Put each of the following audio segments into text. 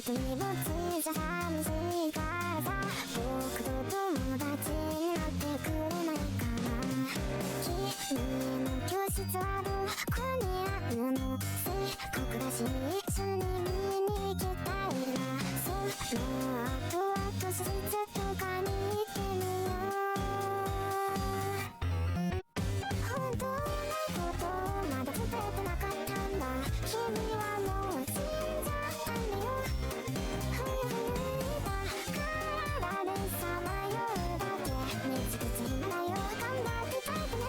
手荷物じゃ寂しいからさ、僕と友達になってくれないかな。君の教室はどこにあるの？せっかくだし一緒に見に行きたいな。その後は都市室とかに行ってみよう。本当のことをまだ伝えてなかったんだ。君はもう死んじゃったんだよ。冬いた体でさまようだけ、見つけちんだよ。頑張って耐えてね。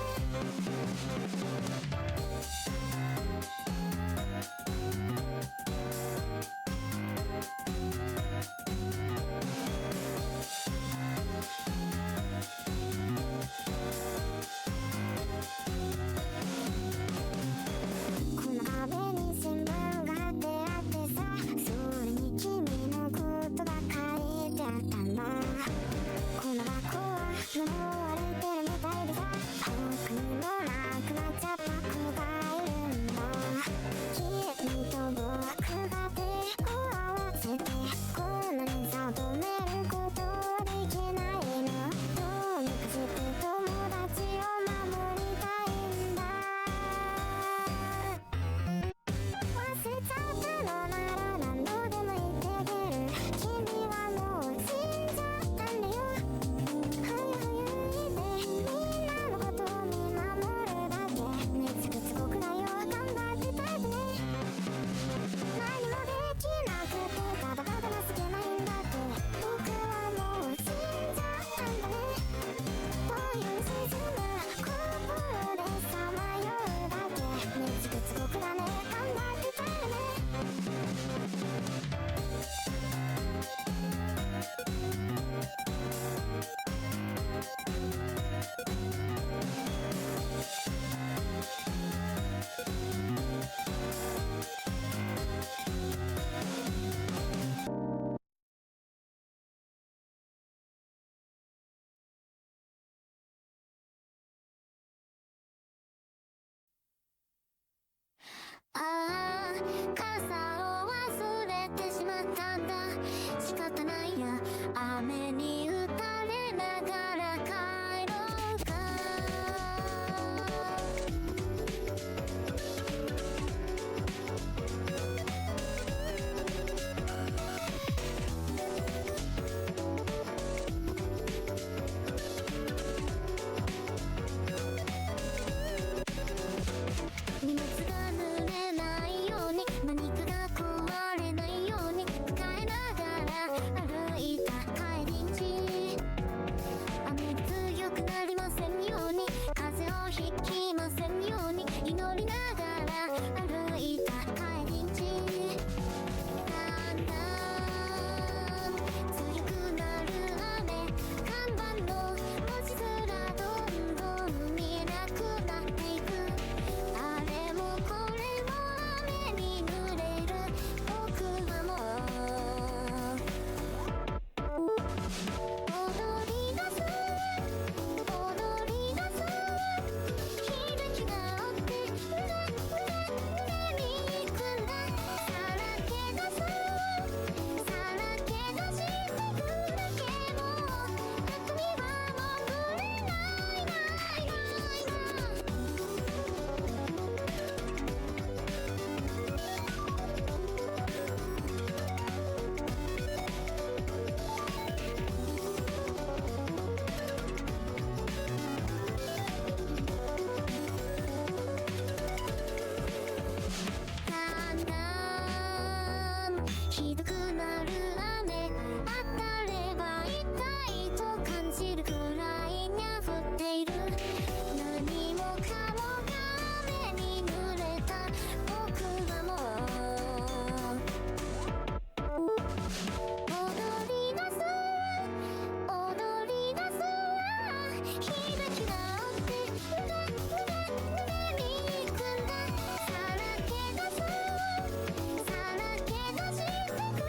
この壁に新聞が貼ってあってさ、それに君のことが書いてあったんだ。この学校はもう歩いてるみたいでさ、僕にもなくなっちゃった子がいるんだ。君と僕が手を合わせてこの連鎖を止めることはできないの。どうにかして友達を守りたいんだ。忘れちゃったのなら何度でも言ってあげる。君はもう死んじゃったんだよ。冬いてみんなのことを見守るだけ、見つけつ僕だよ。頑張って耐えてね。何もできなくてただただ情けないんだって、僕はもう死んじゃったんだね。冬に沈む心でさまようだけ、見つけつ僕だね。頑張って耐えてね。ああ、傘を忘れてしまったんだ。仕方ないや、雨に打たれながら帰ろうか。荷物が濡れないように、マニクが壊れないように、使いながら歩いた帰り道。雨が強くなりませんように、風邪をひきませんように、祈りながら歩いた帰り道。だんだん強くなる雨、看板の文字すらどんどん見えなくなっていく。あれもこれも雨に濡れる僕はもう踊り出す踊り出す。開きが折って腕に行くんだ。さらけ出すさらけ出してくだけ、もう中身は戻れないないないな。だんだんひどくなる雨、当たれば痛いと感じるくらいに降っている。何もかもが雨に濡れた僕はもう踊り出す踊り出す。開きが折って腕に行くんだ。さらけ出すさらけ出してく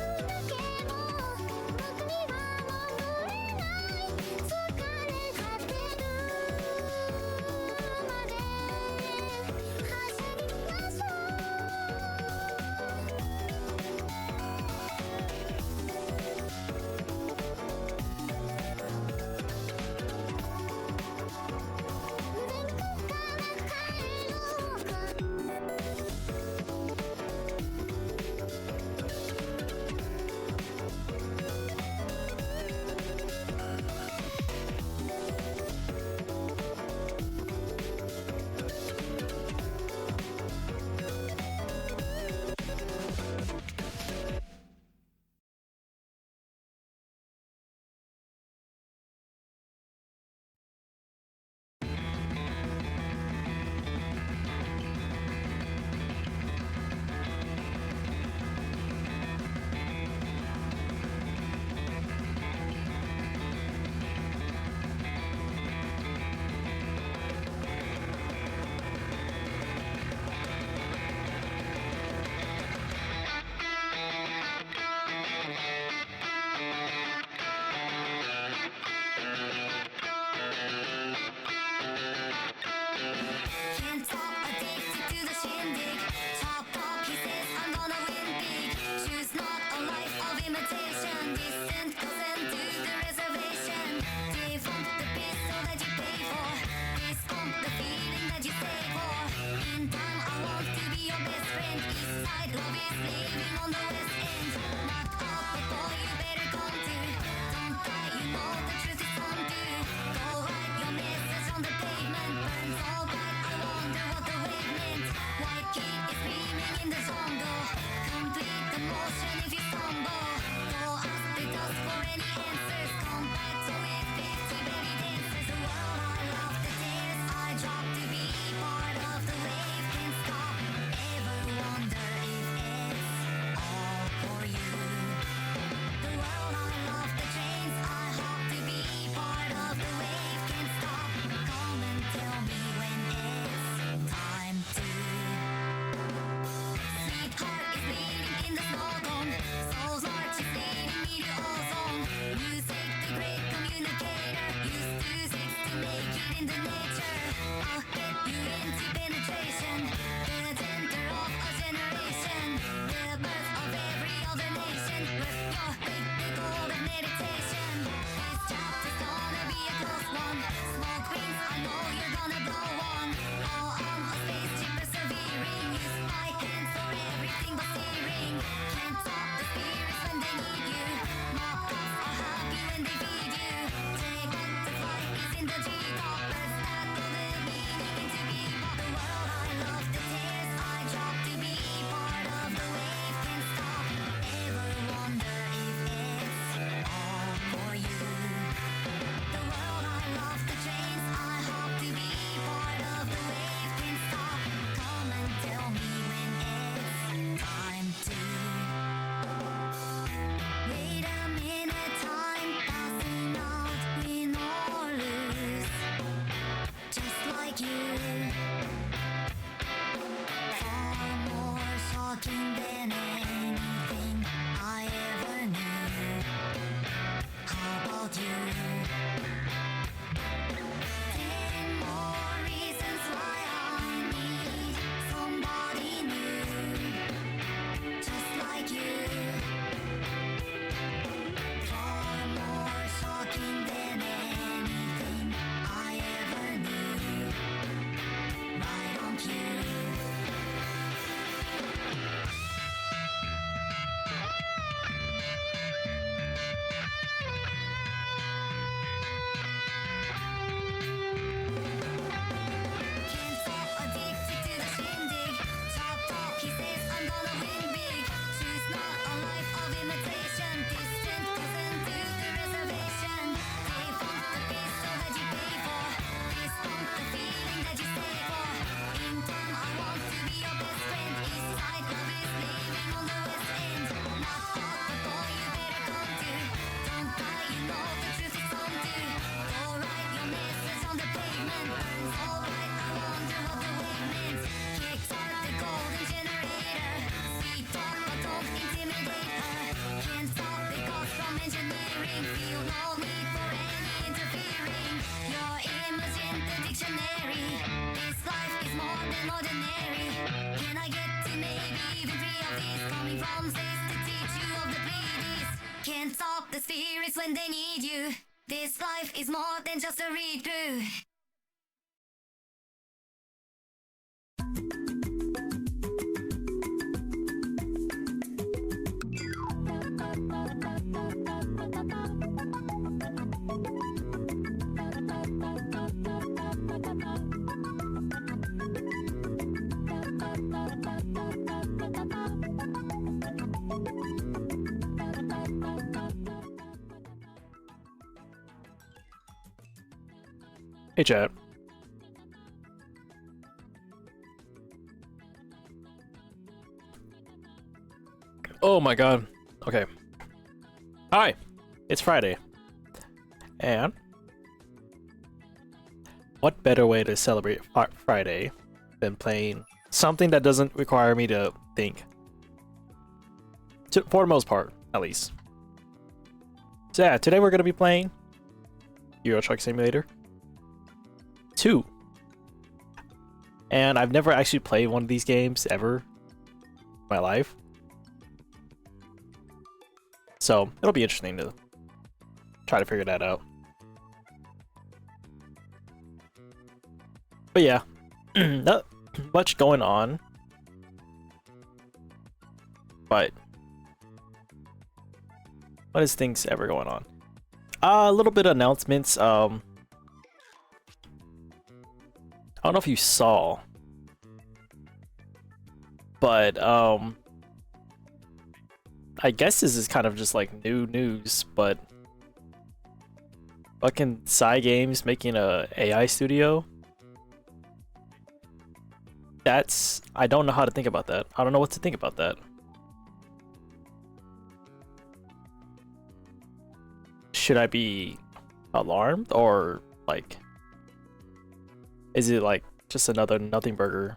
spirits when they need you. This life is more than just a read through. Hey, chat. Oh my god. Okay. Hi. It's Friday. And what better way to celebrate Friday than playing something that doesn't require me to think? For the most part, at least. So yeah, today we're going to be playing Euro Truck Simulator 2. And I've never actually played one of these games ever in my life. So it'll be interesting to try to figure that out. But yeah, not much going on. But what is things ever going on? A little bit of announcements. I don't know if you saw, but I guess this is kind of just like new news, but fucking Psy Games making a AI studio. I don't know how to think about that. I don't know what to think about that. Should I be alarmed, or like, is it like just another nothing burger?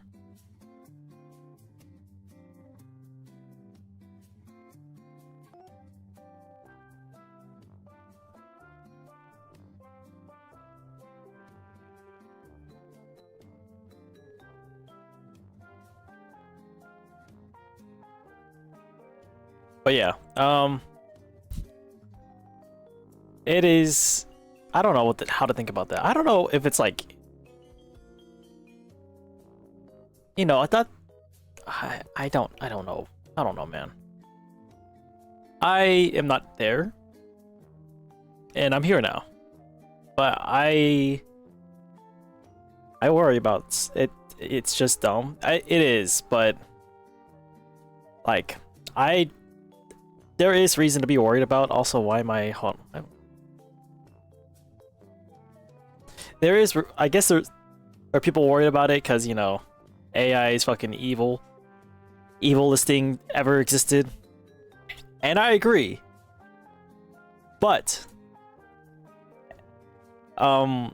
But yeah, it is. I don't know how to think about that. I don't know if it's like, you know, I thought I don't know. I don't know, man. I am not there, and I'm here now. But I worry about it. It's just dumb. It is, but like there is reason to be worried about. Also, why am I? There is. I guess there are people worried about it because, you know, AI is fucking evil. Evilest thing ever existed. And I agree. But I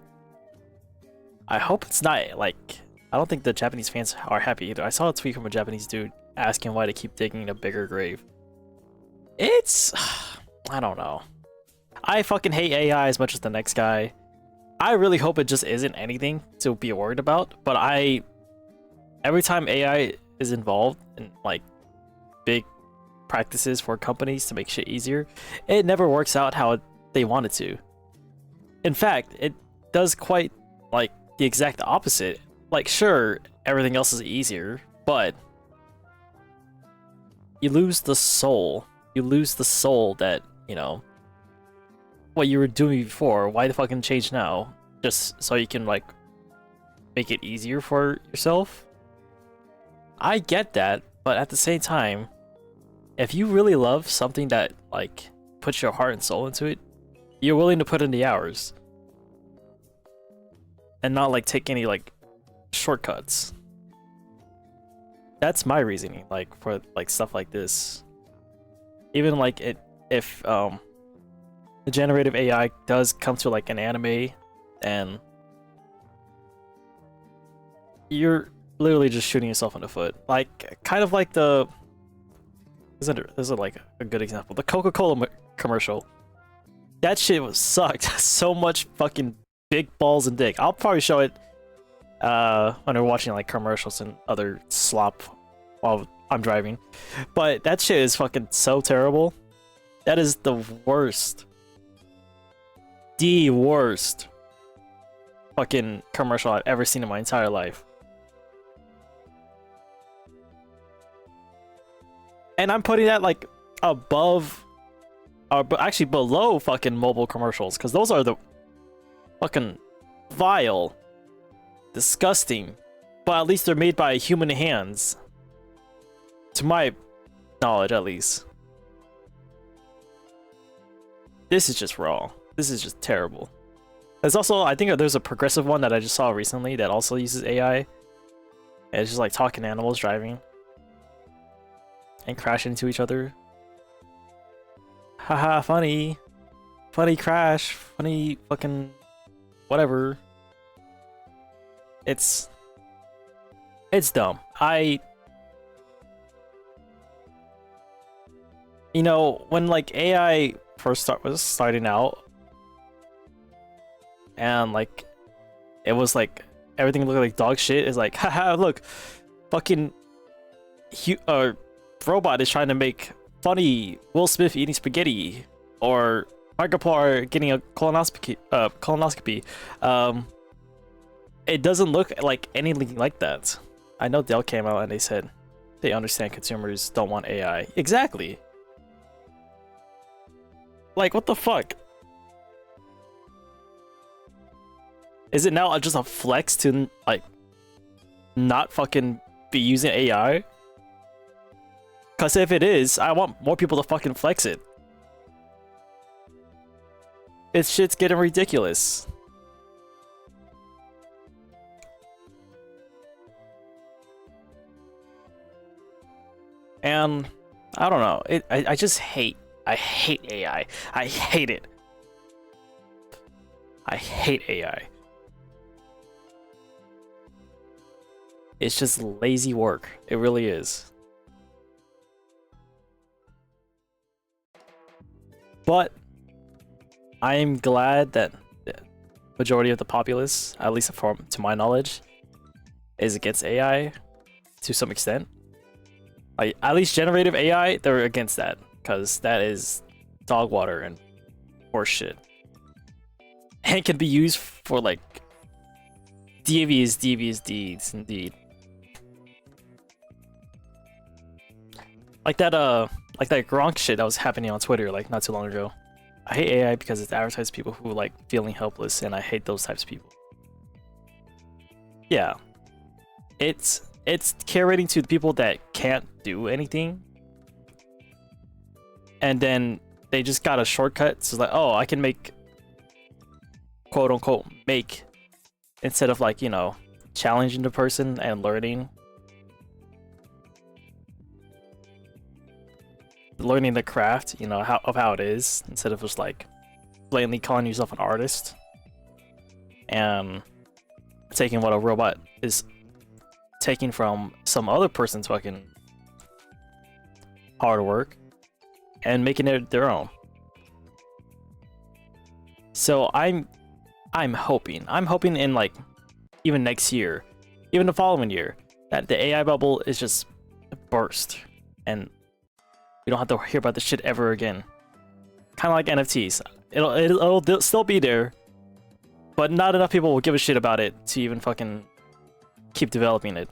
hope it's not like, I don't think the Japanese fans are happy either. I saw a tweet from a Japanese dude asking why they keep digging a bigger grave. It's I don't know. I fucking hate AI as much as the next guy. I really hope it just isn't anything to be worried about, but every time AI is involved in like big practices for companies to make shit easier, it never works out how they want it to. In fact, it does quite like the exact opposite. Like, sure, everything else is easier, but you lose the soul. You lose the soul that, you know, what you were doing before. Why the fucking change now? Just so you can like make it easier for yourself? I get that, but at the same time, if you really love something that like puts your heart and soul into it, you're willing to put in the hours and not like take any like shortcuts. That's my reasoning, like for like stuff like this. Even like if the generative AI does come to like an anime, and you're literally just shooting yourself in the foot. Like, kind of like the... This is like a good example. The Coca-Cola commercial. That shit was sucked. So much fucking big balls and dick. I'll probably show it when we're watching like commercials and other slop while I'm driving. But that shit is fucking so terrible. That is the worst the worst fucking commercial I've ever seen in my entire life. And I'm putting that like above, or actually below fucking mobile commercials, because those are the fucking vile, disgusting, but at least they're made by human hands. To my knowledge, at least. This is just raw. This is just terrible. There's also, I think there's a progressive one that I just saw recently that also uses AI. And it's just like talking animals driving. And crashing into each other. Haha, funny. Funny crash. Funny fucking whatever. It's dumb. You know, when like AI first was starting out, and like it was like everything looked like dog shit. It's like, haha, look, fucking robot is trying to make funny Will Smith eating spaghetti, or Markiplier getting a colonoscopy. It doesn't look like anything like that. I know Dell came out and they said they understand consumers don't want AI. Exactly. Like, what the fuck? Is it now just a flex to, like, not fucking be using AI? Because if it is, I want more people to fucking flex it. This shit's getting ridiculous. And, I don't know. I just hate. I hate AI. I hate it. I hate AI. It's just lazy work. It really is. But I am glad that the majority of the populace, at least to my knowledge, is against AI to some extent. Like, at least generative AI, they're against that, because that is dog water and horseshit. And can be used for like devious deeds indeed. Like that Gronk shit that was happening on Twitter like not too long ago. I hate AI because it advertises people who like feeling helpless, and I hate those types of people. Yeah. It's curating to the people that can't do anything. And then they just got a shortcut. So it's like, oh, I can make, quote unquote, make, instead of like, you know, challenging the person and learning the craft, you know, how it is, instead of just like blatantly calling yourself an artist and taking what a robot is taking from some other person's fucking hard work and making it their own. So I'm hoping in like even next year, even the following year, that the AI bubble is just burst and we don't have to hear about this shit ever again. Kind of like NFTs. It'll still be there, but not enough people will give a shit about it to even fucking keep developing it.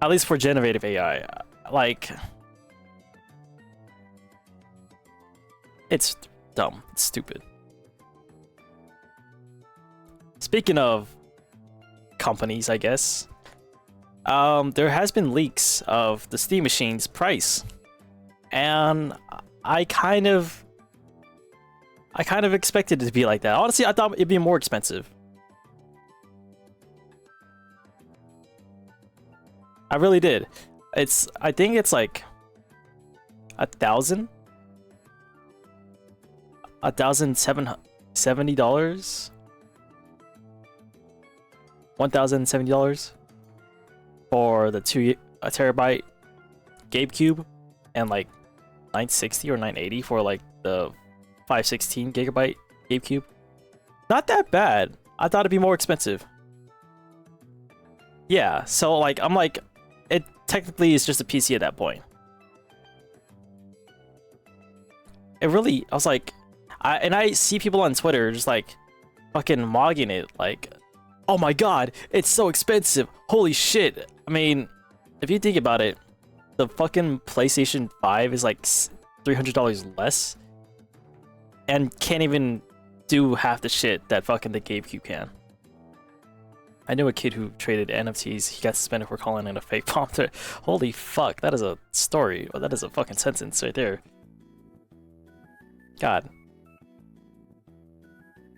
At least for generative AI. Like, it's dumb. It's stupid. Speaking of companies, I guess, there has been leaks of the Steam Machine's price, and I kind of expected it to be like that. Honestly, I thought it'd be more expensive. I really did. I think it's like $1,070, $1,070 for the 2 terabyte GameCube, and like $960 or $980 for like the 516 gigabyte GameCube. Not that bad. I thought it'd be more expensive. Yeah, so like I'm like, it technically is just a PC at that point. It really, I was like, I see people on Twitter just like fucking mogging it, like, oh my god, it's so expensive. Holy shit. I mean, if you think about it, the fucking PlayStation 5 is like $300 less and can't even do half the shit that fucking the GameCube can. I knew a kid who traded NFTs. He got suspended for calling it a fake bomb. Holy fuck, that is a story. Well, that is a fucking sentence right there. God.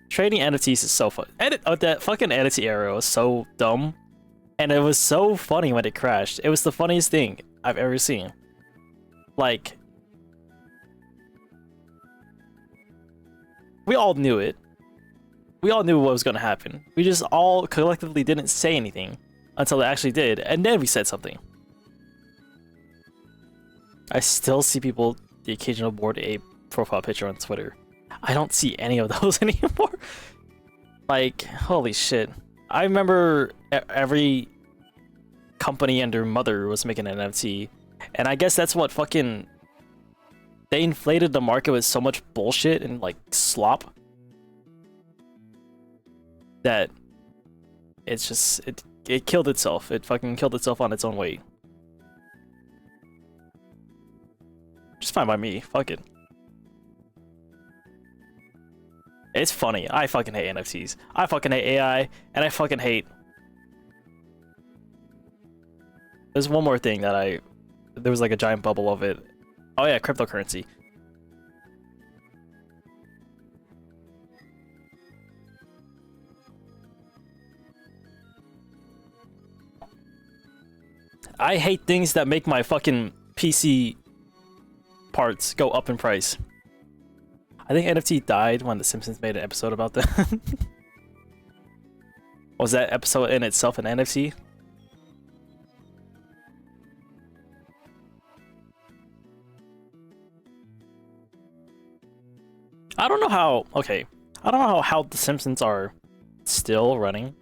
Trading NFTs is so fun. That fucking NFT era was so dumb. And it was so funny when it crashed. It was the funniest thing I've ever seen. Like, we all knew it. We all knew what was gonna happen. We just all collectively didn't say anything until it actually did, and then we said something. I still see people, the occasional Bored Ape profile picture on Twitter. I don't see any of those anymore. Like, holy shit. I remember every company under Mother was making an NFT, and I guess that's what fucking... They inflated the market with so much bullshit and, like, slop that it's just... It killed itself. It fucking killed itself on its own weight. Just fine by me. Fuck it. It's funny. I fucking hate NFTs. I fucking hate AI, and I fucking hate... There's one more thing that there was like a giant bubble of it. Oh yeah, cryptocurrency. I hate things that make my fucking PC parts go up in price. I think NFT died when The Simpsons made an episode about that. Was that episode in itself an NFT? I don't know how... Okay. I don't know how The Simpsons are still running.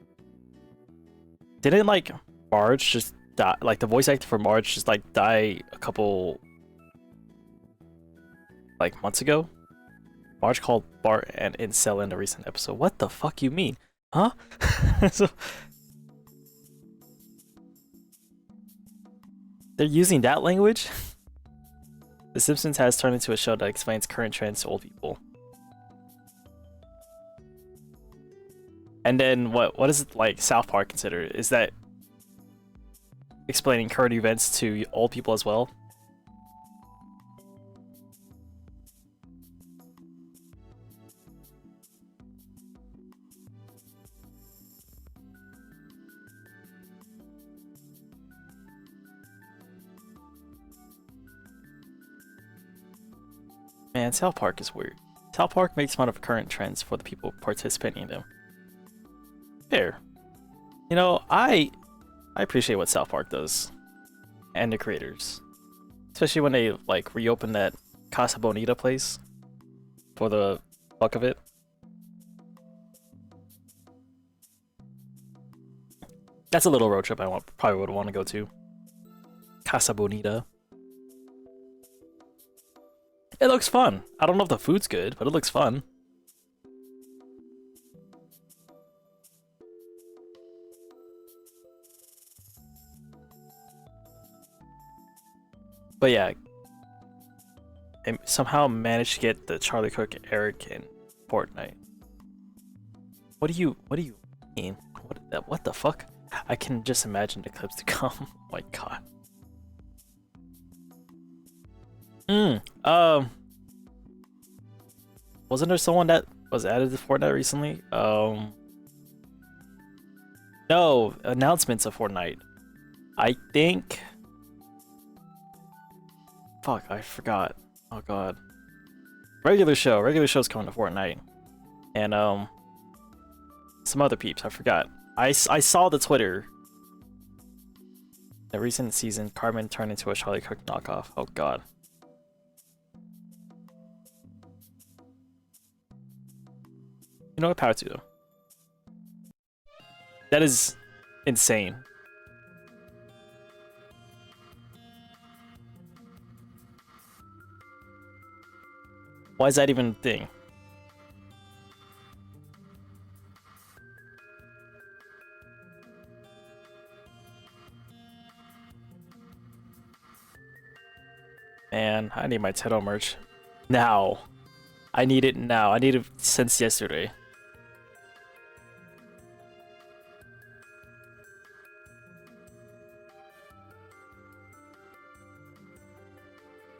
Didn't, like, Marge just die? Like, the voice actor for Marge just, like, die a couple... like, months ago? Marge called Bart an incel in a recent episode. What the fuck you mean? Huh? So... They're using that language? The Simpsons has turned into a show that explains current trends to old people. And then what is it like South Park considered? Is that explaining current events to old people as well? Man, South Park is weird. South Park makes fun of current trends for the people participating in them. Fair. You know, I appreciate what South Park does. And the creators. Especially when they, like, reopen that Casa Bonita place. For the fuck of it. That's a little road trip I probably would want to go to. Casa Bonita. It looks fun. I don't know if the food's good, but it looks fun. But yeah, I somehow managed to get the Charlie Cook Eric in Fortnite. What do you mean? What the fuck? I can just imagine the clips to come. Oh my god. Wasn't there someone that was added to Fortnite recently? No, announcements of Fortnite. I think... Fuck, I forgot. Oh god. Regular show's coming to Fortnite. And, some other peeps, I forgot. I saw the Twitter. The recent season, Carmen turned into a Charlie Cook knockoff. Oh god. You know what? Power to them. That is insane. Why is that even a thing? Man, I need my Teto merch. Now. I need it now. I need it since yesterday.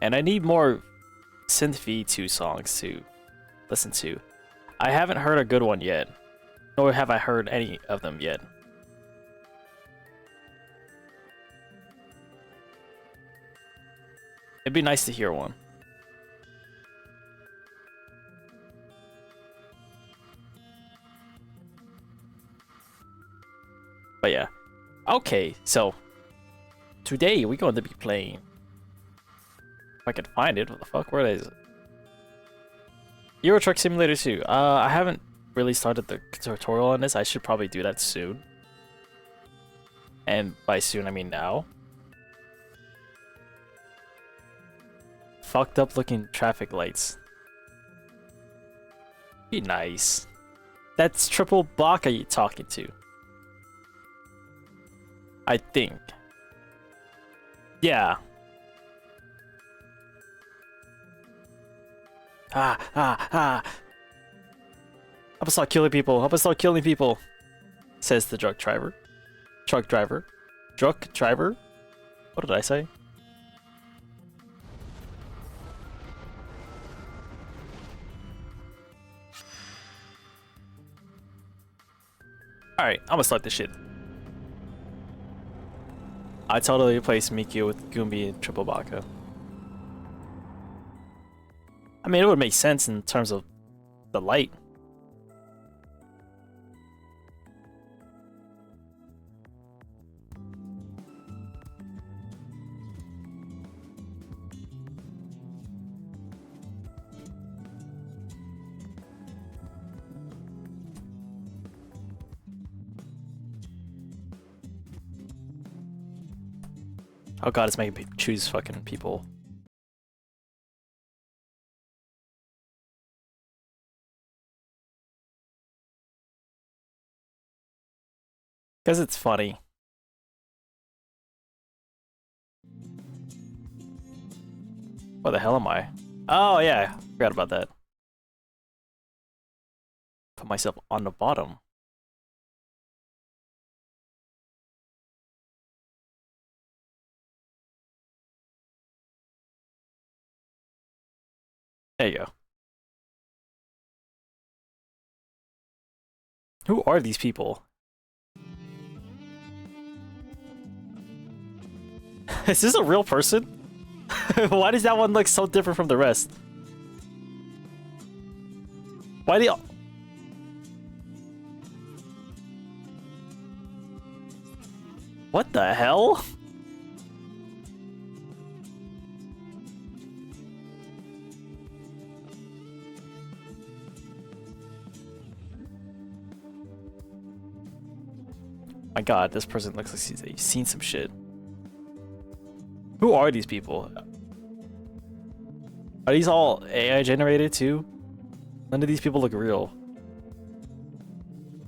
And I need more Synth V2 songs to listen to. I haven't heard a good one yet. Nor have I heard any of them yet. It'd be nice to hear one. But yeah. Okay, so today we're going to be playing. If I can find it, what the fuck? Where is it? Euro Truck Simulator 2. I haven't really started the tutorial on this. I should probably do that soon. And by soon, I mean now. Fucked up looking traffic lights. Be nice. That's triple Baka you talking to. I think. Yeah. I'm gonna start killing people. I'm gonna start killing people. Says the truck driver. Truck driver. Truck driver? What did I say? Alright, I'm gonna start this shit. I totally replaced Miku with Goombi and Triple Baka. I mean, it would make sense in terms of the light. Oh god, it's making me choose fucking people. Because it's funny. What the hell am I? Oh yeah, forgot about that. Put myself on the bottom. There you go. Who are these people? Is this a real person? Why does that one look so different from the rest? Why do you... What the hell? My god, this person looks like he's seen some shit. Who are these people? Are these all AI generated too? None of these people look real.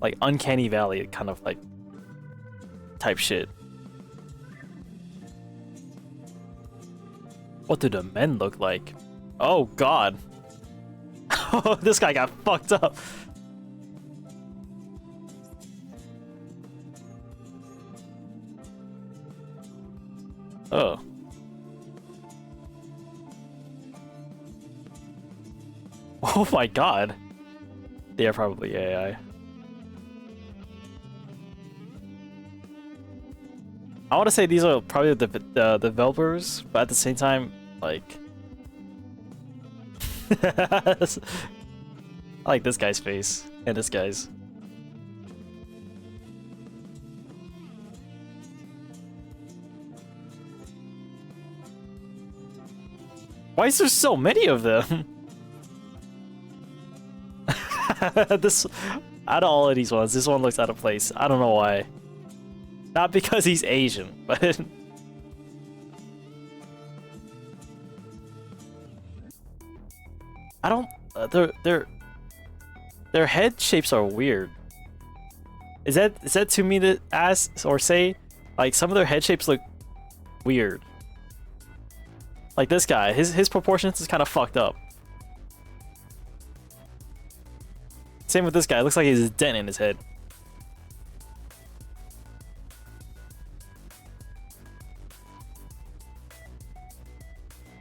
Like Uncanny Valley kind of like type shit. What do the men look like? Oh god. Oh, this guy got fucked up. Oh. Oh my god. They are probably AI. I want to say these are probably the developers, but at the same time, like... I like this guy's face, and this guy's. Why is there so many of them? This, out of all of these ones, this one looks out of place. I don't know why. Not because he's Asian, but... I don't. Their head shapes are weird. Is that too mean to ask or say? Like some of their head shapes look weird. Like this guy, his proportions is kind of fucked up. Same with this guy. It looks like he's a dent in his head.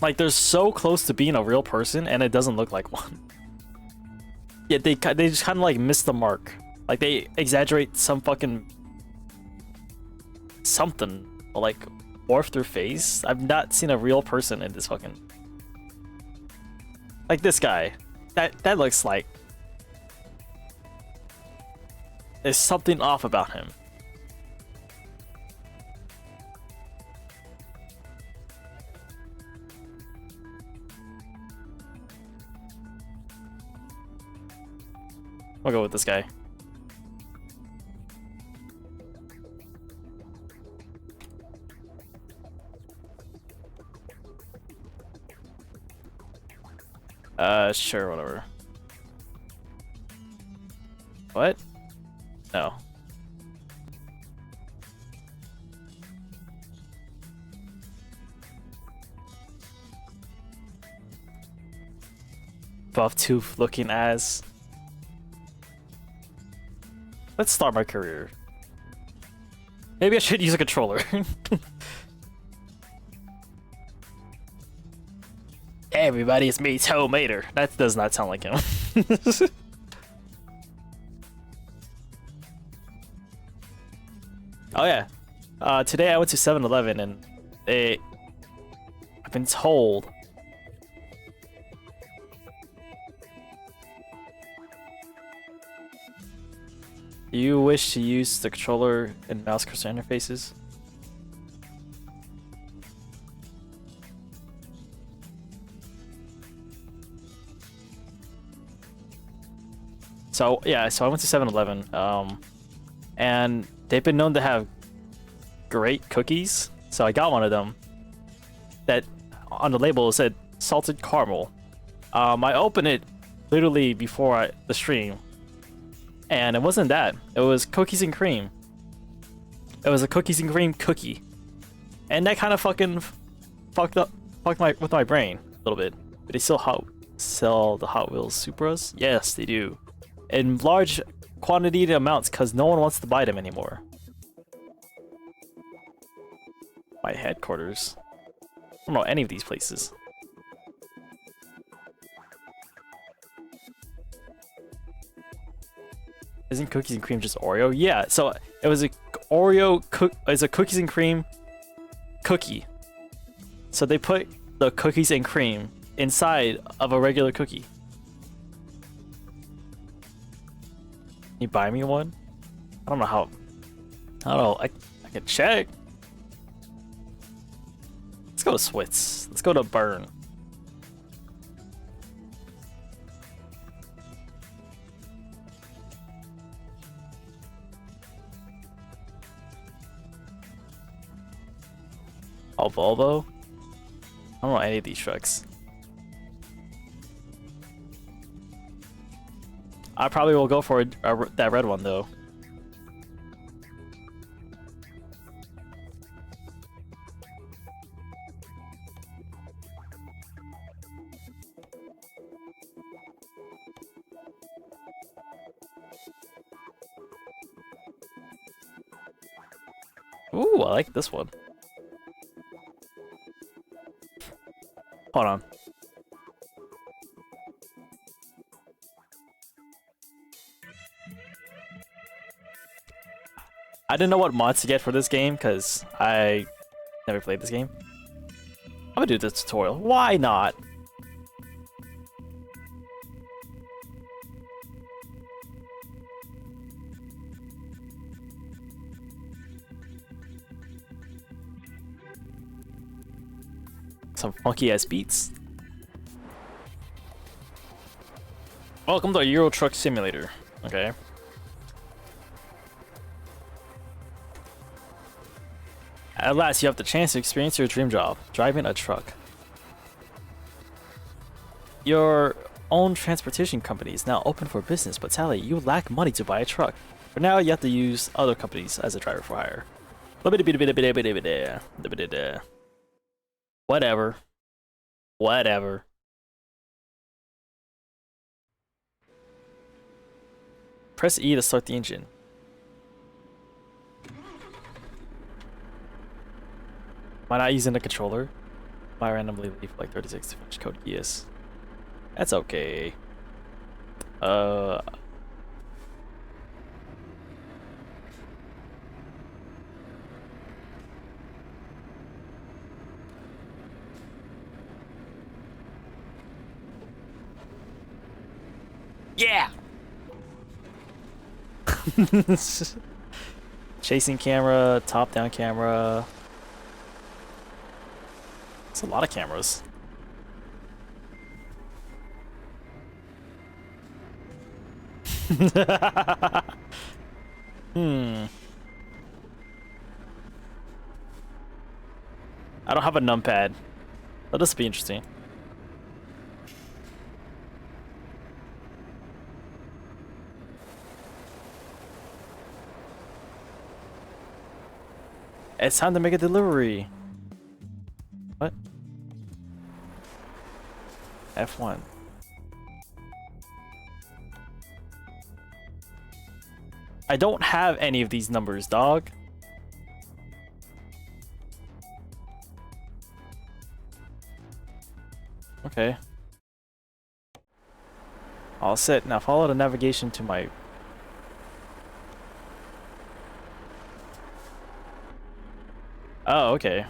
Like they're so close to being a real person, and it doesn't look like one. Yeah, they just kind of like miss the mark. Like they exaggerate some fucking something, or like morph their face. I've not seen a real person in this fucking. Like this guy, that looks like there's something off about him. I'll go with this guy. Sure, whatever. What? No. Buff tooth looking as. Let's start my career. Maybe I should use a controller. Everybody, it's me, Toe Mater. That does not sound like him. Oh yeah. Today I went to 7-Eleven and I've been told you wish to use the controller and mouse cursor interfaces? So yeah, so I went to 7-Eleven, and they've been known to have great cookies. So I got one of them. That on the label it said salted caramel. I opened it literally before the stream, and it wasn't that. It was cookies and cream. It was a cookies and cream cookie, and that kind of fucking fucked with my brain a little bit. But they still sell the Hot Wheels Supras? Yes, they do. In large quantity amounts, because no one wants to buy them anymore. My headquarters. I don't know any of these places. Isn't cookies and cream just Oreo? Yeah, so it was a it's a cookies and cream cookie. So they put the cookies and cream inside of a regular cookie. Can you buy me one? I don't know how. I don't know. I can check. Let's go to Switz. Let's go to Burn. Oh, Volvo? I don't know any of these trucks. I probably will go for that red one though. Ooh, I like this one. Hold on. I didn't know what mods to get for this game because I never played this game. I'm gonna do this tutorial. Why not? Some funky ass beats. Welcome to Euro Truck Simulator. Okay. At last, you have the chance to experience your dream job, driving a truck. Your own transportation company is now open for business, but Sally, you lack money to buy a truck. For now, you have to use other companies as a driver for hire. Whatever. Whatever. Press E to start the engine. Am I not using the controller? I randomly leave like 36 to finish code yes. That's okay. Yeah! Chasing camera, top-down camera. It's a lot of cameras. I don't have a numpad. Let this be interesting. It's time to make a delivery. What? F1. I don't have any of these numbers, dog. Okay. All set. Now follow the navigation to my... Oh, okay.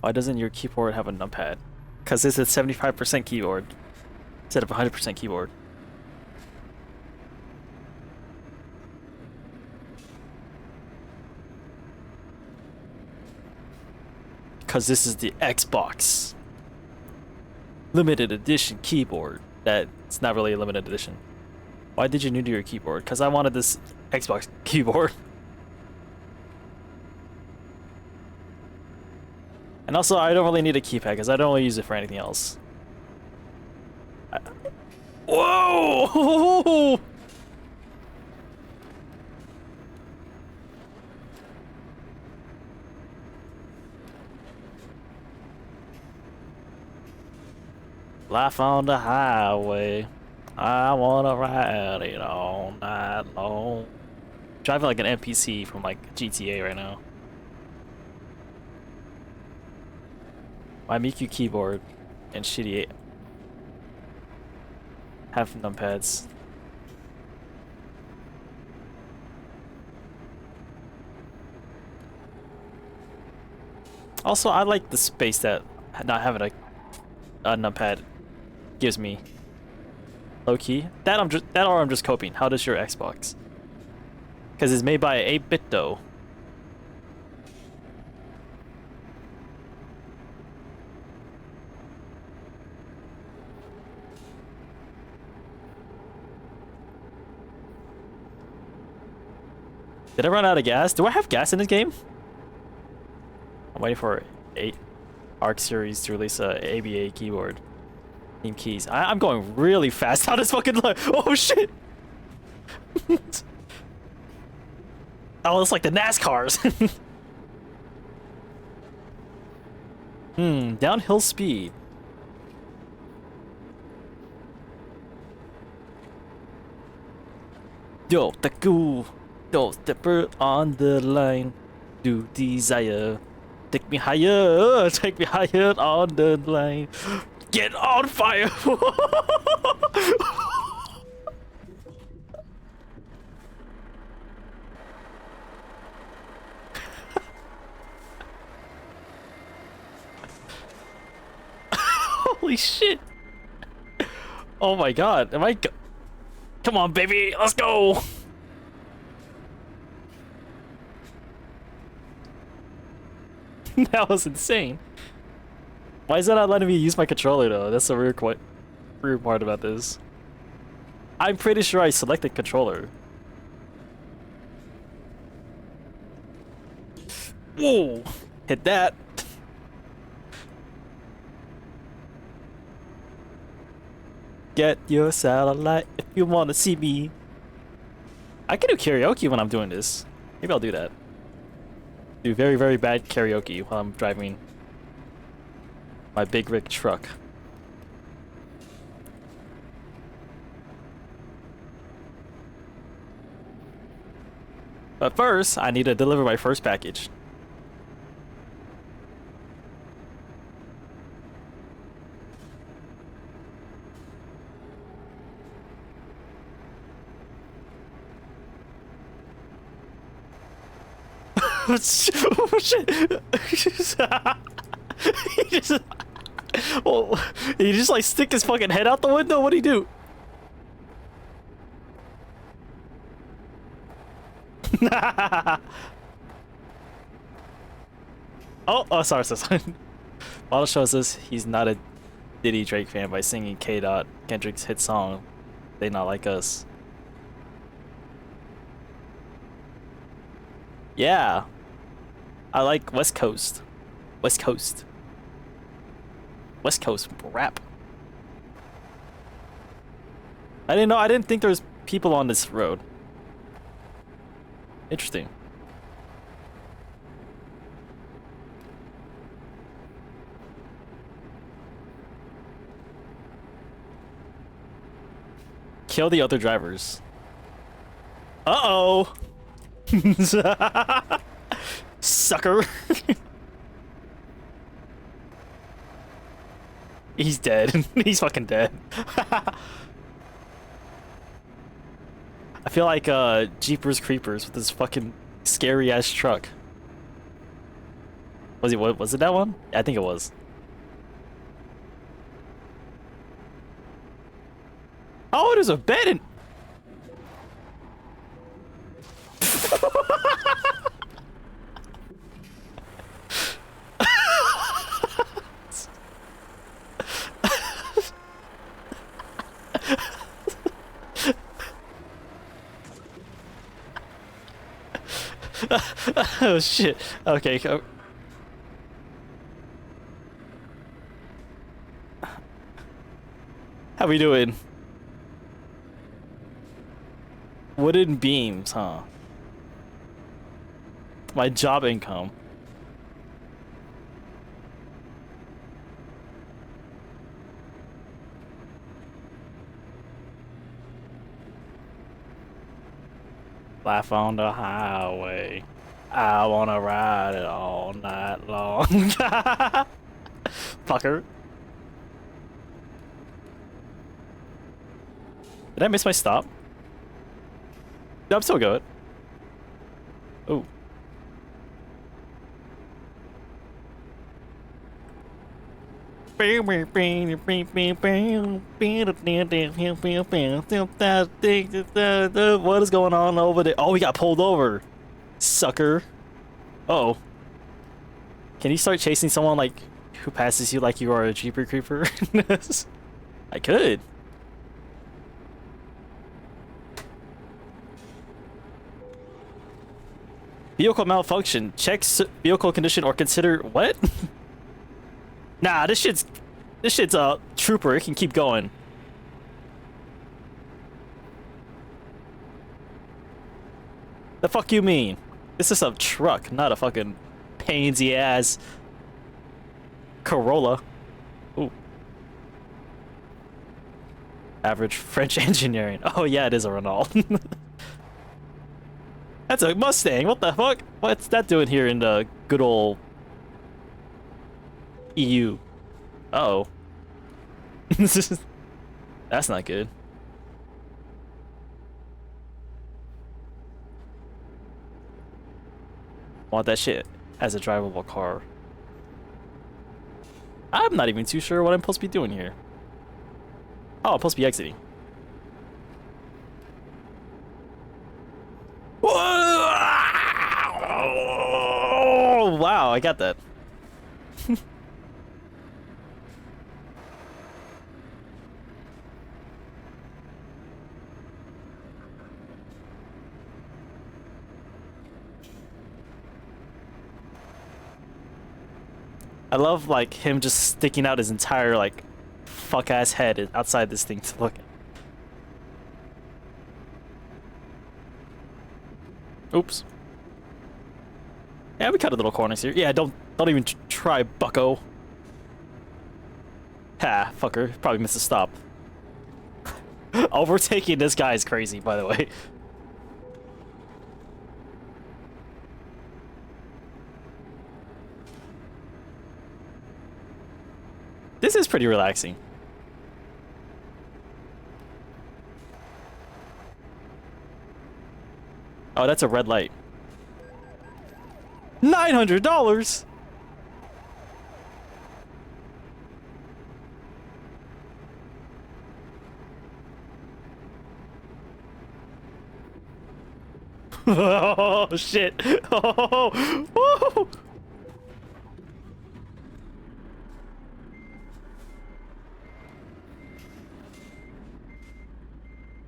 Why doesn't your keyboard have a numpad? Because this is 75% keyboard instead of 100% keyboard. Because this is the Xbox limited edition keyboard. That's not really a limited edition. Why did you new to your keyboard? Because I wanted this Xbox keyboard. And also, I don't really need a keypad because I don't really use it for anything else. Whoa! Life on the highway. I wanna ride it all night long. Driving like an NPC from like GTA right now. My Miku keyboard and shitty have numpads. Also, I like the space that not having a numpad gives me. Low key. That or I'm just coping. How does your Xbox? Because it's made by 8-bit though. Did I run out of gas? Do I have gas in this game? I'm waiting for 8 Arc Series to release a ABA keyboard. Team keys. I'm going really fast down this fucking line. Oh shit! Oh, it's like the NASCARs. Downhill speed. Yo, the cool. Yo, stepper on the line. Do desire. Take me higher on the line. Get on fire! Holy shit! Oh my god, am I Come on, baby, let's go! That was insane. Why is that not letting me use my controller though? That's the weird part about this. I'm pretty sure I selected controller. Whoa! Hit that. Get your satellite if you want to see me. I can do karaoke when I'm doing this. Maybe I'll do that. Do very, very bad karaoke while I'm driving my big rig truck. But first, I need to deliver my first package. Oh shit! he just, well, he just like stick his fucking head out the window. What'd he do? Oh, sorry. Model shows us he's not a Diddy Drake fan by singing K. Dot Kendrick's hit song, "They Not Like Us." Yeah, I like West Coast rap. I didn't think there was people on this road. Interesting. Kill the other drivers. Uh-oh. Sucker. He's dead. He's fucking dead. I feel like Jeepers Creepers with this fucking scary ass truck. Was it that one? I think it was. Oh, there's a bed in. Oh shit. Okay. How we doing? Wooden beams, huh? My job income. Life on the highway. I wanna ride it all night long. Fucker. Did I miss my stop? No, I'm still good. Oh. What is going on over there? Oh, we got pulled over. Sucker. Uh-oh. Can you start chasing someone like who passes you like you are a Jeeper Creeper? I could. Vehicle malfunction. Check vehicle condition or consider what? Nah, this shit's a trooper. It can keep going. The fuck you mean? This is a truck, not a fucking pansy ass Corolla. Ooh. Average French engineering. Oh yeah, it is a Renault. That's a Mustang. What the fuck? What's that doing here in the good old EU? Uh-oh. That's not good. Want that shit as a drivable car. I'm not even too sure what I'm supposed to be doing here. Oh, I'm supposed to be exiting. Oh, wow, I got that. I love like him just sticking out his entire like fuck ass head outside this thing to look at. Oops. Yeah, we cut a little corners here. Yeah, don't even try, bucko. Ha, fucker. Probably missed a stop. Overtaking this guy is crazy, by the way. This is pretty relaxing. Oh, that's a red light. $900! Oh, shit. Oh, woo.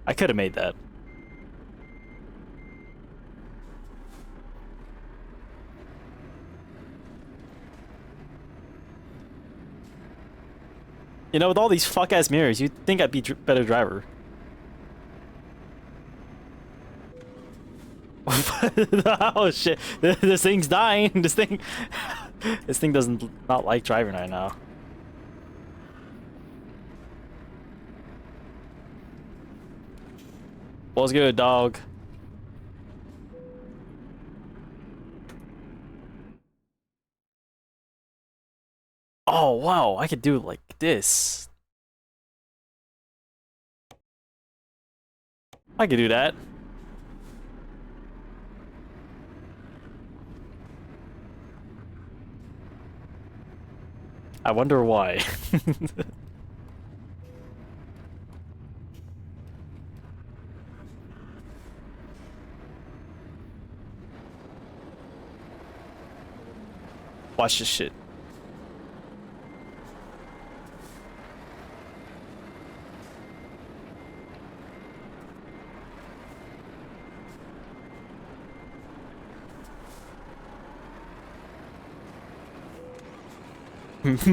I could have made that. You know, with all these fuck-ass mirrors, you'd think I'd be a better driver. Oh shit! This thing's dying. This thing doesn't not like driving right now. What's good, dog? Oh wow, I could do it like this. I could do that. I wonder why. Watch this shit.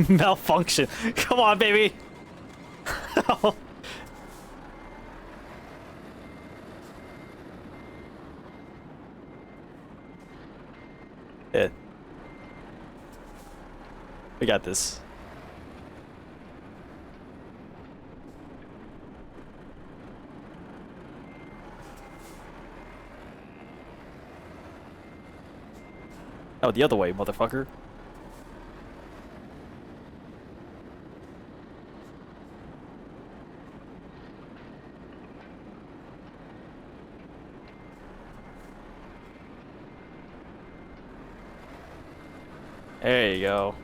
Malfunction. Come on, baby. Yeah. We got this. Oh, the other way, motherfucker. There you go.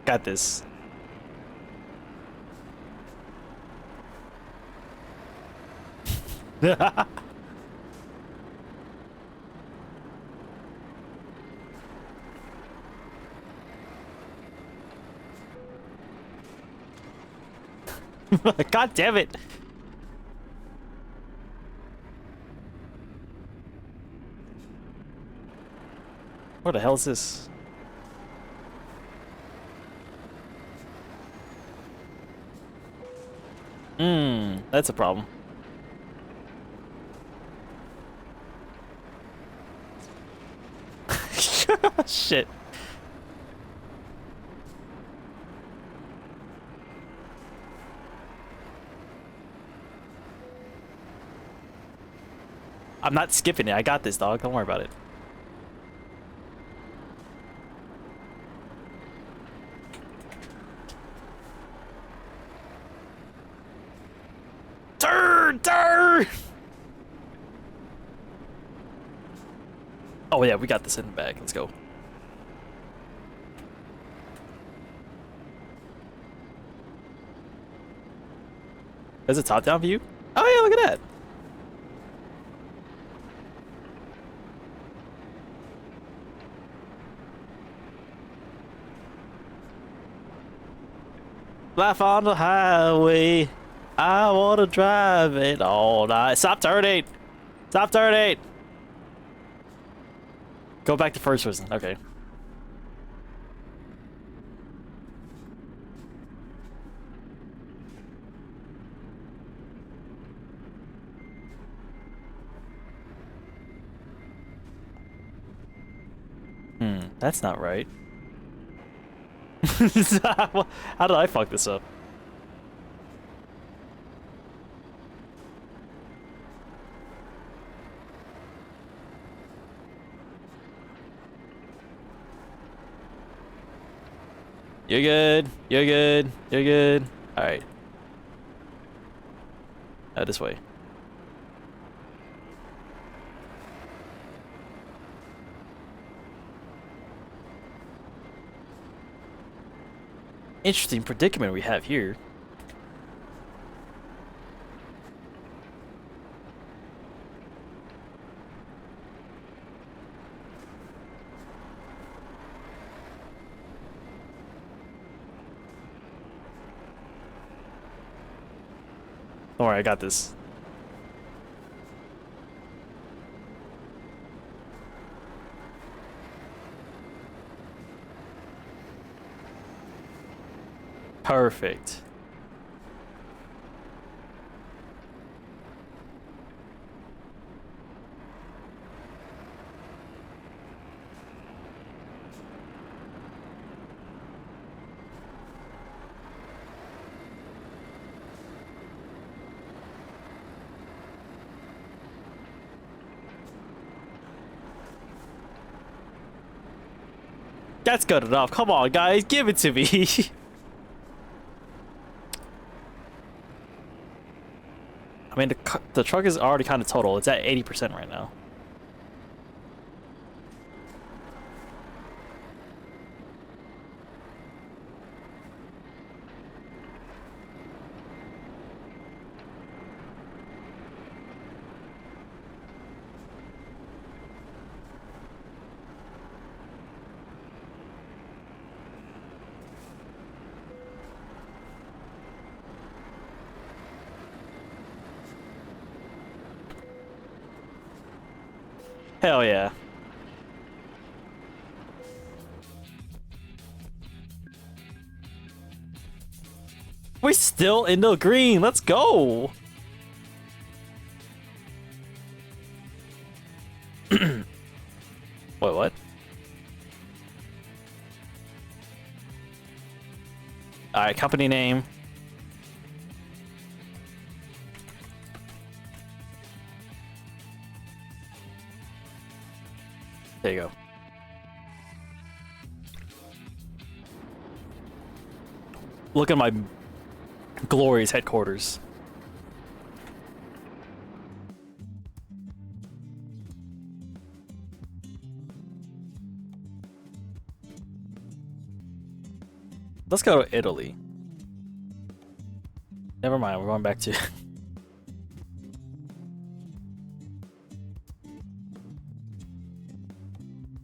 Got this. God damn it. What the hell is this? That's a problem. Shit. I'm not skipping it. I got this, dog. Don't worry about it. Turn! Oh yeah, we got this in the bag. Let's go. There's a top-down view? Oh yeah, look at that. Life on the highway. I wanna drive it all night. Stop turning! Stop turning! Go back to first person. Okay. That's not right. How did I fuck this up? You're good. You're good. You're good. All right. This way. Interesting predicament we have here. Don't worry, I got this. Perfect. That's good enough. Come on, guys, give it to me. I mean, the truck is already kind of total. It's at 80% right now. Hell yeah. We're still in the green. Let's go. Wait, what? Alright, company name. There you go. Look at my glorious headquarters. Let's go to Italy. Never mind, we're going back to...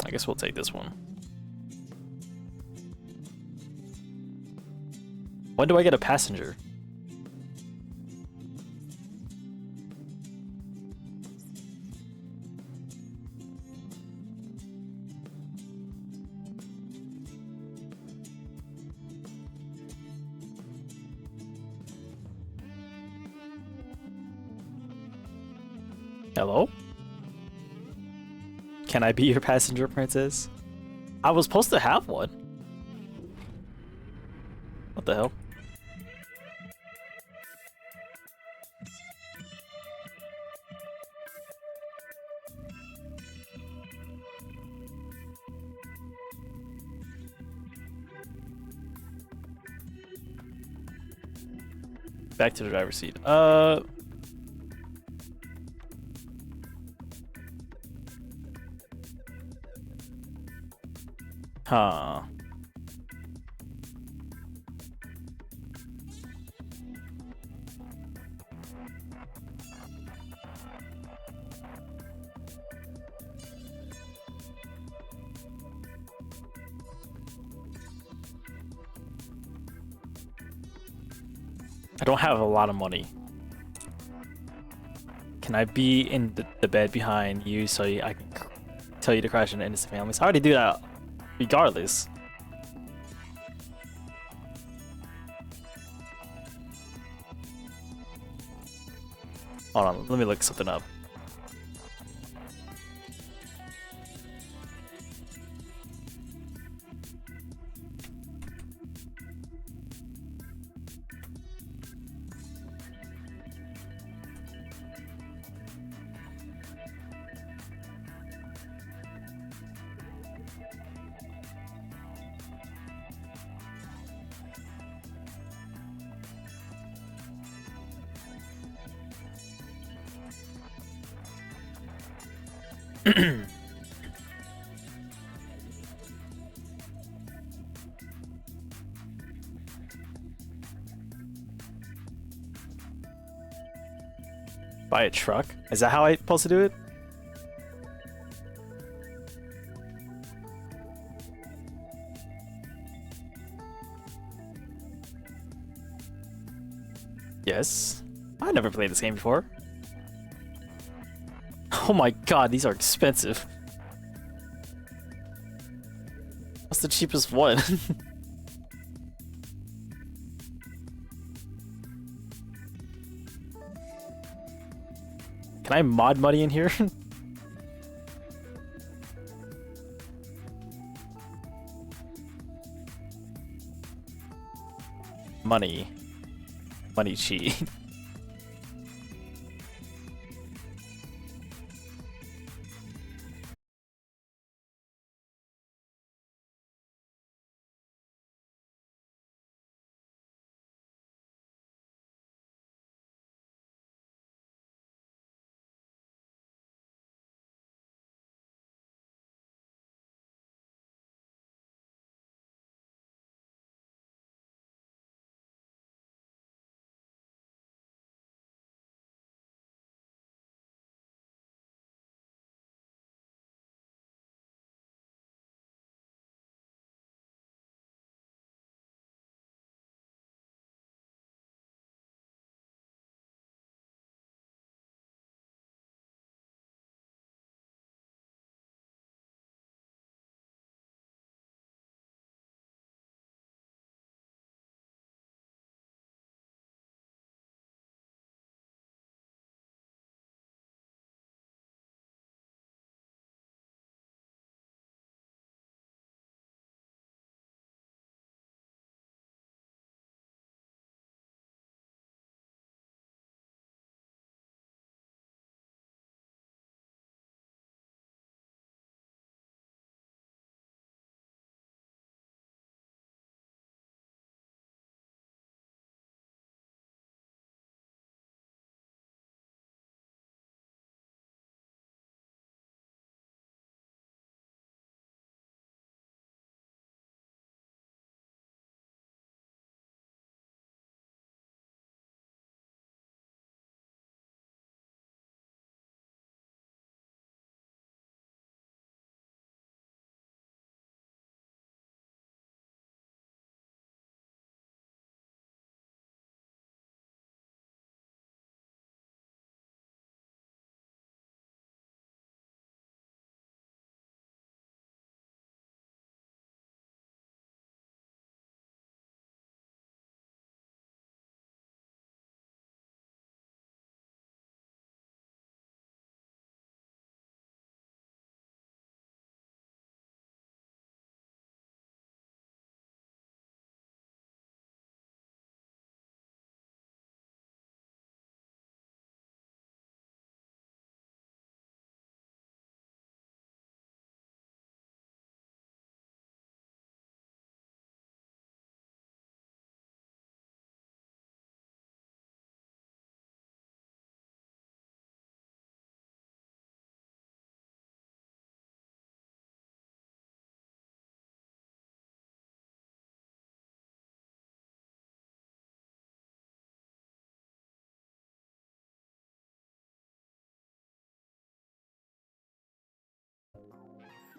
I guess we'll take this one. When do I get a passenger? Hello? Can I be your passenger, princess? I was supposed to have one. What the hell? Back to the driver's seat. Huh. I don't have a lot of money. Can I be in the bed behind you so I can tell you to crash into innocent families? I already do that regardless. Hold on, let me look something up. Buy a truck? Is that how I'm supposed to do it? Yes. I never played this game before. Oh my god, these are expensive. What's the cheapest one? Can I mod money in here? Money. Money cheat.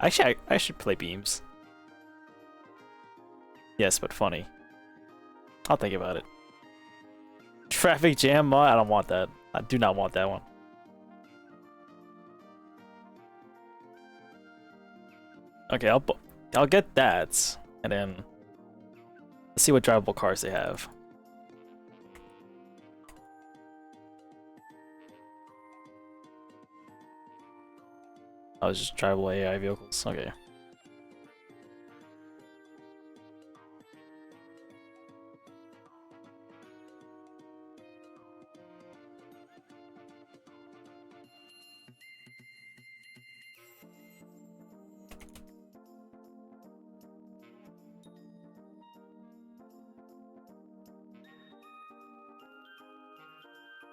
Actually, I should play beams. Yes, but funny. I'll think about it. Traffic jam mod? I don't want that. I do not want that one. Okay, I'll get that, and then let's see what drivable cars they have. Oh, it's just drivable AI vehicles. Okay.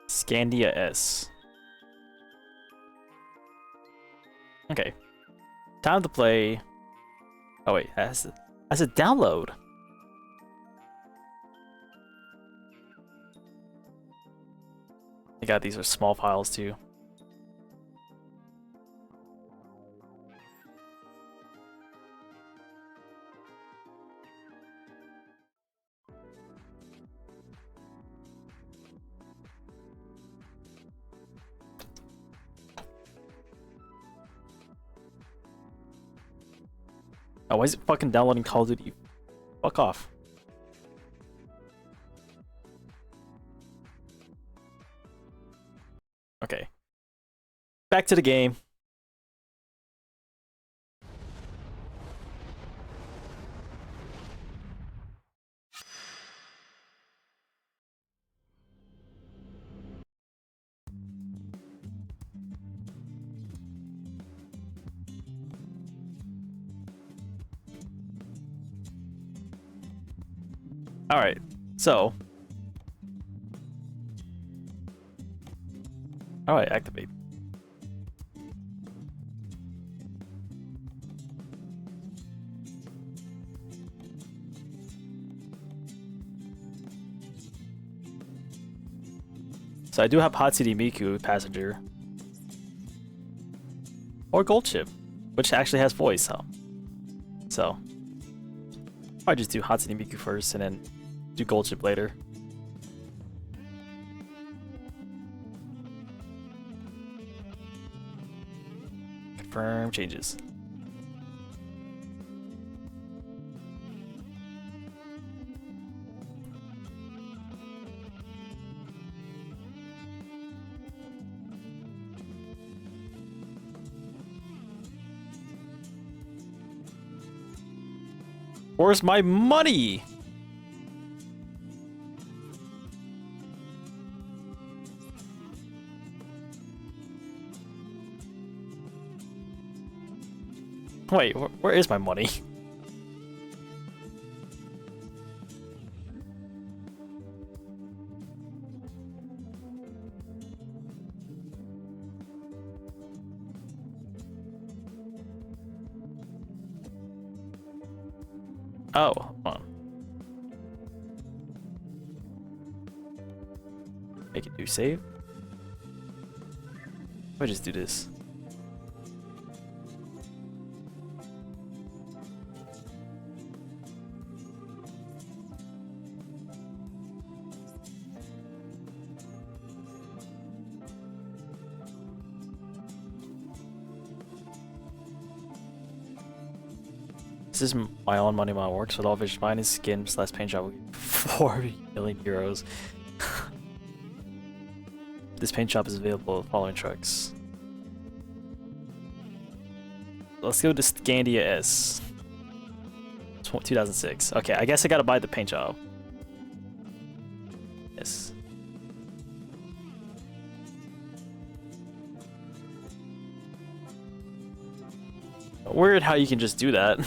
Scandia S. Okay. Time to play. Oh wait, that's a download. I got these are small files too. Oh, why is it fucking downloading Call of Duty? Fuck off. Okay. Back to the game. Alright, so. Alright, activate. So I do have Hot City Miku passenger. Or Gold Chip, which actually has voice, so. I'll just do Hot City Miku first and then do Gold Chip later. Confirm changes. Where's my money? Wait, where is my money? Oh, hold on. Make it do save. Let me just do this. This is my own money, my works with all fish minus skin / paint job. 40 million euros. This paint shop is available with the following trucks. Let's go to Scandia S. 2006. Okay, I guess I gotta buy the paint job. Yes. Weird how you can just do that.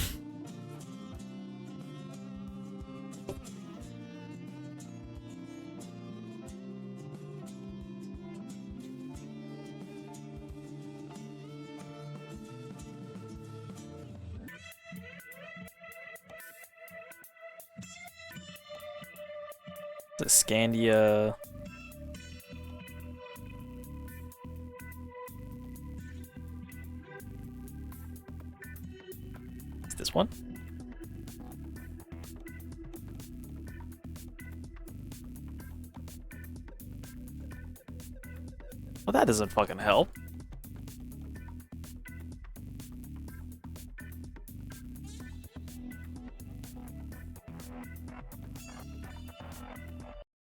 The Scandia. Is this one? Well, that doesn't fucking help.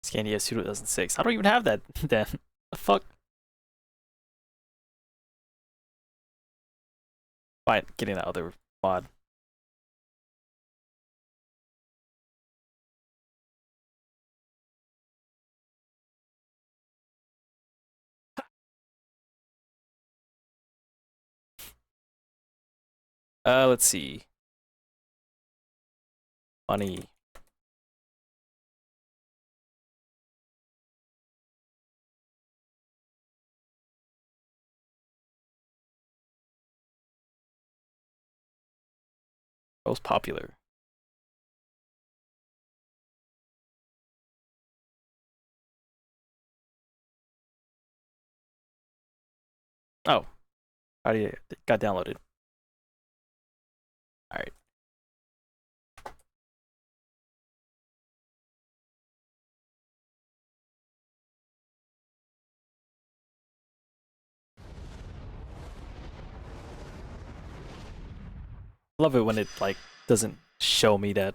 Scandia 2006. I don't even have that then. The fuck? Fine, getting that other mod. Let's see. Money. Most popular. Oh, already got downloaded. All right. Love it when it like doesn't show me that.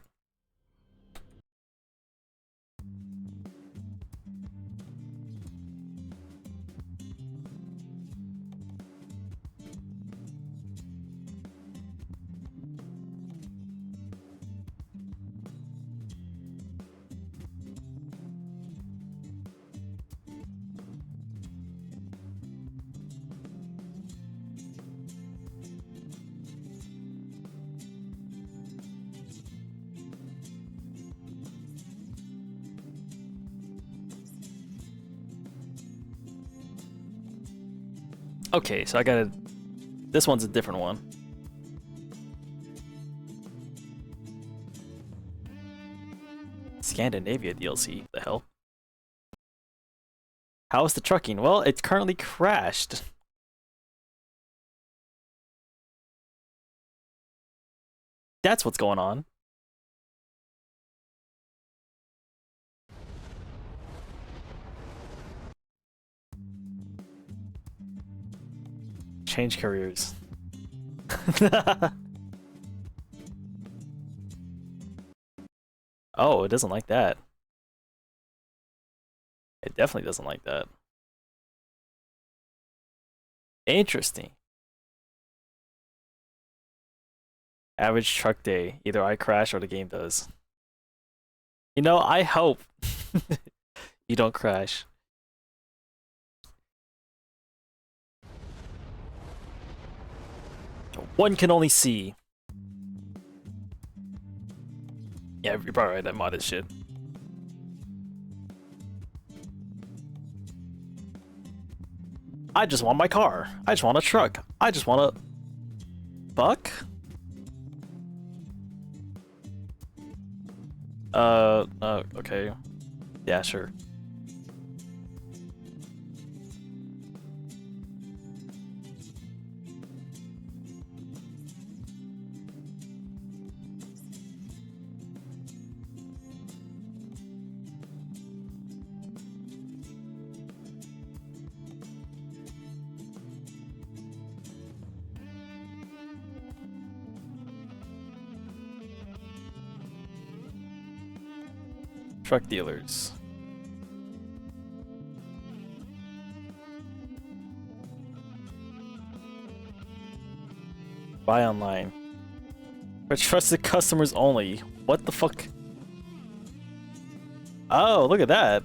Okay, so I gotta. This one's a different one. Scandinavia DLC. The hell? How's the trucking? Well, it's currently crashed. That's what's going on. Change careers. Oh, it doesn't like that. It definitely doesn't like that. Interesting. Average truck day. Either I crash or the game does. You know, I hope you don't crash. One can only see. Yeah, you're probably right, that mod is shit. I just want my car. I just want a truck. I just want a buck? Okay. Yeah, sure. Truck dealers. Buy online. For trusted customers only. What the fuck? Oh, look at that.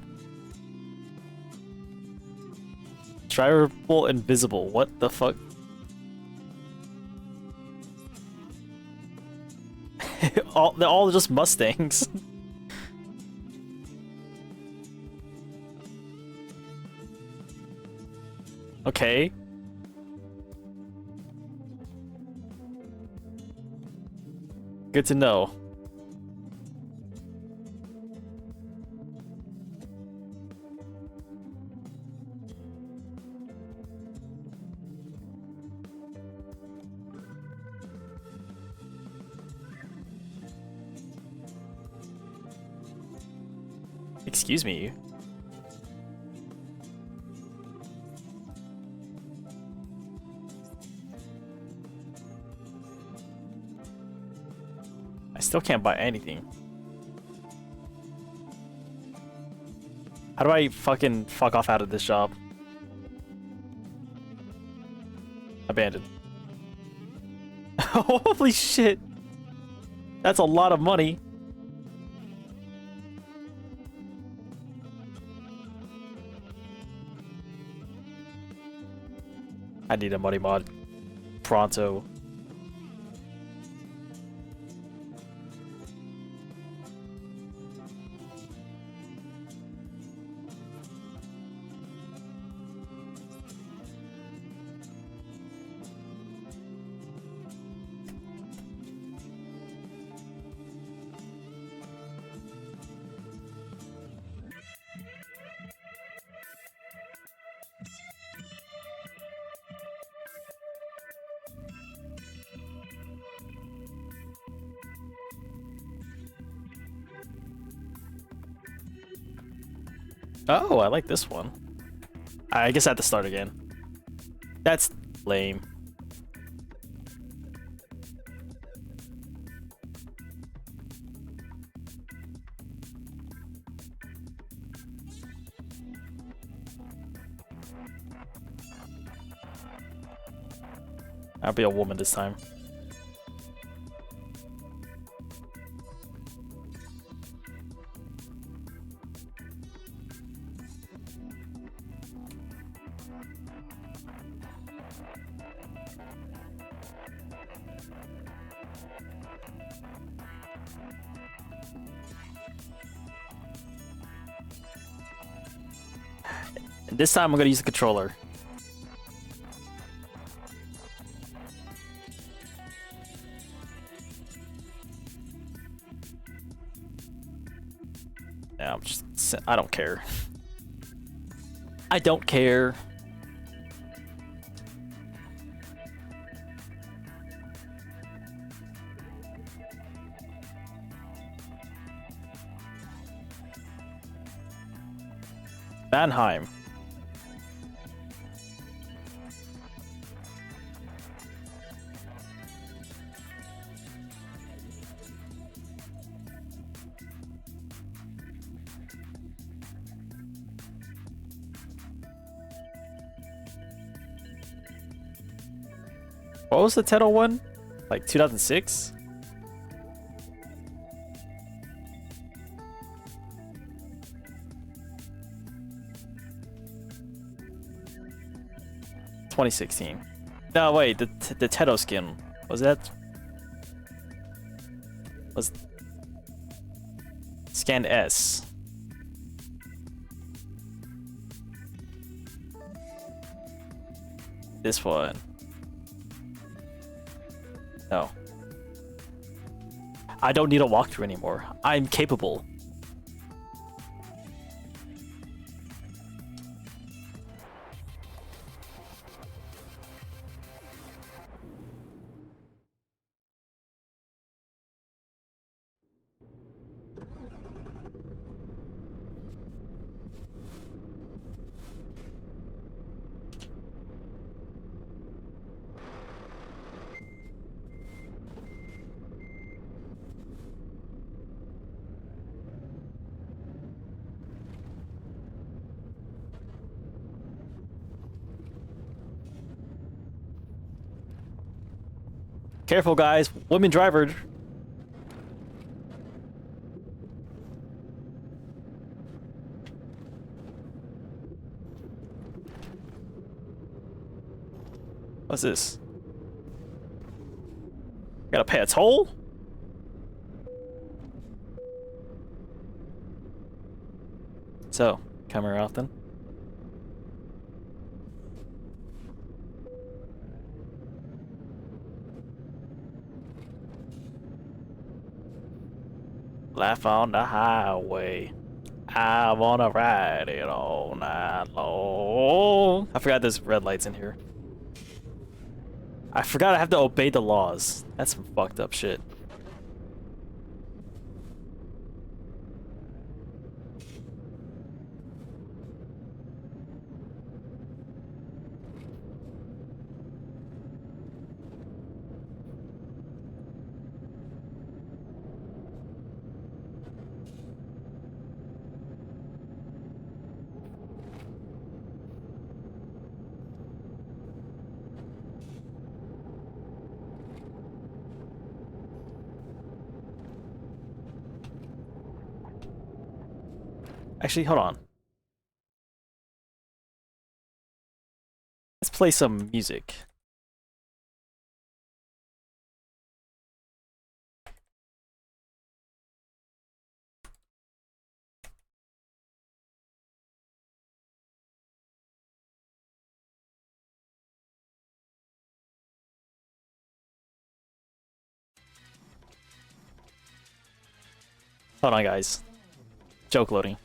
Drivable invisible. What the fuck? They're all just Mustangs. Okay. Good to know. Excuse me. I still can't buy anything. How do I fucking fuck off out of this job? Abandoned. Holy shit. That's a lot of money. I need a money mod. Pronto. Oh, I like this one. I guess I have to start again. That's lame. I'll be a woman this time. And this time I'm gonna use the controller. Yeah, I don't care. I don't care. Mannheim. What was the title one? Like 2006? $2016. No, wait, the Teto skin. Was that? Was Scan S. This one. No. I don't need a walkthrough anymore. I'm capable. Careful, guys. Women driver. What's this? Gotta pay a toll? So, come here often. Life on the highway. I wanna ride it all night long. I forgot there's red lights in here. I forgot I have to obey the laws. That's some fucked up shit. Actually, hold on. Let's play some music. Hold on, guys. Joke loading.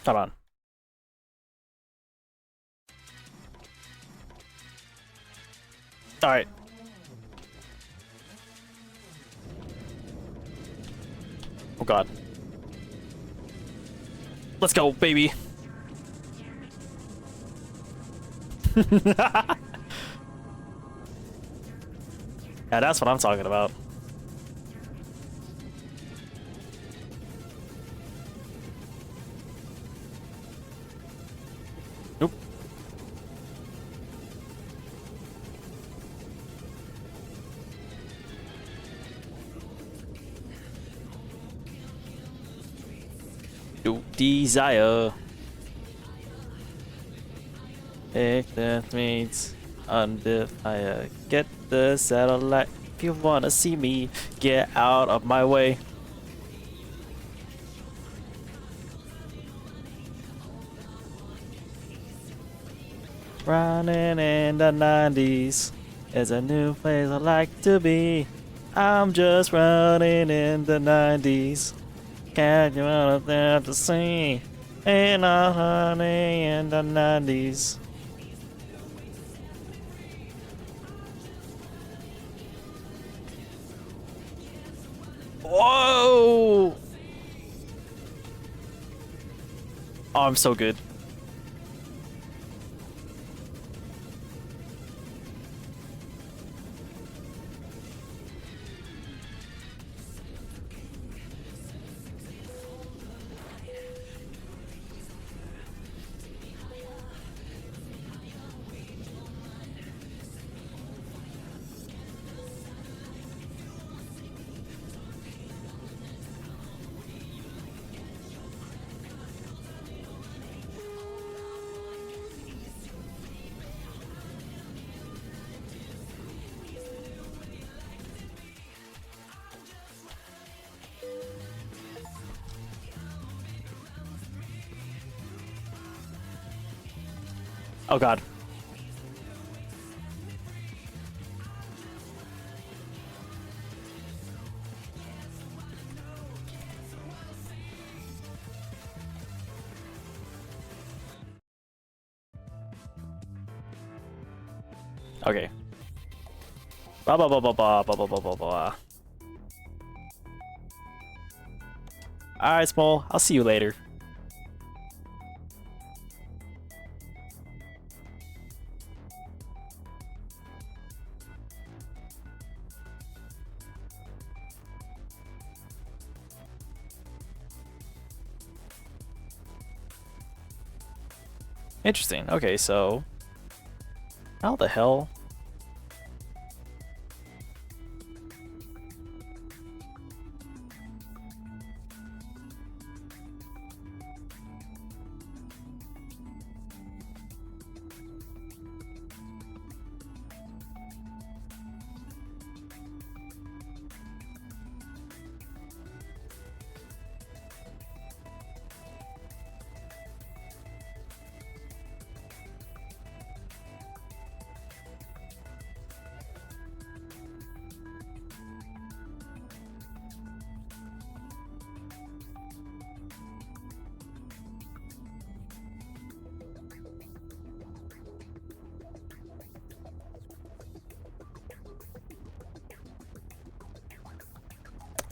Hold on. Alright. Oh god. Let's go, baby. Yeah, that's what I'm talking about. Nope. No desire. Take the means under fire. Get the satellite. If you wanna see me, get out of my way. Running in the 90s is a new place I like to be. I'm just running in the 90s. Can't you understand to see? Ain't no honey in the 90s. Whoa! Oh, I'm so good. Oh god. Okay. Blah blah blah blah blah blah blah blah blah blah. Alright, Small. I'll see you later. Interesting. Okay, so how the hell?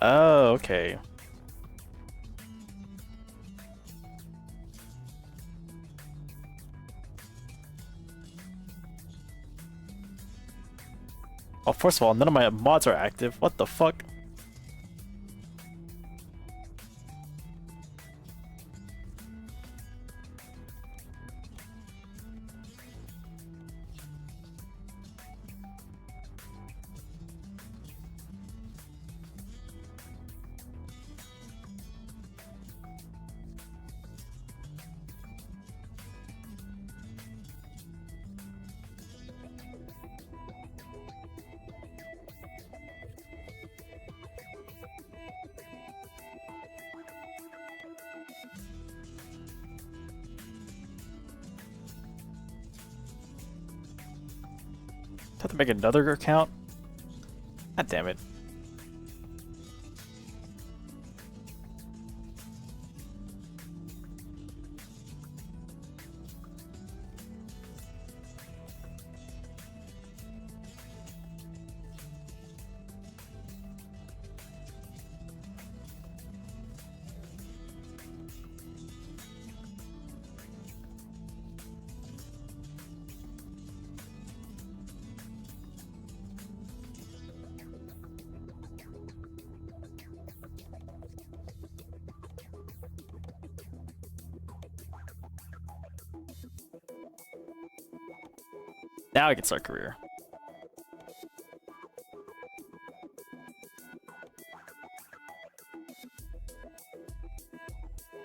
Oh, okay. Oh, first of all, none of my mods are active. What the fuck? Have to make another account? God damn it. Now I can start career.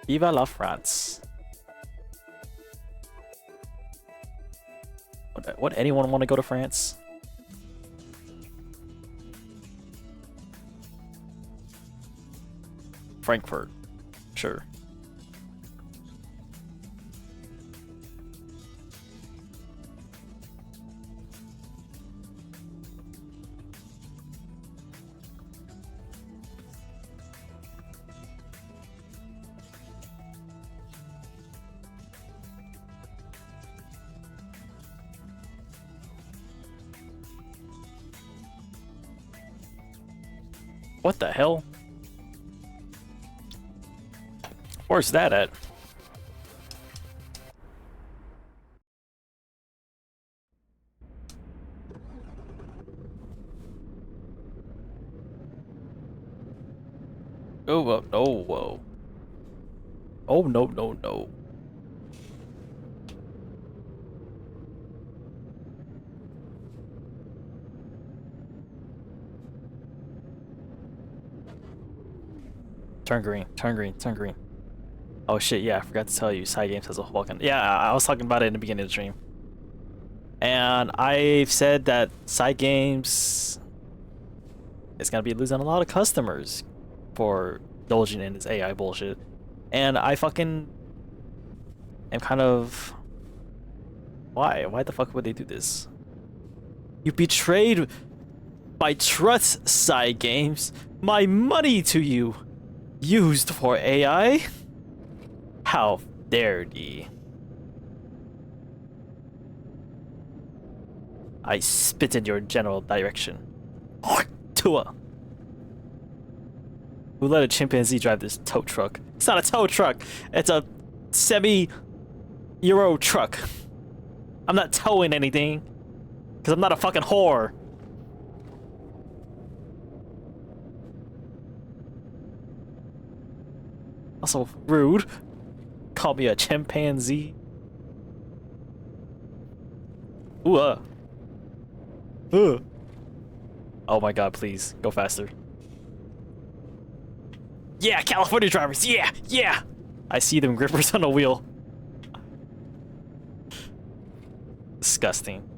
Viva la France. Would anyone want to go to France? Frankfurt. Sure. What the hell? Where's that at? Oh, whoa, no, whoa. Oh, no, no, no. Turn green, turn green, turn green. Oh shit, yeah, I forgot to tell you, Side Games has a Vulcan. Yeah, I was talking about it in the beginning of the stream. And I've said that Side Games is gonna be losing a lot of customers for indulging in this AI bullshit. And I fucking am kind of... Why? Why the fuck would they do this? You betrayed my trust, Side Games. My money to you. Used for AI? How dare ye? I spit in your general direction. Tua. Who let a chimpanzee drive this tow truck? It's not a tow truck. It's a semi-Euro truck. I'm not towing anything. Because I'm not a fucking whore. Also rude. Call me a chimpanzee. Ooh, Oh my god, please. Go faster. Yeah, California drivers. Yeah, yeah. I see them grippers on a wheel. Disgusting.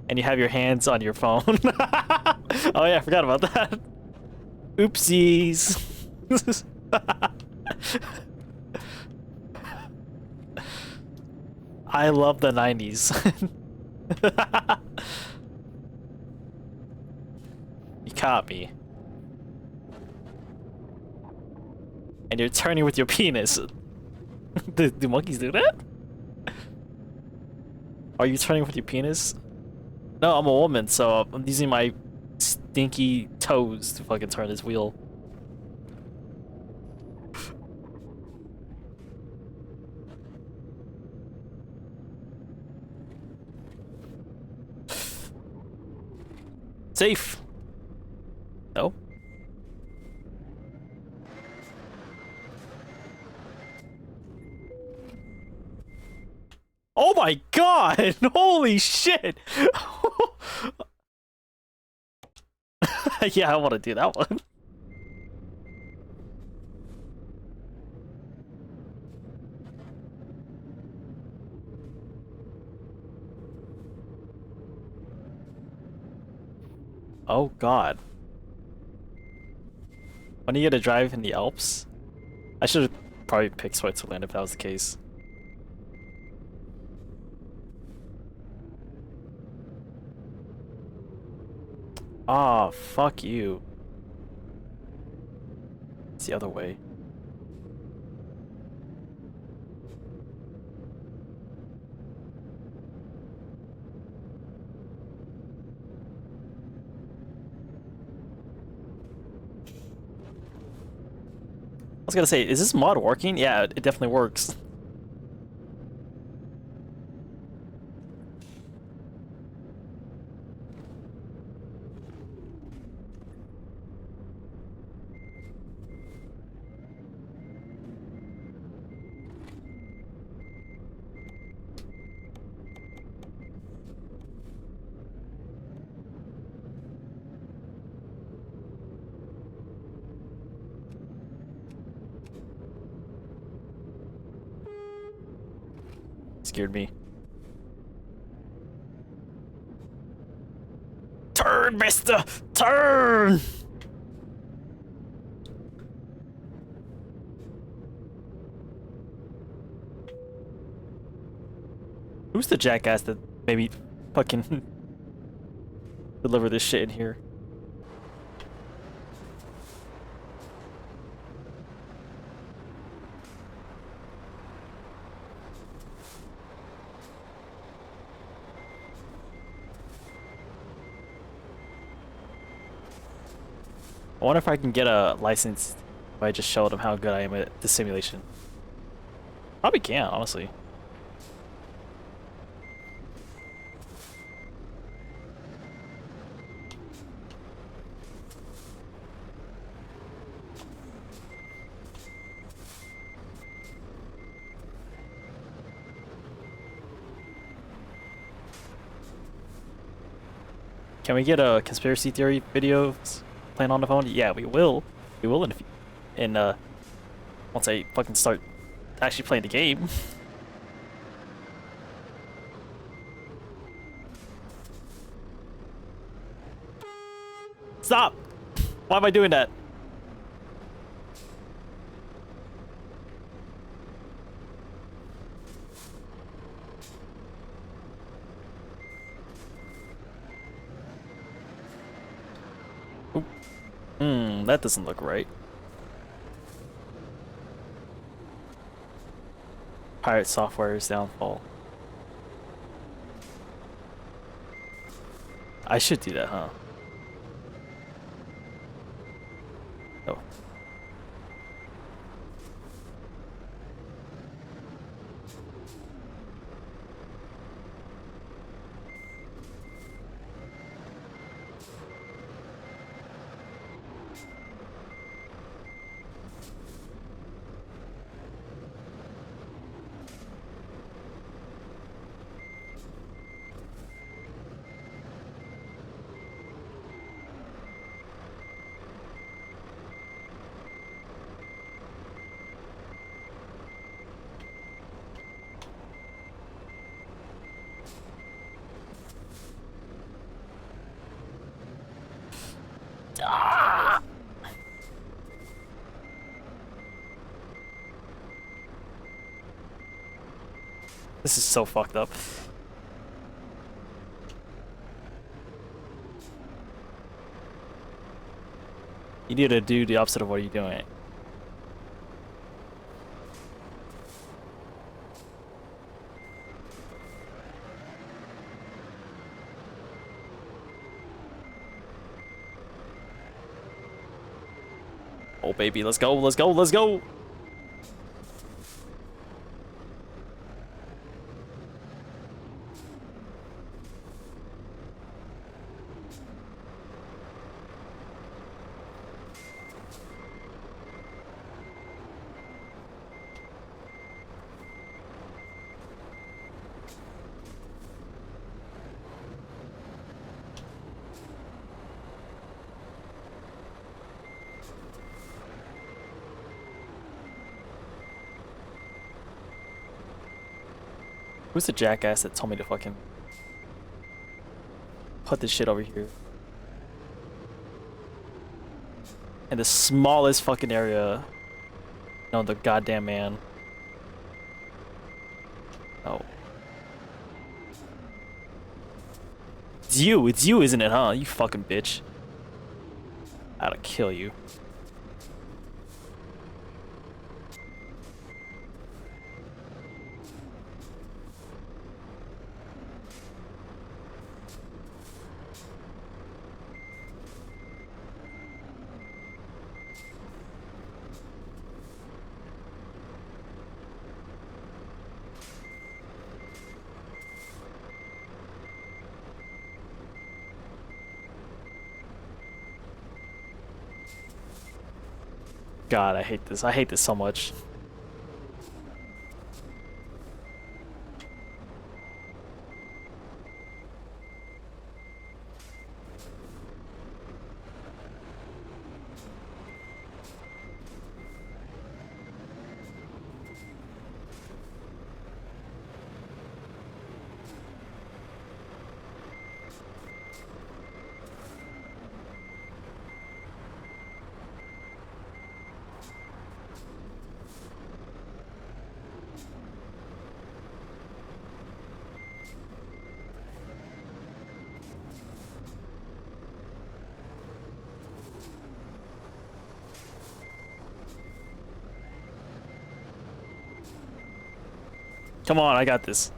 And you have your hands on your phone. Oh yeah, I forgot about that. Oopsies. I love the 90s. You caught me. And you're turning with your penis. Do monkeys do that? Are you turning with your penis? No, I'm a woman, so I'm using my stinky toes to fucking turn this wheel. Safe. No. Oh my god! Holy shit! Yeah, I want to do that one. Oh god. When you get to drive in the Alps? I should have probably picked Switzerland if that was the case. Ah, oh, fuck you. It's the other way. I was gonna say, is this mod working? Yeah, it definitely works. Scared me. Turn, mister! Turn! Who's the jackass that maybe fucking deliver this shit in here? I wonder if I can get a license if I just showed them how good I am at the simulation. Probably can, honestly. Can we get a conspiracy theory video playing on the phone? Yeah, we will. We will once I fucking start actually playing the game. Stop! Why am I doing that? That doesn't look right. Pirate Software's downfall. I should do that, huh? Oh. Ah! This is so fucked up. You need to do the opposite of what you're doing. Oh baby, let's go, let's go, let's go! Who's the jackass that told me to fucking put this shit over here? In the smallest fucking area. No, the goddamn man. Oh. It's you, isn't it, huh? You fucking bitch. I'll kill you. God, I hate this. I hate this so much. Come on, I got this.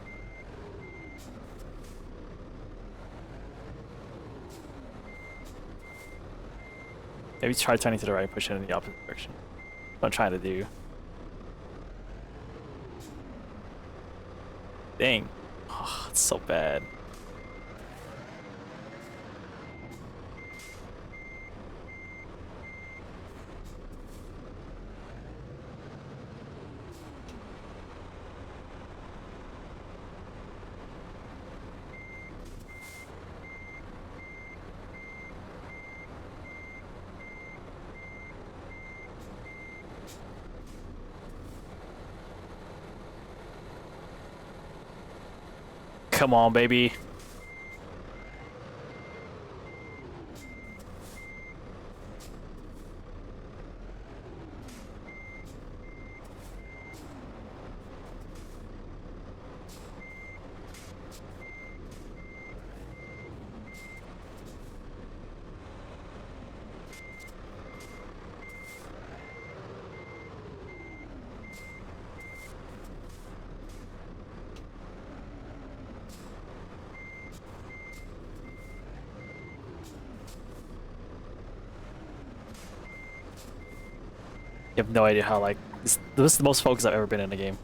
Maybe try turning to the right, push it in the opposite direction. That's what I'm trying to do. Dang. Oh, it's so bad. Come on, baby. You have no idea how, like, this is the most focused I've ever been in a game.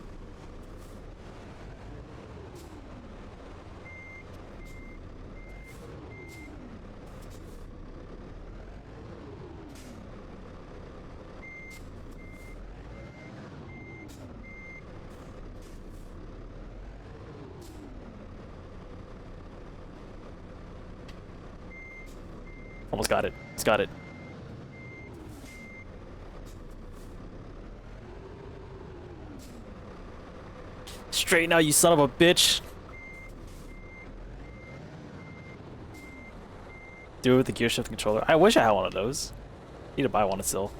Almost got it. It's got it. Straight now, you son of a bitch. Do it with the gear shift controller. I wish I had one of those. Need to buy one still.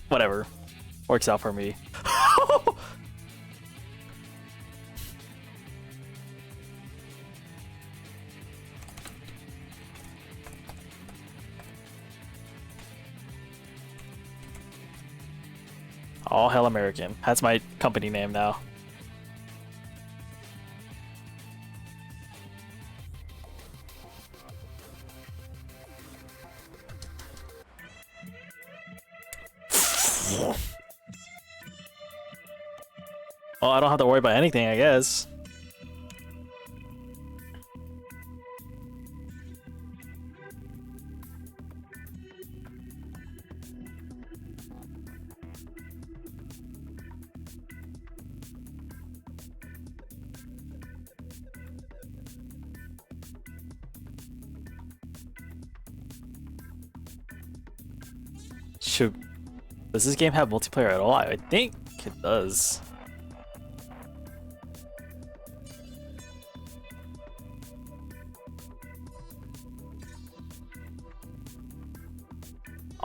Whatever. Works out for me. All hell American. That's my company name now. Well, I don't have to worry about anything, I guess. Shoot. Does this game have multiplayer at all? I think it does.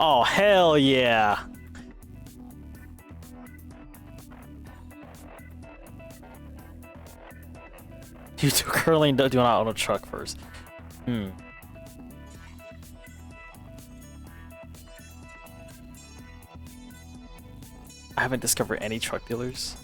Oh, hell yeah. You two curling do not own a truck first. I haven't discovered any truck dealers.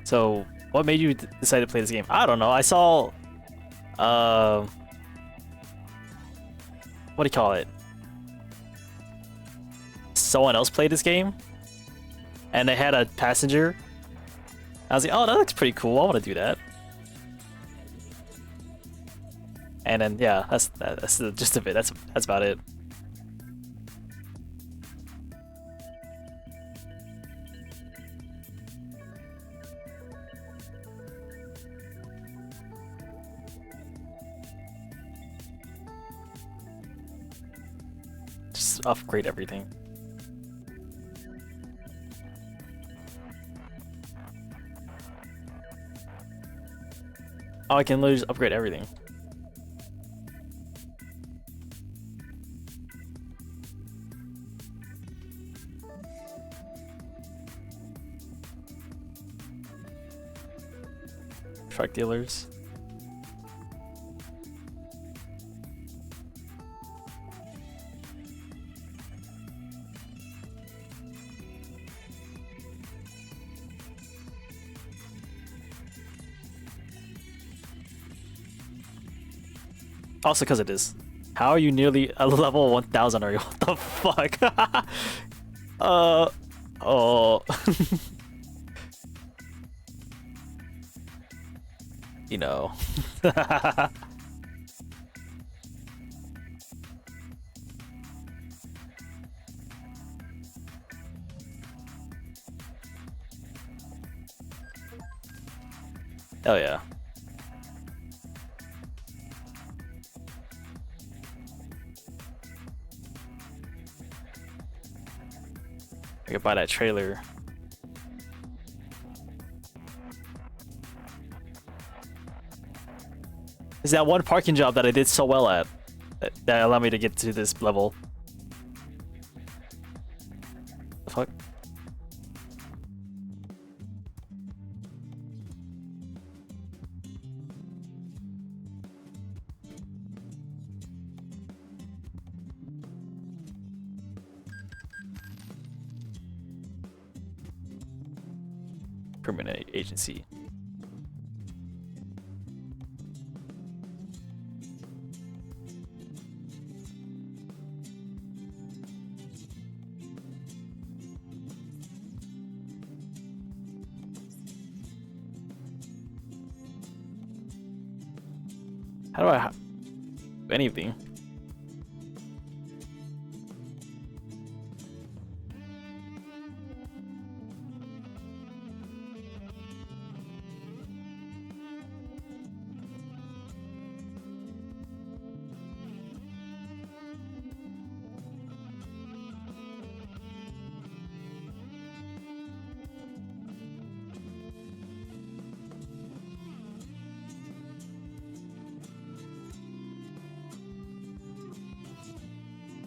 So, what made you decide to play this game? I don't know. I saw, what do you call it? Someone else played this game, and they had a passenger. I was like, oh, that looks pretty cool. I want to do that. And then yeah, that's the gist of it. That's about it. Just upgrade everything. Oh, I can literally just upgrade everything. Truck dealers. Also because it is. How are you nearly a level 1000 already? What the fuck? Oh. You know. Oh yeah. I could buy that trailer. Is that one parking job that I did so well at that allowed me to get to this level? The fuck? Permanent agency. How do I do anything?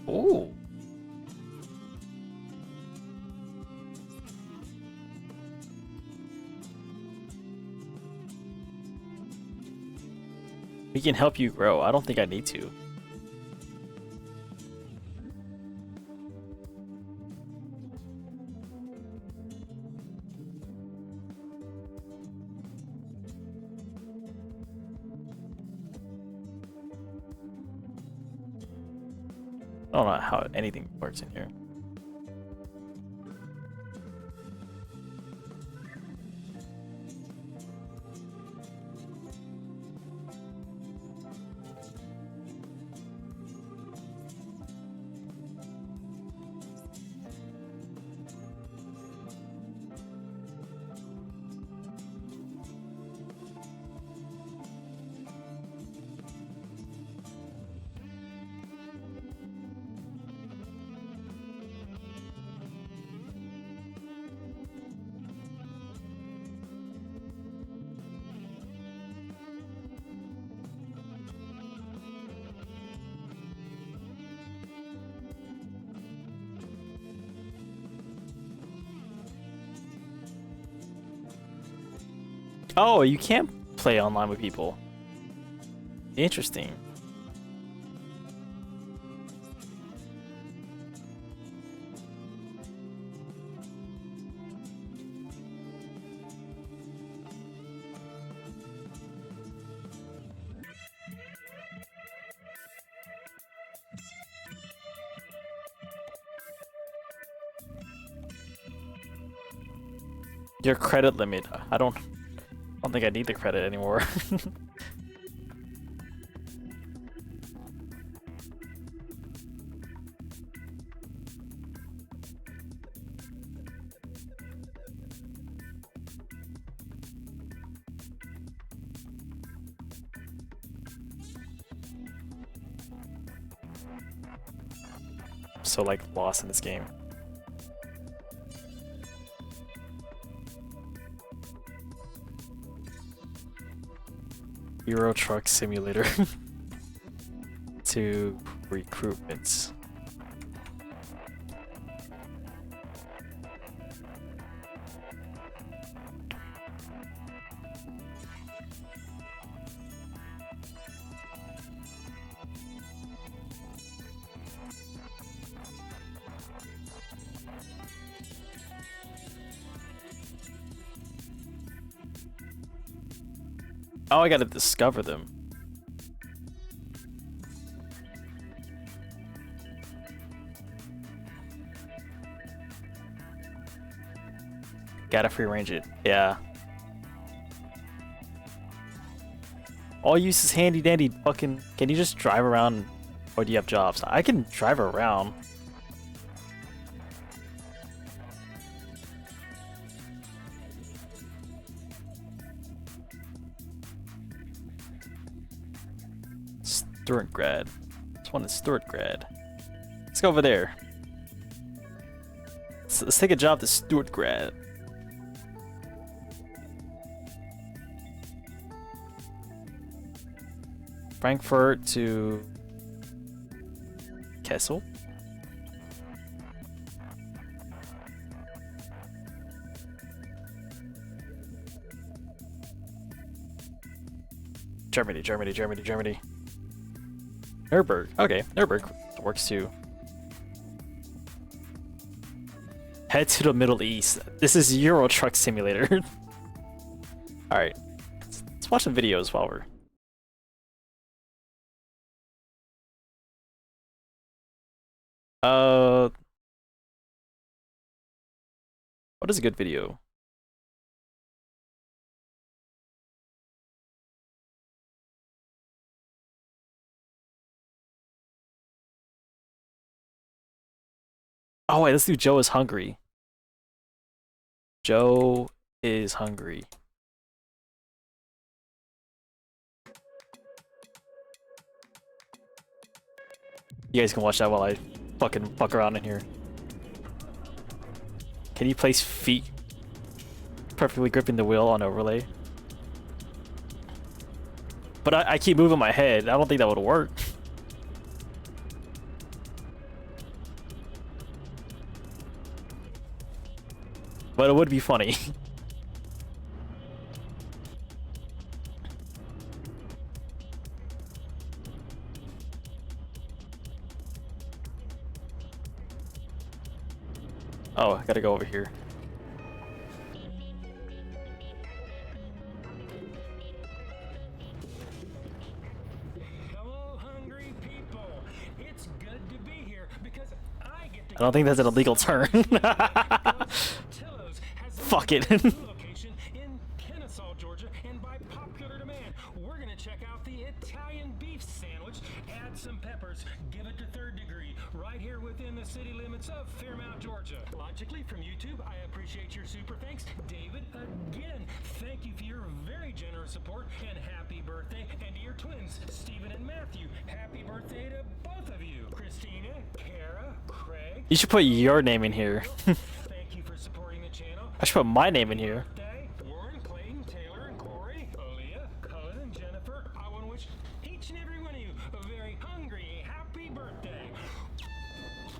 Ooh. We can help you grow. I don't think I need to. I don't know how anything works in here. Oh, you can't play online with people. Interesting. Your credit limit. I don't think I need the credit anymore. I'm so like lost in this game. Euro Truck Simulator. 2 recruitments. Oh, I gotta discover them. Gotta free range it. Yeah. All use is handy dandy fucking. Can you just drive around or do you have jobs? I can drive around. Stuartgrad. This one is Stuartgrad. Let's go over there. Let's take a job to Stuartgrad. Frankfurt to Kessel. Germany, Germany, Germany, Germany. Nuremberg. Okay, Nuremberg works too. Head to the Middle East. This is Euro Truck Simulator. Alright. Let's watch some videos while we're... What is a good video? Oh wait, let's do Joe is hungry. Joe is hungry. You guys can watch that while I fucking fuck around in here. Can you place feet perfectly gripping the wheel on overlay? But I keep moving my head. I don't think that would work. But it would be funny. Oh, I gotta go over here. Hello, hungry people. It's good to be here because I get to I don't think that's an illegal turn. Fuck it. location in Kennesaw, Georgia, and by popular demand, we're gonna check out the Italian beef sandwich, add some peppers, give it to third degree, right here within the city limits of Fairmount, Georgia. Logically, from YouTube, I appreciate your super thanks. David, again, thank you for your very generous support, and happy birthday. And to your twins, Stephen and Matthew, happy birthday to both of you. Christina, Kara, Craig. You should put your name in here. Thank you for supporting the channel. I should put my name in here. Warren, Clayton, Taylor, and Corey, Aaliyah, Cullen, and Jennifer. I want to wish each and every one of you a very hungry, happy birthday.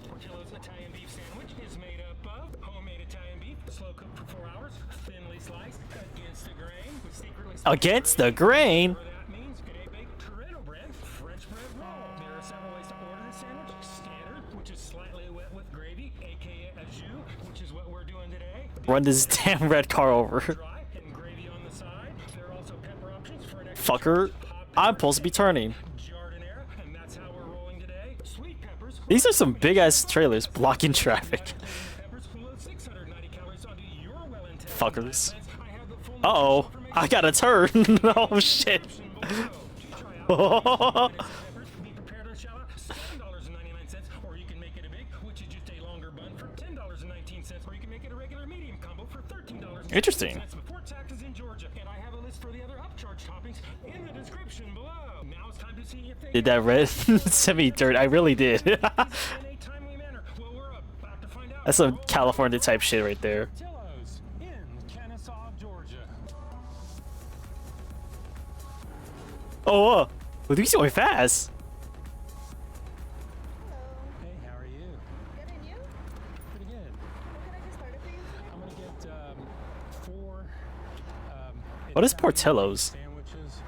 Portillo's Italian beef sandwich is made up of homemade Italian beef, slow cooked for 4 hours, thinly sliced against the grain, with secretly Against the grain? that means get a baked Toretto bread, French bread roll. There are several ways to order the sandwich. Standard, which is slightly wet with gravy, aka a jus, which is what we're doing today. Run this damn red car over. Dry and gravy on the side. There are also pepper options for an extra Fucker. I'm supposed to be turning. jardinera, and that's how we're rolling today. Sweet peppers. These are some big ass trailers blocking traffic. Peppers full of 690 calories onto your well-intended Fuckers. I have the full Uh-oh. I gotta turn. Oh shit. be prepared to shell out $7.99, or you can make it a big, which is just a longer bun for $10.19, or you can make it a regular medium combo for $13. Interesting. Before taxes in Georgia, and I have a list for the other upcharge toppings in the description below. Now it's time to see if they Did that red semi-dirt? I really did. in a timely manner. Well, we're about to find out. That's some California type shit right there. Portillo's in Kennesaw, Georgia. Oh, well, these going fast. Hey, how are you? Good, and you? Pretty good. What can I get started for you today? I'm gonna get 4. What is Italian Portillo's? sandwiches,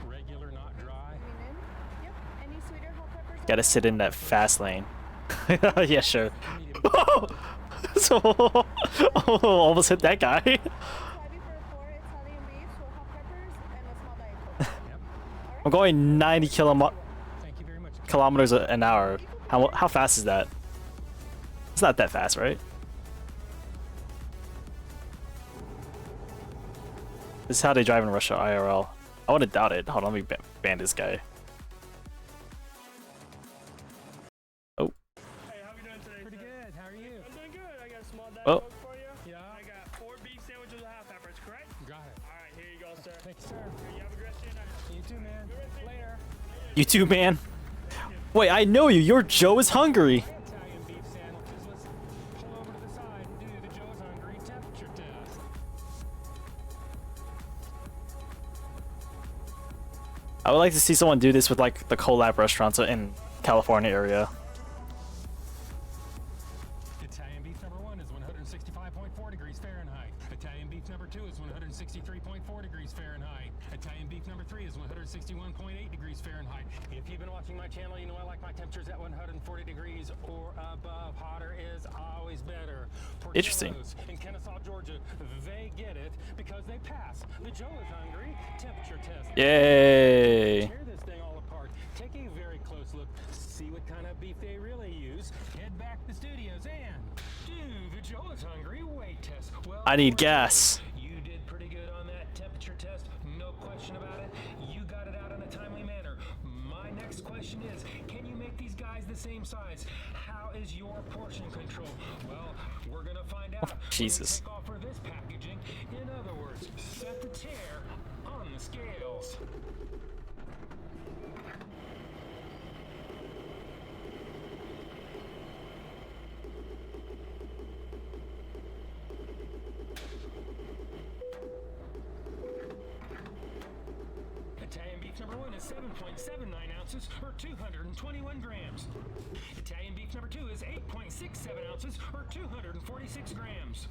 regular, not dry. Mean in? Yep. Any sweet or hot peppers? Gotta sit in that fast lane. Yeah, sure. So, oh, almost hit that guy. Ivy for 4 Italian beefs with hot peppers and a small diet coke. Yep. I'm going 90 Thank you very much. kilometers an hour. How fast is that? It's not that fast, right? This is how they drive in Russia IRL. I wouldn't doubt it. Hold on, let me ban this guy. Oh. Hey, how we doing today? Pretty sir? good. How are you? I'm doing good. I got a small diet Oh. coke for you. Yeah. I got 4 beef sandwiches with hot peppers, correct? Got it. All right, here you go, sir. Thank you, sir. Here, you have a great rest of your night. You too, man. Later. You too, man. Wait, I know you. Your Joe is hungry. Italian beef sandwiches. Let's pull over to the side and do the Joe's Hungry temperature test. I would like to see someone do this with like the collab restaurants in California area. Italian beef number 1 is 165.4 degrees Fahrenheit. Italian beef number 2 is 163.4 degrees Fahrenheit. Italian beef number 3 is 161.8 degrees Fahrenheit. If you've been watching my channel, you know I like my temperatures at 140 degrees or above. Hotter is always better. Interesting. Portillo's in Kennesaw, Georgia, they get it because they pass the Joe is Hungry temperature test. Yay. Tear this thing all apart. Take a very close look. See what kind of beef they really use. Head back to the studios and do the Joe is Hungry weight test. Well, I need gas. you did pretty good on that temperature test. No question about it. You got it out in a timely manner. My next question is, can you make these guys the same size? How is your portion control? Well, we're gonna find out. when we Jesus. take off for this packaging. In other words, set the tear on the scales. Italian beef number 1 is 7.79 ounces, or 221 grams. Italian beef number 2 is 8.67 ounces, or 246 grams.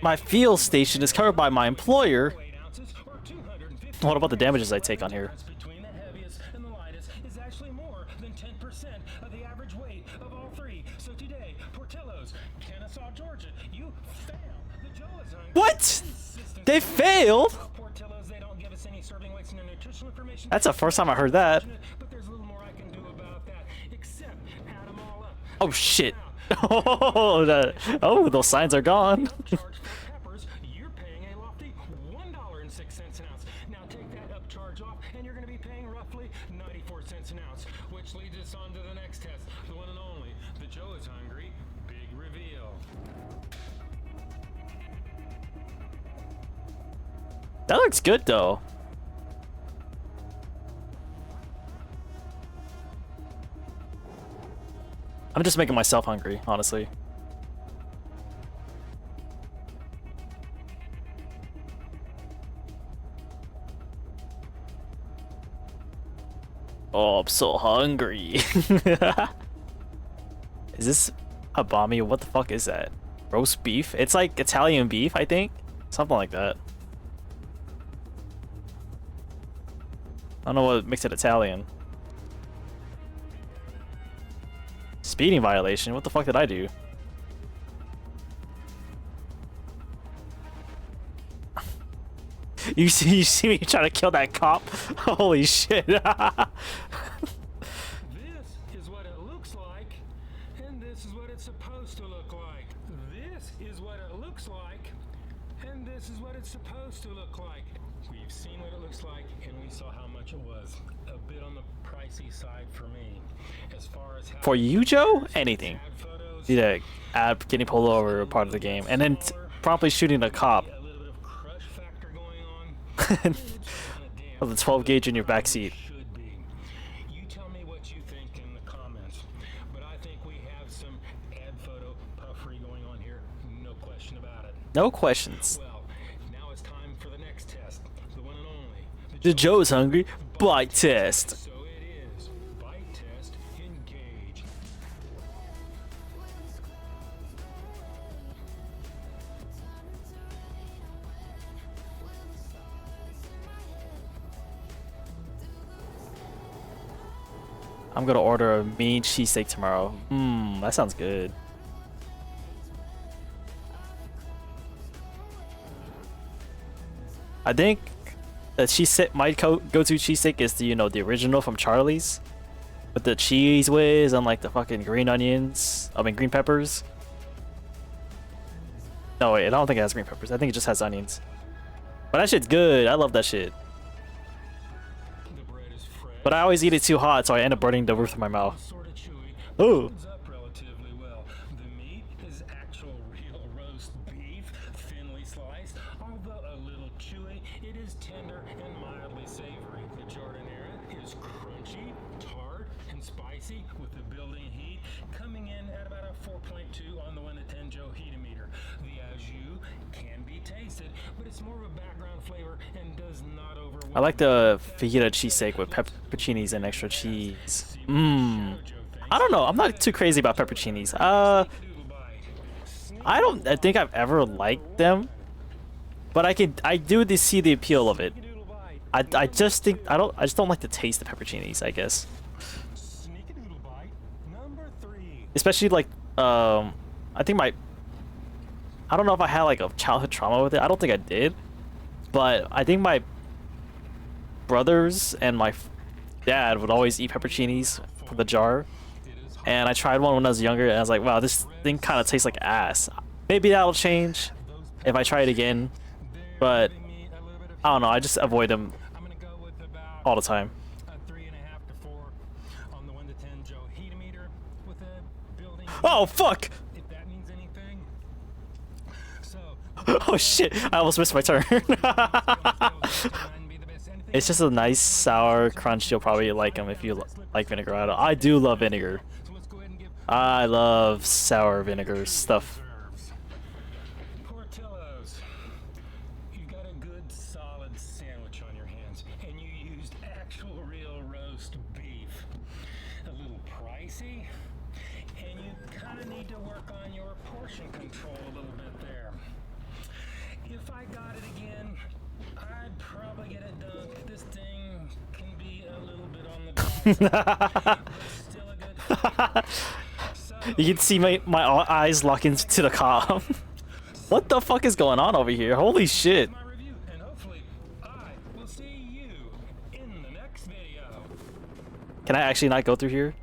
My fuel station is covered by my employer. 8 ounces, or 250 What about the damages I take on here? difference between the heaviest and the lightest is actually more than 10% of the average weight of all 3. So today, Portillo's, Kennesaw, Georgia, you failed the Joe is Hungry. What? They failed? Portillo's, they don't give us any serving weights and nutritional information. That's the first time I heard that. But there's a little more I can do about that, except add them all up. Oh shit. Oh, those signs are gone. Upcharge for peppers, you're paying a lofty $1.06 an ounce. Now take that upcharge off, and you're going to be paying roughly 94 cents an ounce, which leads us on to the next test, the one and only, the Joe is Hungry big reveal. That looks good though. I'm just making myself hungry, honestly. Oh, I'm so hungry. Is this a bomby? What the fuck is that? Roast beef? It's like Italian beef, I think. Something like that. I don't know what makes it Italian. Speeding violation? What the fuck did I do? You see me trying to kill that cop? Holy shit. This is what it looks like, and this is what it's supposed to look like. This is what it looks like, and this is what it's supposed to look like. We've seen what it looks like, and we saw how much it was. A bit on the pricey side for me. As far as how For you, Joe, anything. ad photos, Need to add getting pulled over part of the game, and then promptly shooting a cop a little bit of crush factor going on. with a 12 gauge in your backseat. Should be. You tell me what you think in the comments. But I think we have some ad photo puffery going on here. No question about it. No questions. Well, now it's time for the next test. The one and only. The Joe's hungry bite test. So it is. Bite test. Engage. I'm gonna order a mean cheesesteak tomorrow. That sounds good. I think the cheesesteak, my go-to cheesesteak is the, you know, the original from Charlie's, with the cheese whiz and like the fucking green onions. I mean green peppers. No wait, I don't think it has green peppers. I think it just has onions. But that shit's good. I love that shit. The bread is fresh. But I always eat it too hot, so I end up burning the roof of my mouth. Sort of chewy. Oh. Holds up relatively well. The meat is actual real roast beef, thinly sliced. Although a little chewy, it is tender and mildly savory. The jardinera is crunchy, tart, and spicy with the building heat coming in at about a 4.2 on the 1 to 10 Joe heatometer. The au jus can be tasted, but it's more of a background flavor and does not overwhelm. I like the fajita cheesesteak with pepperoncinis and extra cheese. I don't know. I'm not too crazy about pepperoncinis. I think I've ever liked them, but I do see the appeal of it. I just don't like the taste of pepperoncinis, I guess. Sneakadoodle bite number 3. Especially like I don't know if I had like a childhood trauma with it. I don't think I did, but I think my brothers and my dad would always eat pepperoncinis from the jar, and I tried one when I was younger, and I was like, wow, this thing kind of tastes like ass. Maybe that'll change if I try it again, but I don't know. I just avoid them I'm gonna go with about all the time. a 3.5 to 4 on the 1 to 10 Joe heatometer with a building. Oh fuck! If that means anything. So Oh shit! I almost missed my turn. It's just a nice sour crunch. You'll probably like them if you like vinegar. I do love vinegar. so let's go ahead and give I love sour vinegar stuff. serves. Portillo's. You got a good solid sandwich on your hands, and you used actual real roast beef. A little pricey, and you kind of need to work on your portion control a little bit there. If I got it again, I'd probably get it done. This thing can be a little bit on the dry side, but still a good flavor. So, You can see my eyes lock into the cop. What the fuck is going on over here? Holy shit! my review, and hopefully I will see you in the next video. Can I actually not go through here?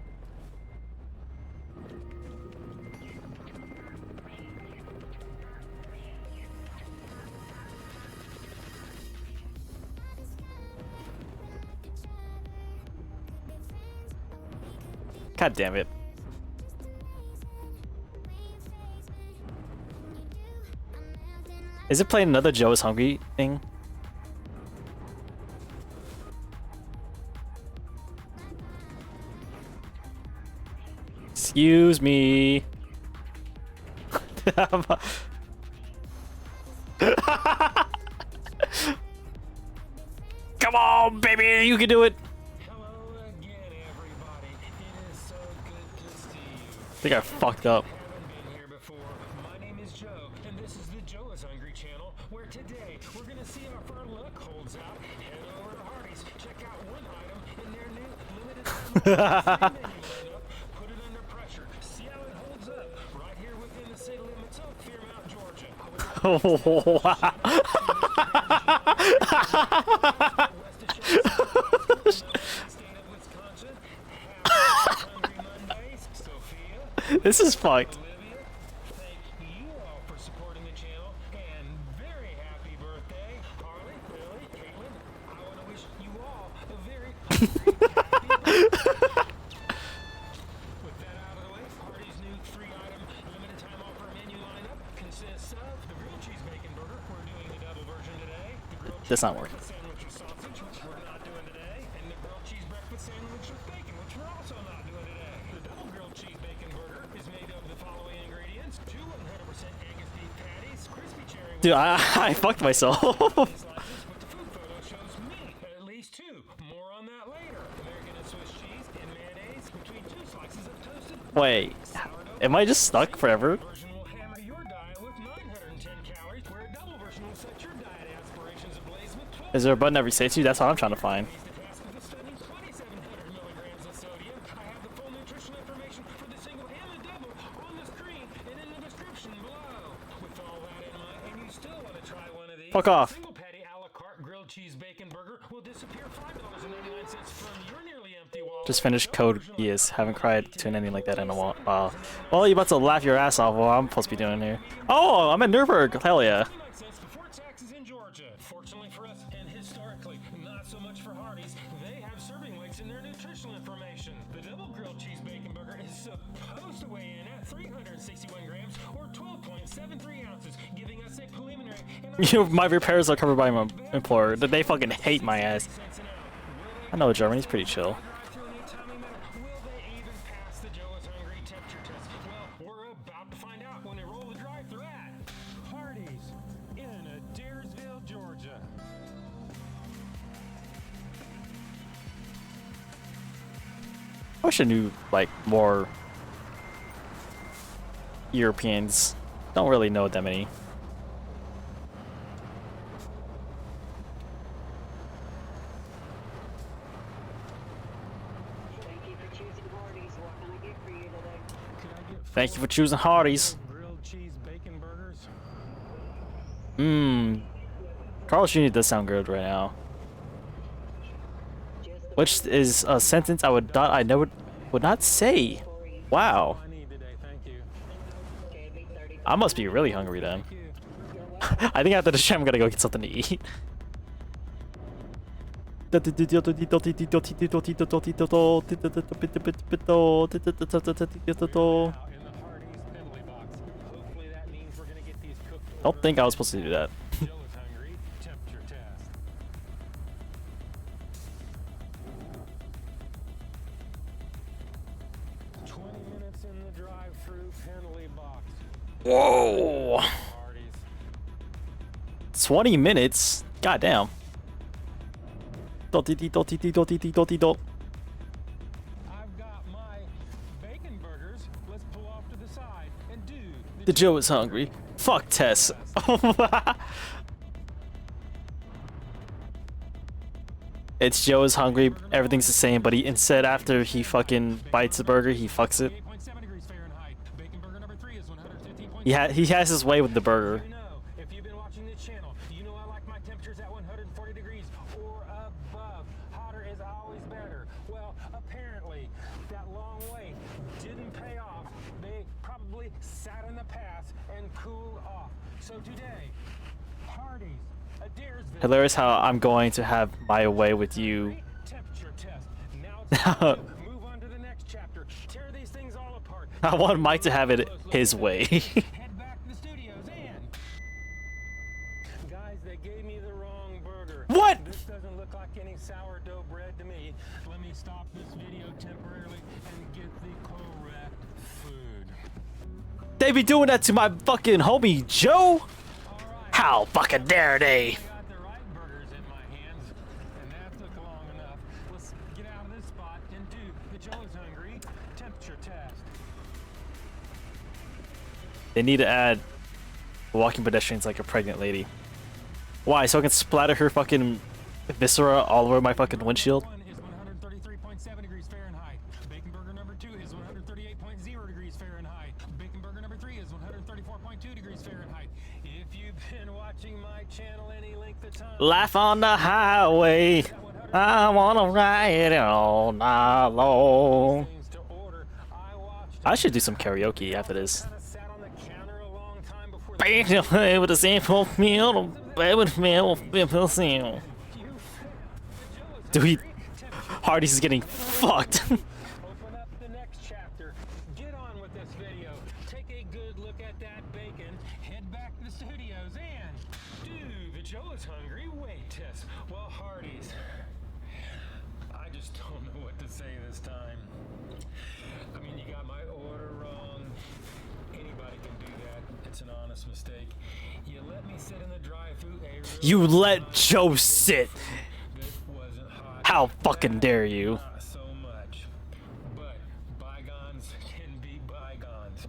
God damn it. Is it playing another Joe is Hungry thing? Excuse me. Come on, baby, you can do it. Hello again, everybody. It is so good to see you. I think I fucked up. Haven't been here before. My name is Joe, and this is the Joe is Hungry channel, where today we're gonna see if our luck holds out. Head over to Hardee's, check out one item in their new limited time menu lineup. Put it under pressure. See how it holds up right here within the city limits of Fairmount, Georgia. This is fucked. Olivia, thank you all for supporting the channel, and very happy birthday, Harley, Lily, Caitlin, That's not working. Sandwich with sausage, which we're not doing today, and the grilled cheese breakfast sandwich with bacon, which we're also not doing today. The double grilled cheese bacon burger is made of the following ingredients: 2 100% Angus beef patties, crispy cherry Dude, I fucked myself. slices, but the food photo shows meat, at least 2. More on that later. American and Swiss cheese and mayonnaise between 2 slices of toasted Wait, am I just stuck forever? version will hammer your diet with 910 calories, where a double version will set your diet aspirations ablaze with 12 Is there a button that resets you? That's what I'm trying to find. the task with a stunning 2,700 milligrams of sodium. I have the full nutritional information for the single and the double on the screen and in the description below. With all that in mind, and you still want to try one of these, Fuck off. single patty a la carte grilled cheese bacon burger will disappear $5.99 from your nearly empty wallet. Just finished Code Geass. Haven't cried to an ending like that in a while. Well, you're about to laugh your ass off. What I'm supposed to be doing here. Oh, I'm at Nuremberg. Hell yeah. 29 cents before taxes in Georgia. Fortunately for us, and historically, not so much for Hardee's, they have serving weights in their nutritional information. The double grilled cheese bacon burger is supposed to weigh in at 361 grams or 12.73 ounces, giving us a preliminary and You know, my repairs are covered by my employer. They fucking hate my ass. cents an hour. I know Germany's pretty chill. Drive-through in the Italian Metal. Will they even pass the Joe is Hungry temperature test? Well, we're about to find out when they roll the drive-through at Hardee's in Adairsville, Georgia. I wish I knew, like, more Europeans. Don't really know that many. Thank you for choosing Hardee's. What can I get for you today? Could I get Thank you for choosing Hardee's. grilled cheese bacon burgers? Mmm. Carl Jr. does sound good right now. Just the Which is a sentence I would not say. Wow. I need today, thank you. KB 30. I must be really hungry then. Thank you. I think after the show I'm gonna go get something to eat. Out in the Hardee's Finley box. Hopefully that means we're gonna get these cooked. to Don't order. think I was supposed to do that. Joe is hungry. Temperature test. $20 in the drive-through Penley box. Whoa! Hardee's. 20 minutes? Goddamn. I've got my bacon burgers. Let's pull off to the side and do The Joe is hungry. Fuck Tess. It's Joe is hungry. Everything's the same, but he instead after he fucking bites the burger, he fucks it. 8.7 degrees Fahrenheit. Bacon burger number 3 is 115.7. He has his way with the burger. You know, if you've been watching this channel, you know I like my temperatures at 140 degrees or above. Hotter is always better. Well, apparently, that long wait didn't pay off. They probably sat in the past and cooled off. So today, Hardee's, Adairsville. Hilarious how I'm going to have my way with you. Temperature test. Now it's time to move on to the next chapter. Tear these things all apart. I want Mike to have it his way. Head back to the studios and guys, they gave me the wrong burger. What? This doesn't look like any sourdough bread to me. Let me stop this video temporarily and get the correct food. They be doing that to my fucking homie Joe? All right. How fucking dare they? I got the right burgers in my hands, and that took long enough. Let's get out of this spot and do the Joe is Hungry temperature test. They need to add walking pedestrians like a pregnant lady. Why? So I can splatter her fucking viscera all over my fucking windshield? One is 133.7 degrees Fahrenheit. Bacon burger number 2 is 138.0 degrees Fahrenheit. Bacon burger number 3 is 134.2 degrees Fahrenheit. If you've been watching my channel any length of time, Life on the highway. I wanna ride it all night long. things to order, I watched I should do some karaoke after this. kinda sat on the counter a long time before Play with a simple meal, play with meal, simple seal. you Dude, Hardee's is getting fucked. open up the next chapter. get on with this video. Take a good look at that bacon, head back to the studios, and do the Joe is hungry weight test. Well, Hardee's, I just don't know what to say this time. I mean, you got my order wrong. Anybody can do that. It's an honest mistake. You let me sit in the drive-thru. You let Joe sit. That wasn't hot. How fucking dare you? Not so much. But bygones can be bygones.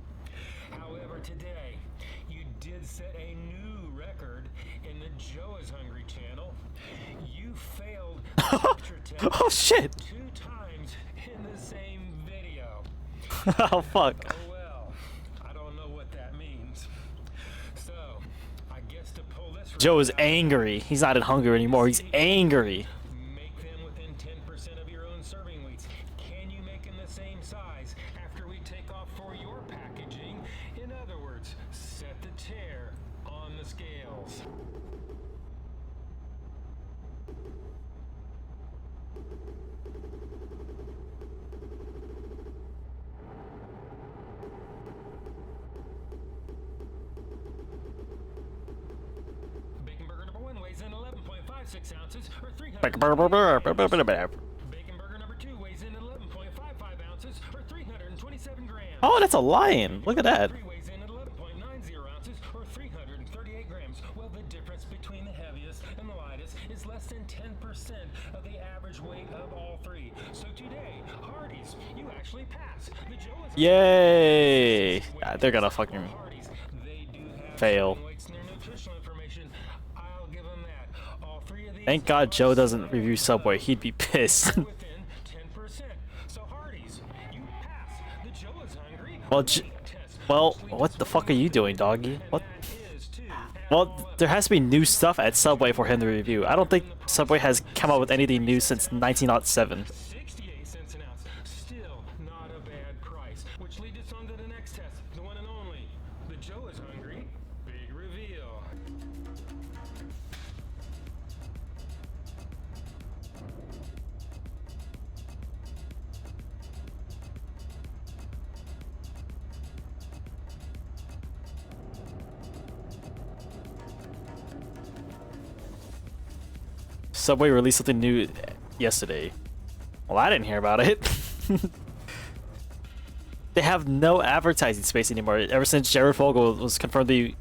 However, today you did set a new record in the Joe is Hungry channel. You failed the temperature test Oh shit. 2 times in the same video. Oh fuck. Oh well, I don't know what that means. So, I guess to pull this Joe is record out, angry. He's not in hunger anymore. He's angry. make them within 10% of your own serving weights. Can you make them the same size after we take off for your packaging? In other words, set the tear on the scales. Bacon burger number 1 weighs in 11.56 ounces, or 300. Bacon burger number 2 weighs in 11.55 ounces, or 327 grams. Oh, that's a lion. Look at that. 3 weighs in 11.90 ounces, or 338 grams. Well, the difference between the heaviest and the lightest is less than 10% of the average weight of all 3. So today, Hardee's, you actually pass. The Joe is Yay. Yeah, they're gonna fucking Hardee's, they do have fail. serving weights in their nutritional information. I'll give them that. All 3 of these Thank God Joe are doesn't review Subway. He'd be pissed. within 10%. So Hardee's, you pass. The Joe is hungry. Well, weight test, well, which we what the fuck are you doing, doggy? What? that is too. Well, there has to be new stuff at Subway for him to review. I don't think Subway has come up with anything new since 1907. 68 cents an ounce. Still not a bad price. Which leads us on to the next test, the one and only. The Joe is hungry. Big reveal. Subway released something new yesterday. Well, I didn't hear about it. They have no advertising space anymore. Ever since Jared Fogle was confirmed to be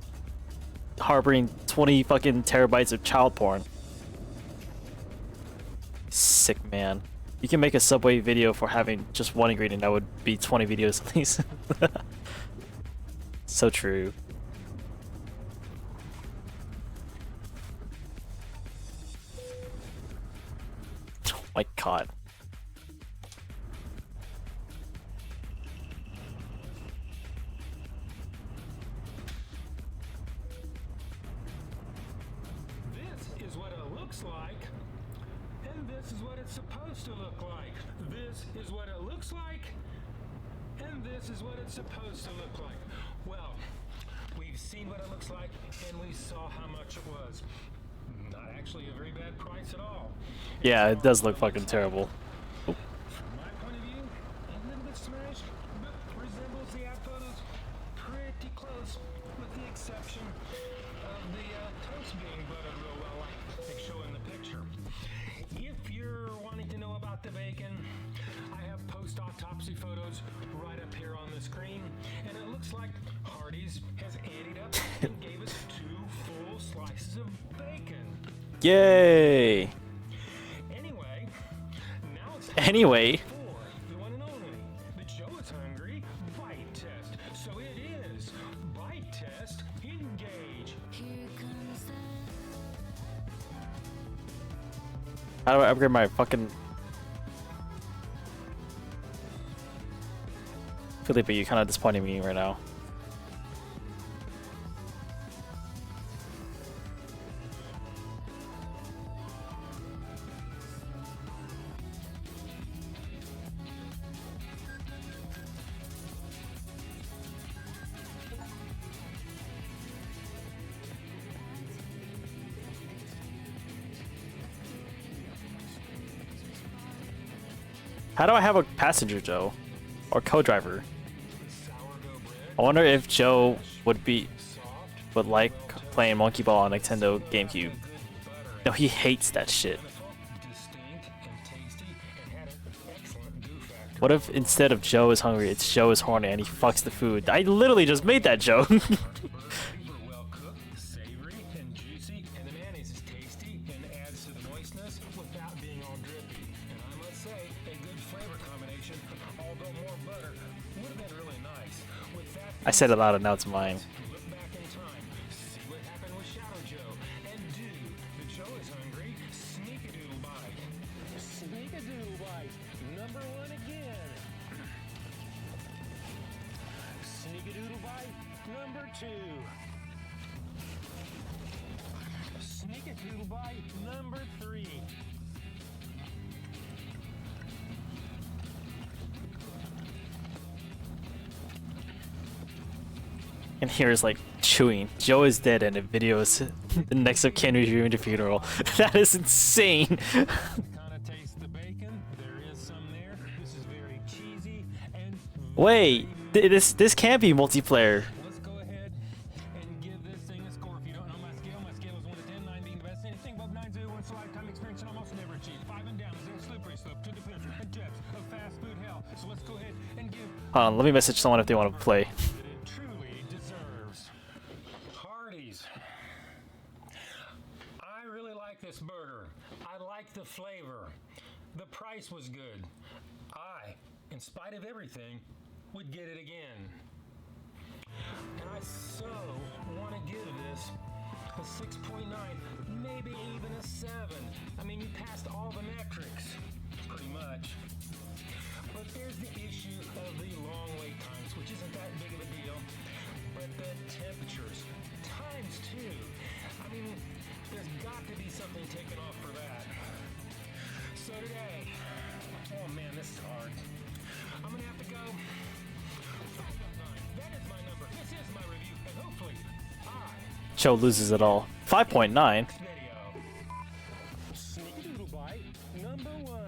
harboring 20 fucking terabytes of child porn. Sick man. You can make a Subway video for having just one ingredient. That would be 20 videos at least. So true. Oh my god. This is what it looks like, and this is what it's supposed to look like. This is what it looks like, and this is what it's supposed to look like. Well, we've seen what it looks like, and we saw how much it was. Not actually a very bad price at all. Yeah, it does look fucking terrible. From my point of view, a little bit smashed, but resembles the ad photos pretty close, with the exception of the toast being buttered real well, like they show in the picture. If you're wanting to know about the bacon, I have post-autopsy photos right up here on the screen, and it looks like Hardee's has anteed up and gave us 2 full slices of bacon. Yay! Anyway, now it's time Anyway. for the one and only, the Joe is hungry bite test. So it is bite test engage. Here comes the How do I upgrade my fucking... Felipe, you kind of disappointing me right now. How do I have a passenger, Joe? Or co-driver? I wonder if Joe would like playing Monkey Ball on Nintendo GameCube. No, he hates that shit. Distinct and tasty and had an excellent goo factor. What if instead of Joe is hungry, it's Joe is horny and he fucks the food? I literally just made that joke. Burgers are well cooked, savory and juicy, and the mayonnaise is tasty and adds to the moistness without being all drippy. And I must say, a good flavor combination, although more butter, would have been really nice. With that, I said it loud and now it's mine. look back in time, see what happened with Shadow Joe, and do the Joe is hungry, sneak-a-doodle bite. Sneak-a-doodle bite, number 1 again. Sneak-a-doodle bite, number 2. Sneak-a-doodle bite, number 3. And here's like chewing. Joe is dead and the video is the next of kin reviewing the funeral. That is insane. Kind of taste the bacon. There is some there. This is very cheesy and Wait, this can't be multiplayer. let's go ahead and give this thing a score. If you don't know my scale is 1 to 10, 9 being the best. Anything above 9 is once a lifetime experience and almost never achieved. 5 and down is a slippery slope to the pinch and depths of fast food hell. So let's go ahead and give Hold on, let me message someone if they want to play. that it truly deserves. Hardee's. I really like this burger. I like the flavor. The price was good. I, in spite of everything, would get it again. And I so want to give this a 6.9, maybe even a 7. I mean, you passed all the metrics, pretty much. But there's the issue of the long wait times, which isn't that big of a deal. But the temperatures, times 2. I mean, there's got to be something taken off for that. So today, oh man, this is hard. I'm gonna have to go 5.9. That is my number. This is my review, and hopefully, Joe loses it all. 5.9. video. Sneak-a-doodle bite, number 1.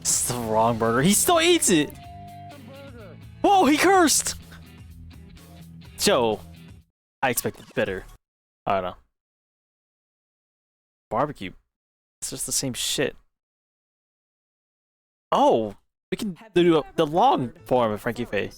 It's the wrong burger. He still eats it. Burger. Whoa, he cursed. Joe, I expected better. I don't know. Barbecue. It's just the same shit. Oh, we can do the long form of Frankie Faye.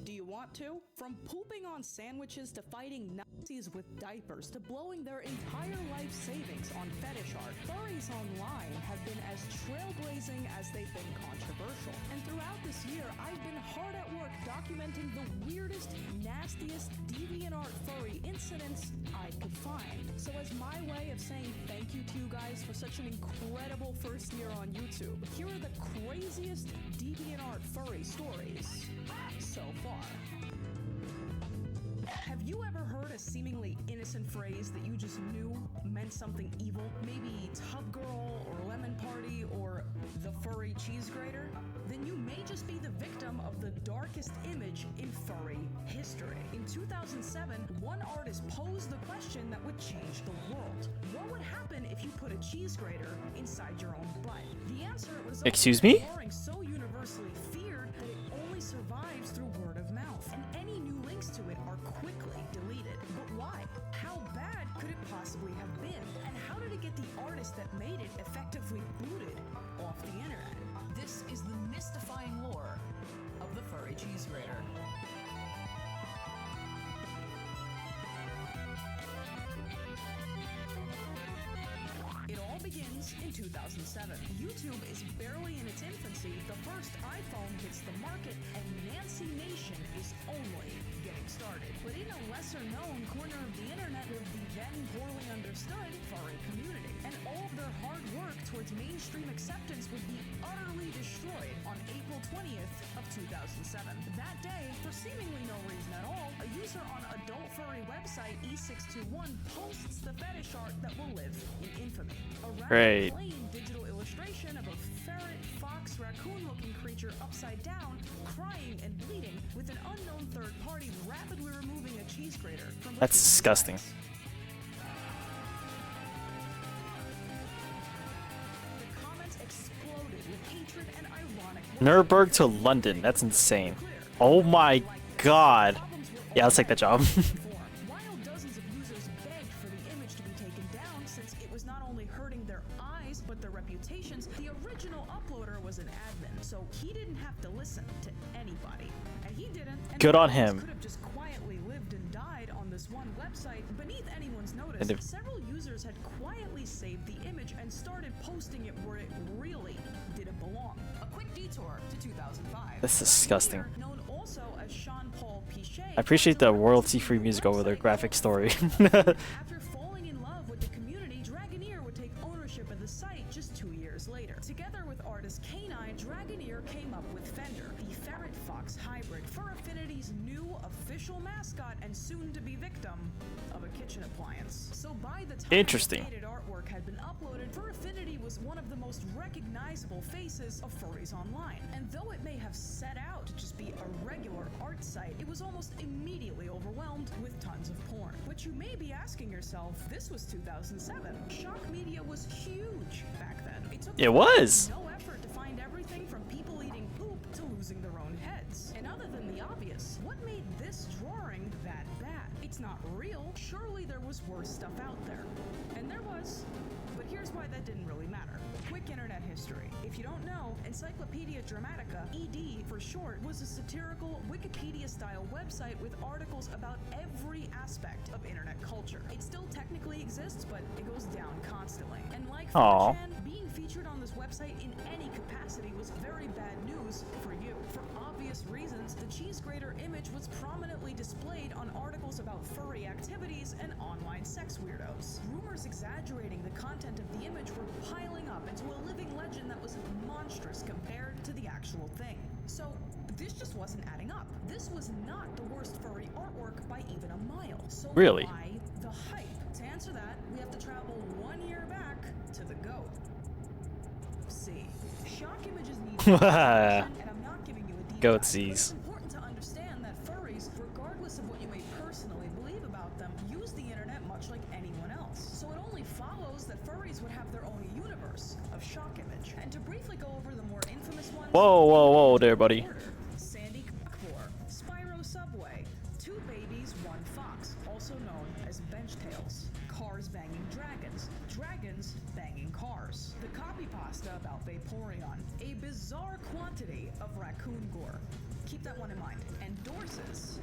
Do you want to? From pooping on sandwiches to fighting Nazis with diapers to blowing their entire life savings on fetish art, furries online have been as trailblazing as they've been controversial. And throughout this year, I've been hard at work documenting the weirdest, nastiest, DeviantArt furry incidents I could find. So as my way of saying thank you to you guys for such an incredible first year on YouTube, here are the craziest DeviantArt furry stories so far. Have you ever heard a seemingly innocent phrase that you just knew meant something evil? Maybe Tub Girl or Lemon Party or the furry cheese grater? Then you may just be the victim of the darkest image in furry history. In 2007, one artist posed the question that would change the world. What would happen if you put a cheese grater inside your own butt? The answer was Excuse me? so universally feared that it only survives through word of mouth, and any new links to it are quickly deleted. But why? How bad could it possibly have been? And how did it get the artist that made it effectively booted off the internet? This is the mystifying lore of the furry cheese grater. It all begins in 2007. YouTube is barely in its infancy, the first iPhone hits the market, and Nancy Nation is only getting started. But in a lesser-known corner of the internet lived the then poorly understood furry community. And all of their hard work towards mainstream acceptance would be utterly destroyed on April 20th of 2007. That day, for seemingly no reason at all, a user on adult furry website E621 posts the fetish art that will live in infamy. A rather Great. plain digital illustration of a ferret, fox, raccoon-looking creature upside down, crying and bleeding, with an unknown third party rapidly removing a cheese grater from That's between his disgusting. legs. The comments exploded with hatred and ironic. Nuremberg to London. That's insane. Oh my god. Problems were Yeah, I'll take that job. While dozens of users begged for the image to be taken down since it was not only hurting their eyes but their reputations, the original uploader was an admin, so he didn't have to listen to anybody. And he didn't. And Good on others him. Could have just quietly lived and died on this one website beneath anyone's notice. And if- Several users had quietly saved the image and started posting it where it really didn't belong. A quick detour to 2005. That's disgusting. Known also as Sean Paul Pichet, I appreciate the royalty-free music over their graphic story. after falling in love with the community, Dragoneer would take ownership of the site just 2 years later. Together with artist K9, Dragoneer came up with Fender, the ferret fox hybrid, Fur Affinity's new official mascot and soon-to-be victim of a kitchen appliance. So by the time Interesting. the updated artwork had been uploaded, Fur Affinity was one of the most recognizable faces of furries online. And though it may have set out to just be a regular art site, it was almost immediately overwhelmed with tons of porn. But you may be asking yourself, this was 2007. Shock media was huge back then. It was. No effort to find everything from people eating poop to losing their own heads. And other than the obvious, what made this drawing that bad? It's not real. Surely there was worse stuff out there. And there was. But here's why that didn't really matter. Quick internet history. If you don't know, Encyclopedia Dramatica, ED for short, was a satirical Wikipedia-style website with articles about every aspect of internet culture. It still technically exists, but it goes down constantly. And like Aw. 4chan, being featured on this website in any capacity was very bad news for you. For obvious reasons, the cheese grater image was prominently displayed on articles about furry activities and online sex weirdos. Rumors exaggerating the content of the image were piling up into a living legend that was monstrous compared to the actual thing. So this just wasn't adding up. This was not the worst furry artwork by even a mile. So Really? why the hype? To answer that, we have to travel 1 year back to the GOAT. See, shock images need and I'm not giving you a deep dive, but Goatsies. it's important to understand that furries, regardless of what you may personally believe about them, use the internet much like anyone else. So it only follows that furries would have their own universe of shock image. And to briefly go over the more infamous ones. Whoa, whoa, whoa there, buddy. Sandy Cockboar, Spyro Subway, Two Babies, One Fox, also known as Bench Tails, Cars Banging Dragons, Dragons Banging Cars, the copy pasta about Vaporeon, a bizarre quantity of raccoon gore. Keep that one in mind. And Dorses.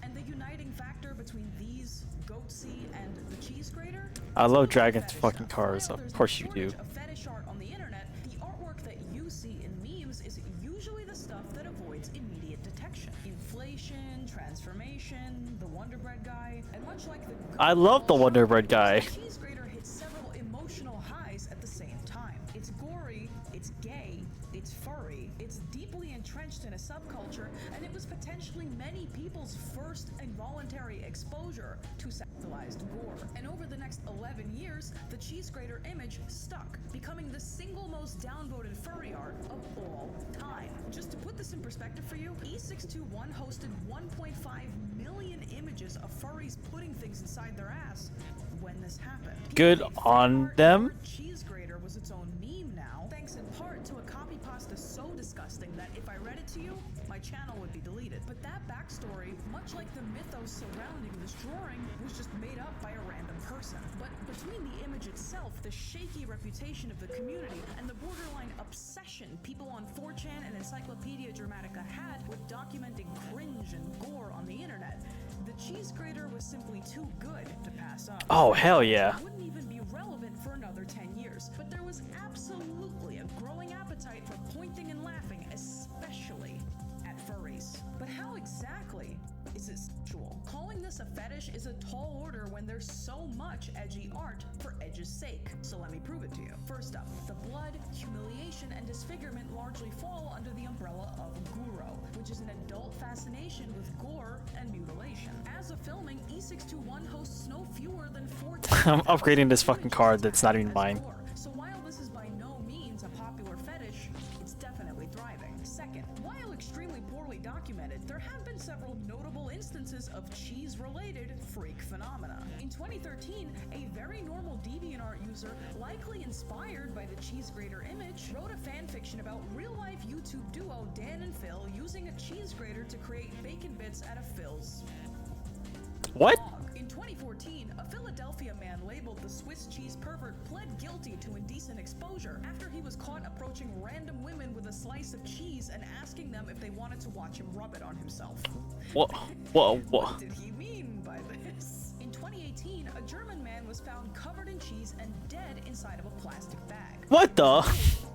And the uniting factor between these, Goatsy, and the cheese grater? I love It's Dragon's fetish fucking stuff. cars. While Of there's course no you do. shortage of fetish art on the internet, the artwork that you see in memes is usually the stuff that avoids immediate detection. Inflation, transformation, the Wonder Bread guy, and much like the I love the Wonder Bread guy. the cheese grater hits several emotional highs at the same time. It's gory, it's gay, it's furry, it's deeply entrenched in a subculture, and it was potentially many people's first involuntary exposure to sexualized gore. And over the next 11 years, the cheese grater image stuck, becoming the single most downvoted furry art of all time. Just to put this in perspective for you, E621 hosted 1.5 million images of furries putting things inside their ass when this happened. Good The on art them. Cheese grater was its own meme now, thanks in part to a copy pasta so disgusting that if I read it to you, my channel would be deleted. But that backstory, much like the mythos surrounding this drawing, was just made up by a random person. But between the image itself, the shaky reputation of the community, and the borderline obsession people on 4chan and Encyclopedia Dramatica had with documenting cringe and gore on the internet, the cheese grater was simply too good to pass up. Oh, hell yeah. It wouldn't even be relevant for another 10 years, but there was absolutely a growing appetite for pointing and laughing, especially at furries. But how exactly is it sexual? Calling this a fetish is a tall order when there's so much edgy art for edge's sake. So let me prove it to you. First up, the blood, humiliation, and disfigurement largely fall under the umbrella of Guro, which is an adult fascination with gore and mutilation. As of filming, E621 hosts no fewer than 4 I'm upgrading this fucking card that's not even mine. So while this is by no means a popular fetish, it's definitely thriving. Second, while extremely poorly documented, there have been several notable instances of cheese-related freak phenomena. In 2013, a very normal DeviantArt user, likely inspired by the cheese grater image, wrote a fanfiction about real-life YouTube duo Dan and Phil using a cheese grater to create bacon bits out of Phil's What? blog. In 2014, a Philadelphia man labeled the Swiss cheese pervert pled guilty to indecent exposure after he was caught approaching random women with a slice of cheese and asking them if they wanted to watch him rub it on himself. What? Whoa, whoa. What did he mean by this? In 2018, a German man was found covered in cheese and dead inside of a plastic bag. What the?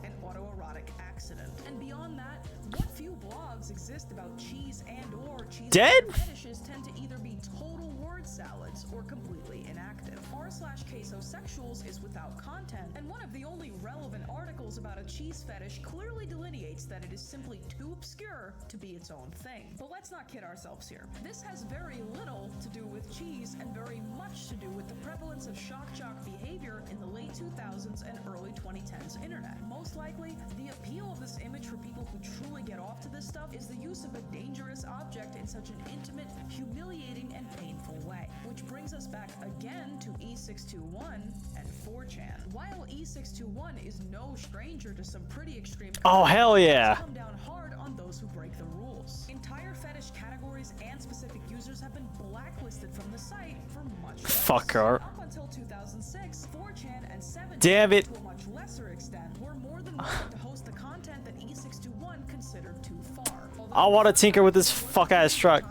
An autoerotic accident. And beyond that, what few blogs exist about cheese and or cheese Dead? fetishes tend to either be total word salads or completely inactive. r/quesosexuals is without content, and one of the only relevant articles about a cheese fetish clearly delineates that it is simply too obscure to be its own thing. But let's not kid ourselves here. This has very little to do with cheese and very much to do with the prevalence of shock jock behavior in the late 2000s and early 2010s internet. Most likely, the appeal of this image for people who truly get off to this stuff is the use of a dangerous object in such an intimate, humiliating, and painful way. Which brings us back again to E621 and 4chan. While E621 is no stranger to some pretty extreme Oh, hell yeah. come down hard on those who break the rules. Entire fetish categories and specific users have been blacklisted from the site for much less. Fuck her. Up until 2006, 4chan and 7chan, Damn it. to a much lesser extent, were more than willing to host the content that E621 considered too far. I want to tinker with this fuck ass truck.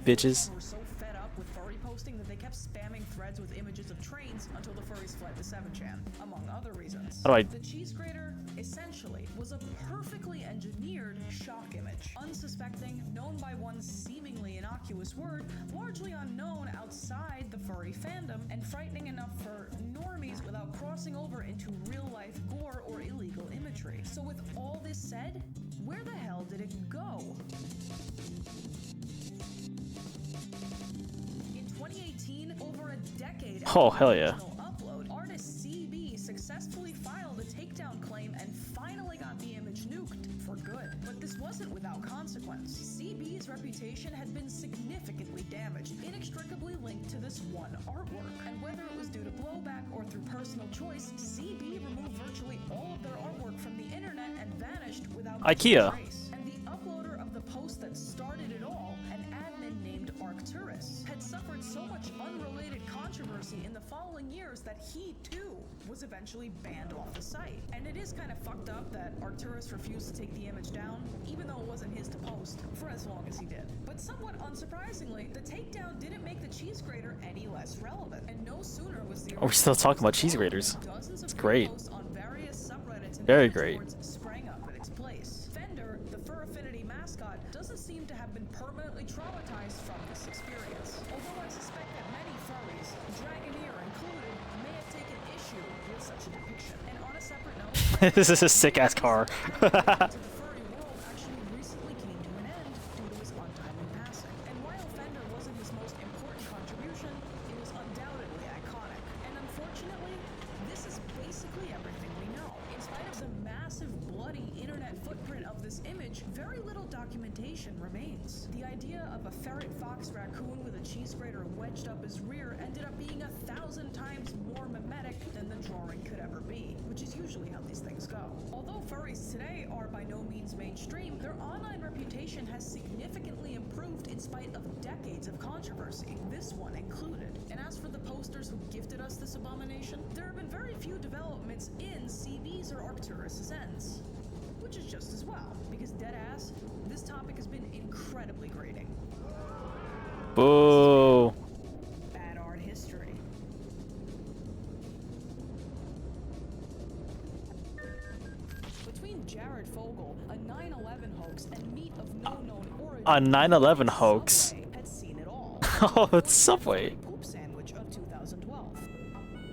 Bitches. Were so fed up with furry posting that they kept spamming threads with images of trains until the furries fled to 7chan, among other reasons. How do I- The cheese grater, essentially, was a perfectly engineered shock image. Unsuspecting, known by one seemingly innocuous word, largely unknown outside the furry fandom, and frightening enough for normies without crossing over into real-life gore or illegal imagery. So with all this said, where the hell did it go? In 2018, over a decade Oh, after hell the yeah. original upload, artist CB successfully filed a takedown claim and finally got the image nuked for good. But this wasn't without consequence. CB's reputation had been significantly damaged, inextricably linked to this one artwork. And whether it was due to blowback or through personal choice, CB removed virtually all of their artwork from the internet and vanished without IKEA. trace. And the uploader of the post that started it all, an admin named Arcturus, had suffered so much unrelated controversy in the following years that he too was eventually banned off the site. And it is kind of fucked up that Arcturus refused to take the image down, even though it wasn't his to post, for as long as he did. But somewhat unsurprisingly, the takedown didn't make the cheese grater any less relevant. And no sooner was the Are we still talking about cheese graters? It's great. on various subreddits and Very Discords great. sprang up in its place. Fender, the Fur Affinity mascot, doesn't seem to have been permanently traumatized from this experience. Although I suspect that many furries, Dragoneer included, may have taken issue with such a depiction. And on a separate note, This is a sick ass car. to the furry world actually recently came to an end due to his untimely passing. And while Fender wasn't his most important contribution, it was undoubtedly iconic. And unfortunately, this is basically everything we know. In spite of the massive bloody internet footprint of this image, very little documentation remains. The idea of a ferret fox raccoon with a cheese grater wedged up his rear ended up being 1,000 times more mimetic than the drawing could ever be, which is usually how these things go. Although furries today are by no means mainstream, their online reputation has significantly improved in spite of decades of controversy, this one included. And as for the posters who gifted us this abomination, there have been very few developments in CB's or Arcturus's ends. Which is just as well, because deadass, this topic has been incredibly grating. Boo. Bad art history. Between Jared Fogle, a 9/11 hoax, and meat of no known origin, A 9/11 hoax. Subway had seen it all. Oh, it's Subway. Poop sandwich of 2012.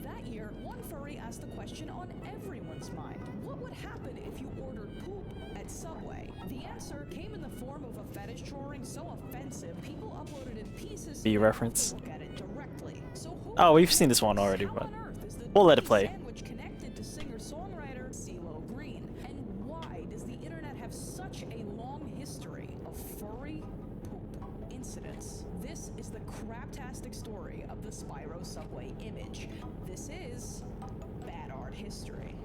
That year, one furry asked the question on everyone's mind: what would happen if you ordered poop at Subway? The answer came in the form of a fetish drawing so offensive, people uploaded in pieces. B so reference. they could look at it directly. So who Oh, we've seen this one already, How but on earth is the we'll let it cheese play. sandwich connected to singer-songwriter CeeLo Green? And why does the internet have such a long history of furry poop? This is the craptastic story of the Spyro subway image. This is bad art history.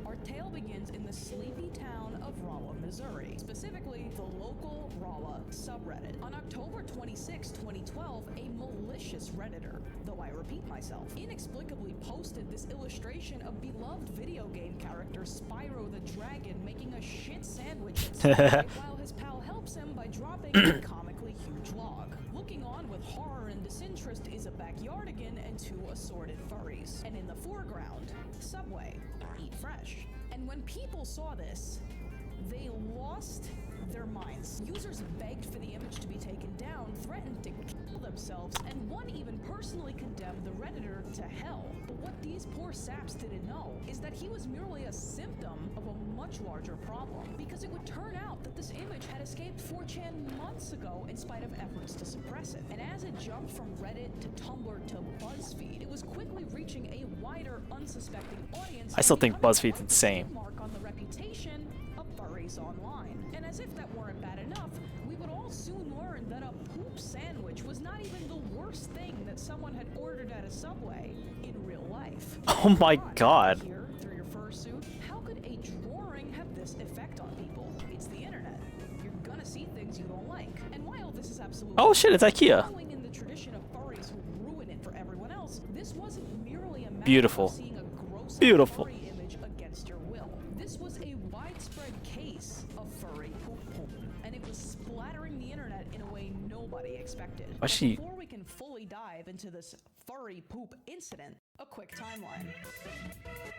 Our tale begins in the sleepy town of Rolla, Missouri, specifically the local Rolla subreddit. On October 26, 2012, a malicious Redditor, though I repeat myself, inexplicably posted this illustration of beloved video game character Spyro the Dragon making a shit sandwich at Subway while his pal helps him by dropping a comically huge log. Looking on with horror and disinterest is a backyardigan and two assorted furries. And in the foreground, Subway, eat fresh. And when people saw this, they lost their minds. Users begged for the image to be taken down, threatened to kill themselves, and one even personally condemned the Redditor to hell. But what these poor saps didn't know is that he was merely a symptom of a much larger problem, because it would turn out that this image had escaped 4chan months ago in spite of efforts to suppress it. And as it jumped from Reddit to Tumblr to BuzzFeed, it was quickly reaching a wider, unsuspecting audience. I still think BuzzFeed's insane. Mark on the reputation of furries online. And as if that weren't bad enough, we would all soon learn that a poop sandwich was not even the worst thing that someone had ordered at a Subway in real life. Oh my god. Here, through your fursuit, how could a drawing have this effect on people? It's the internet. You're gonna see things you don't like. And while this is absolutely Oh shit, it's IKEA. following in the tradition of furries who ruin it for everyone else, this wasn't merely a matter Beautiful. of seeing a gross Beautiful. furry image against your will. This was a widespread case of furry poop, and it was splattering the internet in a way nobody expected. Why But she- before we can fully dive into this furry poop incident, a quick timeline.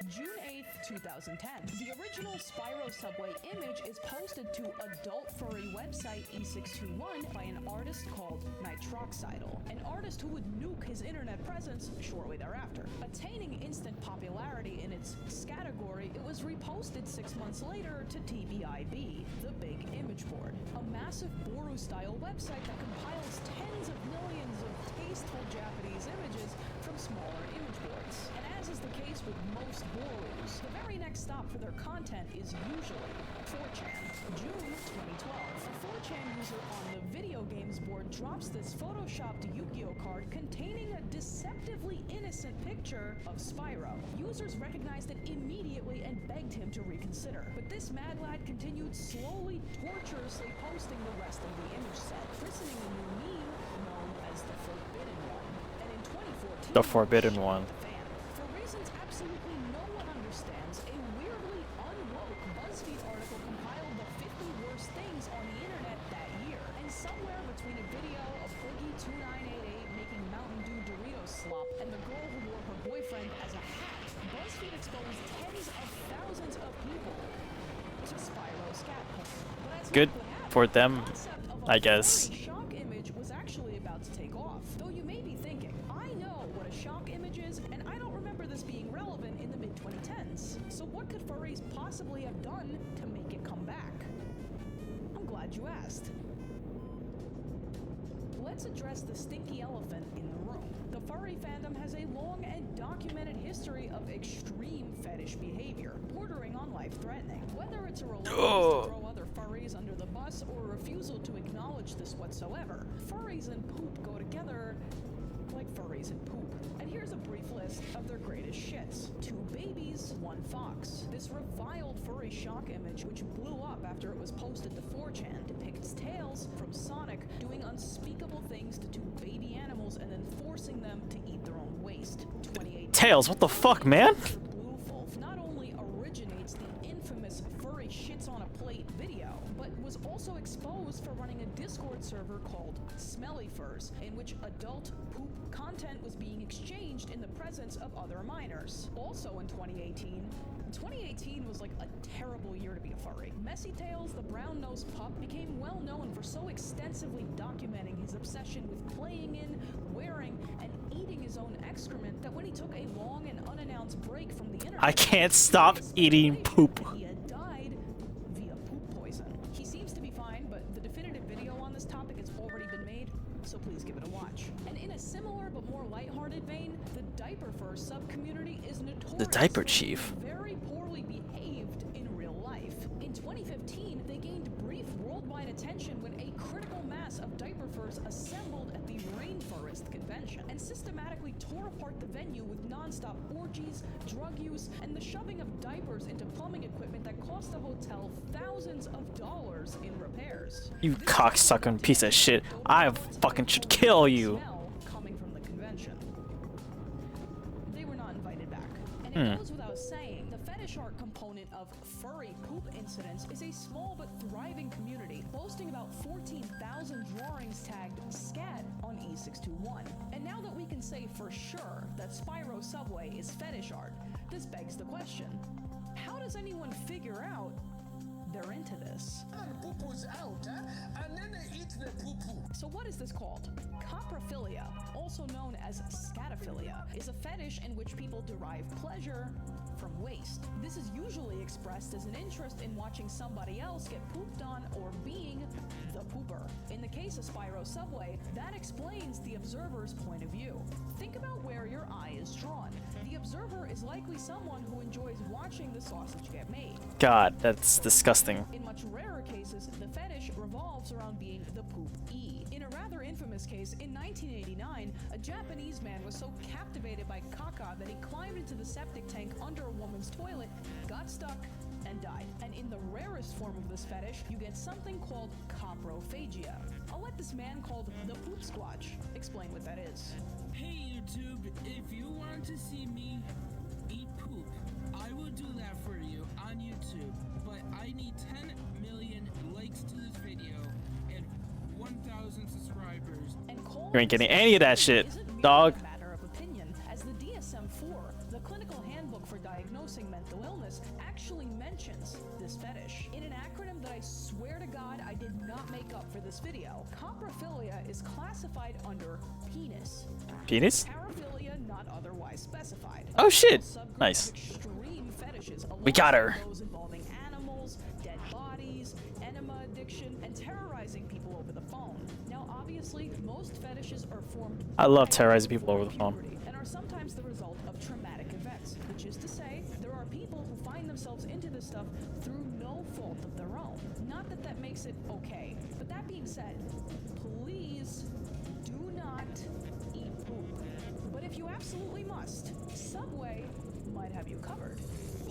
June 8th, 2010. The original Spyro Subway image is posted to adult furry website E621 by an artist called Nitroxidal, an artist who would nuke his internet presence shortly thereafter. Attaining instant popularity in its category, it was reposted 6 months later to TBIB, the Big Image Board, a massive Boru-style website that compiles tens of millions of tasteful Japanese images from smaller image boards. And as is the case with most Borus, the very next stop for their content is usually 4chan. June 2012. A 4chan user on the video games board drops this photoshopped Yu-Gi-Oh card containing a deceptively innocent picture of Spyro. Users recognized it immediately and begged him to reconsider. But this mad lad continued slowly, torturously posting the rest of the image set, christening a new meme known as the Forbidden One. And in 2014, The Forbidden One. for reasons absolutely no one understands, a weirdly unwoke BuzzFeed article compiled the 50 worst things on the internet that year. And somewhere between a video of Boogie2988 making Mountain Dew Dorito slop and the girl who wore her boyfriend as a hat, BuzzFeed exposed tens of thousands of people to Spyro scat porn. But as Good luck would have for it, them, the concept of a I guess. furry shock image was actually about to take off. Though you may be thinking, I know what a shock image is, and I don't remember this being relevant in the mid-2010s. So what could furries possibly have done to make it come back? I'm glad you asked. Let's address the stinky elephant in the room. The furry fandom has a long and documented history of extreme fetish behavior, bordering on life-threatening. Whether it's a reluctance to throw other furries under the bus or a refusal to acknowledge this whatsoever, furries and poop go together like furries and poop. And here's a brief list of their greatest shits. 2 babies, 1 fox. This reviled furry shock image, which blew up after it was posted to 4chan, depicts Tails from Sonic doing unspeakable things to 2 baby animals and then forcing them to eat their own waste. 28 Tails, what the fuck, man? Blue Wolf not only originates the infamous furry shits on a plate video, but was also exposed for running a Discord server called Smelly Furs, in which adult poop content was being exchanged in the presence of other minors. Also in 2018 was like a terrible year to be a furry. Messy Tails, the brown-nosed pup, became well known for so extensively documenting his obsession with playing in, wearing, and eating his own excrement that when he took a long and unannounced break from the internet, I can't stop eating poop. he had died via poop poison. He seems to be fine, but the definitive video on this topic has already been made, so please give it a watch. And in a similar but more lighthearted vein, the diaper fur sub-community is notorious The Diaper for Chief. being very poorly behaved in real life. In 2015, they gained brief worldwide attention when a critical mass hundreds of diaper furs assembled at the Rainforest Convention and systematically tore apart the venue with non-stop orgies, drug use, and the shoving of diapers into plumbing equipment that cost the hotel thousands of dollars in repairs. You cocksucking piece of shit. I fucking should kill you. Smell coming from the convention. They were not invited back. And it goes without saying, the fetish art component of furry poop incidents is a small but thriving community, boasting about 14,000 drawings tagged SCAT on E621. And now that we can say for sure that Spyro Subway is fetish art, this begs the question, how does anyone figure out they're into this? Poo-poo's out, huh? And then they eat the poo-poo. So what is this called? Coprophilia, also known as scatophilia, is a fetish in which people derive pleasure from waste. This is usually expressed as an interest in watching somebody else get pooped on or being the pooper. In the case of Spyro Subway, that explains the observer's point of view. Think about where your eye is drawn. The observer is likely someone who enjoys watching the sausage get made. God, that's disgusting. In much rarer cases, the fetish revolves around being the poop-e. In a rather infamous case, in 1989, a Japanese man was so captivated by caca that he climbed into the septic tank under a woman's toilet, got stuck, and died. And in the rarest form of this fetish, you get something called coprophagia. I'll let this man called the Poop Squatch explain what that is. Hey YouTube, if you want to see me eat poop, I will do that for you on YouTube. But I need 10 million likes to this video and 1,000 subscribers. You ain't getting any of that shit, dog. A matter of opinion, as the DSM-4, the clinical handbook for diagnosing mental illness, actually mentions this fetish. In an acronym that I swear to God I did not make up for this video, coprophilia is classified under penis. Penis? Paraphilia not otherwise specified. Oh shit! Subgroup Nice. of extreme fetishes, We got along her. with those involving animals, dead bodies, enema addiction, and terrorizing people over the phone. Now, obviously, most fetishes are formed. I love prior terrorizing to people over the phone. puberty and are sometimes the result of traumatic events, which is to say, there are people who find themselves into this stuff through no fault of their own. Not that that makes it okay, but that being said, please do not eat poop. But if you absolutely must, Subway might have you covered.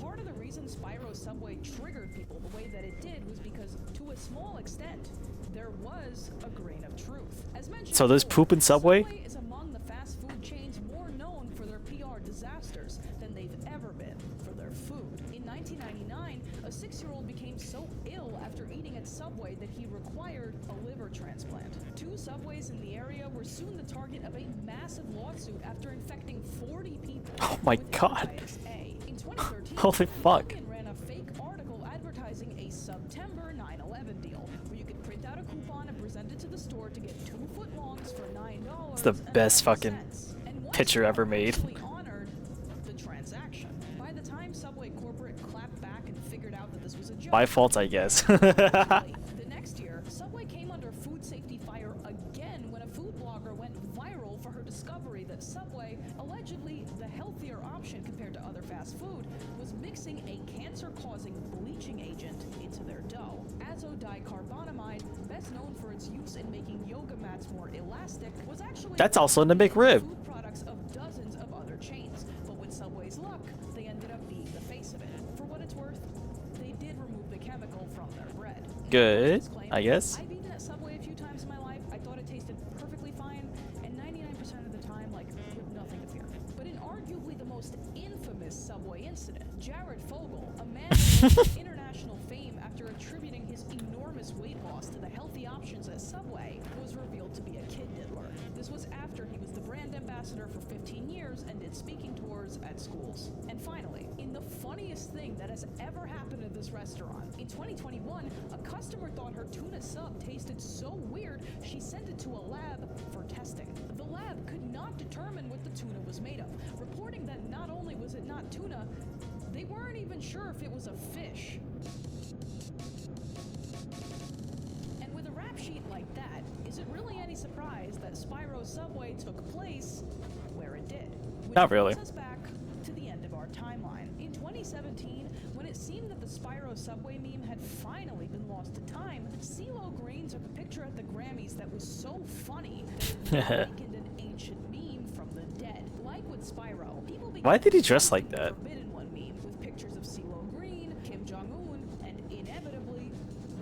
Part of the reason Spyro Subway triggered people the way that it did was because, to a small extent, there was a grain of truth. As mentioned So there's before, poop in Subway? Subway is among the fast food chains more known for their PR disasters than they've ever been for their food. In 1999, a 6-year-old became so ill after eating at Subway that he required a liver transplant. 2 Subways in the area were soon the target of a massive lawsuit after infecting 40 people. Oh my with God. hepatitis A. In 2013, Holy fuck. Onion ran a fake article advertising a September 9/11 deal, where you could print out a coupon and present it to the store to get 2 footlongs for $9. It's the best fucking And one picture store ever made. actually honored the transaction. By the time Subway corporate clapped back and figured out that this was a joke, My fault, I guess. the next year, Subway came under food safety fire again when a food blogger went viral for her discovery that Subway, allegedly the healthier option compared to other fast food, was mixing a cancer-causing bleaching agent into their dough. Azodicarbonamide, best known for its use in making yoga mats more elastic, was actually That's also in the McRib. food products of dozens of other chains. But with Subway's luck, they ended up being the face of it. For what it's worth, they did remove the chemical from their bread. Good, Disclaimer, I guess. I've eaten at Subway a few times in my life. I thought it tasted perfectly fine, and 99% of the time, like, you have nothing to fear. But in arguably the most infamous Subway incident, Jared Fogle, a man with international fame after attributing his enormous weight loss to the healthy options at Subway, was revealed to be a kid diddler. This was after he was the brand ambassador for 15 years and did speaking tours at schools. And finally, in the funniest thing that has ever happened at this restaurant, in 2021, a customer thought her tuna sub tasted so weird, she sent it to a lab for testing. The lab could not determine what the tuna was made of, reporting that not only was it not tuna, they weren't even sure if it was a fish. And with a rap sheet like that, is it really any surprise that Spyro Subway took place where it did? Which Not really. brings us back to the end of our timeline. In 2017, when it seemed that the Spyro Subway meme had finally been lost to time, CeeLo Green took a picture at the Grammys that was so funny that it awakened an ancient meme from the dead. Like with Spyro, people began Why did he dress like that? Forbidden One meme with pictures of CeeLo Green, Kim Jong-un, and inevitably,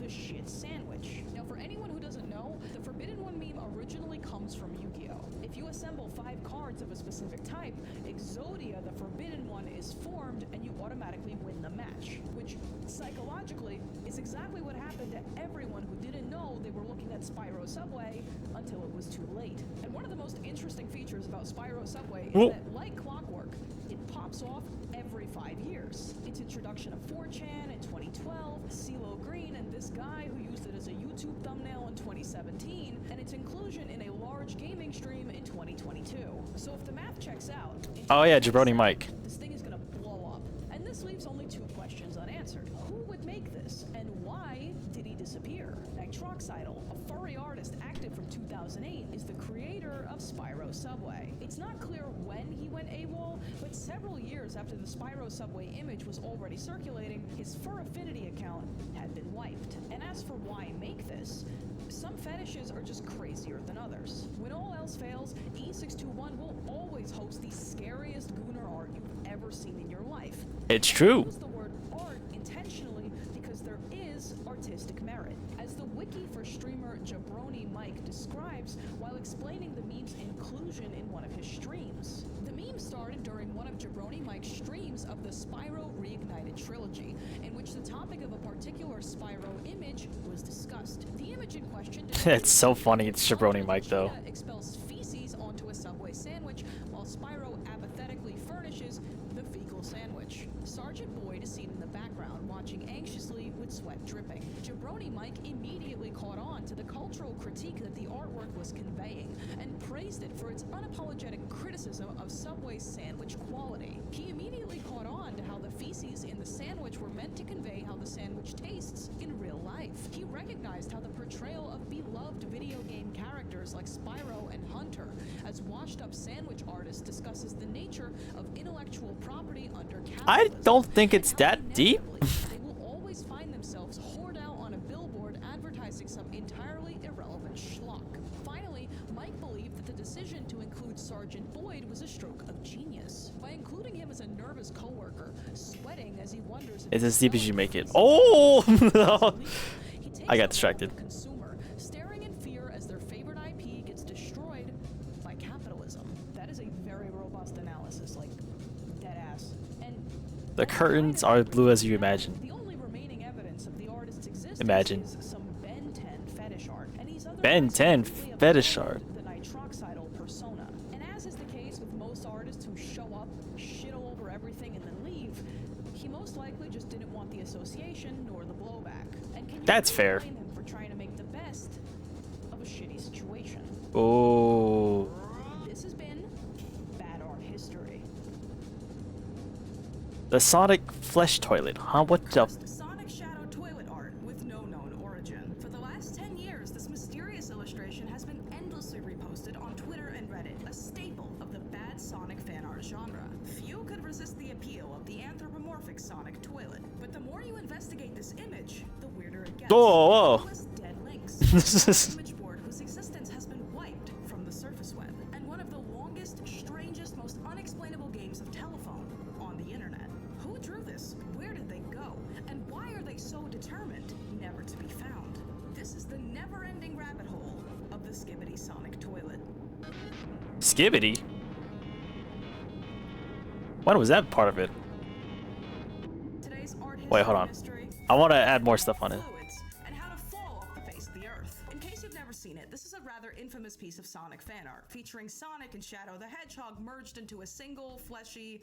the shit sandwich. Now, for anyone who doesn't know, the Forbidden One meme originally comes from Yu-Gi-Oh! If you assemble 5 cards of a specific type, Exodia, the Forbidden One, is formed and you automatically win the match, which psychologically is exactly what happened to everyone who didn't know they were looking at Spyro Subway until it was too late. And one of the most interesting features about Spyro Subway is that, like clockwork, it pops off every 5 years. Its introduction of 4chan in 2012, CeeLo Green and this guy who used it as a YouTube thumbnail in 2017, and its inclusion in a large gaming stream in 2022. So if the math checks out, Oh yeah, Jabroni Mike. this thing is gonna blow up. And this leaves only 2 questions unanswered. Who would make this, and why did he disappear? Nitroxidal, a furry artist active from 2008, is the creator of Spyro Subway. It's not clear when he went AWOL, but several years after the Spyro Subway image was already circulating, his Fur Affinity account had been wiped. And as for why make this, some fetishes are just crazier than others. When all else fails, E621 will always host the scariest gooner art you've ever seen in your life. It's true. I use the word art intentionally because there is artistic merit. As the wiki for streamer Jabroni Mike describes while explaining the meme's inclusion in one of his streams. The meme started during one of Jabroni Mike's streams of the Spyro Reignited trilogy, in which the topic of a particular Spyro image was discussed. The image in question It's so funny. It's Jabroni Mike though. expels feces onto a Subway sandwich while Spyro apathetically furnishes the fecal sandwich. Sergeant Boyd is seen in the background watching anxiously with sweat dripping. Jabroni Mike immediately caught on to the cultural critique that the artwork was conveying and praised it for its unapologetic criticism of Subway's sandwich quality. He immediately caught on to how the feces in the sandwich were meant to convey how the sandwich tastes in real life. He recognized how the portrayal of beloved video game characters like Spyro and Hunter as washed-up sandwich artists discusses the nature of intellectual property under capitalism. I don't think it's that deep. They will always find themselves hoard out on a billboard advertising some entirely irrelevant schlock. Finally, Mike believed that the decision to include Sergeant Boyd was a stroke of genius. By including him as a nervous coworker, sweating as he wonders if It's as deep as you make it. Oh no. he takes I got the role distracted. of the consumer, staring in fear as their favorite IP gets destroyed by capitalism. That is a very robust analysis, like dead ass. And The curtains are blue as you imagine. the only remaining evidence of the artist's existence Imagine. is some Ben 10 fetish art, and he's Ben 10 otherwise fetish abandoned art. the nitroxidal persona. And as is the case with most artists who show up, shit all over everything, and then leave, he most likely just didn't want the association nor the blowback. And can you That's really fair. blame him for trying to make the best of a shitty situation? Oh. This has been Bad Art History. The Sonic flesh toilet, huh? What the? Sonic Shadow toilet art with no known origin. For the last 10 years, this mysterious illustration has been endlessly reposted on Twitter and Reddit, a staple of the bad Sonic fan art genre. Few could resist the appeal of the anthropomorphic Sonic toilet. But the more you investigate this image, the weirder it gets. Whoa, whoa. Endless dead links. An image board whose existence has been wiped from the surface web. And one of the longest, strangest, most unexplainable games of telephone on the internet. Who drew this? Where did they go? And why are they so determined never to be found? This is the never-ending rabbit hole of the Skibbity Sonic toilet. Skibbity? When was that part of it? Today's art Wait, hold on. mystery, I want to add more stuff on it. fluids, and how to fall off the face of the earth. In case you've never seen it, this is a rather infamous piece of Sonic fan art, featuring Sonic and Shadow the Hedgehog merged into a single, fleshy,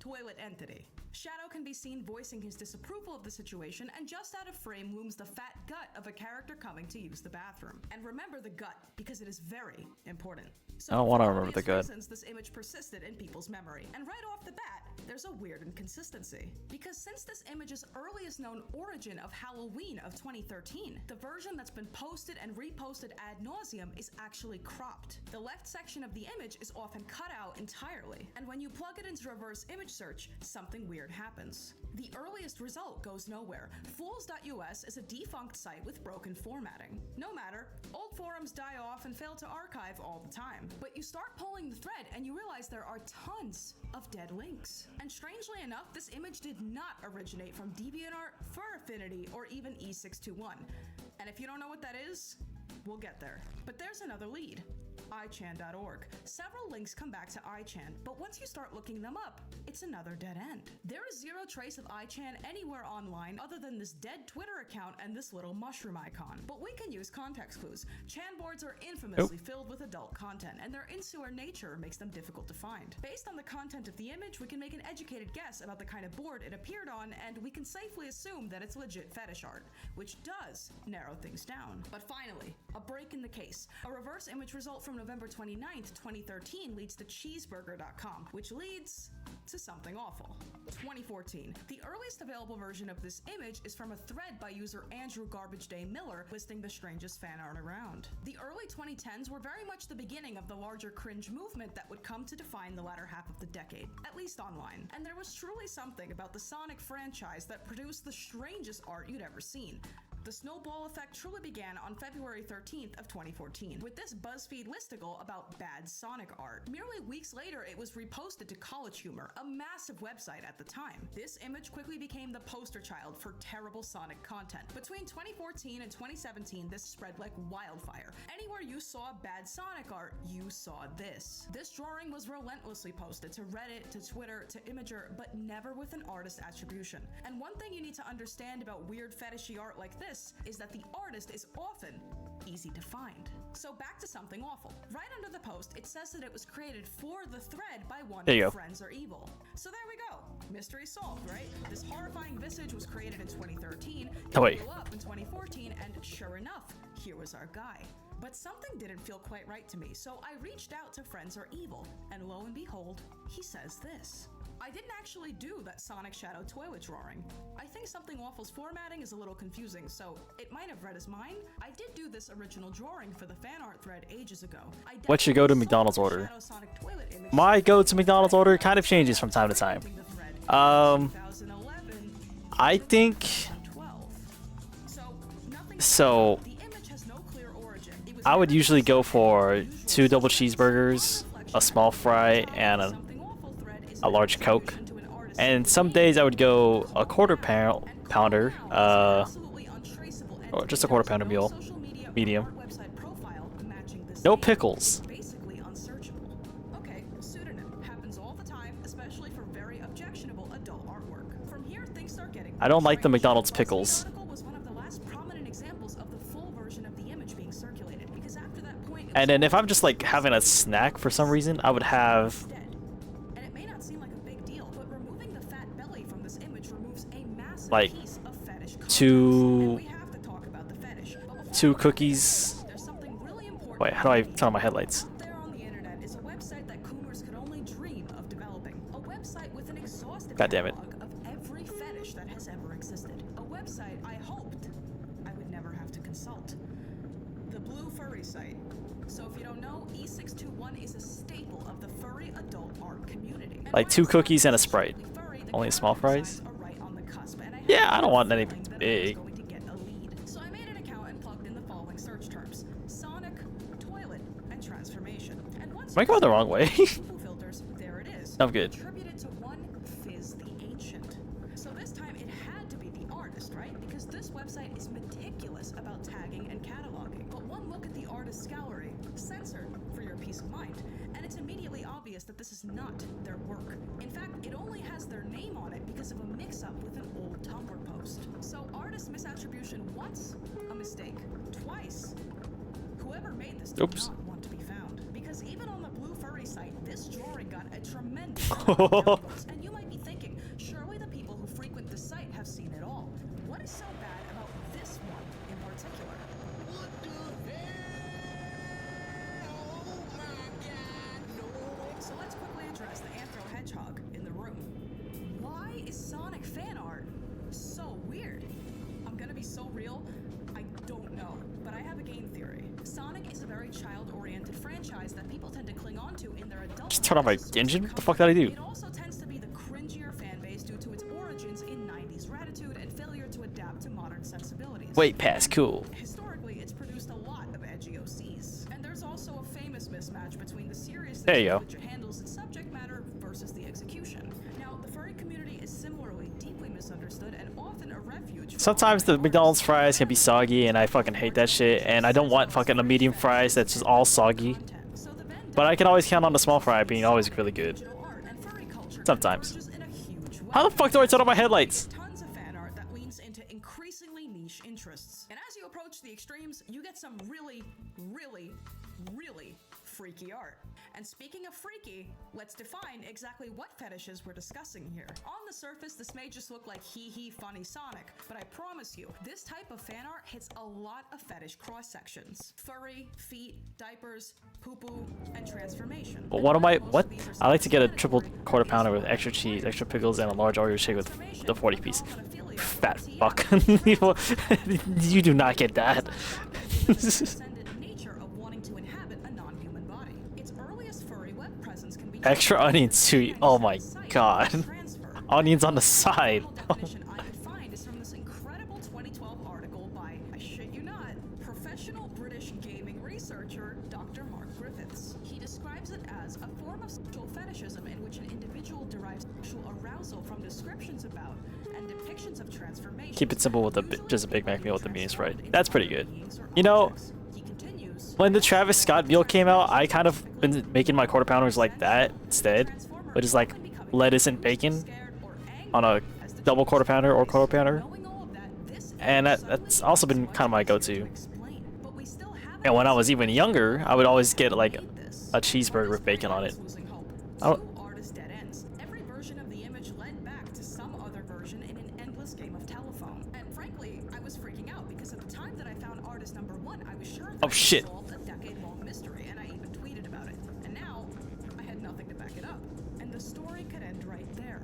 toilet entity. Shadow can be seen voicing his disapproval of the situation, and just out of frame looms the fat gut of a character coming to use the bathroom. And remember the gut, because it is very important. So I don't wanna for remember the obvious gut. reasons, this image persisted in people's memory. And right off the bat, there's a weird inconsistency. Because since this image's earliest known origin of Halloween of 2013, the version that's been posted and reposted ad nauseum is actually cropped. The left section of the image is often cut out entirely. And when you plug it into reverse image search, something weird happens. The earliest result goes nowhere. Fools.us is a defunct site with broken formatting. No matter, old forums die off and fail to archive all the time. But you start pulling the thread and you realize there are tons of dead links. And strangely enough, this image did not originate from DeviantArt, Furaffinity, or even E621. And if you don't know what that is, we'll get there. But there's another lead. iChan.org. Several links come back to iChan, but once you start looking them up, it's another dead end. There is zero trace of iChan anywhere online other than this dead Twitter account and this little mushroom icon. But we can use context clues. Chan boards are infamously filled with adult content, and their insular nature makes them difficult to find. Based on the content of the image, we can make an educated guess about the kind of board it appeared on, and we can safely assume that it's legit fetish art, which does narrow things down. But finally, a break in the case. A reverse image result from November 29th, 2013 leads to cheeseburger.com, which leads to something awful. 2014. The earliest available version of this image is from a thread by user Andrew Garbage Day Miller listing the strangest fan art around. The early 2010s were very much the beginning of the larger cringe movement that would come to define the latter half of the decade, at least online. And there was truly something about the Sonic franchise that produced the strangest art you'd ever seen. The snowball effect truly began on February 13th of 2014 with this BuzzFeed listicle about bad Sonic art. Merely weeks later, it was reposted to College Humor, a massive website at the time. This image quickly became the poster child for terrible Sonic content. Between 2014 and 2017, this spread like wildfire. Anywhere you saw bad Sonic art, you saw this. This drawing was relentlessly posted to Reddit, to Twitter, to Imager, but never with an artist attribution. And one thing you need to understand about weird fetishy art like this is that the artist is often easy to find. So back to something awful. Right under the post, it says that it was created for the thread by one of Friends Are Evil. So there we go. Mystery solved, right? This horrifying visage was created in 2013, it blew up in 2014, and sure enough, here was our guy. But something didn't feel quite right to me, so I reached out to Friends Are Evil, and lo and behold, he says this. I didn't actually do that Sonic Shadow toilet drawing. I think Something Awful's formatting is a little confusing, so it might have read his mind. I did do this original drawing for the fan art thread ages ago. What's your go-to McDonald's order? My go-to McDonald's order kind of changes from time to time. I think... So... I would usually go for 2 double cheeseburgers, a small fry, and a large Coke. And some days I would go a quarter-pounder, or just a quarter-pounder meal, medium. No pickles. I don't like the McDonald's pickles. And then if I'm just like having a snack for some reason, I would have like two cookies. Wait, how do I turn on my headlights? God damn it. Like 2 cookies and a Sprite. Only small fries? Yeah, I don't want anything big. So I made an account and plugged in the following search terms: Sonic, toilet, and transformation. And once am I going the wrong way? filters, there it is. I'm good. Attributed to one Fizz the Ancient. So this time it had to be the artist, right? Because this website is meticulous about tagging and cataloging. But one look at the artist's gallery, censored for your peace of mind, and it's immediately obvious that this is not their work. In fact, it only has their name on it because of a mix-up with an old Tumblr post. So artist misattribution once, a mistake. Twice, whoever made this did not want to be found. Because even on the Blue Furry site, this drawing got a tremendous amount of downvotes. And you might be thinking, surely the people who frequent the site have seen it all. What is so bad about this one in particular? What the hell? Oh my god, no. So let's quickly address the Anthro Hedgehog in the room. Why is Sonic fan art so weird? I'm gonna be so real, I don't know, but I have a game theory. Sonic is a very child-oriented franchise that people tend to cling on to in their adult Just turn on my engine? What the fuck did I do? It also tends to be the cringier fan base due to its origins in sensibilities. Wait past cool. Historically, it's produced a lot of edgy OCs. And there's also a famous mismatch between the seriousness There you go. which it handles its subject matter versus the execution. Now, the furry community is similarly deeply misunderstood and often a refuge for Sometimes the McDonald's fries can be soggy, and I fucking hate that shit. And I don't want fucking a medium fries that's just all soggy. So the Venn But I can always count on the small fry being always really good. digital art and furry culture Sometimes. converges in a huge way. How the fuck do I turn on my headlights? Tons of fan art that leans into increasingly niche interests. And as you approach the extremes, you get some really, really, really freaky art. And speaking of freaky, let's define exactly what fetishes we're discussing here. On the surface, this may just look like hee funny Sonic, but I promise you, this type of fan art hits a lot of fetish cross sections. Furry, feet, diapers, poo-poo, and transformation. But what am I? What? I like to get a triple quarter pounder with extra cheese, extra pickles, and a large Oreo shake with the 40 piece. Fat fuck. You do not get that. nature of wanting to inhabit a non-human body. Its earliest furry web presence can be Extra onions too. Oh my god. Onions on the side. definition I could find is from this incredible 2012 article by, I shit you not, professional British gaming researcher Dr. Mark Griffiths. He describes it as a form of sexual fetishism in which an individual derives sexual arousal from descriptions about and depictions of transformation. Keep it simple with just a Big Mac meal with the medium Sprite. That's pretty good. You know, when the Travis Scott meal came out, I kind of been making my quarter pounders like that instead, which is like lettuce and bacon on a double quarter pounder or quarter pounder, and that's also been kind of my go-to. And when I was even younger, I would always get like a cheeseburger with bacon on it. I don't. Every version of the image led back to some other version in an endless game of telephone. And frankly, I was freaking out because at the time that I found artist number 1, I was sure that Oh shit. I solved a decade-long mystery, and I even tweeted about it. And now, I had nothing to back it up. And the story could end right there.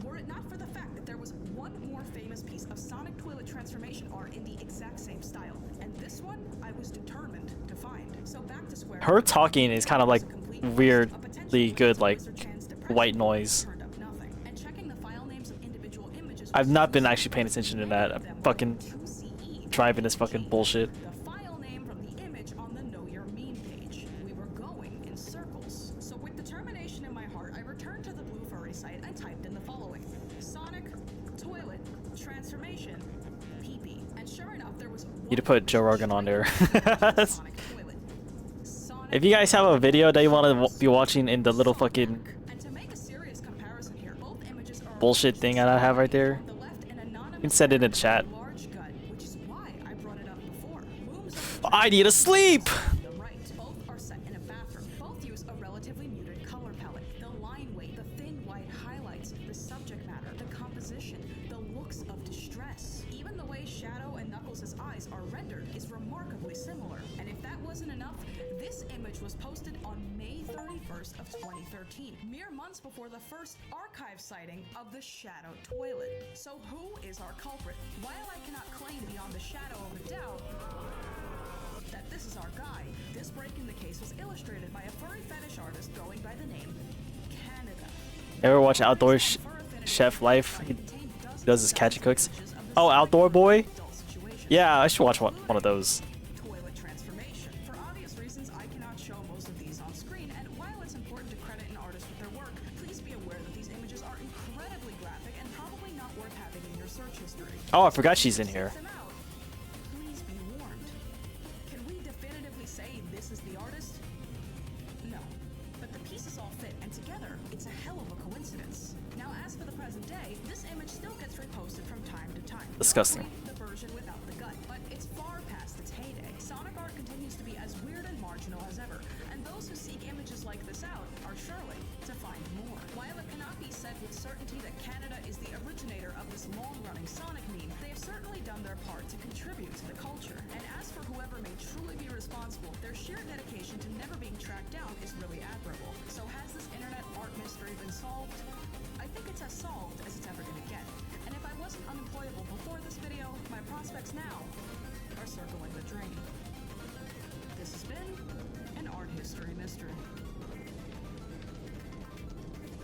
Were it not for the fact that there was one more famous piece of Sonic toilet transformation art in the exact same style. And this one, I was determined to find. So back to square. Her talking is kind of like weirdly good, like white noise. I've not been actually paying attention to that. I'm fucking driving this fucking bullshit. The file name from the image on the Know Your Meme page. We were going in circles. So with determination in my heart, I returned to the Blue Furry site and typed in the following: Sonic, toilet, transformation, pee-pee. And sure enough, there was Need to put Joe Rogan on there. If you guys have a video that you want to be watching in the little fucking bullshit thing that I have right there, you can send it in the chat. I need to sleep! The right, both are set in a bathroom. Both use a relatively muted color palette. The line weight, the thin white highlights, the subject matter, the composition, the looks of distress. Even the way Shadow and Knuckles' eyes are rendered is remarkably similar. And if that wasn't enough, this image was posted on May 31st of 2013, mere months before the first archive sighting of the Shadow toilet. So who is our culprit? While I cannot claim beyond the shadow of a doubt that this is our guy, this break in the case was illustrated by a furry fetish artist going by the name Canada. Ever watch Outdoor Chef Life? He does his catch and cooks. Oh, Outdoor Boy? Yeah, I should watch one of those. Toilet transformation. For obvious reasons, I cannot show most of these on screen, and while it's important to credit an artist with their work, please be aware that these images are incredibly graphic and probably not worth having in your search history. Oh, I forgot she's in here. Please be warned. Can we definitively say this is the artist? No. But the pieces all fit, and together, it's a hell of a coincidence. Now, as for the present day, this image still gets reposted from time to time. Disgusting. The version without the gut, but it's far past its heyday. Sonic art continues to be as weird and marginal as ever, and those who seek images like this out are surely to find more. While it cannot be said with certainty that Canada is the originator of this long-running Sonic meme, they have certainly done their part to contribute to the culture. And as for whoever may truly be responsible, their sheer dedication to never being tracked down is really admirable. So has this internet art mystery been solved? I think it's as solved as it's ever going to get. And if I wasn't unemployable before this video, my prospects now are circling the drain. This has been an art history mystery.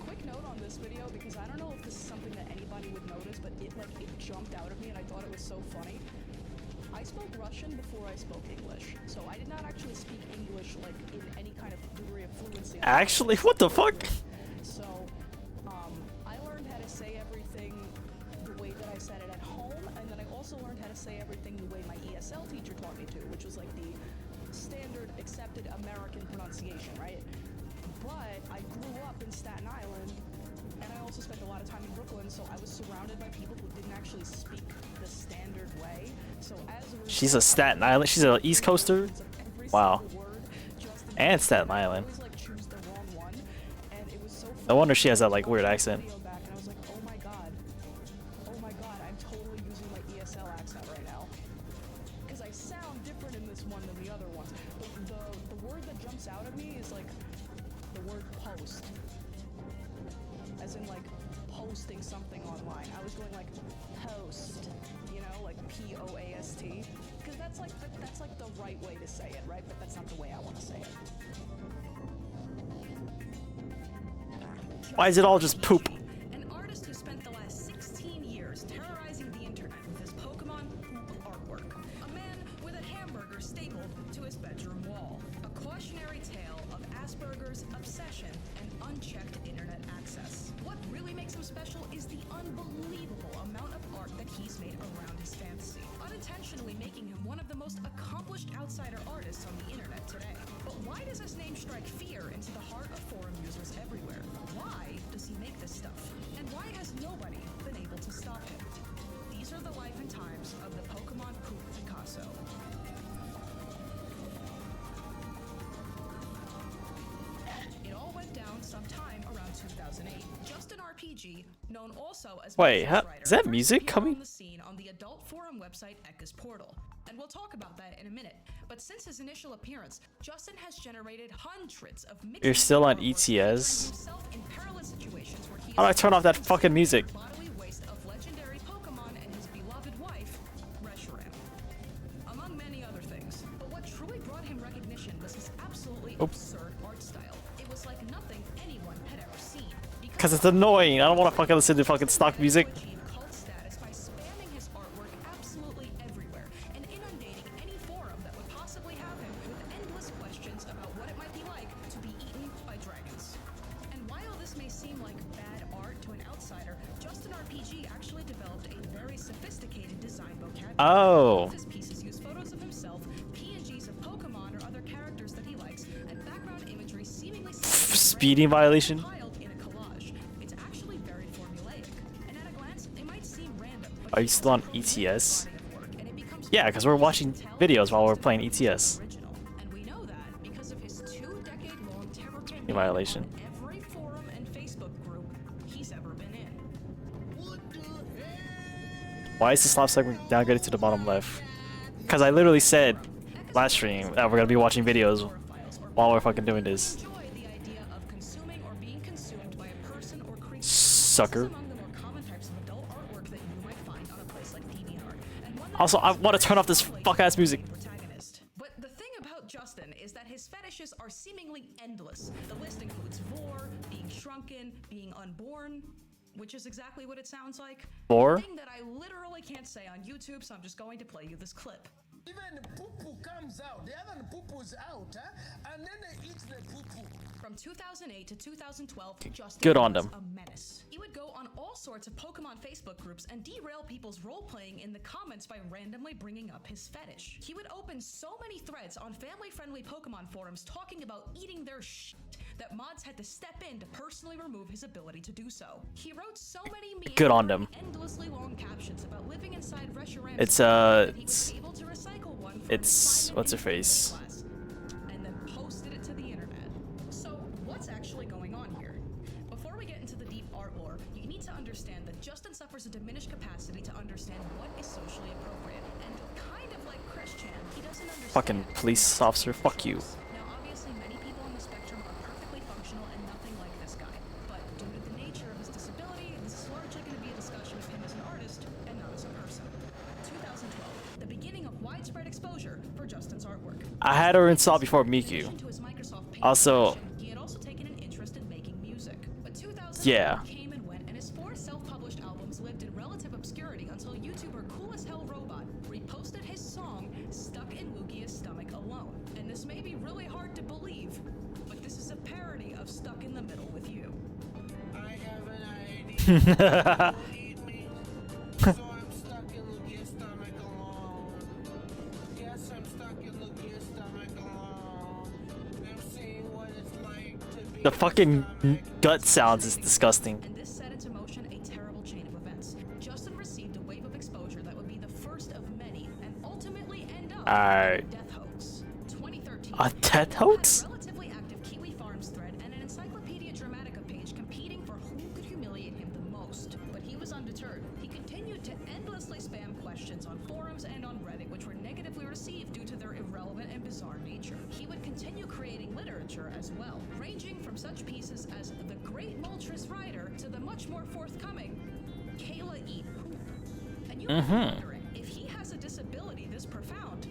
Quick note on this video, because I don't know if this is something that anybody anybody would notice, but it jumped out at me and I thought it was so funny. I spoke Russian before I spoke English, so I did not actually speak English like in any kind of degree of fluency. Actually, what the fuck? So, I learned how to say everything the way that I said it at home, and then I also learned how to say everything the way my ESL teacher taught me to, which was like the standard accepted American pronunciation, right? But I grew up in Staten Island, and I also spent a lot of time in Brooklyn, so I was surrounded by people who didn't actually speak the standard way. So as a result, She's a Staten Island. She's an East Coaster. Wow. And Staten Island. choose the wrong one, and it was so No wonder she has that like weird accent. back, and I was like, oh my god, I'm totally using my ESL accent right now. Because I sound different in this one than the other ones. But the word that jumps out at me is like the word post. As in like posting something online. I was going like post, you know, like P-O-A-S-T. Because that's like the right way to say it, right? But that's not the way I want to say it. Why is it all just poop? An artist who spent the last 16 years terrorizing the internet with his Pokemon poop artwork. A man with a hamburger stapled to his bedroom wall. A cautionary tale of Asperger's, obsession, and unchecked internet access. What really makes him special is the unbelievable amount of art that he's made around his fantasy, unintentionally making him one of the most accomplished outsider artists on the internet today. But why does his name strike fear into the heart of forum users everywhere? Why does he make this stuff? And why has nobody been able to stop him? These are the life and times of the Pokemon Poop Picasso. It all went down sometime around 2008. Justin RPG, known also as Wait, Message is that Writer, music appeared coming? on the scene on the adult forum website Ekka's Portal. And we'll talk about that in a minute. But since his initial appearance, Justin has generated hundreds of mixed You're still on artwork featuring ETS? himself in perilous situations where he How do I is turn off that fucking music? bodily waste of legendary Pokemon and his beloved wife, Reshiram, among many other things. But what truly brought him recognition was his absolutely absurd art style. It was like nothing anyone had ever seen. Because it's annoying. I don't want to fucking listen to fucking stock music. Achieve cult status by spamming his artwork absolutely everywhere and inundating any forum that would possibly have him with endless questions about what it might be like to be eaten by dragons. And while this may seem like bad art to an outsider, Justin RPG actually developed a very sophisticated design vocabulary. Oh. His pieces use photos of himself, PNGs of Pokemon or other characters that he likes, and background imagery seemingly Speeding violation? compiled in a collage. It's actually very formulaic, and at a glance, it might seem random. But Are you still on ETS? body of work, and it becomes Yeah, because we're watching videos while we're playing ETS. original. And we know that because of his 2-decade-long terror campaign violation. on every forum and Facebook group he's ever been in. Why is the slop segment downgraded to the bottom left? Because I literally said last stream that we're gonna be watching videos while we're fucking doing this. Enjoy the idea of consuming or being consumed by a person or creature. Sucker. This is among the more common types of adult artwork that you might find on a place like DeviantArt. And one that Also, I want to turn off this fuck ass music. protagonist. But the thing about Justin is that his fetishes are seemingly endless. The list includes vor, being shrunken, being unborn, which is exactly what it sounds like. Vor? A thing that I literally can't say on YouTube, so I'm just going to play you this clip. Even poo-poo comes out. They haven't poo-poo's out, huh? And then they eat the poo-poo. From 2008 to 2012, Justin Good on was them. a menace. He would go on all sorts of Pokemon Facebook groups and derail people's role-playing in the comments by randomly bringing up his fetish. He would open so many threads on family-friendly Pokemon forums talking about eating their shit that mods had to step in to personally remove his ability to do so. He wrote so many Good on them. endlessly long captions about living inside Reshiram's It's, that he was able to recycle one from it's- his what's her Simon face? class, and then posted it to the internet. So what's actually going on here? Before we get into the deep art lore, you need to understand that Justin suffers a diminished capacity to understand what is socially appropriate, and kind of like Christian, he doesn't understand Fucking police officer, fuck you. Now, obviously, many people on the spectrum are perfectly functional and nothing like this guy. But due to the nature of his disability, this is largely going to be a discussion of him as an artist and not as a person. 2012, the beginning of widespread exposure for Justin's artwork. I had her installed before In Miku. addition to his Microsoft Paint Also- collection, he had also taken an interest in making music. But 2000 Yeah. came and went, and his 4 self-published albums lived of Stuck in the Middle with You. I have an idea. Eat me. So I'm stuck in Lugia's stomach alone. Yes, I'm stuck in Lugia's stomach alone. I'm seeing what it's like to be The fucking stomach. gut sounds is disgusting. And this set into motion a terrible chain of events. Justin received a wave of exposure that would be the first of many and ultimately end up Alright. in a death hoax. 2013. A death hoax? Had a relatively active Kiwi Farms thread and an Encyclopedia Dramatica page competing for who could humiliate him the most. But he was undeterred. He continued to endlessly spam questions on forums and on Reddit, which were negatively received due to their irrelevant and bizarre nature. He would continue creating literature as well, ranging from such pieces as The Great Moltres Rider to the much more forthcoming Kayla Eat Poop. And you might be wondering, if he has a disability this profound,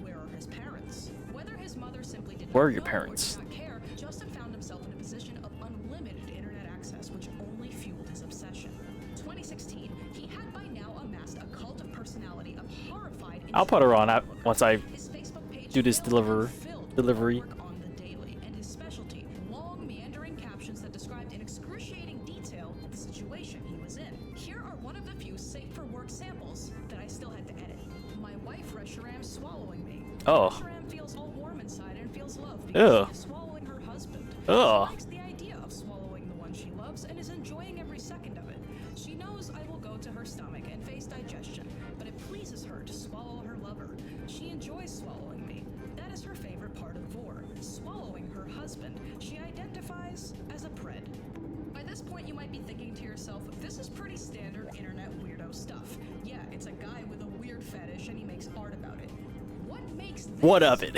where are his parents? Whether his mother simply did not Where are your know or parents? did not care, Justin found himself in a position of unlimited internet access, which only fueled his obsession. 2016, he had by now amassed a cult of personality of horrified. I'll put her on once I His Facebook page do this filled delivery. with work on the daily, and his specialty, long meandering captions that described in excruciating detail the situation he was in. Here are one of the few safe for work samples that I still had to edit. My wife Reshiram swallowing me. Oh. Reshiram feels all warm inside and feels loved Ew. because she is swallowing her husband. Ugh. She likes the idea of swallowing the one she loves and is enjoying every second of it. She knows I will go to her stomach and face digestion, but it pleases her to swallow her lover. She enjoys swallowing me. That is her favorite part of Vor, swallowing her husband. She identifies as a pred. By this point, you might be thinking to yourself, this is pretty standard internet weirdo stuff. Yeah, it's a guy with a weird fetish and he makes art about it. What makes this What of it?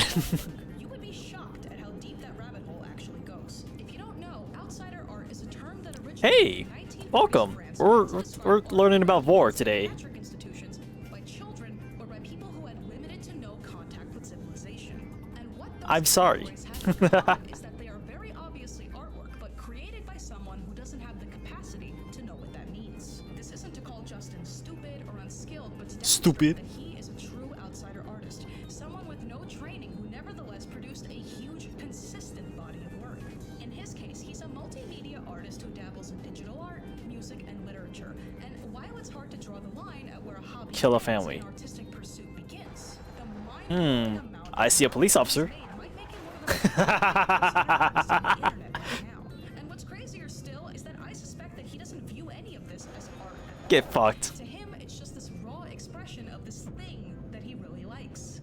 You would be shocked at how deep that rabbit hole actually goes. If you don't know, outsider art is a term that originated Hey, in 1940s welcome. France We're to describe we're all learning about Vor today. psychiatric institutions by children or by people who had limited to no contact with civilization. And what those I'm sorry. categories have in common is that they are very obviously artwork, but created by someone who doesn't have the capacity to know what that means. This isn't to call Justin stupid or unskilled, but to demonstrate Stupid. that he is a true outsider artist, someone with no training who nevertheless produced a huge, consistent body of work. In his case, he's a multimedia artist who dabbles in digital art, music, and literature. And while it's hard to draw the line at where a hobby Kill a ends and family. artistic pursuit begins, the mind-blowing amount I see a police officer. made might make him one of the most artists on the internet right now. And what's crazier still is that I suspect that he doesn't view any of this as art at all. Get fucked. To him, it's just this raw expression of this thing that he really likes.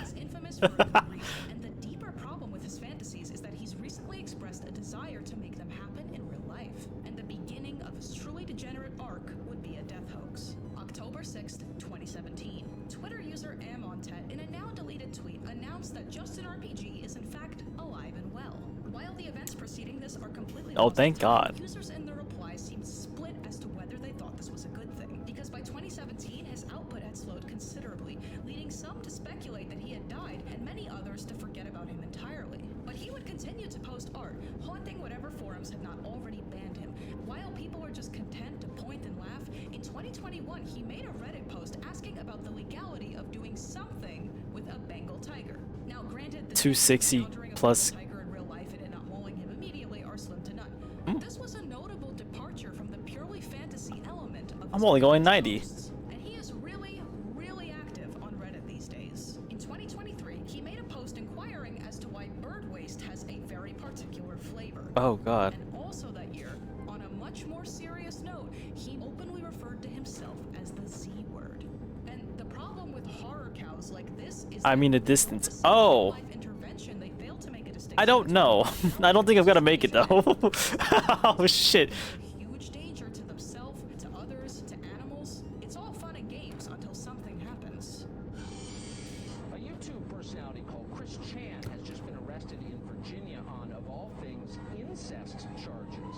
He's infamous for a good reason, and the deeper problem with his fantasies is that he's recently expressed a desire to make them happen in real life. And the beginning of his truly degenerate arc would be a death hoax. October 6th, 2017. Twitter user Amontet, in a now deleted tweet, announced that Justin RPG is in fact alive and well. While the events preceding this are completely Oh, lost thank in time, God. users in the replies seemed split as to whether they thought this was a good thing. Because by 2017, his output had slowed considerably, leading some to speculate that he had died and many others to forget about him entirely. But he would continue to post art, haunting whatever forums had not already banned him. While people were just content to point and laugh, in 2021 he made a Reddit post asking about the legality of doing something with a Bengal tiger. Now granted, the 260 encountering a plus. Bengal tiger in real life and it not mauling him immediately are slim to none. This was a notable departure from the purely fantasy element of I'm his only going previous 90. posts. And he is really, really active on Reddit these days. In 2023, he made a post inquiring as to why bird waste has a very particular flavor. Oh God. And also that year, on a much more serious note, he openly referred to himself as the Z word. And the problem with horror cows like this is I mean the that distance. with Oh. life intervention, they fail to make a distinction I don't know. I don't think I'm gonna make it though. Oh shit. huge danger to themselves, to others, to animals. It's all fun and games until something happens. A YouTube personality called Chris Chan has just been arrested in Virginia on, of all things, incest charges.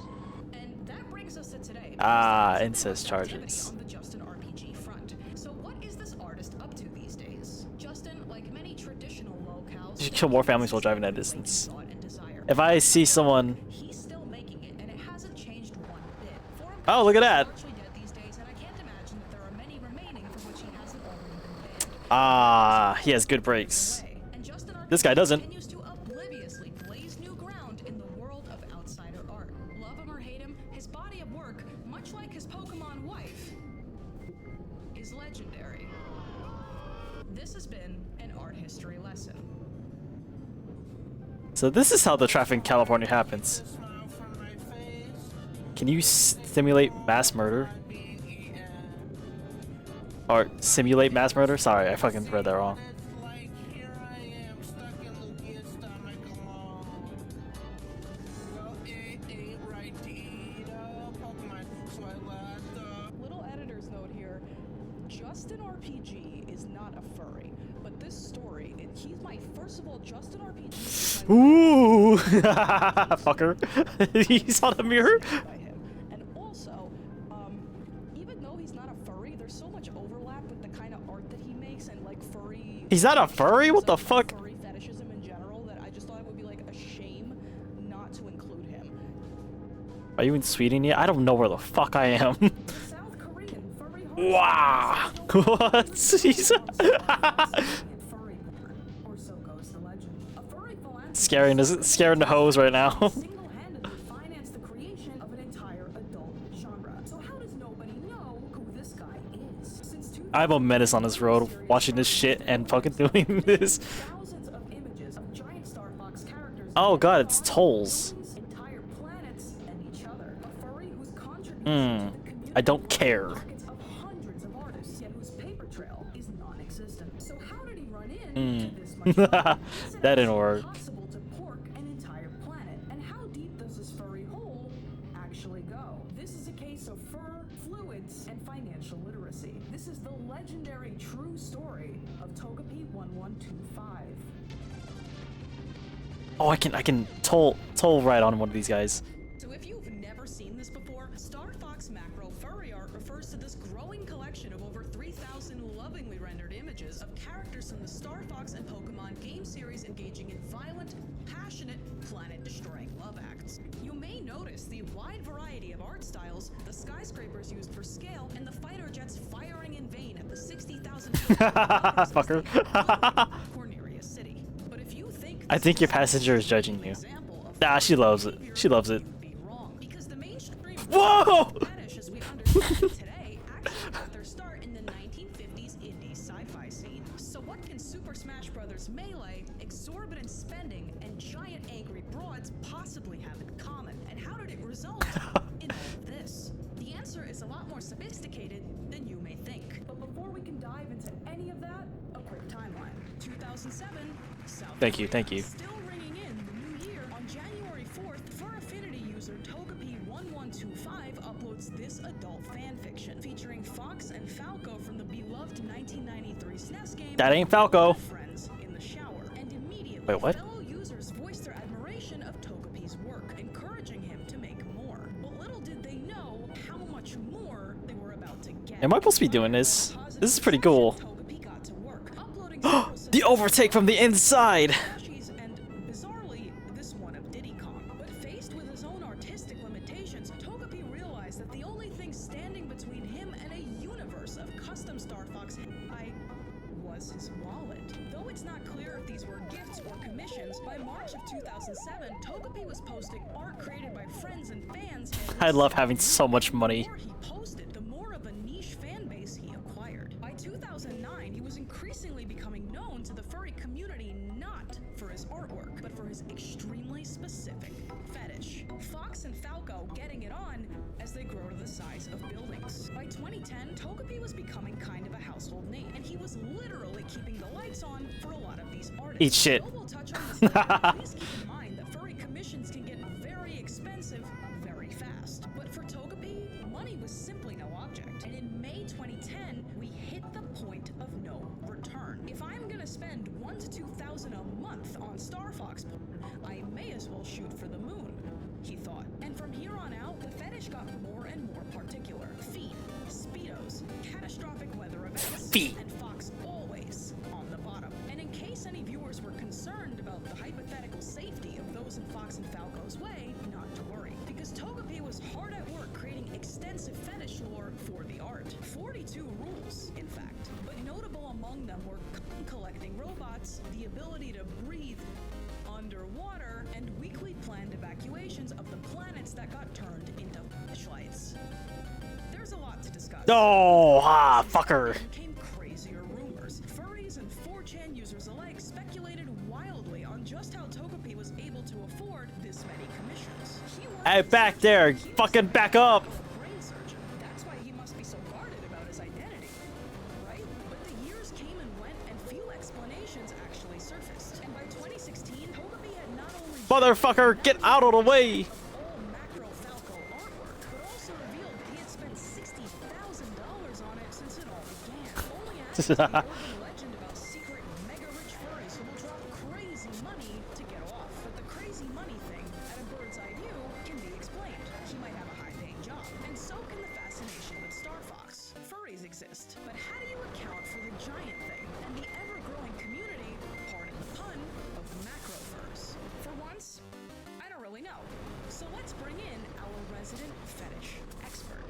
And that brings us to today. Ah, There's incest been a lot of activity charges. on the Justin RPG front. So what is this artist up to these days? Justin, like many traditional lolcows, You should kill more families while driving that distance. thought and desire. If I see someone. He's still making it, and it hasn't changed one bit. Forum Oh, look at that. culture is largely dead these days, and I can't imagine that there are many remaining for which he hasn't already been banned. Ah, he has good brakes. And Justin This guy doesn't. continues to obliviously blaze new ground in the world of legendary. This has been an art history lesson. So this is how the traffic in California happens. Can you simulate mass murder? Or simulate mass murder? Sorry, I fucking read that wrong. Little editor's note here. Justin RPG is not a furry, but this story, he's my first of all, Justin RPG is my Ooh, fucker. You saw the mirror? by him. And also, even though he's not a furry, there's so much overlap with the kind of art that he makes and like furry. He's not a furry? What the fuck? Furry fetishism in general, that I just thought it would be like a shame not to include him. Are you in Sweden yet? I don't know where the fuck I am. South Korean furry Wow. What? He's furry porn, or so goes the legend. A furry philanthropist scaring the hose right now. single-handedly financed the creation of an entire adult genre. So how does nobody know who this guy is? Since I'm a menace on this road, watching this shit and fucking doing this. thousands of images of giant Star Fox characters. Oh god, it's tolls. Entire planets and each other. A furry whose contribution to the community I don't care. pockets of hundreds of artists, yet whose paper trail is non-existent. So how did he run in to this much money? That didn't work. Possible to pork an entire planet. And how deep does this furry hole actually go? This is a case of fur, fluids, and financial literacy. This is the legendary true story of Togepi 1125. Oh, I can toll right on one of these guys. So if you've never seen this before, Star Fox Macro Furry Art refers to this growing collection of over 3,000 lovingly rendered images of characters from the Star Fox and Pokemon game series engaging in violent, passionate, planet-destroying love acts. You may notice the wide variety of art styles, the skyscrapers used for scale, and the fighter jets firing in vain at the 60,000 Fucker. Corneria City. But if you think I think your passenger is judging you. Nah, she loves it. She loves it. be wrong, because the mainstream Whoa! fetish as we understand it today actually got their start in the 1950s indie sci-fi scene. So what can Super Smash Bros. Melee, exorbitant spending, and giant angry broads possibly have in common? And how did it result in all of this? The answer is a lot more sophisticated than you may think. But before we can dive into any of that, a quick timeline. 2007, South Thank you, thank you. Still ringing in the new year. On January 4th, Fur Affinity user Togepi1125 uploads this adult fanfiction featuring Fox and Falco from the beloved 1993 SNES game. That ain't Falco. Friends in the shower, and immediately Wait, what? fellow users voiced their admiration of Togepi's work, encouraging him to make more. But little did they know how much more they were about to get. Am I supposed to be doing this? This is pretty cool. Togepi got to work, uploading The overtake from the inside. Yoshi's and, bizarrely, this one of Diddy Kong. But faced with his own artistic limitations, Togepi realized that the only thing standing between him and a universe of custom Star Fox was his wallet. Though it's not clear if these were gifts or commissions, by March of 2007, Togepi was posting art created by friends and fans. And I love having so much money. the more he posted, the more of a niche fan base he acquired. By 2009, he was increasingly becoming known to the furry community not for his artwork, but for his extremely specific fetish. Fox and Falco getting it on as they grow to the size of buildings. By 2010, Togepi was becoming kind of a household name, and he was literally keeping the lights on for a lot of these artists. Eat shit. Though we'll touch on this later, please keep in mind that furry commissions can get very expensive very fast. But for Togepi, money was simply no object. And in May 2010, we hit the point of no return. If I'm gonna spend $1,000 to $2,000 a month on Star Fox porn, I may as well shoot for the moon, he thought. And from here on out, the fetish got more and more particular. Feet, speedos, catastrophic weather events, Feet. and Fox always on the bottom. And in case any viewers were concerned about the hypothetical safety of those in Fox and Falco's way, not to worry, because Togepi was hard at work creating extensive fetish lore for the art. 42 rules, in fact. But notable among them were collecting robots, the ability to breathe underwater, and weekly planned evacuations of the planets that got turned into flashlights. There's a lot to discuss. Oh, fucker. Came just how Togepi was able to afford this many commissions. He worked Hey, back there! Fucking back up! brain surgeon. That's why he must be so guarded about his identity, right? But the years came and went, and few explanations actually surfaced. And by 2016, Togepi had not only Motherfucker, get out of the way! all Macro Falco artwork, but also revealed that he had spent $60,000 on it since it all began. Only adds to the urban legend about secret mega-rich furries who will drop crazy money to get off. But the crazy money thing, at a bird's eye view, can be explained. He might have a high-paying job, and so can the fascination with Star Fox. Furries exist, but how do you account for the giant thing and the ever-growing community, pardon the pun, of macro furs? For once, I don't really know. So let's bring in our resident fetish expert.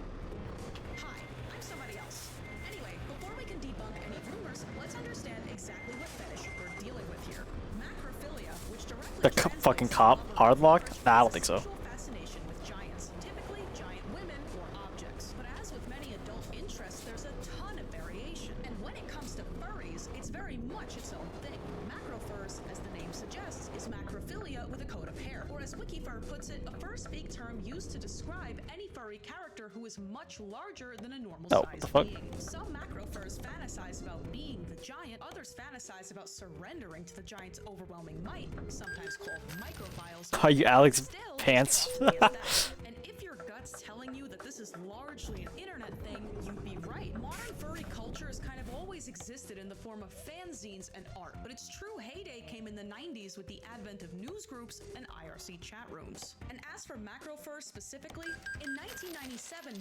Hi, I'm somebody else. Anyway, before we can debunk any rumors, let's understand exactly what fetish we're dealing with here. Macrophilia, which directly The translates fucking to cop? love of Hardlock? furs, Nah, I don't is a think so. sexual fascination with giants, typically giant women or objects. But as with many adult interests, there's a ton of variation. And when it comes to furries, it's very much its own thing. Macrofurs, as the name suggests, is macrophilia with a coat of hair. Or as Wikifur puts it, a fur-speak term used to describe any furry character who is much larger than a normal Oh, size what the fuck? being. Some macrofurs fantasize about being the giant, others fantasize about surrendering to the giant's overwhelming might, sometimes called microphiles. Are you Alex Still, Pants? it ultimately is that. And if your gut's telling you that this is largely an internet thing, you'd be right. Modern furry culture has kind of always existed in the form of fanzines and art, but its true heyday came in the 90s with the advent of news groups and IRC chat rooms. And as for macrofur specifically, in 1997,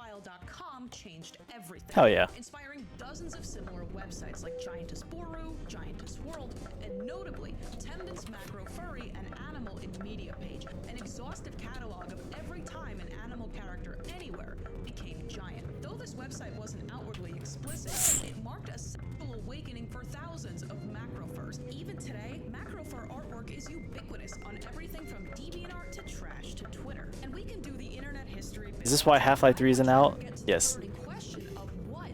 macrophile.com changed everything. Hell yeah. Inspiring dozens of similar websites like Giantess Boru, Giantess World, and notably, Temden's Macro Furry and Animal in Media page, an exhaustive catalog of every time an animal character anywhere became giant. Though this website wasn't outwardly explicit, it marked a sexual awakening for thousands of macrofurs. Even today, macrofur artwork is ubiquitous on everything from DeviantArt to trash to Twitter. And we can do the internet history. Is this why Half-Life 3 isn't out? Yes. Question of what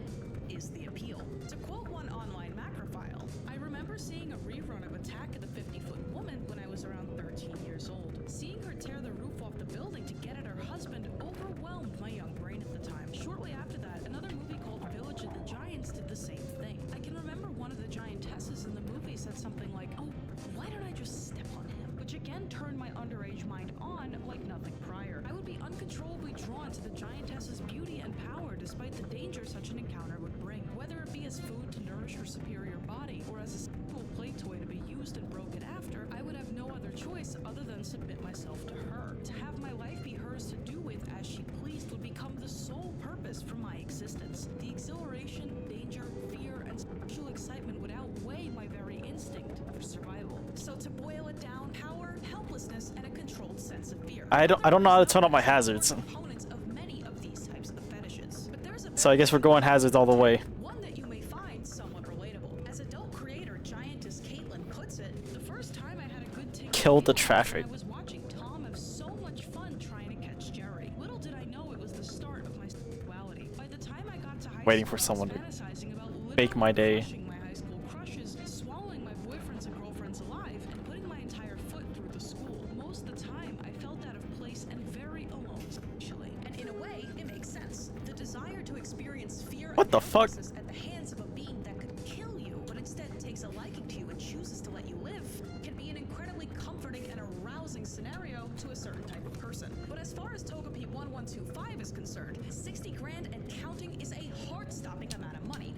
is the appeal? To quote one online macrophile, I remember seeing a rerun of Attack of the 50-Foot Woman when I was around 13 years old. Seeing her tear the roof off the building to get at her husband overwhelmed my young brain at the time. Shortly after that, another movie called Village of the Giants did the same thing. I can remember one of the giantesses in the movie said something like, "Oh, why don't I just step on him?" Which again turned my underage mind on like nothing prior. I would be uncontrollably drawn to the giantess's beauty and power despite the danger such an encounter would bring. Whether it be as food to nourish her superior body or as a sexual play toy to be used and broken after, I would have no other choice other than submit myself to her. To have my life be hers to do with as she pleased would become the sole purpose for my existence. The exhilaration, danger, fear, and sexual excitement would outweigh my very instinct for survival. So to boil it down, power, helplessness, and a controlled sense of fear. I don't know how to turn up my hazards. Components of many of these types of fetishes. But there's a So I guess we're going hazards all the way. one that you may find somewhat relatable. As adult creator Giantess Caitlin puts it, the first time I had a good take Killed the was when traffic. I was watching Tom have so much fun trying to catch Jerry. Little did I know it was the start of my sexuality. By the time I got to high Waiting school, for I was someone to fantasizing about make my day. crushing my high school crushes, swallowing my boyfriends and girlfriends alive, and putting my entire foot through the school. Most of the time, I felt out of place and very alone sexually. And in a way, it makes sense. The desire to experience fear What and the fuck? helplessness at the hands of a being that could kill you, but instead takes a liking to you and chooses to let you live, can be an incredibly comforting and arousing scenario to a certain type of person. But as far as Togepi 1125 is concerned, 60 grand and counting is a heart-stopping amount of money.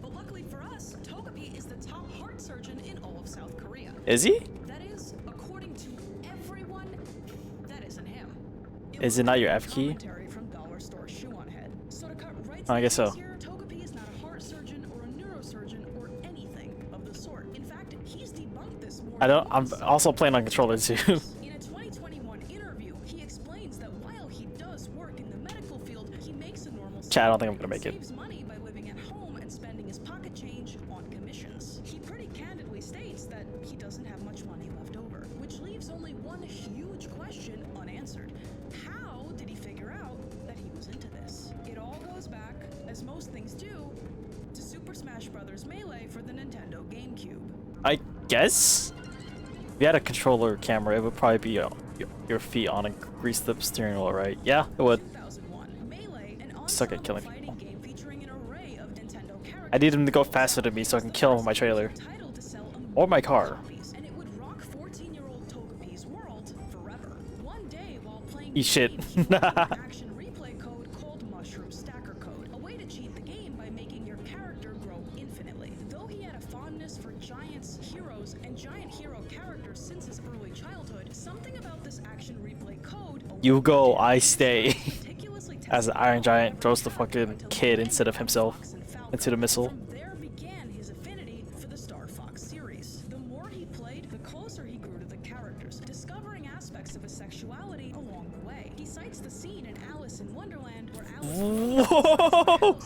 But luckily for us, Togepi is the top heart surgeon in all of South Korea. Is he? That is, according to everyone, that isn't him. Is it not your F key? Commentary from Dollar Store Shoe on Head. So to cut right I to guess the so. chase here, Togepi is not a heart surgeon or a neurosurgeon or anything of the sort. In fact, he's debunked this more than I'm once. also playing on controller too. In a 2021 interview, he explains that while he does work in the medical field, he makes a normal Chat, I don't think salary I'm gonna make it. and saves money by living at home and spending his pocket change on commissions. He pretty candidly states that he doesn't have much money left over, which leaves only one huge question unanswered. How did he figure out that he was into this? It all goes back, as most things do, to Super Smash Bros. Melee for the Nintendo GameCube. I guess? you had a controller camera, it would probably be your feet on a greased up steering wheel, right? Yeah, it would. Suck at killing people. I need him to go faster than me so I can kill him with my trailer. Or my car. Eat shit. Action replay code called Mushroom Stacker Code, a way to cheat the game by making your character grow infinitely. Though he had a fondness for giants, heroes, and giant hero characters since his early childhood, something about this action replay code. You go, I stay. As the Iron Giant throws the fucking kid instead of himself into the missile. From there began his affinity for the Star Fox series. The more he played, the closer he grew to the characters, discovering aspects of his sexuality along the way. He cites the scene in Alice in Wonderland where Whoa!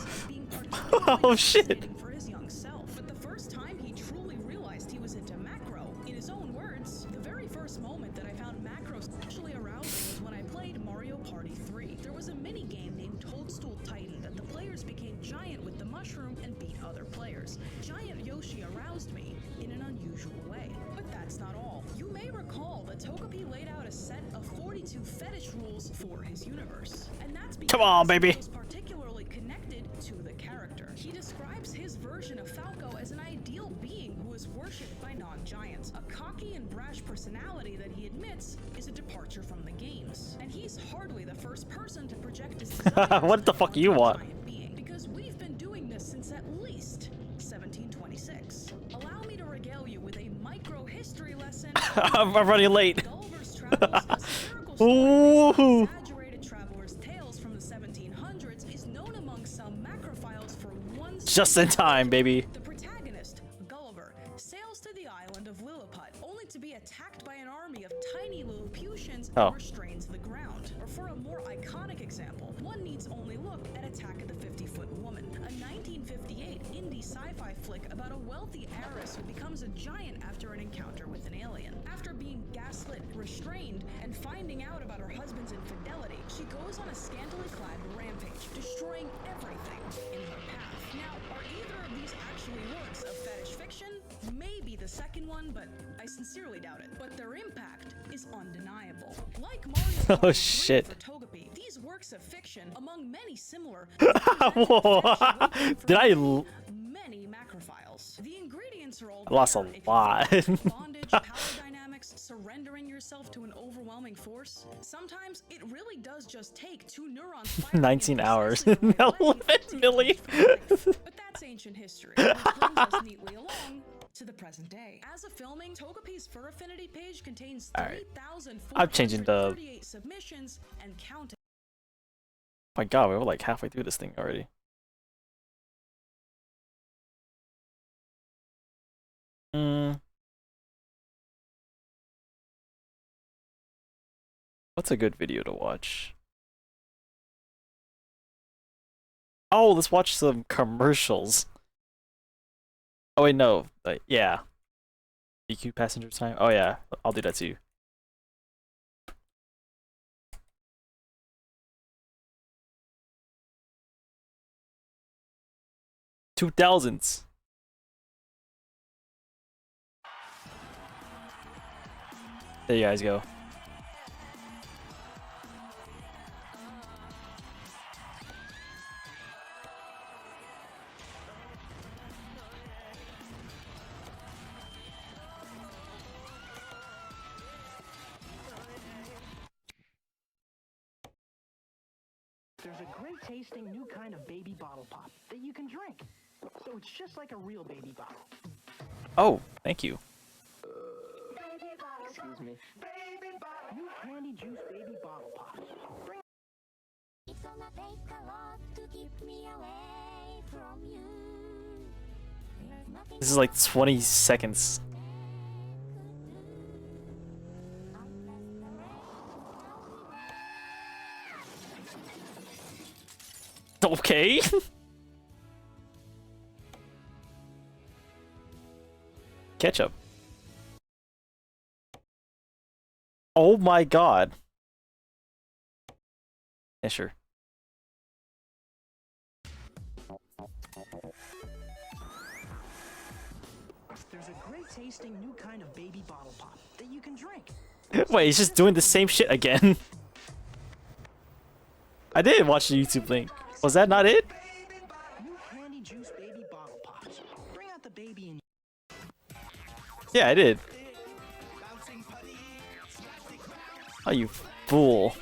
Oh shit! for his young self. But the first time he truly realized he was into macro, in his own words, the very first moment that I found macro sexually arousing was when I played Mario Party 3. There was a mini game named Toadstool Titan that the players became giant with the mushroom and beat other players. Giant Yoshi aroused me in an unusual way. But that's not all. You may recall that Togepi laid out a set of 42 fetish rules for his universe. And that's because Come on, baby. he was particularly connected to the character. He describes his version of Falco as an ideal being who is worshipped by non-giants. A cocky and brash personality that he admits is a departure from the games. And he's hardly the first person to project his desires What the fuck you want? being, because we've been doing this since at least 1726. Allow me to regale you with a micro history lesson. I'm running late. Gulliver's Travels, a satirical story based on exaggerated travelers' tales from the 1700s, is known among some macrophiles for one. Just in time, baby. The protagonist, Gulliver, sails to the island of Lilliput, only to be attacked by an army of tiny Lilliputians and restrains the ground. Or for a more iconic example, one needs only look at Attack of the 50-Foot Woman, a 1958 indie sci-fi flick about a wealthy heiress who becomes a giant after an encounter with an alien. After being gaslit, restrained, and finding out about her husband's infidelity, she goes on a scantily clad rampage, destroying everything in her path. Now, are either of these actually works of fetish fiction? Maybe the second one, but I sincerely doubt it. But their impact is undeniable. Like Mario Oh Party 3 shit. for Togepi, these works of fiction, among many similar, Whoa. Did I many macrophiles. The ingredients are all I lost a there. If you lot. bondage, power dynamics, surrendering yourself to an overwhelming force. Sometimes it really does just take two neurons firing 19 in hours. precisely the right 11 way to million. but that's ancient history, which brings us neatly along to the present day. As of filming, Togepi's fur affinity page contains 3,438 submissions and counting. My god, we're like halfway through this thing already. What's a good video to watch? Oh, let's watch some commercials. Oh wait, no. Yeah. EQ passenger time? Oh yeah, I'll do that too. $2000s. There you guys go. There's a great tasting new kind of baby bottle pop that you can drink. So it's just like a real baby bottle. Oh, thank you. Excuse me. New candy juice baby bottle pops. It's gonna take a lot to keep me away from you. There's nothing This is like 20 seconds. Okay. Ketchup. Oh my god. Yeah, sure. There's a great tasting new kind of baby bottle pop that you Wait, he's just doing the same shit again. I did watch the YouTube link. Was that not it? New candy juice baby bottle pops. Bring out the baby in Yeah, I did. Oh, you fool.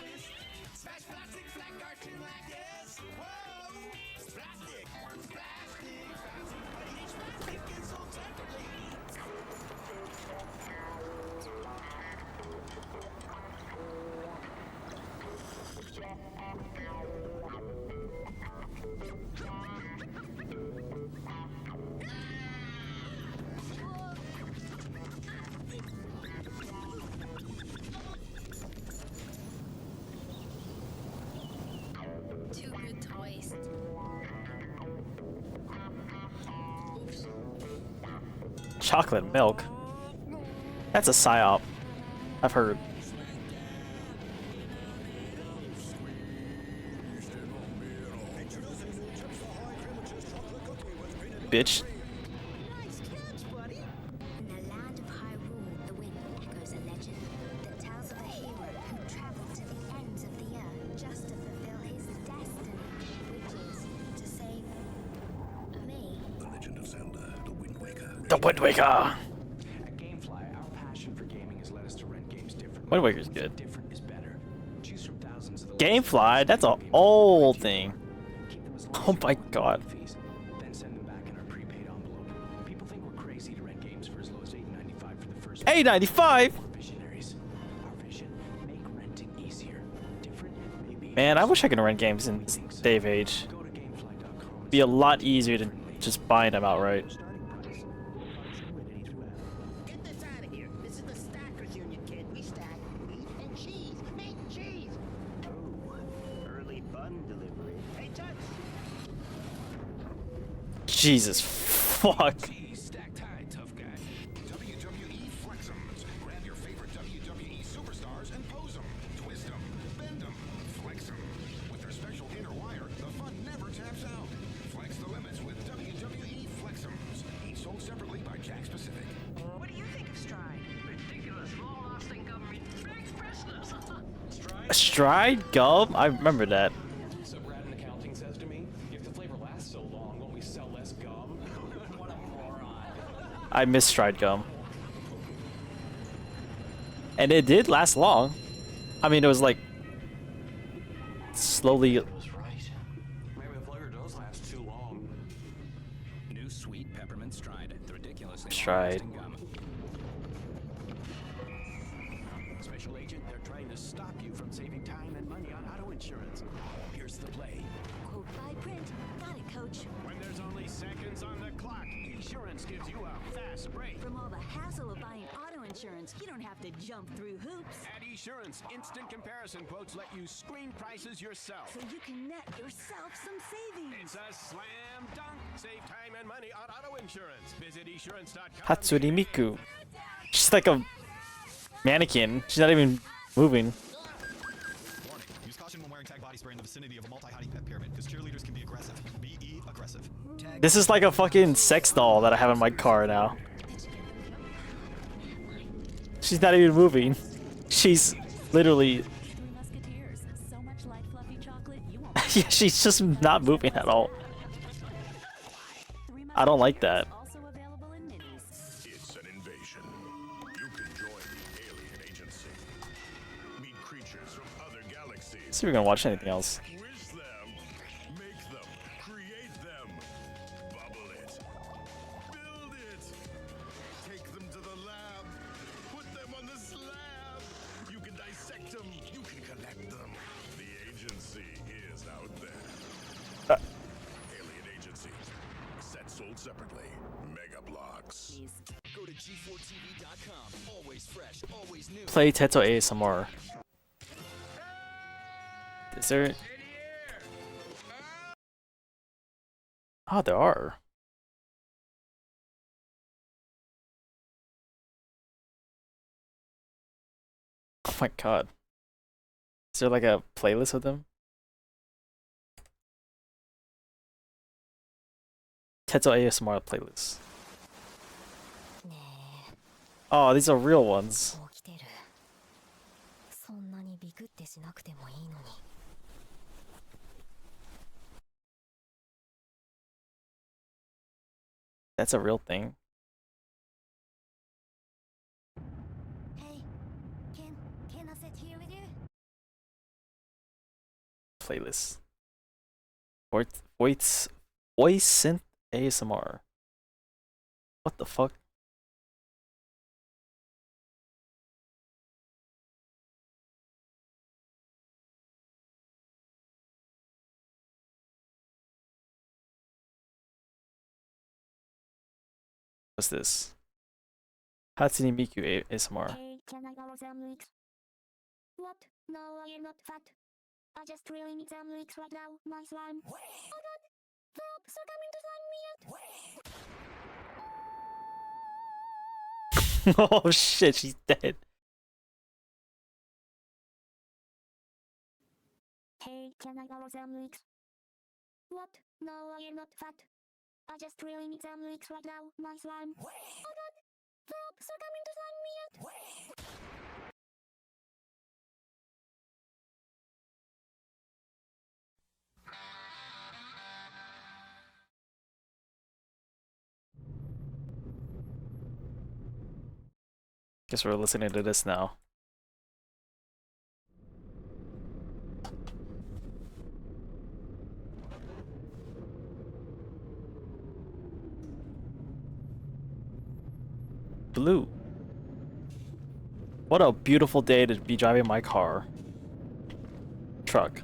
Two good toys. Chocolate milk? That's a psyop. I've heard. Bitch. Nice catch, buddy. In the land of Hyrule, the wind echoes a legend that tells of a hero who traveled to the ends of the earth just to fulfill his destiny, which is to save me. The Legend of Zelda, The Wind Waker. The Wind Waker! At Gamefly, our passion for gaming has led us to rent games differently. Wind Waker's good. Different is better. Choose from thousands of the Gamefly? That's an old thing. Oh my god. fees, then send them back in our prepaid envelope. People think we're crazy to rent games for as low as $8.95 for the first $8.95? Visionaries. Our vision, make renting easier. Different, maybe. Man, I wish I could rent games in this day of age. Go to gamefly.com. Be a lot easier than just buying them outright. Get this out of here. This is the Stackers Union, kid. We stack meat and cheese. Meat and cheese. Oh, early bun delivery. Hey, touch. Jesus fuck. Stacked high, tough guy. WWE Flex'ems. Grab your favorite WWE superstars and pose them, twist them, bend them, flex them. With their special inner wire, the fun never taps out. Flex the limits with WWE Flex'ems. Each sold separately by Jack Pacific. What do you think of Stride? Ridiculous, long-lasting government expressiveness. Stride gum? I remember that. So Brad in accounting says to me, if the flavor lasts so long, won't we sell less gum? What a moron. I miss Stride gum. And it did last long. I mean, it was like slowly. was right. Maybe the flavor does last too long. New sweet peppermint Stride. The ridiculously Stride. long-lasting gum. Special agent, they're trying to stop you from saving time and money on auto insurance. Here's the play. Quote by print. Got it, coach. When there's only seconds on the clock, Esurance gives you a fast break. From all the hassle of buying auto insurance, you don't have to jump through hoops. At Esurance, instant comparison quotes let you screen prices yourself. So you can net yourself some savings. It's a slam dunk. Save time and money on auto insurance. Visit Esurance.com. Hatsuri Miku. She's like a mannequin. She's not even moving. Warning. Use caution when wearing tag body spray in the vicinity of a multi-hiding pet pyramid, because cheerleaders can be aggressive. Be aggressive. This is like a fucking sex doll that I have in my car now. She's not even moving. She's literally. Three Musketeers. So much like fluffy chocolate, you won't. Yeah, she's just not moving at all. I don't like that. Also available in minis. It's an invasion. You can join the alien agency. Meet creatures from other galaxies. See if we're gonna watch anything else. Wish them. Make them. Create them. Bubble it. Build it. Take them to the lab. Put them on the slab. You can dissect them. You can collect them. The agency is out there. Alien agency. Set sold separately. Mega blocks. Go to g4tv.com. Always fresh, always new. Play Teto ASMR. Is there? Oh, there are. Oh my god. Is there like a playlist of them? Teto ASMR playlist. Oh, these are real ones. そんなにビクってしなくてもいいのに。 That's a real thing. Hey, can I sit here with you? Playlist. Voice synth ASMR. What the fuck? What's this? Hatsune Miku ASMR. Hey, can I borrow some leaks? What? No, I am not fat. I just really need some leaks right now, my slime. Oh god! Stop succumbing to slime me yet! Oh shit, she's dead. Hey, can I borrow some leaks? What? No, I am not fat. I just really need some leaks right now, my slime. Oh god! Stop succumbing to slime me yet! Guess we're listening to this now. Blue. What a beautiful day to be driving my car. Truck.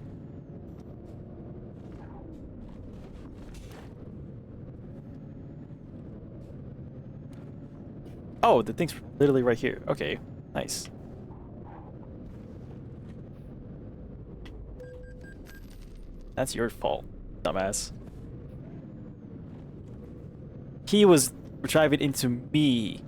Oh, the thing's literally right here. Okay, nice. That's your fault, dumbass. He was driving into me.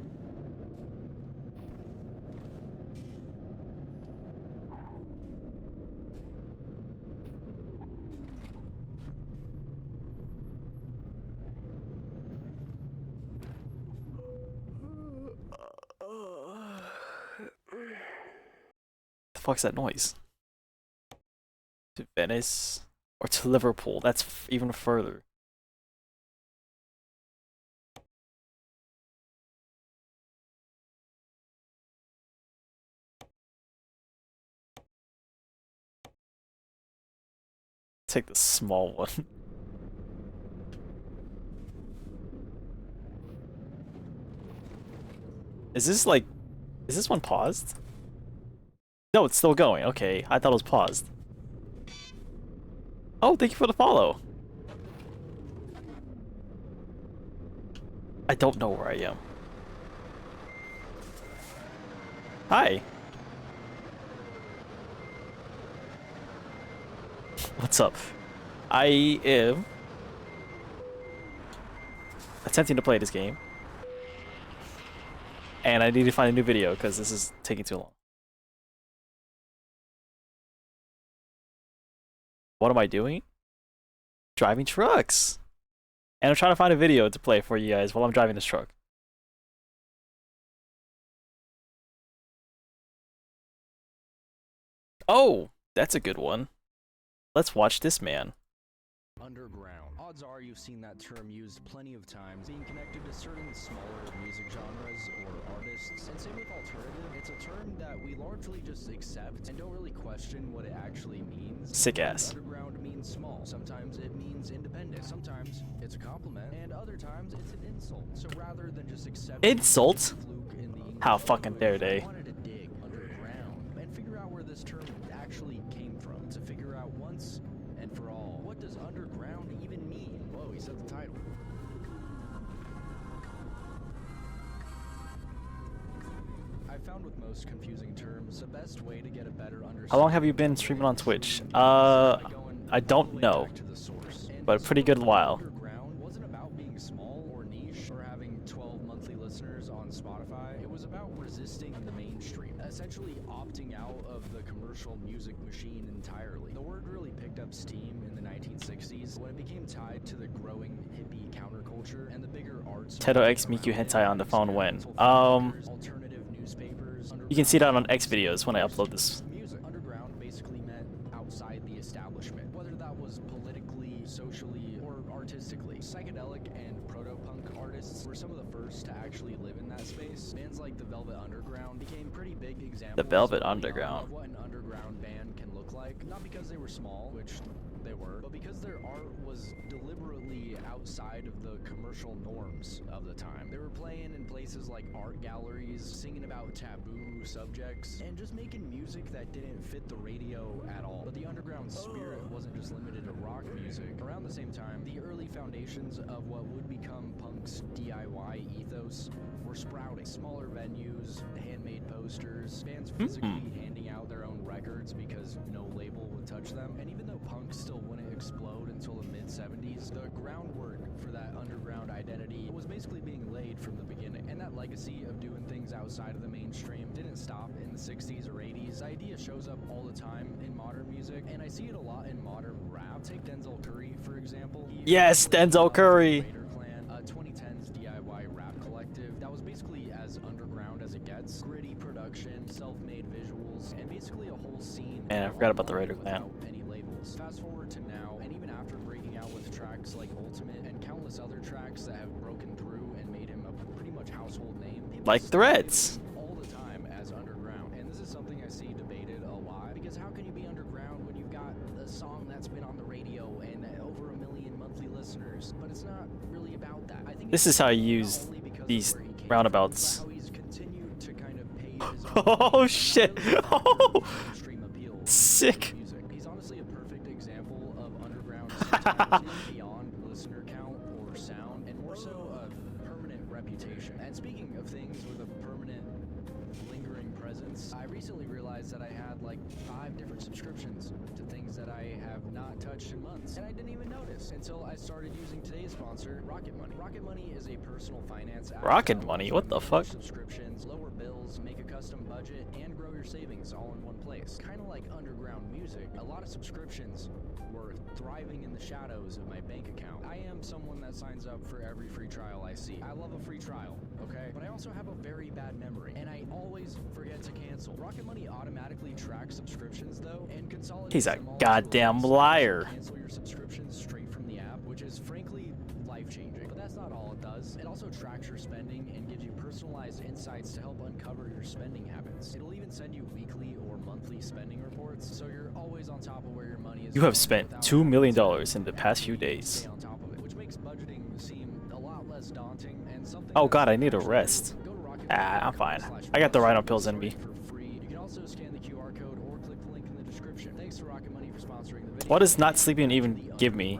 The fuck's that noise? To Venice or to Liverpool? That's even further. Take the small one. Is this one paused? No, it's still going. Okay, I thought it was paused. Oh, thank you for the follow. I don't know where I am. Hi. What's up? I am attempting to play this game. And I need to find a new video because this is taking too long. What am I doing? Driving trucks. And I'm trying to find a video to play for you guys while I'm driving this truck. Oh, that's a good one. Let's watch this man. Underground. Odds are you've seen that term used plenty of times, being connected to certain smaller music genres or artists. And same with alternative, it's a term that we largely just accept and don't really question what it actually means. Sick ass. Underground means small. Sometimes it means independent. Sometimes it's a compliment, and other times it's an insult. So rather than just accept Insult? How fucking dare they? I wanted to dig underground and figure out where this term actually came from. To figure out once and for all, what does underground even mean? Whoa, he said the title. I found with most confusing terms, the best way to get a better understanding. How long have you been streaming on Twitch? I don't know, but a pretty good while. Underground wasn't about being small or niche or having 12 monthly listeners on Spotify. It was about resisting the mainstream, essentially opting out of the commercial music machine entirely. The word really picked up steam in the 1960s when it became tied to the growing hippie counterculture and the bigger arts. Tedo X Miku hentai on the phone when? You can see that on X videos when I upload this used to actually live in that space. Bands like the Velvet Underground became pretty big examples The Velvet early on Underground. of what an underground band can look like. Not because they were small, which they were, but because their art was deliberately outside of the commercial norms of the time. They were playing in places like art galleries, singing about taboo subjects, and just making music that didn't fit the radio at all. But the underground spirit wasn't just limited to rock music. Around the same time, the early foundations of what would become punk's DIY ethos were sprouting. Smaller venues, handmade posters, fans physically handing out their own records because no label would touch them. And even though punk still wouldn't explode until the mid-70s, the groundwork for that underground identity was basically being laid from the beginning. And that legacy of doing things outside of the mainstream didn't stop in the 60s or 80s. The idea shows up all the time in modern music, and I see it a lot in modern rap. Take Denzel Curry, for example. Yes, Denzel Curry. 2010's DIY rap collective that was basically as underground as it gets. Gritty production, self-made visuals, and basically a whole scene. Man, I forgot about the Raider Clan. Any labels. Fast forward to now, and even after breaking out with tracks like Ultimate and countless other tracks that have broken through and made him a pretty much household name. Like Threads. All the time as underground, and this is something I see debated a lot, because how can you be underground when you've got a song that's been on the radio and over 1 million monthly listeners? But it's not really about that. I think This is how you use these roundabouts. Oh shit! Oh, sick. He's honestly a perfect example of underground sometimes beyond listener count or sound, and more so a permanent reputation. And speaking of things with a permanent, lingering presence, I recently realized that I had like 5 different subscriptions to things that I have not touched in months, and I didn't even notice until I started using today's sponsor, Rocket Money. Rocket Money is a personal finance app. Rocket Money? What the fuck? Subscriptions, lower bills, make a custom budget, and grow your savings all in one place. Kind of like underground music, a lot of subscriptions were thriving in the shadows of my bank account. I am someone that signs up for every free trial I see. I love a free trial, okay? But I also have a very bad memory, and I always forget to cancel. Rocket Money automatically tracks subscriptions though, and consolidates. He's a goddamn liar. Cancel your subscriptions straight from the app, which is frankly life-changing. But that's not all it does. It also tracks your spending and gives you personalized insights to help uncover your spending habits. It'll even send you weekly or monthly spending reports, so you're always on top of where your money is. You have spent $2 million in the past few days. On top of it, which makes budgeting seem a lot less daunting and something. Oh god, I need a rest. Ah, I'm fine. I got the Rhino pills in me. You can also scan the QR code or click the link in the description. Thanks to Rocket Money for sponsoring the video. What does not sleeping even give me?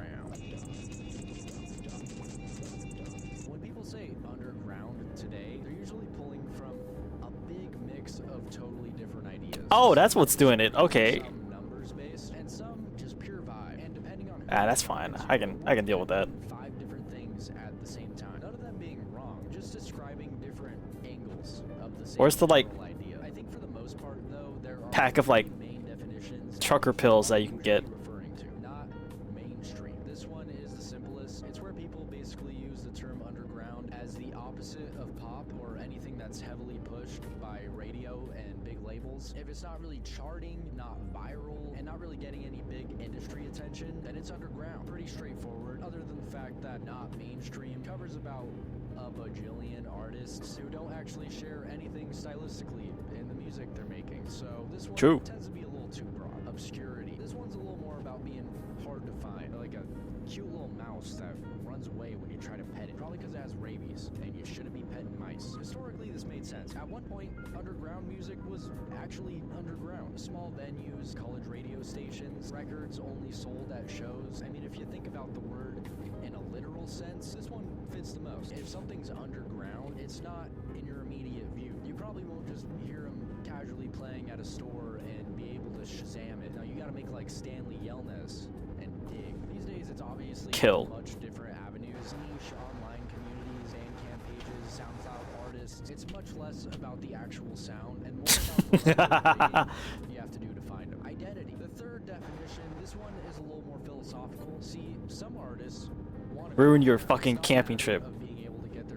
When people say underground today, they're usually pulling from a big mix of totally different ideas. Oh, that's what's doing it. Okay. Some numbers based and some just pure vibe. And depending on Ah, that's fine. I can deal with that. 5 different things at the same time. None of them being wrong, just describing different angles of the same Where's the like idea. I think for the most part though, there are pack of like main definitions trucker pills that you can get? referring to, not mainstream. This one is the simplest. It's where people basically use the term underground as the opposite of pop or anything that's heavily pushed by radio and big labels. If it's not really charting, not viral, and not really getting any big industry attention, then it's underground. Pretty straightforward, other than the fact that not mainstream covers about a bajillion artists who don't actually share anything stylistically in the music they're making. So this one True. tends to be a little too broad. Obscurity. This one's a little more about being hard to find, like a cute little mouse that runs away when you try to pet it, probably because it has rabies, and you shouldn't be petting mice. Historically, this made sense. At one point, underground music was actually underground. Small venues, college radio stations, records only sold at shows. I mean, if you think about the word in a literal sense, this one fits the most. If something's underground, it's not in your immediate view. You probably won't just hear them casually playing at a store and be able to Shazam it. Now, you gotta make like Stanley Yelnats and dig. These days, it's obviously Kill. much different avenues. Niche online communities, Bandcamp pages, SoundCloud artists. It's much less about the actual sound and more about the you have to do to find them. Identity. The third definition, this one is a little more philosophical. See, some artists want to Ruin your fucking camping trip,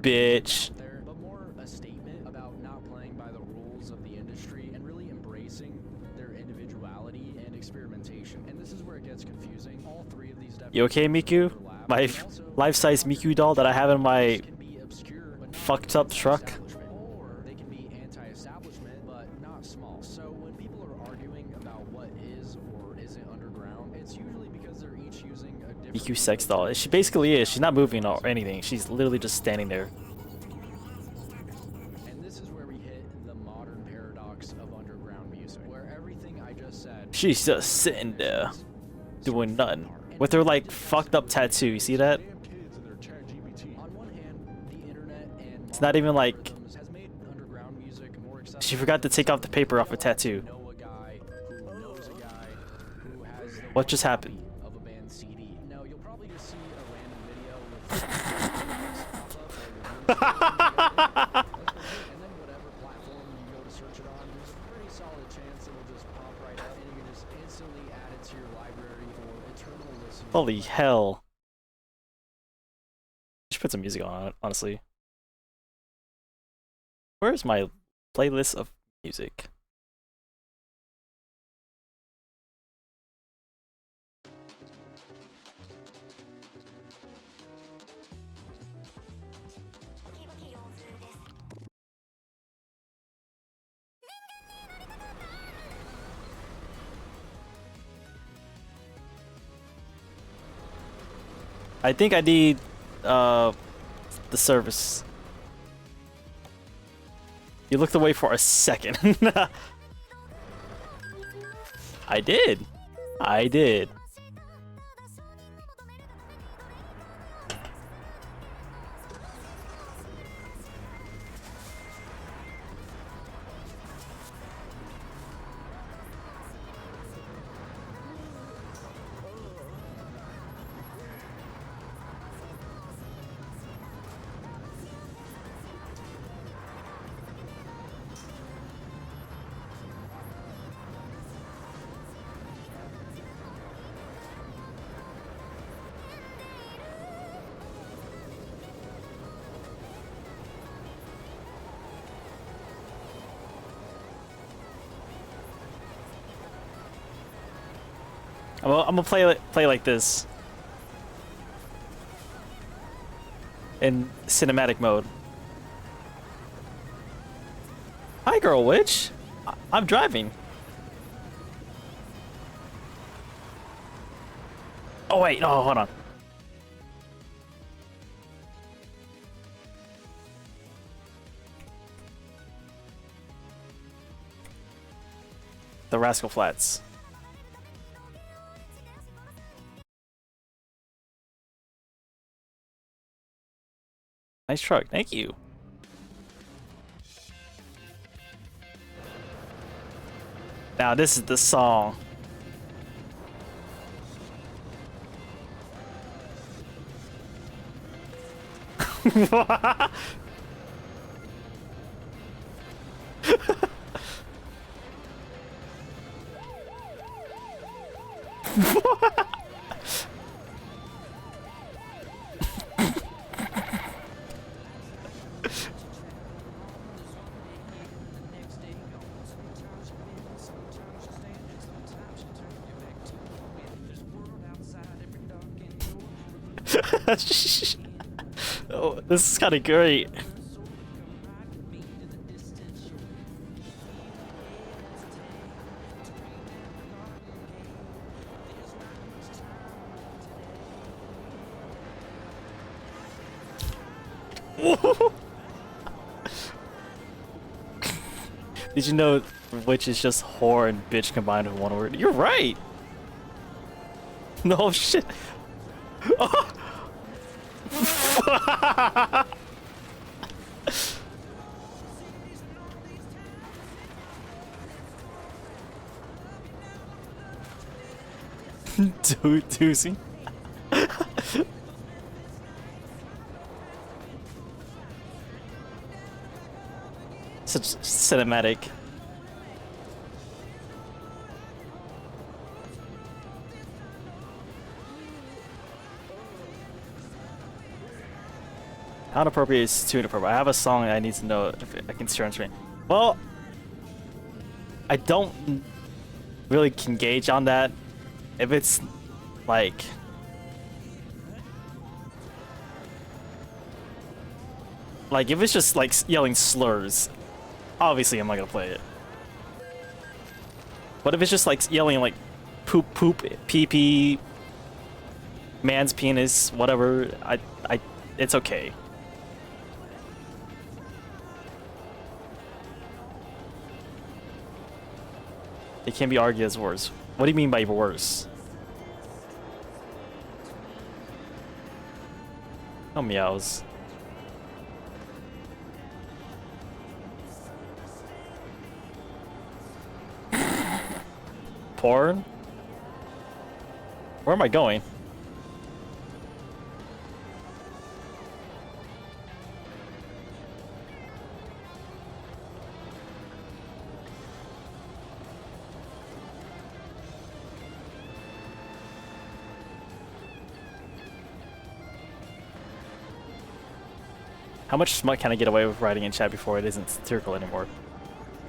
bitch. but more a statement about not playing by the rules of the industry and really embracing their individuality and experimentation. And this is where it gets confusing. All 3 of these You okay, Miku? My life-size Miku doll that I have in my fucked up truck. Or they can be anti-establishment, but not small. So when people are arguing about what is or isn't underground, it's usually because they're each using a different EQ sex doll. She basically is. She's not moving or anything. She's literally just standing there. And this is where we hit the modern paradox of underground music, where everything I just said. She's just sitting there, doing nothing. With her like fucked up tattoo. You see that? It's not even like she forgot to take off the paper off her tattoo. What just happened? No, you'll probably just see a random video with and then whatever platform you go to search it on, there's a pretty solid chance it'll just pop right up and you can just instantly add it to your library for eternal listening. Holy hell. I should put some music on it, honestly. Where's my playlist of music? I think I need the service. You looked away for a second. I did. I did. I'm gonna play like this in cinematic mode. Hi, girl witch. I'm driving. Oh wait, no, hold on. The Rascal Flats. Nice truck, thank you. Now this is the song. Oh, this is kind of great. Did you know witch is just whore and bitch combined in one word? You're right. No shit. Oh. Doozy. Such cinematic. How inappropriate is too inappropriate? I have a song I need to know if I can share on screen. Well, I don't really can gauge on that. If it's like Like, if it's just like yelling slurs, obviously I'm not gonna play it. But if it's just like yelling like poop, poop, pee pee, man's penis, whatever, it's okay. It can be argued as worse. What do you mean by worse? No meows. Porn? Where am I going? How much smut can I get away with writing in chat before it isn't satirical anymore?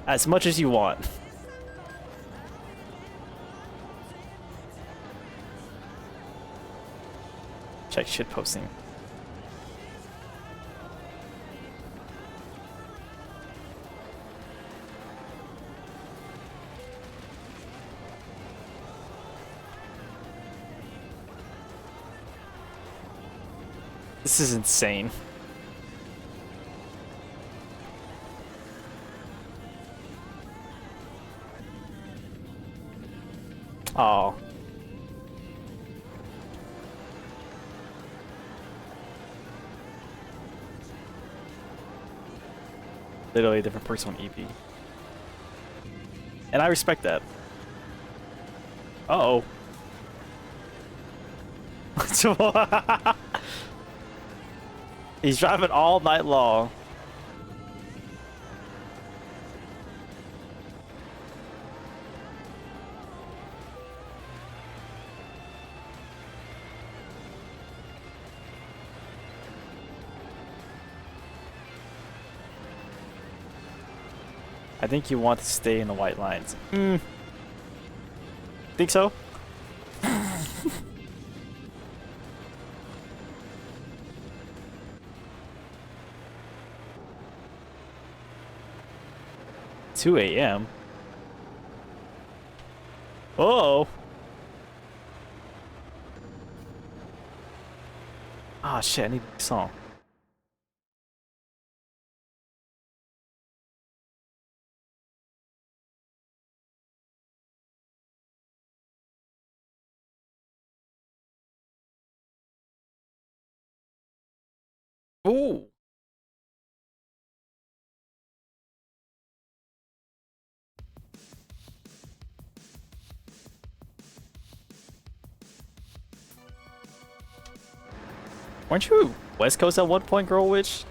As much as you want. Check shit posting. This is insane. Oh. Literally a different person on EP. And I respect that. Uh-oh. He's driving all night long. I think you want to stay in the white lines. Think so? $2 a.m. Oh. Ah, shit, I need a song. Ooh. Weren't you West Coast at one point, Girl Witch?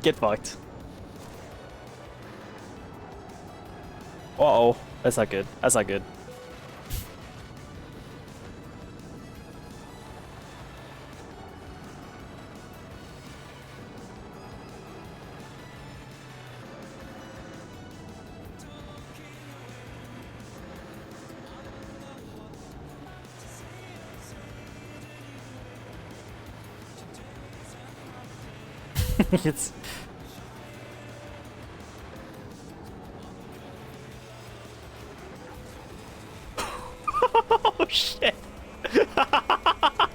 Get fucked. Uh-oh. That's not good. That's not good. It's oh shit. I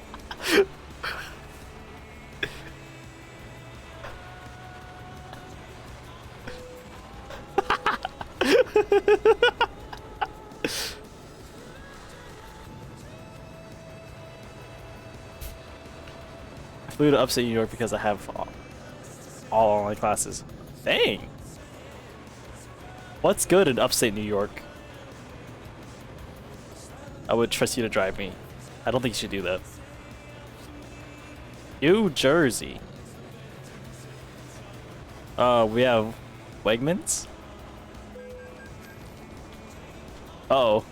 flew to upstate New York because I have all online classes. Dang. What's good in upstate New York? I would trust you to drive me. I don't think you should do that. New Jersey. We have Wegmans? Uh-oh.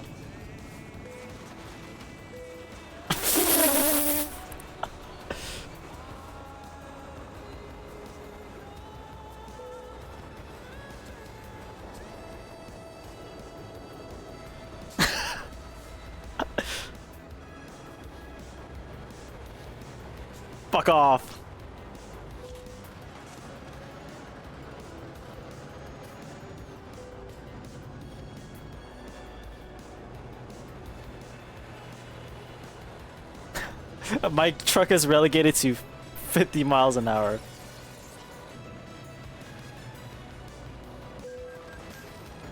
Fuck off. My truck is relegated to 50 miles an hour.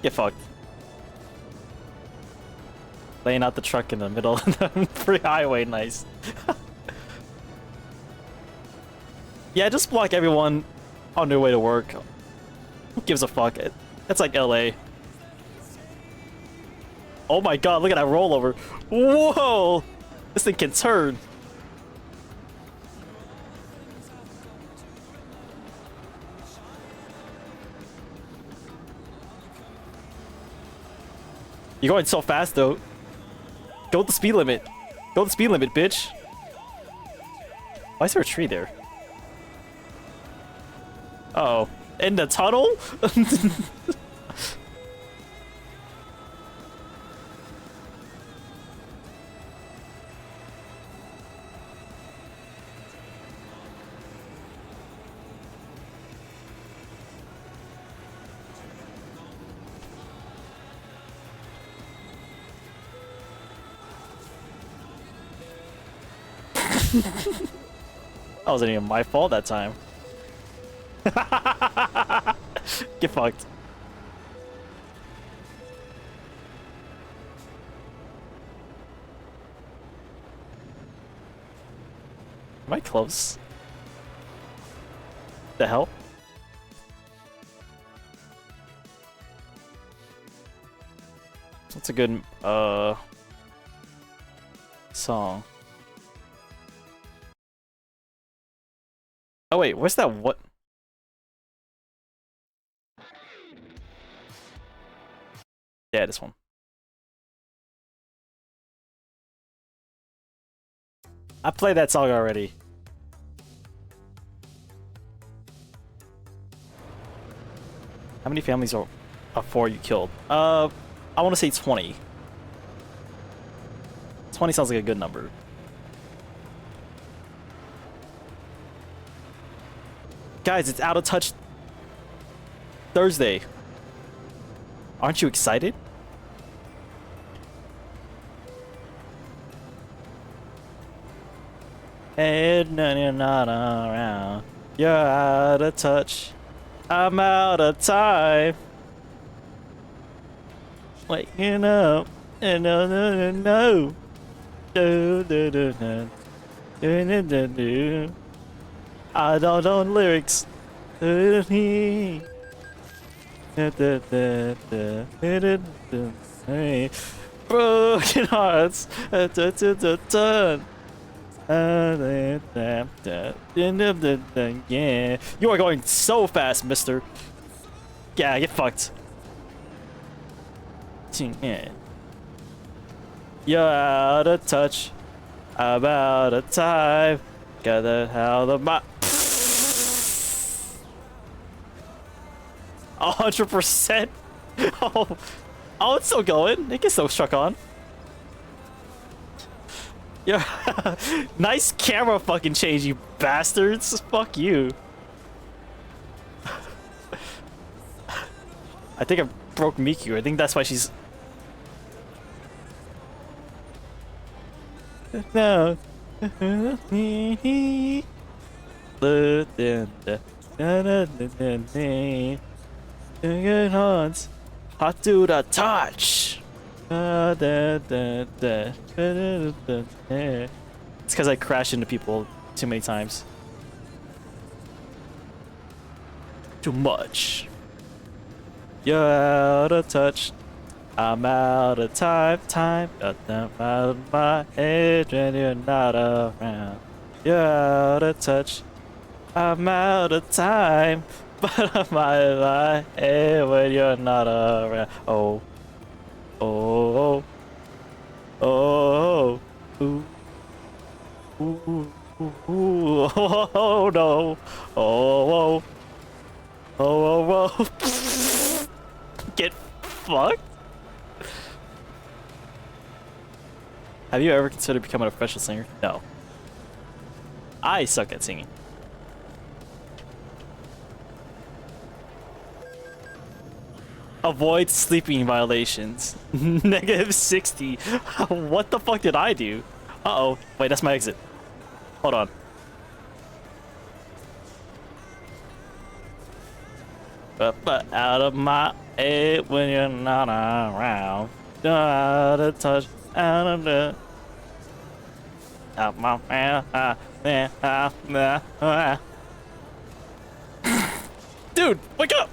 Get fucked. Laying out the truck in the middle of the free highway, nice. Yeah, just block everyone on their way to work. Who gives a fuck? It's like LA. Oh my god, look at that rollover. Whoa! This thing can turn. You're going so fast though. Go with the speed limit. Go with the speed limit, bitch. Why is there a tree there? Uh oh. In the tunnel? That wasn't even my fault that time. Get fucked. Am I close? The hell? That's a good song. Oh wait, where's that what? Yeah, this one. I played that song already. How many families are four you killed? I want to say 20. 20 sounds like a good number. Guys, it's Out of Touch Thursday. Aren't you excited? And no, you're not around. You're out of touch. I'm out of time. Waking up and no. Do, do, do, do. Do, do, do, do. I don't know lyrics. Broken hearts. Yeah. You are going so fast, mister. Yeah, get fucked. You're out of touch. I'm out of time. Got the hell of my 100%. Oh, it's still going. It gets so struck on. Yeah, nice camera fucking change, you bastards. Fuck you. I think I broke Miku. I think that's why she's. No. Good haunts. Hot to the touch. It's because I crash into people too many times. Too much. You're out of touch. I'm out of time. Got them out of my head when you're not around. You're out of touch. I'm out of time. But I'm out of my head when you're not around. Oh. Oh. Oh. Ooh. Ooh. Ooh. Oh no. Oh. Oh. Get fucked. Have you ever considered becoming a professional singer? No. I suck at singing. Avoid sleeping violations. -60. What the fuck did I do? Uh-oh. Wait, that's my exit. Hold on. But out of my head when you're not around. Out of touch, out of the... Out my Dude, wake up!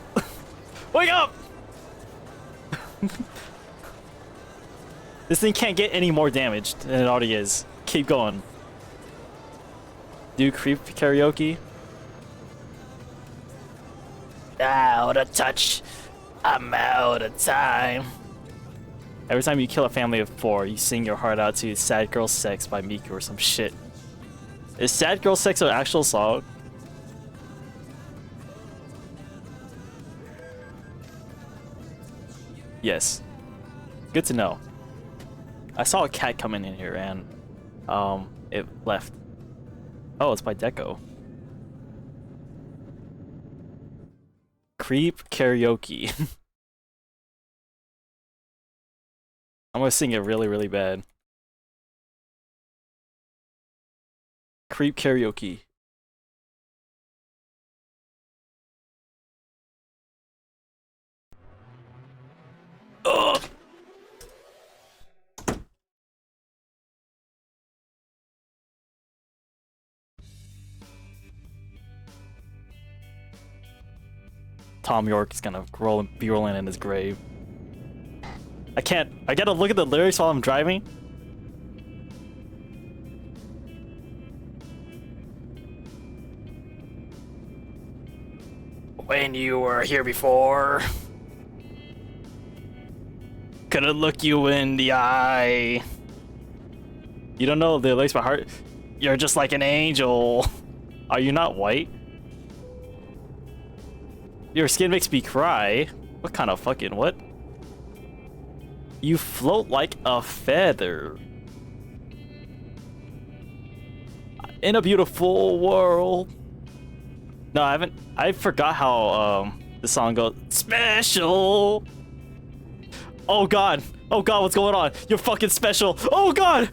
Wake up! This thing can't get any more damaged than it already is. Keep going. Do creep karaoke? Out of touch. I'm out of time. Every time you kill a family of 4, you sing your heart out to Sad Girl Sex by Miku or some shit. Is Sad Girl Sex an actual song? Yes. Good to know. I saw a cat coming in here and it left. Oh, it's by Deco. Creep karaoke. I'm gonna sing it really, really bad. Creep karaoke. Ugh! Tom York is gonna be rolling in his grave. I gotta look at the lyrics while I'm driving. When you were here before, couldn't look you in the eye. You don't know the lyrics by heart? You're just like an angel. Are you not white? Your skin makes me cry. What kind of fucking what? You float like a feather in a beautiful world. No, I haven't. I forgot how the song goes. Special. Oh god. Oh god, what's going on? You're fucking special. Oh god.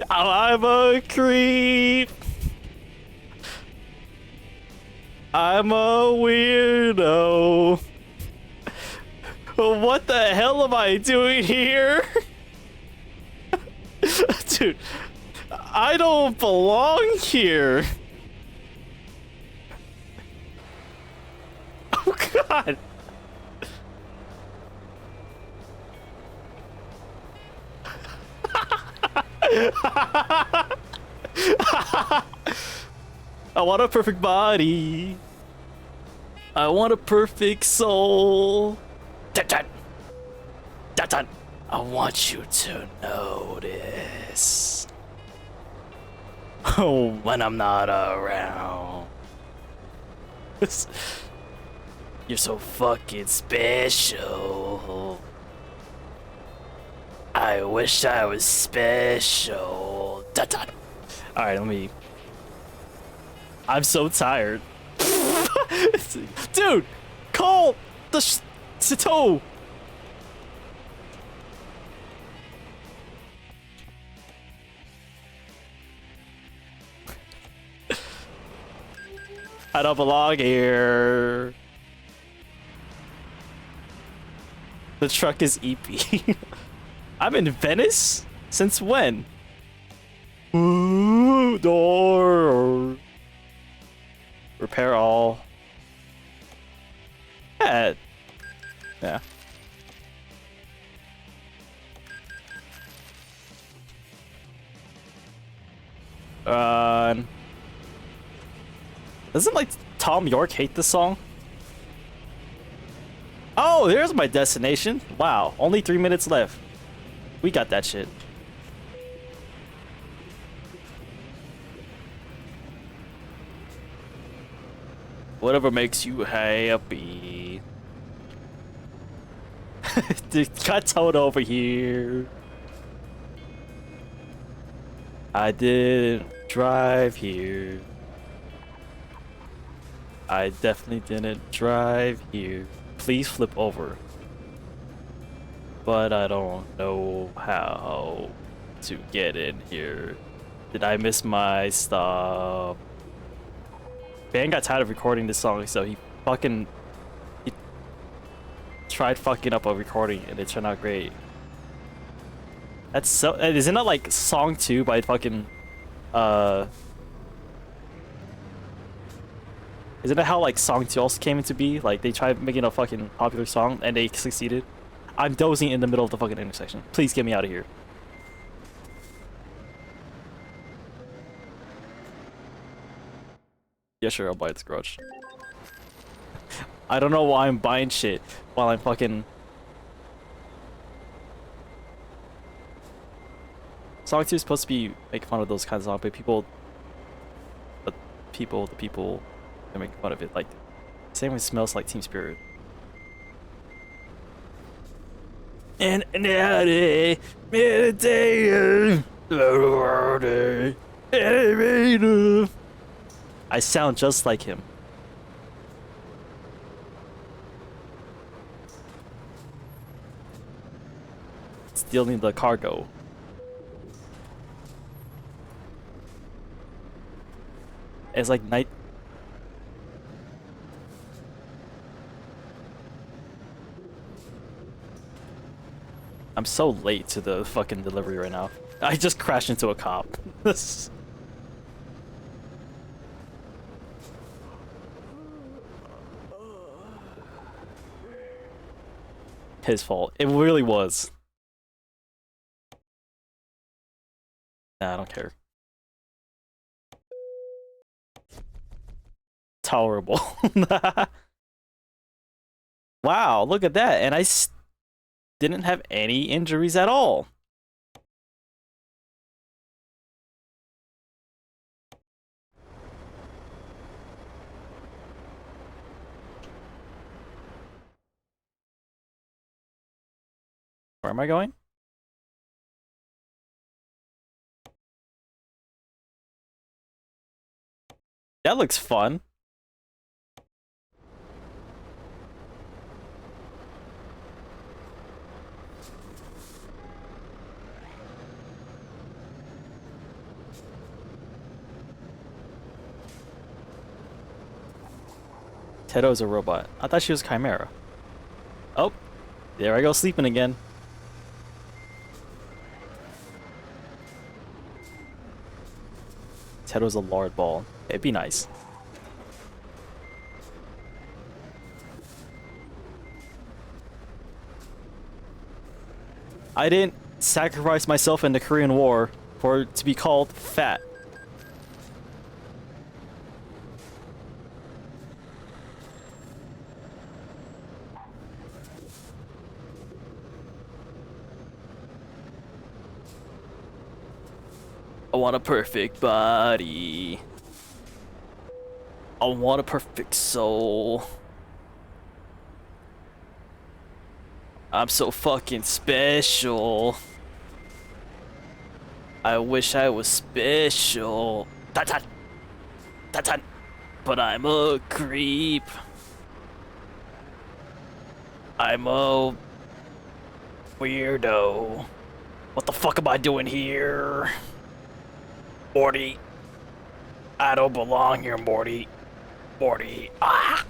I'm a creep. I'm a weirdo. What the hell am I doing here? Dude, I don't belong here. Oh god. I want a perfect body. I want a perfect soul. Dun, dun. Dun, dun. I want you to notice. Oh, when I'm not around. You're so fucking special. I wish I was special. Dun, dun. All right, let me. I'm so tired. Dude, call the toe. I don't belong here. The truck is EP. I'm in Venice? Since when? Ooh, door. Repair all. Yeah. Yeah. Doesn't like Tom York hate this song? Oh, there's my destination. Wow, only 3 minutes left. We got that shit. Whatever makes you happy. Dude, got Toad over here. I didn't drive here. I definitely didn't drive here. Please flip over. But I don't know how to get in here. Did I miss my stop? Van got tired of recording this song, so he tried fucking up a recording and it turned out great. That's so. Isn't that like song 2 by fucking Isn't that how like song 2 also came into be? Like they tried making a fucking popular song and they succeeded. I'm dozing in the middle of the fucking intersection. Please get me out of here. Yeah, sure, I'll buy this grudge. I don't know why I'm buying shit while I'm fucking... Song 2 is supposed to be making fun of those kinds of songs, but the people are making fun of it. Like, same way Smells Like Team Spirit. And I sound just like him. Stealing the cargo. It's like night. I'm so late to the fucking delivery right now. I just crashed into a cop. His fault. It really was. Nah, I don't care. Tolerable. Wow, look at that. And I didn't have any injuries at all. Where am I going? That looks fun. Tedo's a robot. I thought she was Chimera. Oh, there I go sleeping again. Tedo's a lard ball. It'd be nice. I didn't sacrifice myself in the Korean War for it to be called fat. I want a perfect body. I want a perfect soul. I'm so fucking special. I wish I was special. Ta-ta! Ta-ta! But I'm a creep. I'm a weirdo. What the fuck am I doing here? Morty. I don't belong here, Morty. Morty. Ah!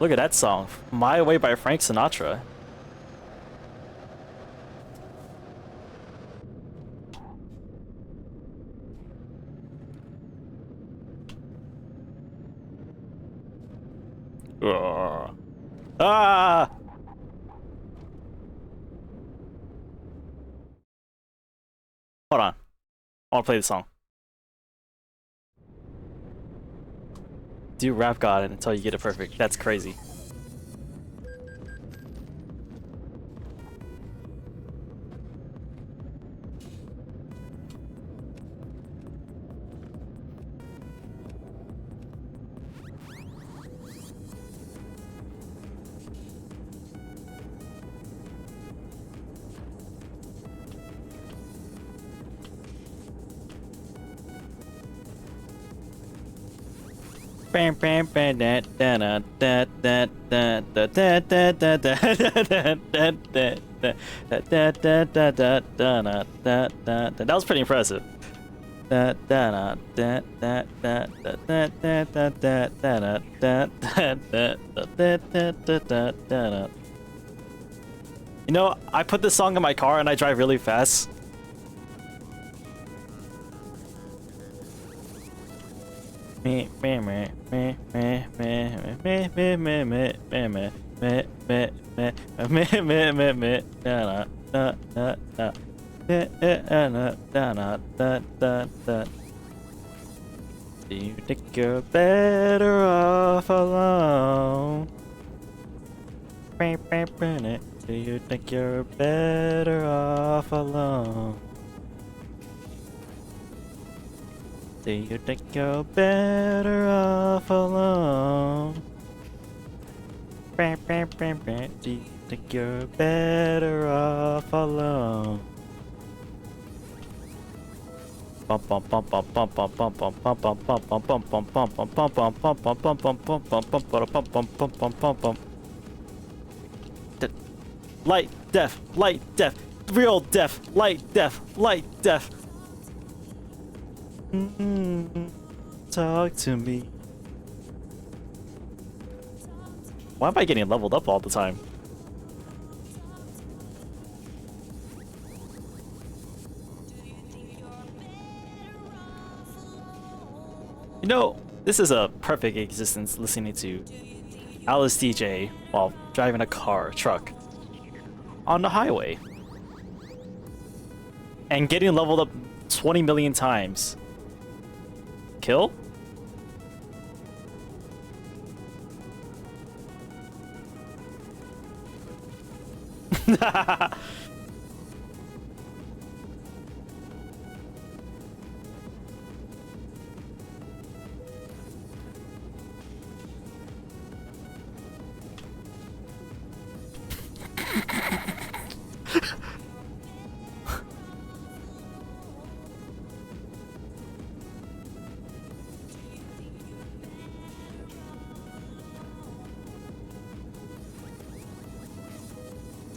Look at that song. My Way by Frank Sinatra. Ah! Hold on. I want to play the song. Do Rap God until you get it perfect. That's crazy. That was pretty impressive. You know, I put this song in my car and I drive really fast. Do you think you're better off alone? Do you think you're better off alone? Do you think you're better off alone? Do you think you're better off alone? Light, deaf, real deaf, light, deaf. Talk to me. Why am I getting leveled up all the time? You know, this is a perfect existence listening to Alice DJ while driving a truck on the highway and getting leveled up 20 million times. Kill?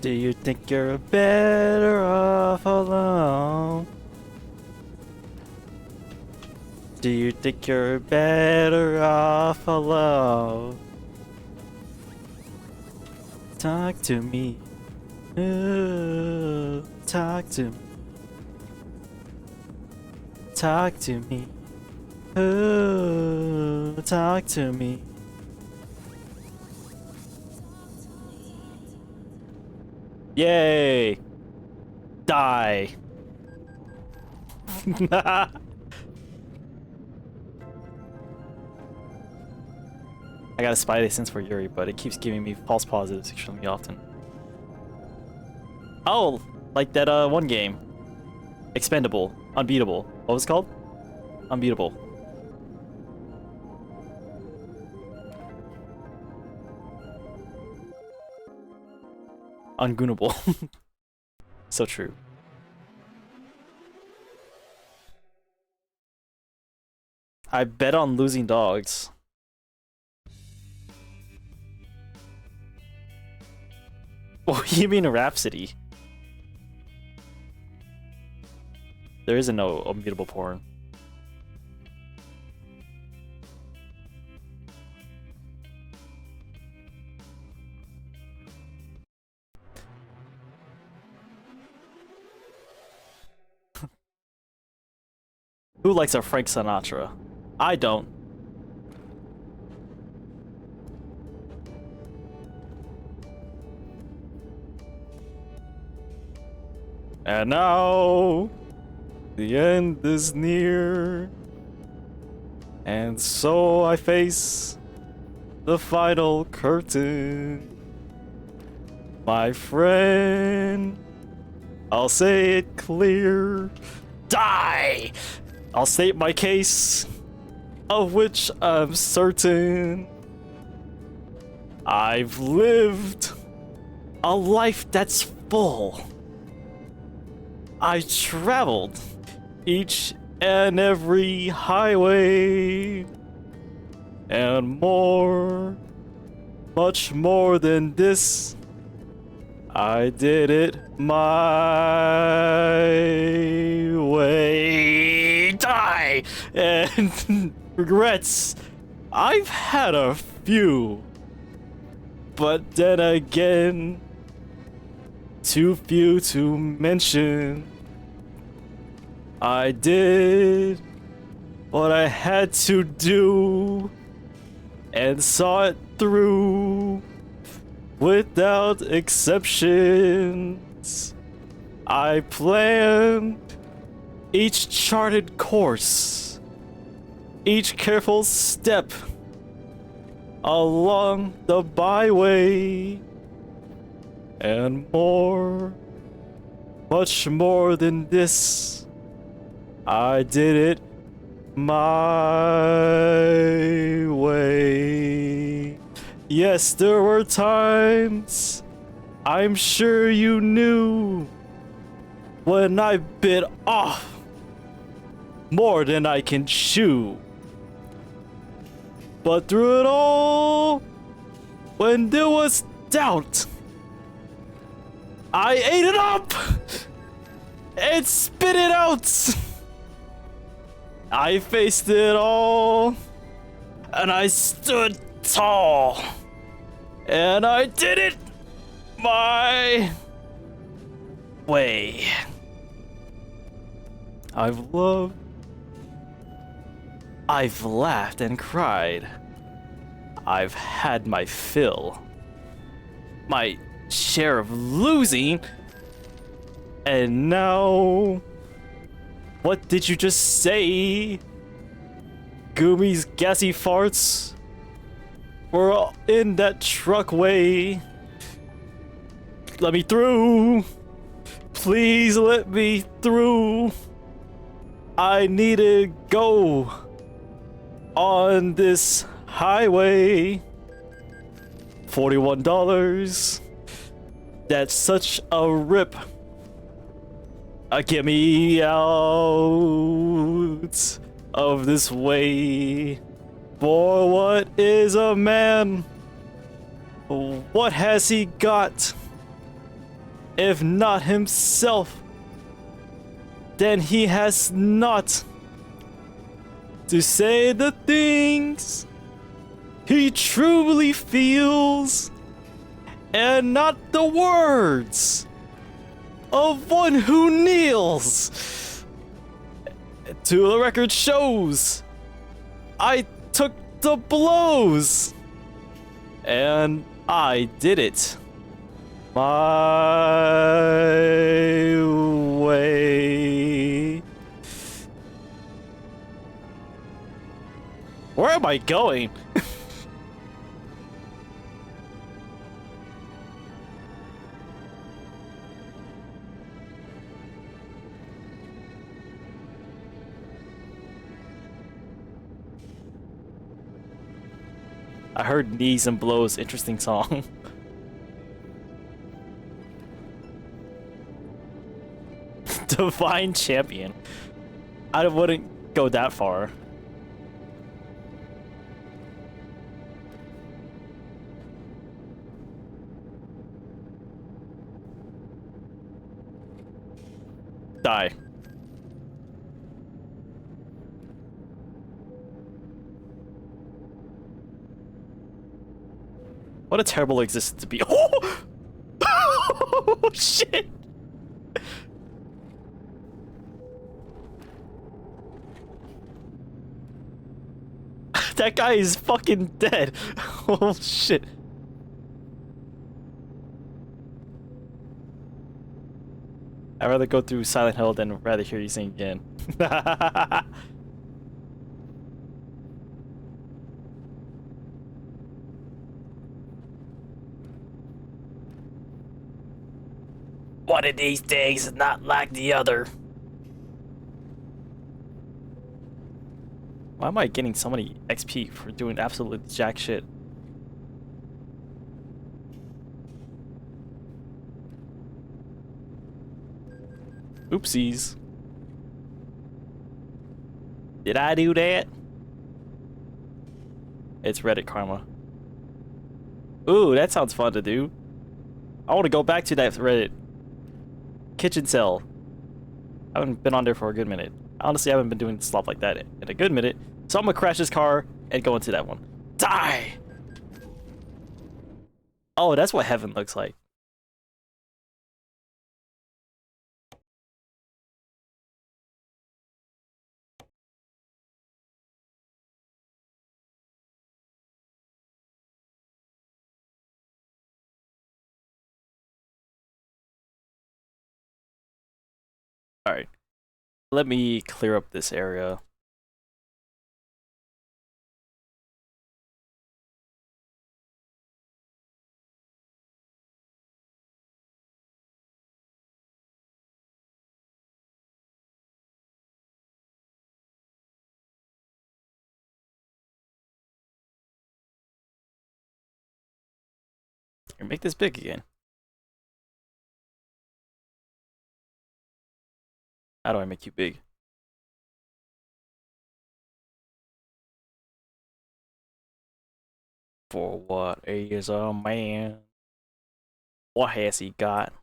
Do you think you're better off alone? Do you think you're better off alone? Talk to me. Ooh, talk to me. Talk to me. Ooh, talk to me. Yay! Die! I got a spidey sense for Yuri, but it keeps giving me false positives extremely often. Oh! Like that one game. Expendable. Unbeatable. What was it called? Unbeatable. Ungoonable. So true. I bet on losing dogs. Oh, you mean a Rhapsody? There isn't no unbeatable porn. Who likes a Frank Sinatra? I don't. And now, the end is near. And so I face the final curtain. My friend, I'll say it clear. Die! I'll state my case, of which I'm certain. I've lived a life that's full. I traveled each and every highway, and more, much more than this. I did it my way. Die! And regrets. I've had a few. But then again, too few to mention. I did what I had to do and saw it through without exceptions. I planned each charted course, each careful step along the byway, and more, much more than this. I did it my way. Yes, there were times I'm sure you knew when I bit off more than I can chew. But through it all, when there was doubt, I ate it up and spit it out. I faced it all, and I stood tall, and I did it my way. I've loved, I've laughed and cried. I've had my fill, my share of losing, and now, what did you just say? Gumi's gassy farts were in that truck way. Let me through. Please let me through. I need to go on this highway. $41. That's such a rip. Get me out of this way. For what is a man? What has he got? If not himself, then he has not to say the things he truly feels, and not the words of one who kneels. To the record shows, I took the blows, and I did it my way. Where am I going? I heard Knees and Blows, interesting song. Divine Champion. I wouldn't go that far. Die. What a terrible existence to be. Oh! Oh shit! That guy is fucking dead. Oh shit. I'd rather go through Silent Hill than rather hear you sing again. One of these days is not like the other. Why am I getting so many XP for doing absolutely jack shit? Oopsies. Did I do that? It's Reddit karma. Ooh, that sounds fun to do. I want to go back to that Reddit kitchen cell. I haven't been on there for a good minute. Honestly, I haven't been doing stuff like that in a good minute. So I'm gonna crash this car and go into that one. Die! Oh, that's what heaven looks like. Alright. Let me clear up this area. Here, make this big again. How do I make you big? For what is a man? What has he got?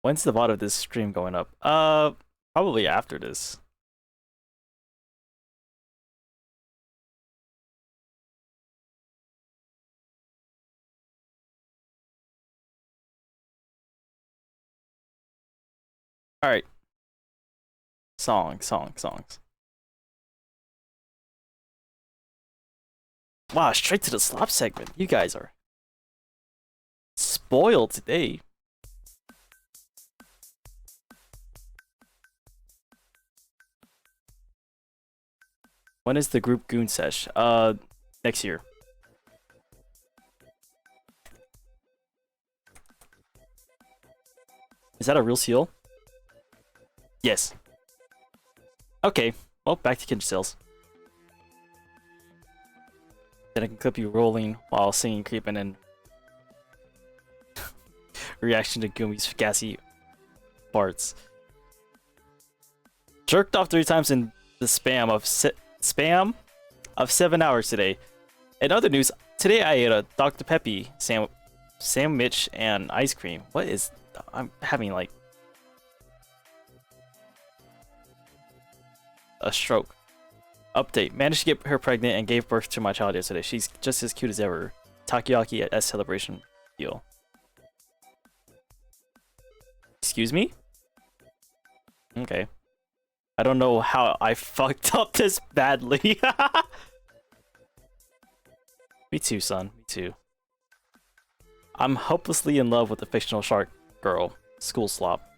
When's the VOD of this stream going up? Probably after this. Alright. Songs. Wow, straight to the slop segment. You guys are spoiled today. When is the group Goon Sesh? Next year. Is that a real seal? Yes. Okay. Well, back to kitchen sales. Then I can clip you rolling while singing creeping and reaction to Gumi's gassy farts. Jerked off 3 times in the spam of 7 hours today. In other news, today I ate a Dr. Peppy sandwich and ice cream. What is... I'm having like a stroke. Update. Managed to get her pregnant and gave birth to my child yesterday. She's just as cute as ever. Takoyaki at S Celebration deal. Excuse me? Okay. I don't know how I fucked up this badly. Me too, son. Me too. I'm hopelessly in love with the fictional shark girl. School slop.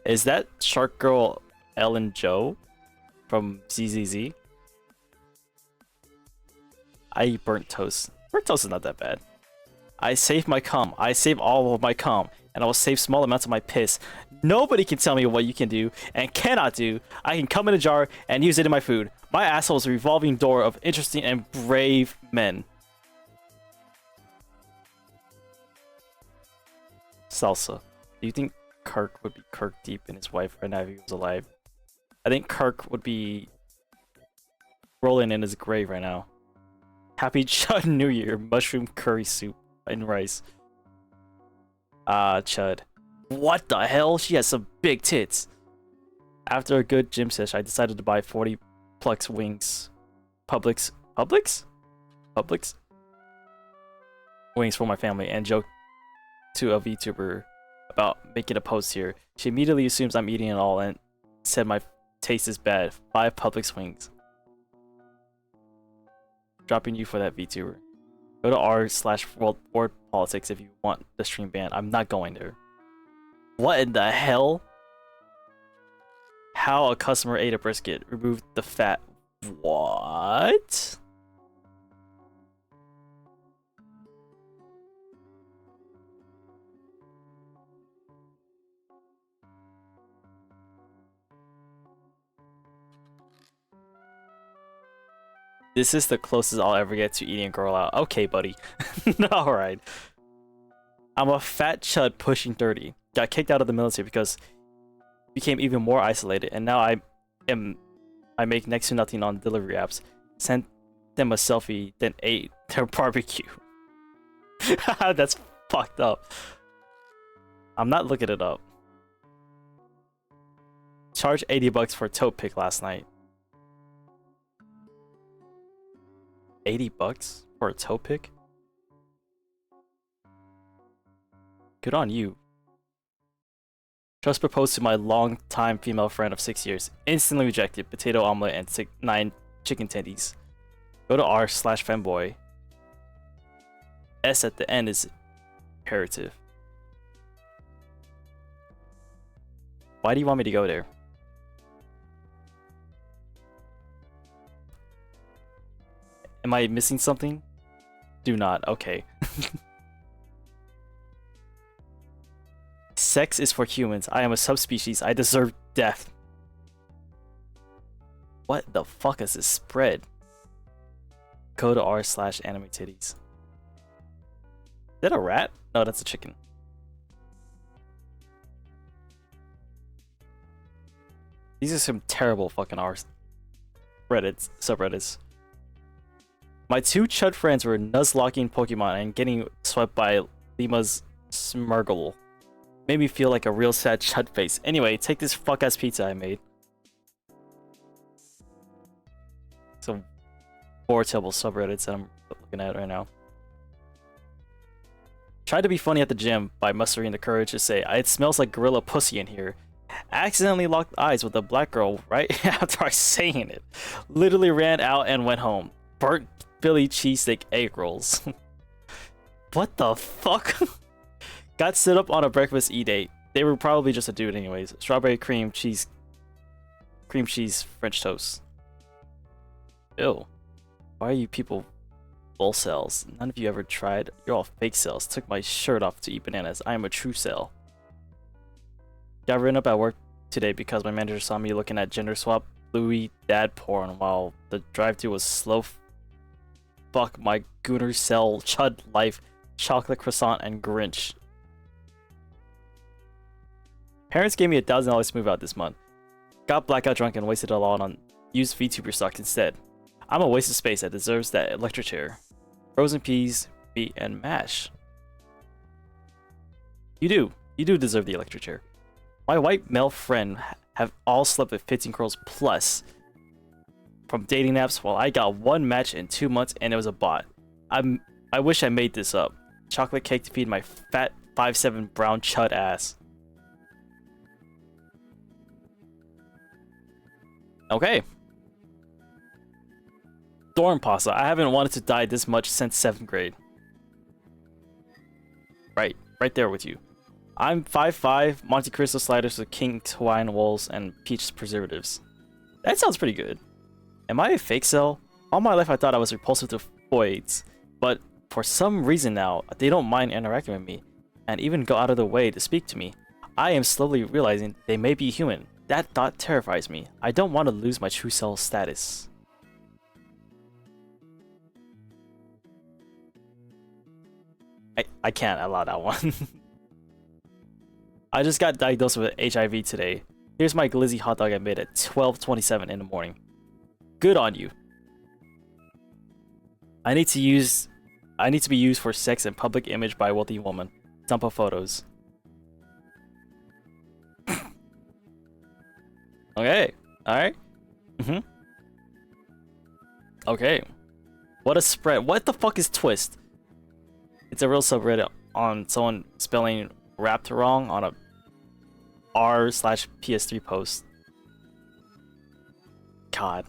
Is that shark girl Ellen Joe from ZZZ? I eat burnt toast. Burnt toast is not that bad. I save my cum. I save all of my cum. And I will save small amounts of my piss. Nobody can tell me what you can do and cannot do. I can come in a jar and use it in my food. My asshole is a revolving door of interesting and brave men. Salsa. Do you think Kirk would be Kirk deep in his wife right now if he was alive? I think Kirk would be rolling in his grave right now. Happy Chud New Year. Mushroom curry soup and rice. Chud. What the hell? She has some big tits. After a good gym session, I decided to buy 40 Plex wings. Publix wings for my family and joke to a VTuber about making a post here. She immediately assumes I'm eating it all and said my taste is bad. 5 Publix wings. Dropping you for that VTuber. Go to r/world politics if you want the stream banned. I'm not going there. What in the hell? How a customer ate a brisket. Removed the fat. What? This is the closest I'll ever get to eating a girl out. Okay, buddy. Alright. I'm a fat chud pushing 30. Got kicked out of the military because became even more isolated, and now I make next to nothing on delivery apps. Sent them a selfie, then ate their barbecue. That's fucked up. I'm not looking it up. Charged $80 for a toe pick last night. $80 for a toe pick? Good on you. Just proposed to my long-time female friend of 6 years. Instantly rejected. Potato omelet and 9 chicken tendies. Go to r/femboy. S at the end is imperative. Why do you want me to go there? Am I missing something? Do not. Okay. Sex is for humans. I am a subspecies. I deserve death. What the fuck is this spread? Go to r/anime titties. Is that a rat? No, that's a chicken. These are some terrible fucking subreddits. My 2 chud friends were nuzlocking Pokemon and getting swept by Lima's Smurgle. Made me feel like a real sad chud face. Anyway, take this fuck ass pizza I made. Some 4 terrible subreddits that I'm looking at right now. Tried to be funny at the gym by mustering the courage to say, it smells like gorilla pussy in here. Accidentally locked eyes with a black girl right after I saying it. Literally ran out and went home. Burnt Philly cheesesteak egg rolls. What the fuck? Got set up on a breakfast e-date. They were probably just a dude anyways. Strawberry cream cheese French toast. Ew. Why are you people bull cells? None of you ever tried. You're all fake cells. Took my shirt off to eat bananas. I am a true cell. Got written up at work today because my manager saw me looking at gender swap Louis dad porn while the drive-thru was slow fuck my gooner cell chud life chocolate croissant and Grinch. Parents gave me $1,000 to move out this month. Got blackout drunk and wasted it all on used VTuber stock instead. I'm a waste of space that deserves that electric chair. Frozen peas, meat, and mash. You do deserve the electric chair. My white male friend have all slept with 15 girls plus from dating apps while I got 1 match in 2 months and it was a bot. I wish I made this up. Chocolate cake to feed my fat 5'7" brown chud ass. Okay. Storm pasta. I haven't wanted to die this much since 7th grade. Right there with you. I'm 5'5", Monte Cristo sliders with King Hawaiian rolls and peach preservatives. That sounds pretty good. Am I a fake cell? All my life I thought I was repulsive to foids, but for some reason now, they don't mind interacting with me, and even go out of their way to speak to me. I am slowly realizing they may be human. That thought terrifies me. I don't want to lose my true cell status. I can't allow that one. I just got diagnosed with HIV today. Here's my glizzy hot dog I made at 12:27 in the morning. Good on you. I need to be used for sex and public image by a wealthy woman. Dump of photos. Okay. Alright. Okay. What a spread. What the fuck is Twist? It's a real subreddit on someone spelling wrapped wrong on a r/PS3 post. God.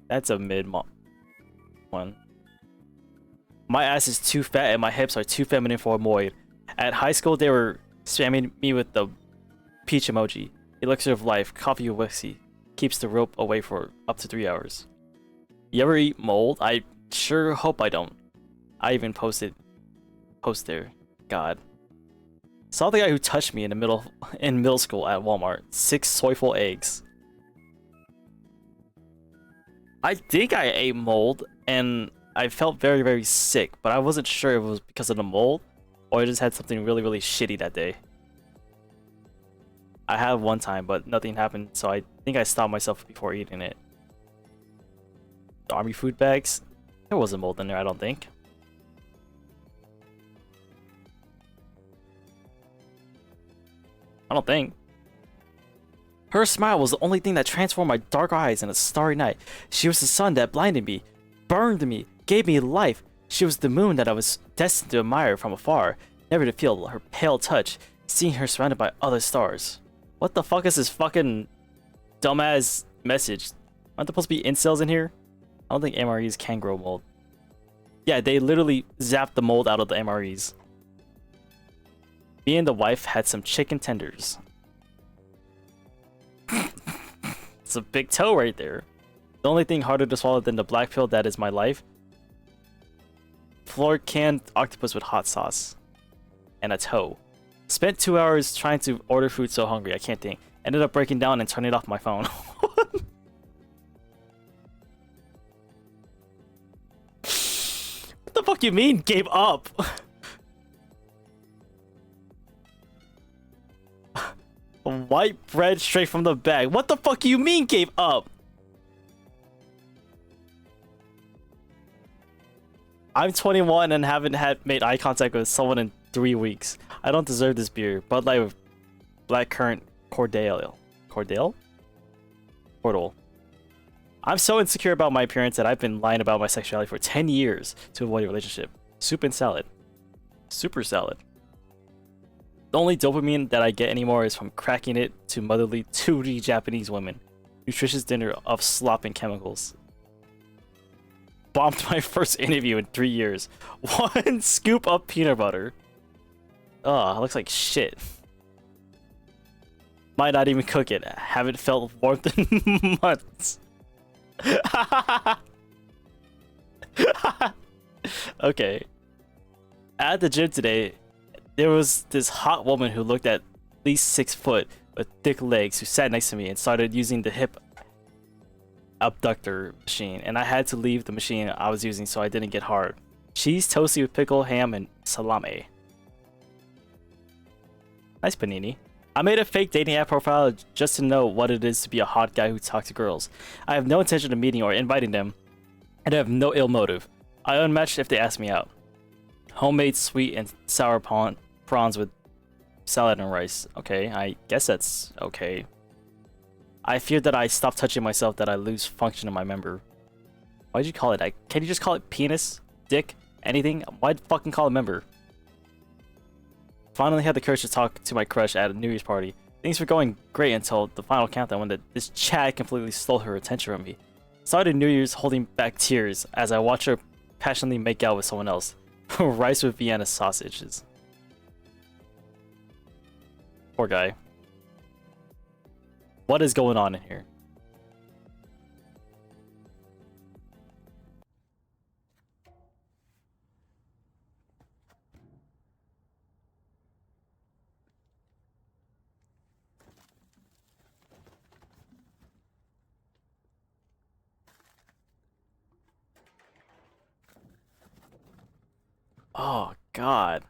That's a mid one. My ass is too fat and my hips are too feminine for a moid. At high school, they were spamming me with the peach emoji. Elixir of life, coffee with whiskey. Keeps the rope away for up to 3 hours. You ever eat mold? I sure hope I don't. I even post there. God. Saw the guy who touched me in middle school at Walmart. 6 soyful eggs. I think I ate mold, and I felt very, very sick, but I wasn't sure if it was because of the mold or I just had something really, really shitty that day. I had one time, but nothing happened, so I think I stopped myself before eating it. The army food bags? There wasn't mold in there, I don't think. I don't think. Her smile was the only thing that transformed my dark eyes in a starry night. She was the sun that blinded me, burned me, gave me life. She was the moon that I was destined to admire from afar, never to feel her pale touch, seeing her surrounded by other stars. What the fuck is this fucking dumbass message? Aren't there supposed to be incels in here? I don't think MREs can grow mold. Yeah, they literally zapped the mold out of the MREs. Me and the wife had some chicken tenders. It's a big toe right there. The only thing harder to swallow than the black pill that is my life. Floor canned octopus with hot sauce. And a toe. Spent 2 hours trying to order food, so hungry I can't think. Ended up breaking down and turning off my phone. What the fuck you mean gave up? White bread straight from the bag. What the fuck you mean gave up? I'm 21 and haven't made eye contact with someone in 3 weeks. I don't deserve this beer. Bud Light with blackcurrant cordial. Cordial? Portal. I'm so insecure about my appearance that I've been lying about my sexuality for 10 years to avoid a relationship. Soup and salad. Super salad. The only dopamine that I get anymore is from cracking it to motherly 2D Japanese women. Nutritious dinner of slop and chemicals. Bombed my first interview in 3 years. 1 scoop of peanut butter. Ugh, it looks like shit. Might not even cook it. Haven't felt warmth in months. Okay. At the gym today, there was this hot woman who looked at least 6 foot with thick legs who sat next to me and started using the hip abductor machine, and I had to leave the machine I was using so I didn't get hard. Cheese toasty with pickle, ham, and salami. Nice panini. I made a fake dating app profile just to know what it is to be a hot guy who talks to girls. I have no intention of meeting or inviting them, and I have no ill motive. I unmatched if they ask me out. Homemade sweet and sour prawns with salad and rice. Okay, I guess that's okay. I fear that I stop touching myself that I lose function in my member. Why'd you call it that? Can you just call it penis? Dick? Anything? Why'd fucking call it member? Finally had the courage to talk to my crush at a New Year's party. Things were going great until the final countdown when this Chad completely stole her attention from me. Started New Year's holding back tears as I watched her passionately make out with someone else. Rice with Vienna sausages. Poor guy. What is going on in here? Oh, God.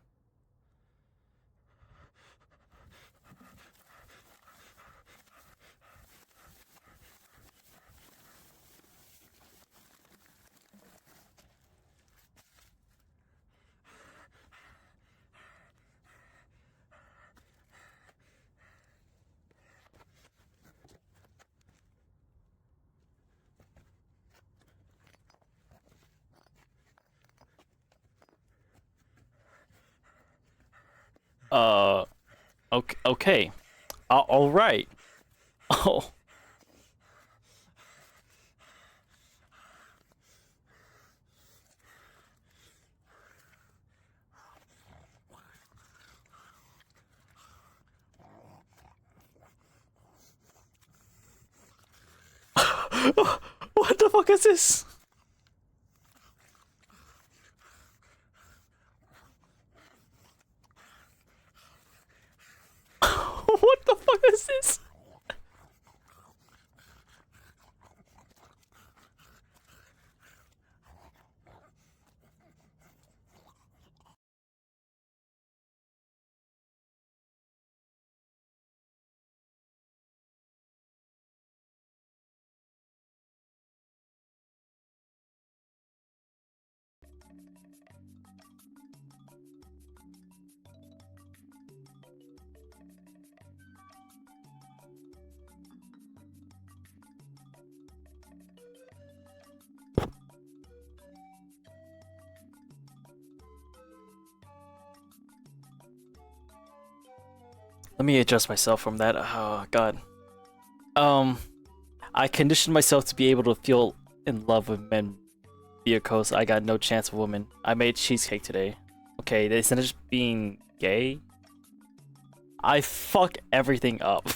Okay. Okay. All right. Oh. What the fuck is this? What the fuck is this? Let me adjust myself from that. Oh god. I conditioned myself to be able to feel in love with men via coast. I got no chance with women. I made cheesecake today. Okay, instead of just being gay, I fuck everything up.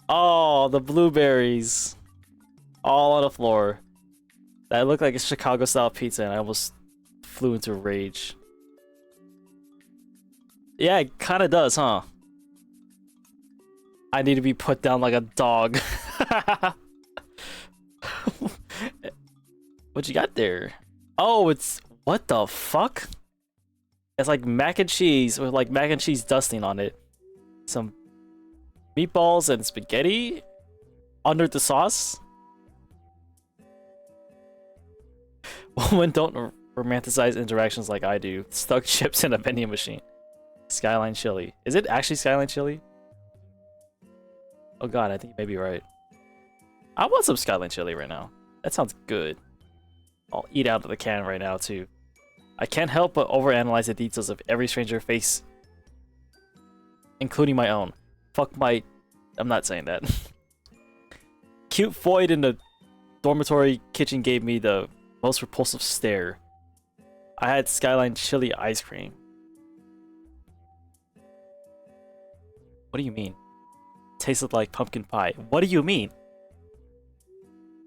Oh, the blueberries. All on the floor. That looked like a Chicago style pizza and I almost flew into rage. Yeah, it kinda does, huh? I need to be put down like a dog. What you got there? Oh, it's... What the fuck? It's like mac and cheese with like mac and cheese dusting on it. Some meatballs and spaghetti under the sauce. Women don't romanticize interactions like I do. Stuck chips in a vending machine. Skyline chili. Is it actually Skyline chili? Oh god, I think you may be right. I want some Skyline chili right now. That sounds good. I'll eat out of the can right now too. I can't help but overanalyze the details of every stranger face, including my own. Fuck my... I'm not saying that. Cute void in the dormitory kitchen gave me the most repulsive stare. I had Skyline chili ice cream. What do you mean? Tasted like pumpkin pie. What do you mean?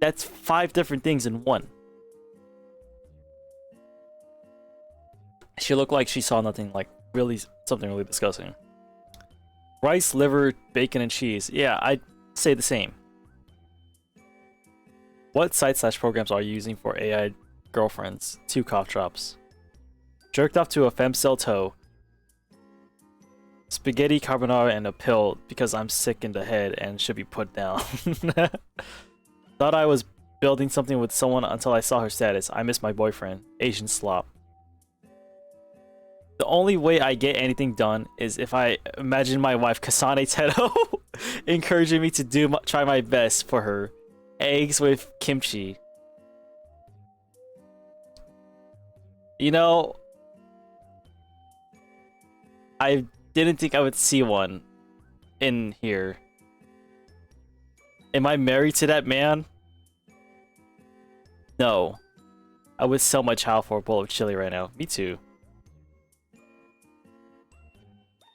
That's 5 different things in one. She looked like she saw nothing, like really something really disgusting. Rice, liver, bacon, and cheese. Yeah, I'd say the same. What site/programs are you using for AI girlfriends? 2 cough drops. Jerked off to a femcell toe. Spaghetti carbonara and a pill because I'm sick in the head and should be put down. Thought I was building something with someone until I saw her status. I miss my boyfriend. Asian slop. The only way I get anything done is if I imagine my wife Kasane Teto encouraging me to try my best for her. Eggs with kimchi. You know, I didn't think I would see one in here. Am I married to that man? No. I would sell my child for a bowl of chili right now. Me too.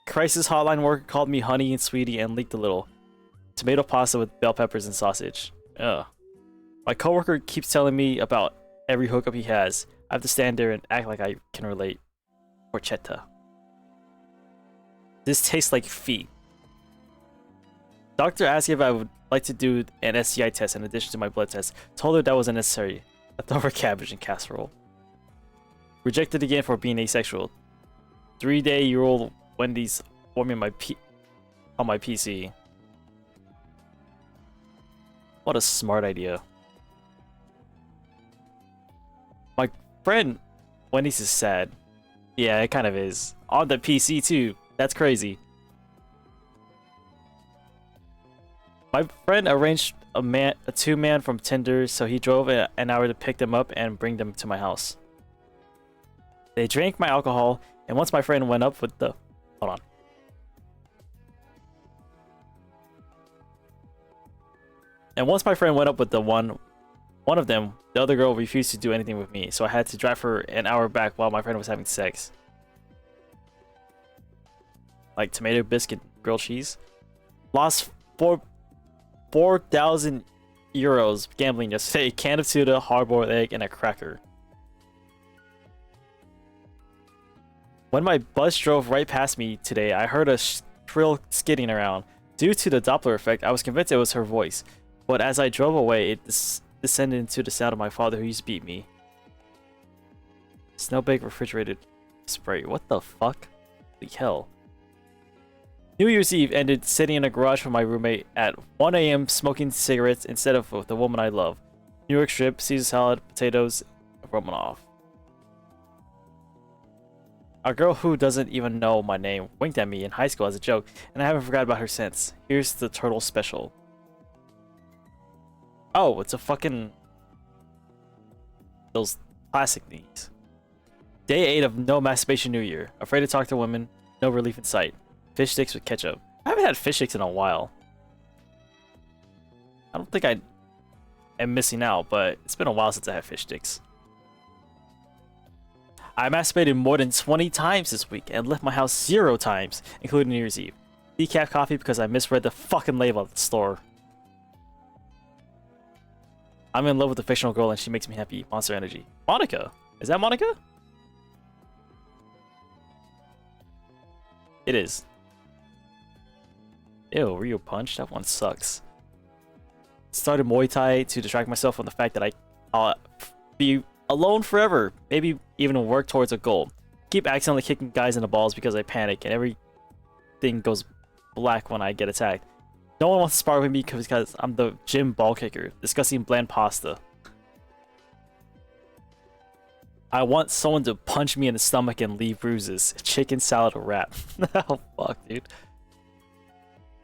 Crisis hotline worker called me honey and sweetie and leaked a little. Tomato pasta with bell peppers and sausage. Ugh. My coworker keeps telling me about every hookup he has. I have to stand there and act like I can relate. Porchetta. This tastes like feet. Doctor asked if I would like to do an STI test in addition to my blood test. Told her that wasn't necessary. Leftover cabbage and casserole. Rejected again for being asexual. 3-day-old Wendy's warming on my PC. What a smart idea. My friend Wendy's is sad. Yeah, it kind of is. On the PC too. That's crazy. My friend arranged a 2-man from Tinder, so he drove an hour to pick them up and bring them to my house. They drank my alcohol, and once my friend went up with the... Hold on. And once my friend went up with the one of them, the other girl refused to do anything with me, so I had to drive her an hour back while my friend was having sex. Like tomato biscuit grilled cheese. Lost 4,000 euros gambling yesterday. A can of tuna, hard-boiled egg, and a cracker. When my bus drove right past me today, I heard a shrill skidding around. Due to the Doppler effect, I was convinced it was her voice. But as I drove away, it descended into the sound of my father who used to beat me. Snowbake refrigerated spray. What the fuck? Holy hell. New Year's Eve ended sitting in a garage with my roommate at 1 AM smoking cigarettes instead of with the woman I love. New York strip, Caesar salad, potatoes, Romanov. A girl who doesn't even know my name winked at me in high school as a joke, and I haven't forgot about her since. Here's the turtle special. Oh, it's a fucking... those classic things. Day 8 of No Masturbation New Year. Afraid to talk to women. No relief in sight. Fish sticks with ketchup. I haven't had fish sticks in a while. I don't think I am missing out, but it's been a while since I had fish sticks. I masturbated more than 20 times this week and left my house 0 times, including New Year's Eve. Decaf coffee because I misread the fucking label at the store. I'm in love with the fictional girl and she makes me happy. Monster Energy. Monica? Is that Monica? It is. Ew, Ryu Punch? That one sucks. Started Muay Thai to distract myself from the fact that I'll be alone forever. Maybe even work towards a goal. Keep accidentally kicking guys in the balls because I panic and everything goes black when I get attacked. No one wants to spar with me because I'm the gym ball kicker. Discussing bland pasta. I want someone to punch me in the stomach and leave bruises. Chicken salad or wrap. Oh fuck, dude.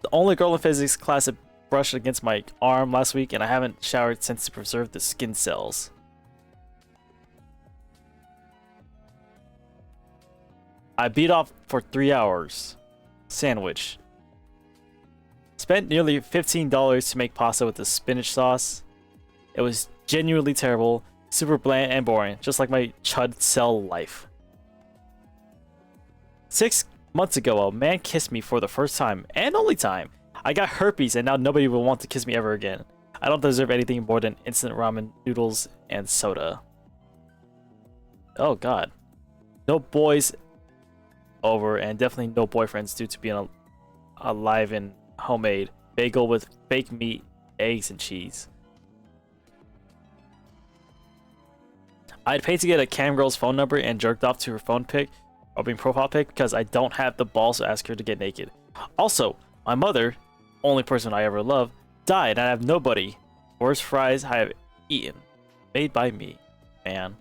The only girl in physics class that brushed against my arm last week, and I haven't showered since to preserve the skin cells. I beat off for 3 hours. Sandwich. Spent nearly $15 to make pasta with the spinach sauce. It was genuinely terrible, super bland and boring, just like my chud cell life. 6 months ago, a man kissed me for the first time, and only time. I got herpes and now nobody will want to kiss me ever again. I don't deserve anything more than instant ramen noodles and soda. Oh god. No boys over and definitely no boyfriends due to being alive and homemade. Bagel with fake meat, eggs, and cheese. I'd pay to get a cam girl's phone number and jerked off to her phone pic or being profile pic because I don't have the balls to ask her to get naked. Also, my mother, only person I ever loved, died and I have nobody. Worst fries I have eaten. Made by me. Man.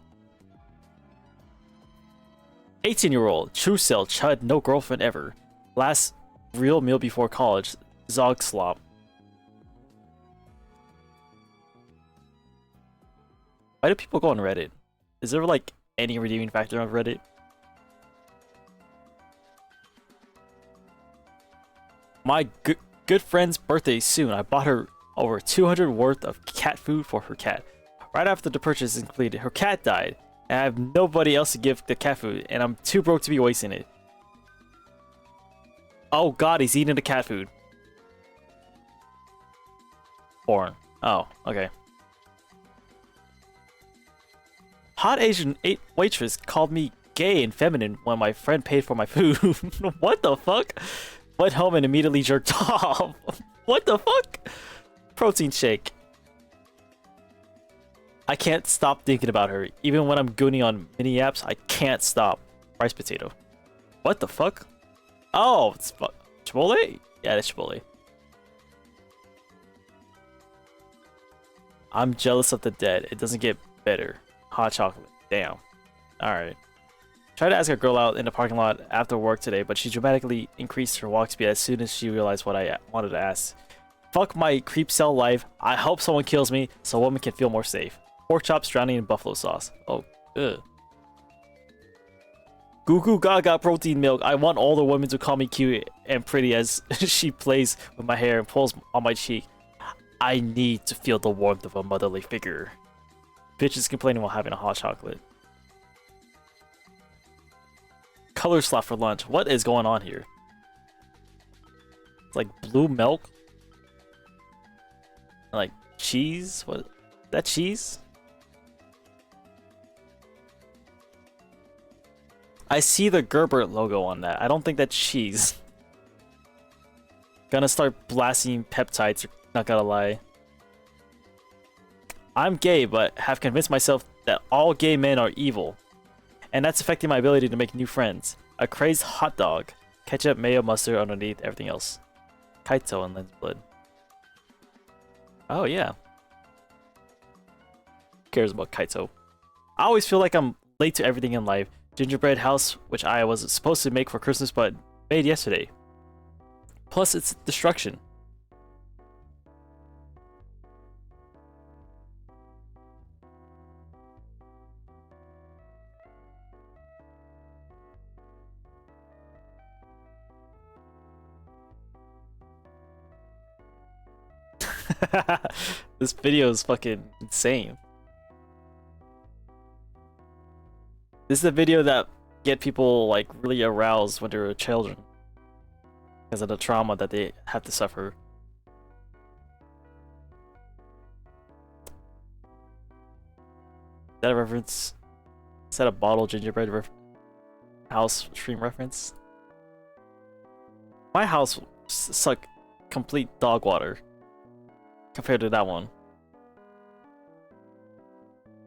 18-year-old. True cell. Chud. No girlfriend ever. Last real meal before college. Zog slop. Why do people go on Reddit? Is there like any redeeming factor on Reddit? My good friend's birthday is soon. I bought her over 200 worth of cat food for her cat. Right after the purchase is completed, her cat died, and I have nobody else to give the cat food, and I'm too broke to be wasting it. Oh god, he's eating the cat food. Porn. Oh, okay. Hot Asian waitress called me gay and feminine when my friend paid for my food. What the fuck? Went home and immediately jerked off. What the fuck? Protein shake. I can't stop thinking about her. Even when I'm gooning on mini apps, I can't stop. Rice potato. What the fuck? Oh, it's Chipotle? Yeah, it's Chipotle. I'm jealous of the dead. It doesn't get better. Hot chocolate. Damn. Alright. Tried to ask a girl out in the parking lot after work today, but she dramatically increased her walk speed as soon as she realized what I wanted to ask. Fuck my creep cell life. I hope someone kills me so a woman can feel more safe. Pork chops drowning in buffalo sauce. Oh, ugh. Goo goo gaga protein milk. I want all the women to call me cute and pretty as she plays with my hair and pulls on my cheek. I need to feel the warmth of a motherly figure. Bitches complaining while having a hot chocolate. Color slot for lunch. What is going on here? It's like blue milk? And like cheese? What? Is that cheese? I see the Gerber logo on that. I don't think that's cheese. Gonna start blasting peptides, not gonna lie. I'm gay, but have convinced myself that all gay men are evil. And that's affecting my ability to make new friends. A crazed hot dog. Ketchup, mayo, mustard underneath everything else. Kaito and lens blood. Oh, yeah. cares about Kaito? I always feel like I'm late to everything in life. Gingerbread house, which I was supposed to make for Christmas but made yesterday. Plus, it's destruction. This video is fucking insane. This is a video that get people like really aroused when they're children because of the trauma that they have to suffer. Is that a reference? Is that a bottle gingerbread house stream reference? My house sucked complete dog water compared to that one.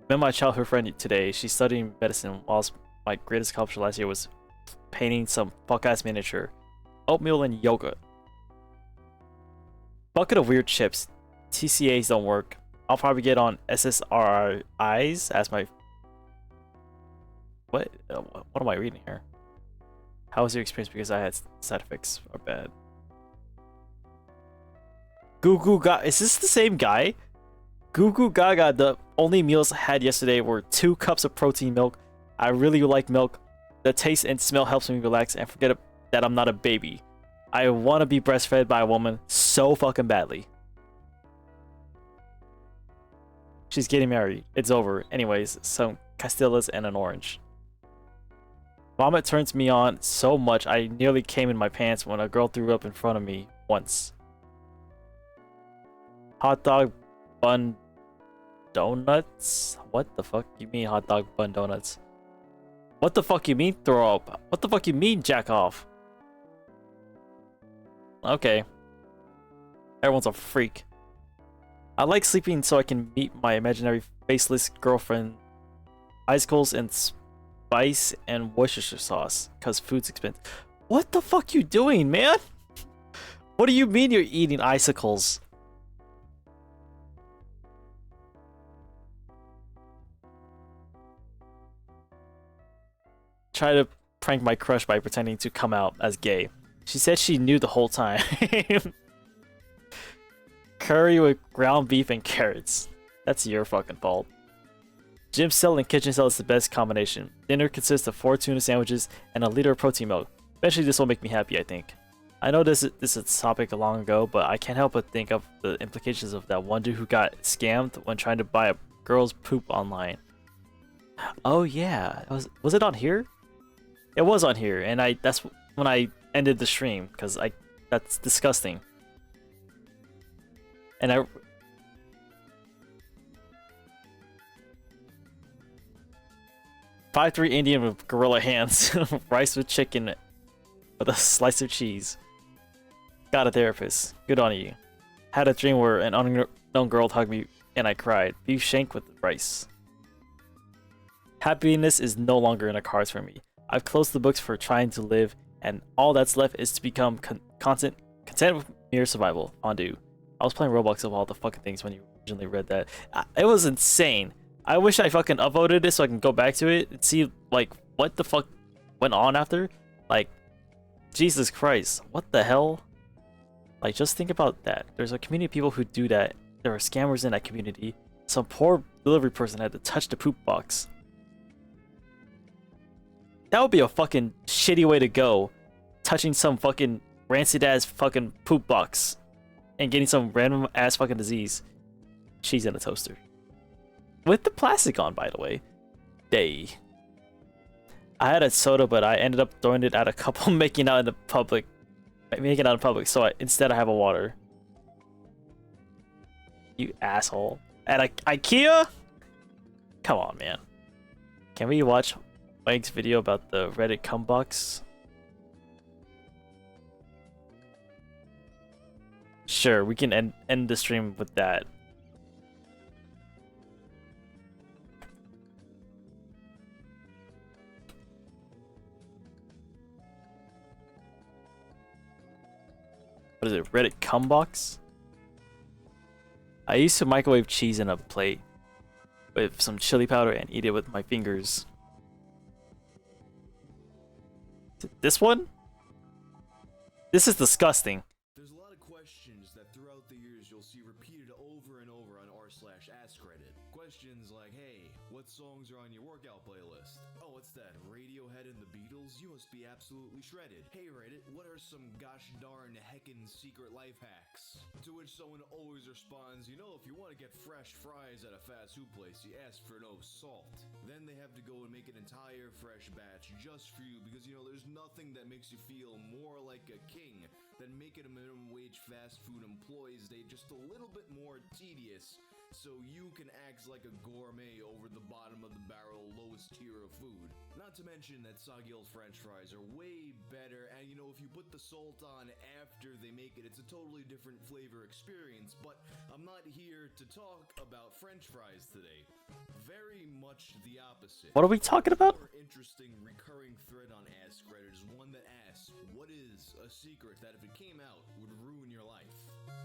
Met my childhood friend today. She's studying medicine, whilst my greatest accomplishment last year was painting some fuck-ass miniature. Oatmeal and yogurt. Bucket of weird chips. TCAs don't work. I'll probably get on SSRIs as my... What am I reading here? How was your experience because I had side effects are bad? Goo Goo Gaga. Is this the same guy? Goo Goo Gaga, the only meals I had yesterday were 2 cups of protein milk. I really like milk. The taste and smell helps me relax and forget that I'm not a baby. I want to be breastfed by a woman so fucking badly. She's getting married. It's over. Anyways, some Castillas and an orange. Vomit turns me on so much I nearly came in my pants when a girl threw up in front of me once. Hot dog bun donuts? What the fuck you mean hot dog bun donuts? What the fuck you mean throw up? What the fuck you mean jack off? Okay. Everyone's a freak. I like sleeping so I can meet my imaginary faceless girlfriend. Icicles and spice and Worcestershire sauce, cause food's expensive. What the fuck you doing, man? What do you mean you're eating icicles? Try to prank my crush by pretending to come out as gay. She said she knew the whole time. Curry with ground beef and carrots. That's your fucking fault. Gym cell and kitchen cell is the best combination. Dinner consists of 4 tuna sandwiches and a liter of protein milk. Eventually this will make me happy, I think. I know this is a topic long ago, but I can't help but think of the implications of that one dude who got scammed when trying to buy a girl's poop online. Oh yeah, was it on here? It was on here, and that's when I ended the stream because that's disgusting. And I 5'3" Indian with gorilla hands, rice with chicken with a slice of cheese. Got a therapist. Good on you. Had a dream where an unknown girl hugged me and I cried. Beef shank with rice. Happiness is no longer in the cards for me. I've closed the books for trying to live, and all that's left is to become content with mere survival. Fondue. I was playing Roblox of all the fucking things when you originally read that. It was insane. I wish I fucking uploaded it so I can go back to it and see like what the fuck went on after. Like, Jesus Christ, what the hell? Like, just think about that. There's a community of people who do that. There are scammers in that community. Some poor delivery person had to touch the poop box. That would be a fucking shitty way to go. Touching some fucking rancid ass fucking poop box. And getting some random ass fucking disease. Cheese in a toaster. With the plastic on, by the way. Day. I had a soda, but I ended up throwing it at a couple making out in public. So instead I have a water. You asshole. At IKEA? Come on, man. Can we watch Mike's video about the Reddit cum box? Sure, we can end the stream with that. What is it? Reddit cum box? I used to microwave cheese in a plate. with some chili powder and eat it with my fingers. This one? This is disgusting. There's a lot of questions that throughout the years you'll see repeated over and over on r/askreddit. Questions like, hey, what songs are on your workout playlist? Oh, what's that, Radiohead and the Beatles? You must be absolutely shredded. Hey Reddit, what are some gosh darn heckin' secret life hacks? To which someone always responds, you know, if you want to get fresh fries at a fast food place, you ask for no salt. Then they have to go and make an entire fresh batch just for you because, you know, there's nothing that makes you feel more like a king than making a minimum wage fast food employee's day just a little bit more tedious so you can act like a gourmet over the bottom of the barrel lowest tier of food. Not to mention that soggy old french fries are way better, and you know, if you put the salt on after they make it, it's a totally different flavor experience. But I'm not here to talk about french fries today. Very much the opposite. What are we talking about? A more interesting recurring thread on Ask Reddit is one that asks, what is a secret that if it came out would ruin your life?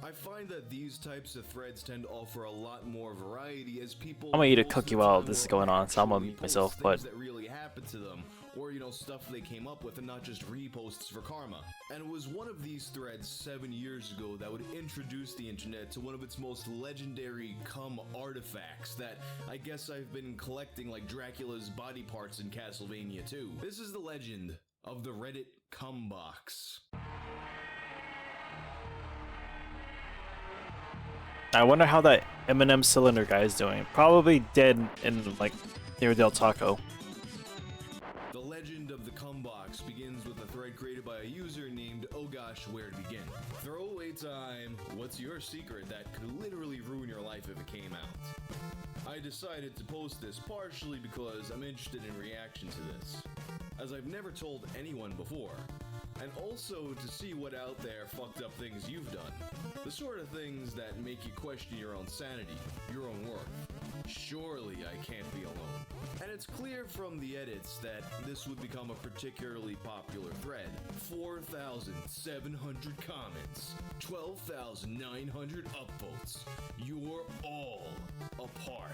I find that these types of threads tend to offer a lot more variety as people. I'm gonna eat a cookie while this is going on, so I'm gonna mute myself. But that really happened to them, or you know, stuff they came up with, and not just reposts for karma. And it was one of these threads 7 years ago that would introduce the internet to one of its most legendary cum artifacts that I guess I've been collecting like Dracula's body parts in Castlevania 2. This is the legend of the Reddit cum box. I wonder how that M&M cylinder guy is doing. Probably dead in like near Del Taco. The legend of the cum box begins with a thread created by a user named Oh Gosh Where to Begin. Throwaway time. What's your secret that could literally ruin your life if it came out? I decided to post this partially because I'm interested in reaction to this, as I've never told anyone before, and also to see what out there fucked up things you've done. The sort of things that make you question your own sanity, your own worth. Surely I can't be alone. And it's clear from the edits that this would become a particularly popular thread. 4,700 comments, 12,900 upvotes. You're all a part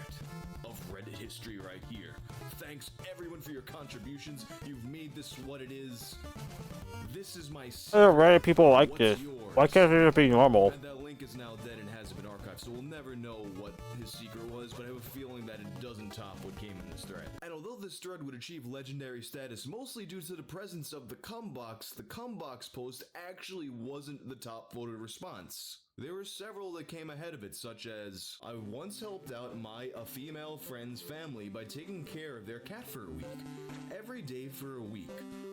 of Reddit history right here. Thanks everyone for your contributions. You've made this what it is. This is my Reddit people like this. Why can't it be normal? And that link is now dead and hasn't been archived, so we'll never know what his secret was, but I have a feeling that it doesn't top what came in this thread. And although this thread would achieve legendary status mostly due to the presence of the cum box post actually wasn't the top voted response. There were several that came ahead of it, such as, I once helped out a female friend's family by taking care of their cat for a week. Every day for a week,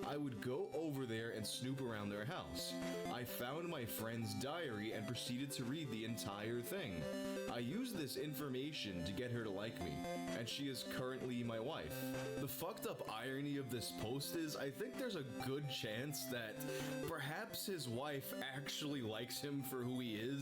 I would go over there and snoop around their house. I found my friend's diary and proceeded to read the entire thing. I used this information to get her to like me, and she is currently my wife. The fucked up irony of this post is, I think there's a good chance that perhaps his wife actually likes him for who he is,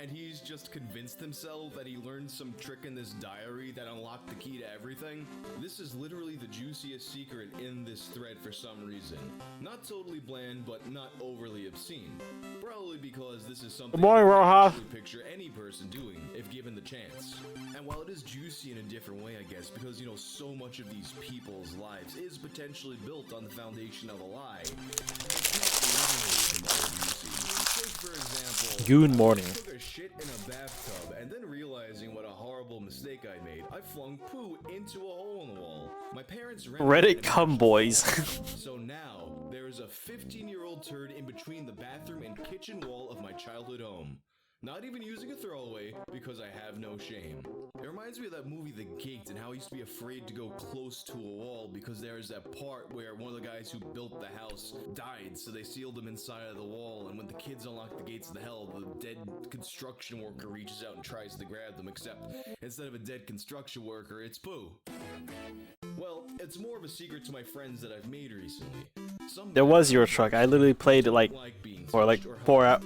and he's just convinced himself that he learned some trick in this diary that unlocked the key to everything. This is literally the juiciest secret in this thread for some reason. Not totally bland, but not overly obscene. Probably because this is something Good morning, Roja. I can picture any person doing if given the chance. And while it is juicy in a different way, I guess, because, you know, so much of these people's lives is potentially built on the foundation of a lie, it's not literally juicy. Take, for example, Good morning. I took a shit in a bathtub, and then realizing what a horrible mistake I made, I flung poo into a hole in the wall. My parents Reddit cum boys. So now, there is a 15-year-old turd in between the bathroom and kitchen wall of my childhood home. Not even using a throwaway, because I have no shame. It reminds me of that movie The Gate, and how I used to be afraid to go close to a wall because there's that part where one of the guys who built the house died, so they sealed him inside of the wall, and when the kids unlock the gates of the hell, the dead construction worker reaches out and tries to grab them, except instead of a dead construction worker, it's poo. Well, it's more of a secret to my friends that I've made recently. There was Euro Truck. I literally played it like for like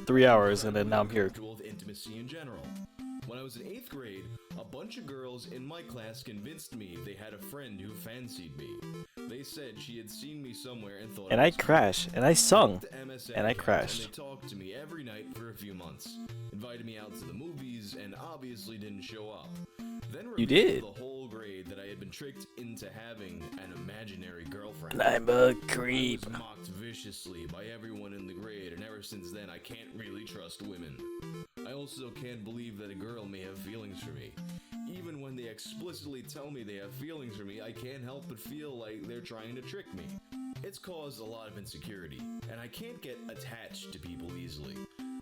3 hours, and then now I'm here. With intimacy in general. When I was in 8th grade, a bunch of girls in my class convinced me they had a friend who fancied me. They said she had seen me somewhere and thought. And I crashed, and I sung, and I crashed. And they talked to me every night for a few months, invited me out to the movies, and obviously didn't show up. Then You revealed did. to the whole grade that I had been tricked into having an imaginary girlfriend. I'm a creep. I was mocked viciously by everyone in the grade, and ever since then I can't really trust women. I also can't believe that a girl may have feelings for me. Even when they explicitly tell me they have feelings for me, I can't help but feel like they're trying to trick me. It's caused a lot of insecurity, and I can't get attached to people easily.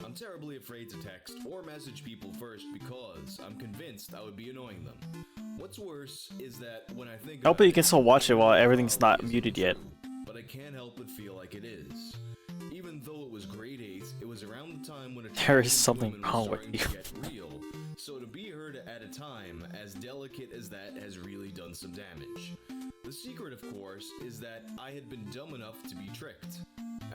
I'm terribly afraid to text or message people first because I'm convinced I would be annoying them. What's worse is that when I think Hopefully you can still watch it while everything's not muted yet. but I can't help but feel like it is. Even though it was grade 8, it was around the time when a There is something wrong with you. get real. So to be heard at a time as delicate as that has really done some damage. The secret, of course, is that I had been dumb enough to be tricked.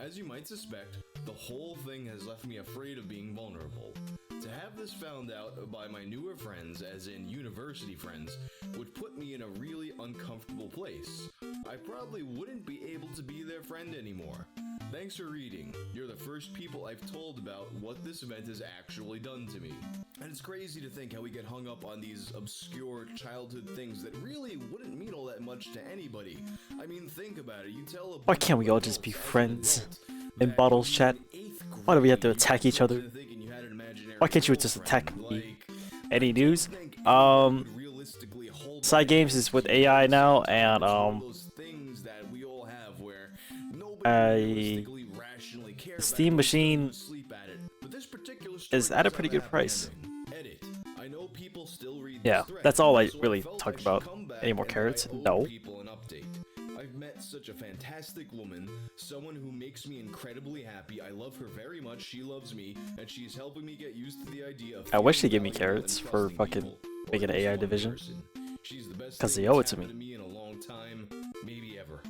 As you might suspect, the whole thing has left me afraid of being vulnerable. To have this found out by my newer friends, as in university friends, would put me in a really uncomfortable place. I probably wouldn't be able to be their friend anymore. Thanks for reading. You're the first people I've told about what this event has actually done to me. And it's crazy to think how we get hung up on these obscure childhood things that really wouldn't mean all that much to anybody. I mean, think about it. You tell a Why can't we all just be friends in bottles chat? Why do we have to attack each other? Why can't you just attack me? Any news? Side games is with AI now, and Steam machine is at a pretty good price. Yeah, that's all I really talk about. Any more carrots? No. I've met such a fantastic woman, someone who makes me incredibly happy. I love her very much, she loves me, and she's helping me get used to the idea of I wish they give me carrots for fucking making an AI division. Because they owe it to me. In a long time, maybe ever.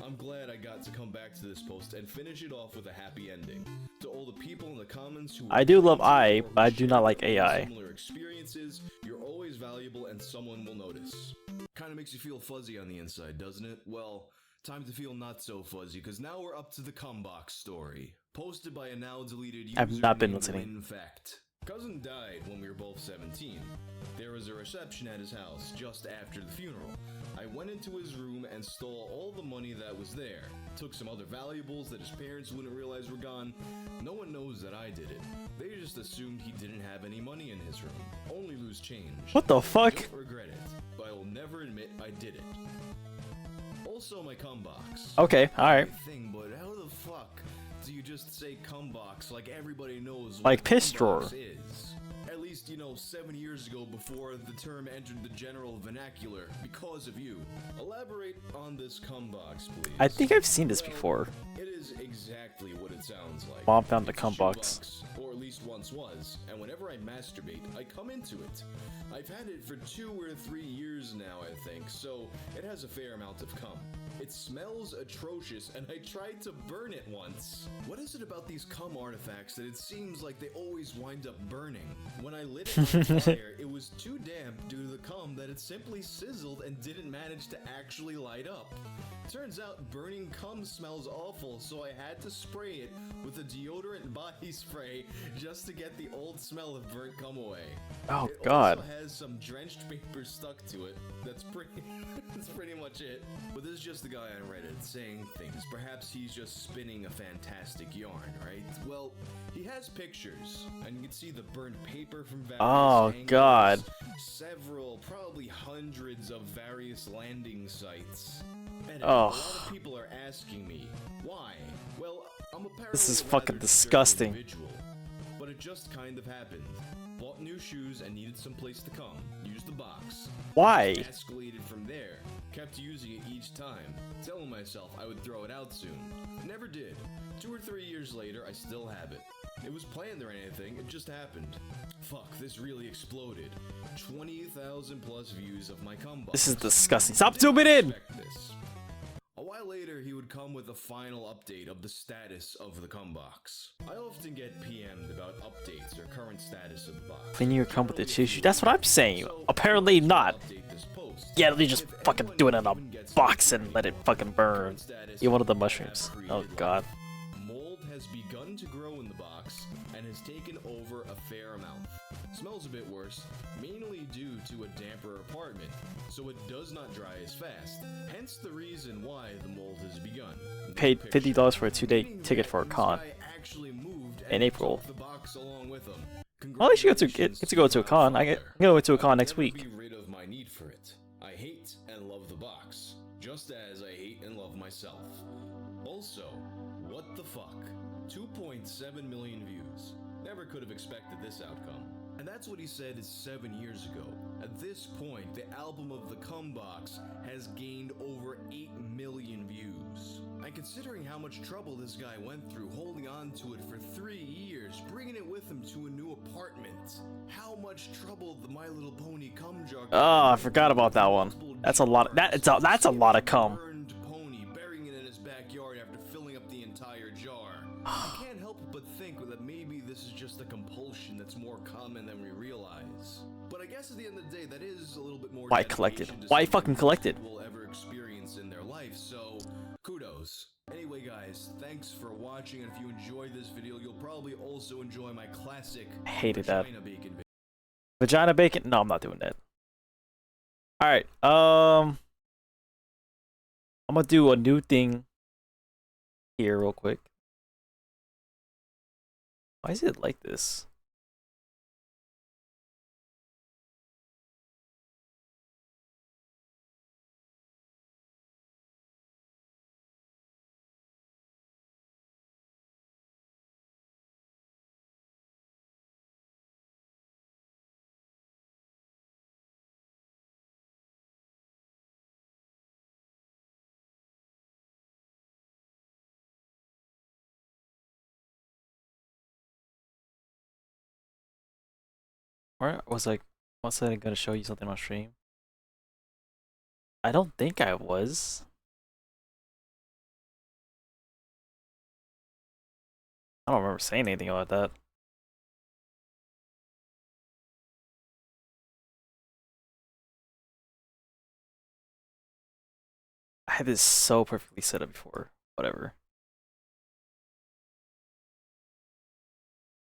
I'm glad I got to come back to this post and finish it off with a happy ending. To all the people in the comments who I do love I, but I do not like AI. similar experiences, you're always valuable and someone will notice. Kinda makes you feel fuzzy on the inside, doesn't it? Well, time to feel not so fuzzy, because now we're up to the Cumbox story. Posted by a now deleted user I've not been named listening. WinFact. Cousin died when we were both 17. There was a reception at his house just after the funeral. I went into his room and stole all the money that was there. Took some other valuables that his parents wouldn't realize were gone. No one knows that I did it. They just assumed he didn't have any money in his room. Only loose change. What the fuck? I don't regret it, but I will never admit I did it. Also my Cumbox. Okay, alright. Thing, but how the fuck do you just say Cumbox like everybody knows what Like piss Cumbox drawer. is? At least, 7 years ago before the term entered the general vernacular because of you. Elaborate on this Cumbox, please. I think I've seen this before. It is exactly what it sounds like. Mom found the It's Cumbox. shoebox, or at least once was, and whenever I masturbate, I come into it. I've had it for 2 or 3 years now, I think, so it has a fair amount of cum. It smells atrocious, and I tried to burn it once. What is it about these cum artifacts that it seems like they always wind up burning? When I lit it on fire, it was too damp due to the cum that it simply sizzled and didn't manage to actually light up. Turns out burning cum smells awful, so I had to spray it with a deodorant body spray just to get the old smell of burnt cum away. Oh, It God. also has some drenched paper stuck to it. That's pretty much it. But this is just the guy on Reddit saying things. Perhaps he's just spinning a fantastic yarn, right? Well, he has pictures, and you can see the burnt paper from various Oh, angles, God. several, probably hundreds of various landing sites. Edit. Oh. A lot of people are asking me, why? Well, I'm apparently This is a fucking rather disgusting. individual, but it just kind of happened. Bought new shoes and needed some place to come. Used the box. Why? Escalated from there. Kept using it each time. Telling myself I would throw it out soon. Never did. 2 or 3 years later, I still have it. It was planned or anything, it just happened. Fuck, this really exploded. 20,000 plus views of my Cumbox. This is disgusting. Stop zooming in! This. A while later, he would come with a final update of the status of the Cumbox. I often get PM'd about updates or current status of the box. Clean your cum with the tissue. That's what I'm saying. Apparently not. Yeah, they just fucking do it in a box and let it fucking burn. Eat one of the mushrooms. Oh, God. Mold has begun to grow in the box and has taken over a fair amount. Smells a bit worse, mainly due to a damper apartment, so it does not dry as fast, hence the reason why the mold has begun. Paid $50 for a 2-day ticket for a con in April. Well, I should get to go to a con. I'm gonna go to a con next week. Be rid of my need for it. I hate and love the box, just as I hate and love myself. Also, what the fuck? 2.7 million views. Never could have expected this outcome. And that's what he said 7 years ago. At this point, the album of the Cumbox has gained over 8 million views. And considering how much trouble this guy went through holding on to it for 3 years, bringing it with him to a new apartment, how much trouble the My Little Pony cum jar. Oh, I forgot about that one. That's a lot. That's a lot of cum. Pony burying it in his backyard after filling up the entire jar. I can't help but think that maybe this is just a compulsion that's more common than we realize. But I guess at the end of the day, that is a little bit more. Why collected? Why fucking collected? Will ever experience in their life. So kudos. Anyway, guys, thanks for watching. And if you enjoyed this video, you'll probably also enjoy my classic. I hated that. Vagina bacon video. Vagina bacon? No, I'm not doing that. All right. I'm gonna do a new thing here real quick. Why is it like this? Or was I gonna show you something on stream? I don't think I was. I don't remember saying anything about that. I had this so perfectly set up before. Whatever.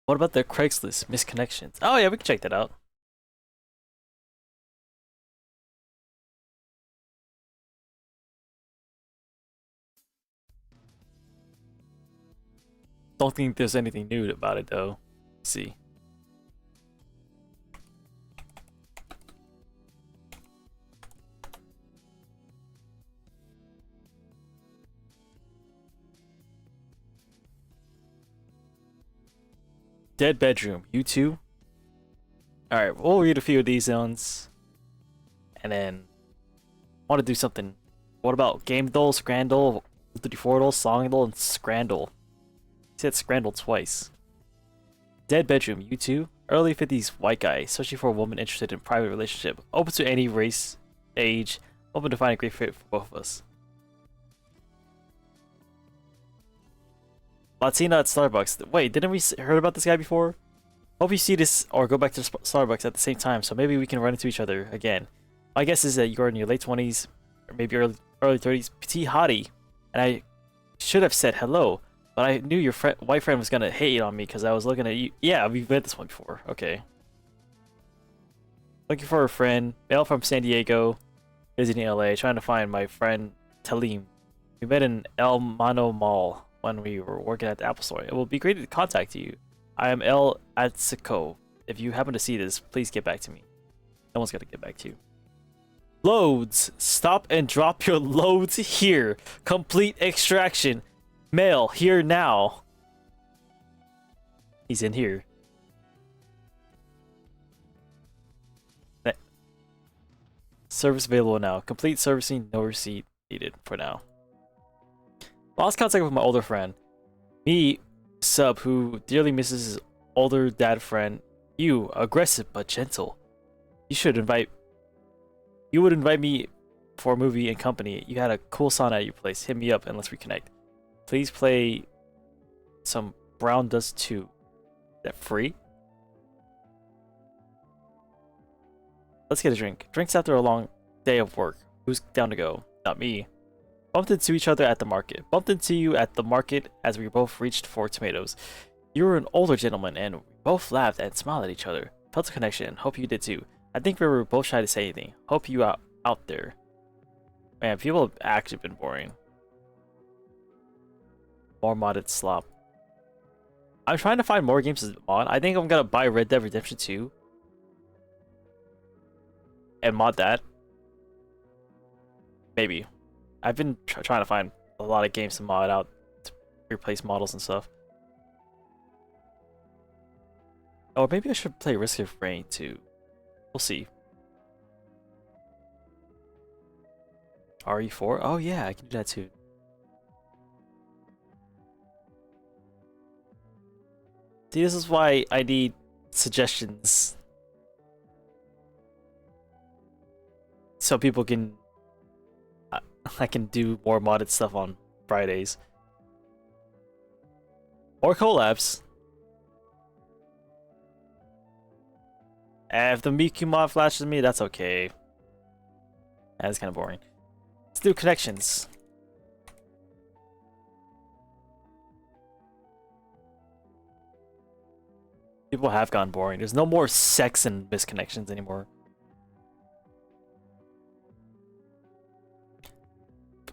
What about the Craigslist misconnections? Oh yeah, we can check that out. Don't think there's anything new about it though. Let's see. Dead bedroom, you too? Alright, we'll read a few of these zones. And then I want to do something. What about Game Dole, Scrandle, 34 Dole, Song Dole, and Scrandle? He said Scrandle twice. Dead bedroom, you too? Early 50s white guy, especially for a woman interested in private relationship. Open to any race, age, open to find a great fit for both of us. Latina at Starbucks. Wait, didn't we heard about this guy before? Hope you see this or go back to Starbucks at the same time, so maybe we can run into each other again. My guess is that you're in your late 20s, or maybe early 30s. Petite hottie. And I should have said hello, but I knew your white friend was gonna hate on me because I was looking at you. Yeah, we've read this one before. Okay. Looking for a friend. Male from San Diego, visiting LA, trying to find my friend Talim. We met in El Mano Mall when we were working at the Apple Store. It will be great to contact you. I am El Atsico. If you happen to see this, please get back to me. No one's gonna get back to you. Loads. Stop and drop your loads here. Complete extraction. Mail here now. He's in here. Service available now. Complete servicing, no receipt needed for now. Lost contact with my older friend. Me, sub, who dearly misses his older dad friend. You, aggressive but gentle. You would invite me for a movie and company. You had a cool sauna at your place. Hit me up and let's reconnect. Please play some Brown Dust 2. Is that free? Let's get a drink. Drinks after a long day of work. Who's down to go? Not me. Bumped into each other at the market. Bumped into you at the market as we both reached for tomatoes. You were an older gentleman and we both laughed and smiled at each other. Felt a connection. Hope you did too. I think we were both shy to say anything. Hope you out there. Man, people have actually been boring. More modded slop. I'm trying to find more games to mod. I think I'm gonna buy Red Dead Redemption 2 and mod that. Maybe. I've been trying to find a lot of games to mod out to replace models and stuff. Or maybe I should play Risk of Rain too. We'll see. RE4? Oh yeah, I can do that too. See, this is why I need suggestions. So people can... I can do more modded stuff on Fridays. Or collabs. And if the Miku mod flashes me, that's okay. That's kind of boring. Let's do connections. People have gone boring. There's no more sex and misconnections anymore.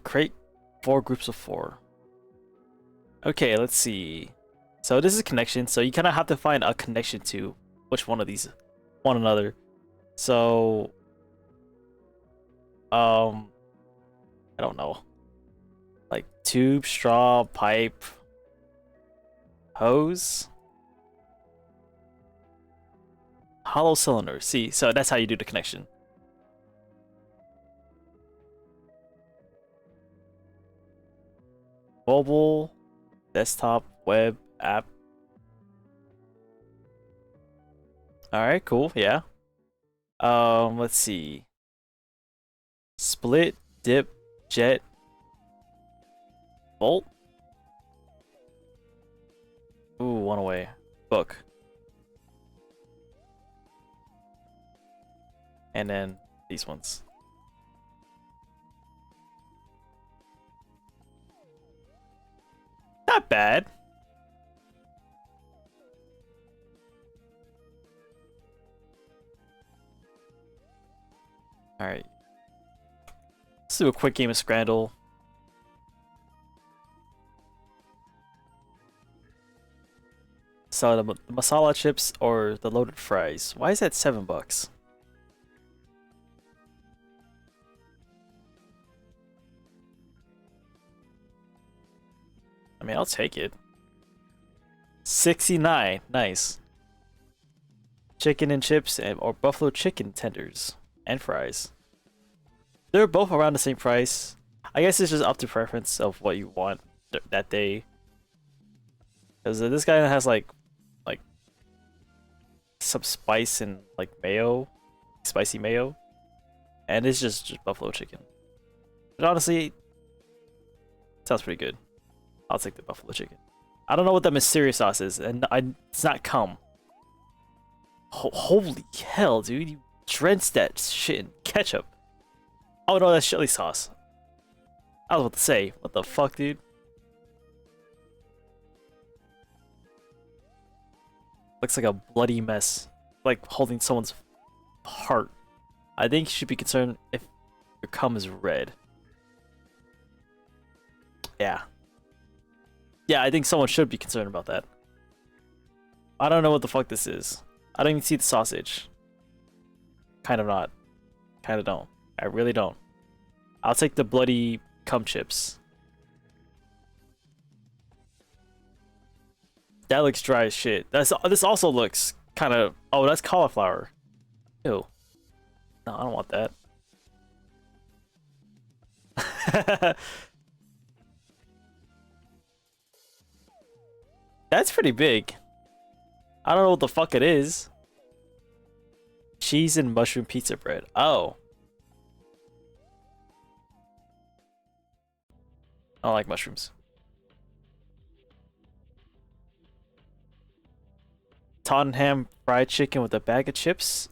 Create 4 groups of 4. Okay, let's see. So this is a connection. So you kind of have to find a connection to which one of these, one another. So, I don't know. Like tube, straw, pipe, hose. Hollow cylinder. See, so that's how you do the connection. Mobile, desktop, web, app. Alright, cool, yeah. Let's see. Split, dip, jet, bolt. Ooh, one away. Book. And then these ones. Not bad. Alright. Let's do a quick game of Scrandle. So the masala chips or the loaded fries. Why is that $7? I mean, I'll take it. 69, nice. Chicken and chips or buffalo chicken tenders and fries. They're both around the same price. I guess it's just up to preference of what you want that day. Because this guy has like some spice and like mayo, spicy mayo, and it's just buffalo chicken. But honestly, sounds pretty good. I'll take the buffalo chicken. I don't know what the mysterious sauce is, and it's not cum. Holy hell, dude! You drenched that shit in ketchup. Oh no, that's chili sauce. I was about to say, what the fuck, dude? Looks like a bloody mess, like holding someone's heart. I think you should be concerned if your cum is red. Yeah. Yeah, I think someone should be concerned about that. I don't know what the fuck this is. I don't even see the sausage. Kind of not. Kind of don't. I really don't. I'll take the bloody cum chips. That looks dry as shit. This also looks kind of... Oh, that's cauliflower. Ew. No, I don't want that. That's pretty big. I don't know what the fuck it is. Cheese and mushroom pizza bread. Oh. I don't like mushrooms. Tottenham fried chicken with a bag of chips?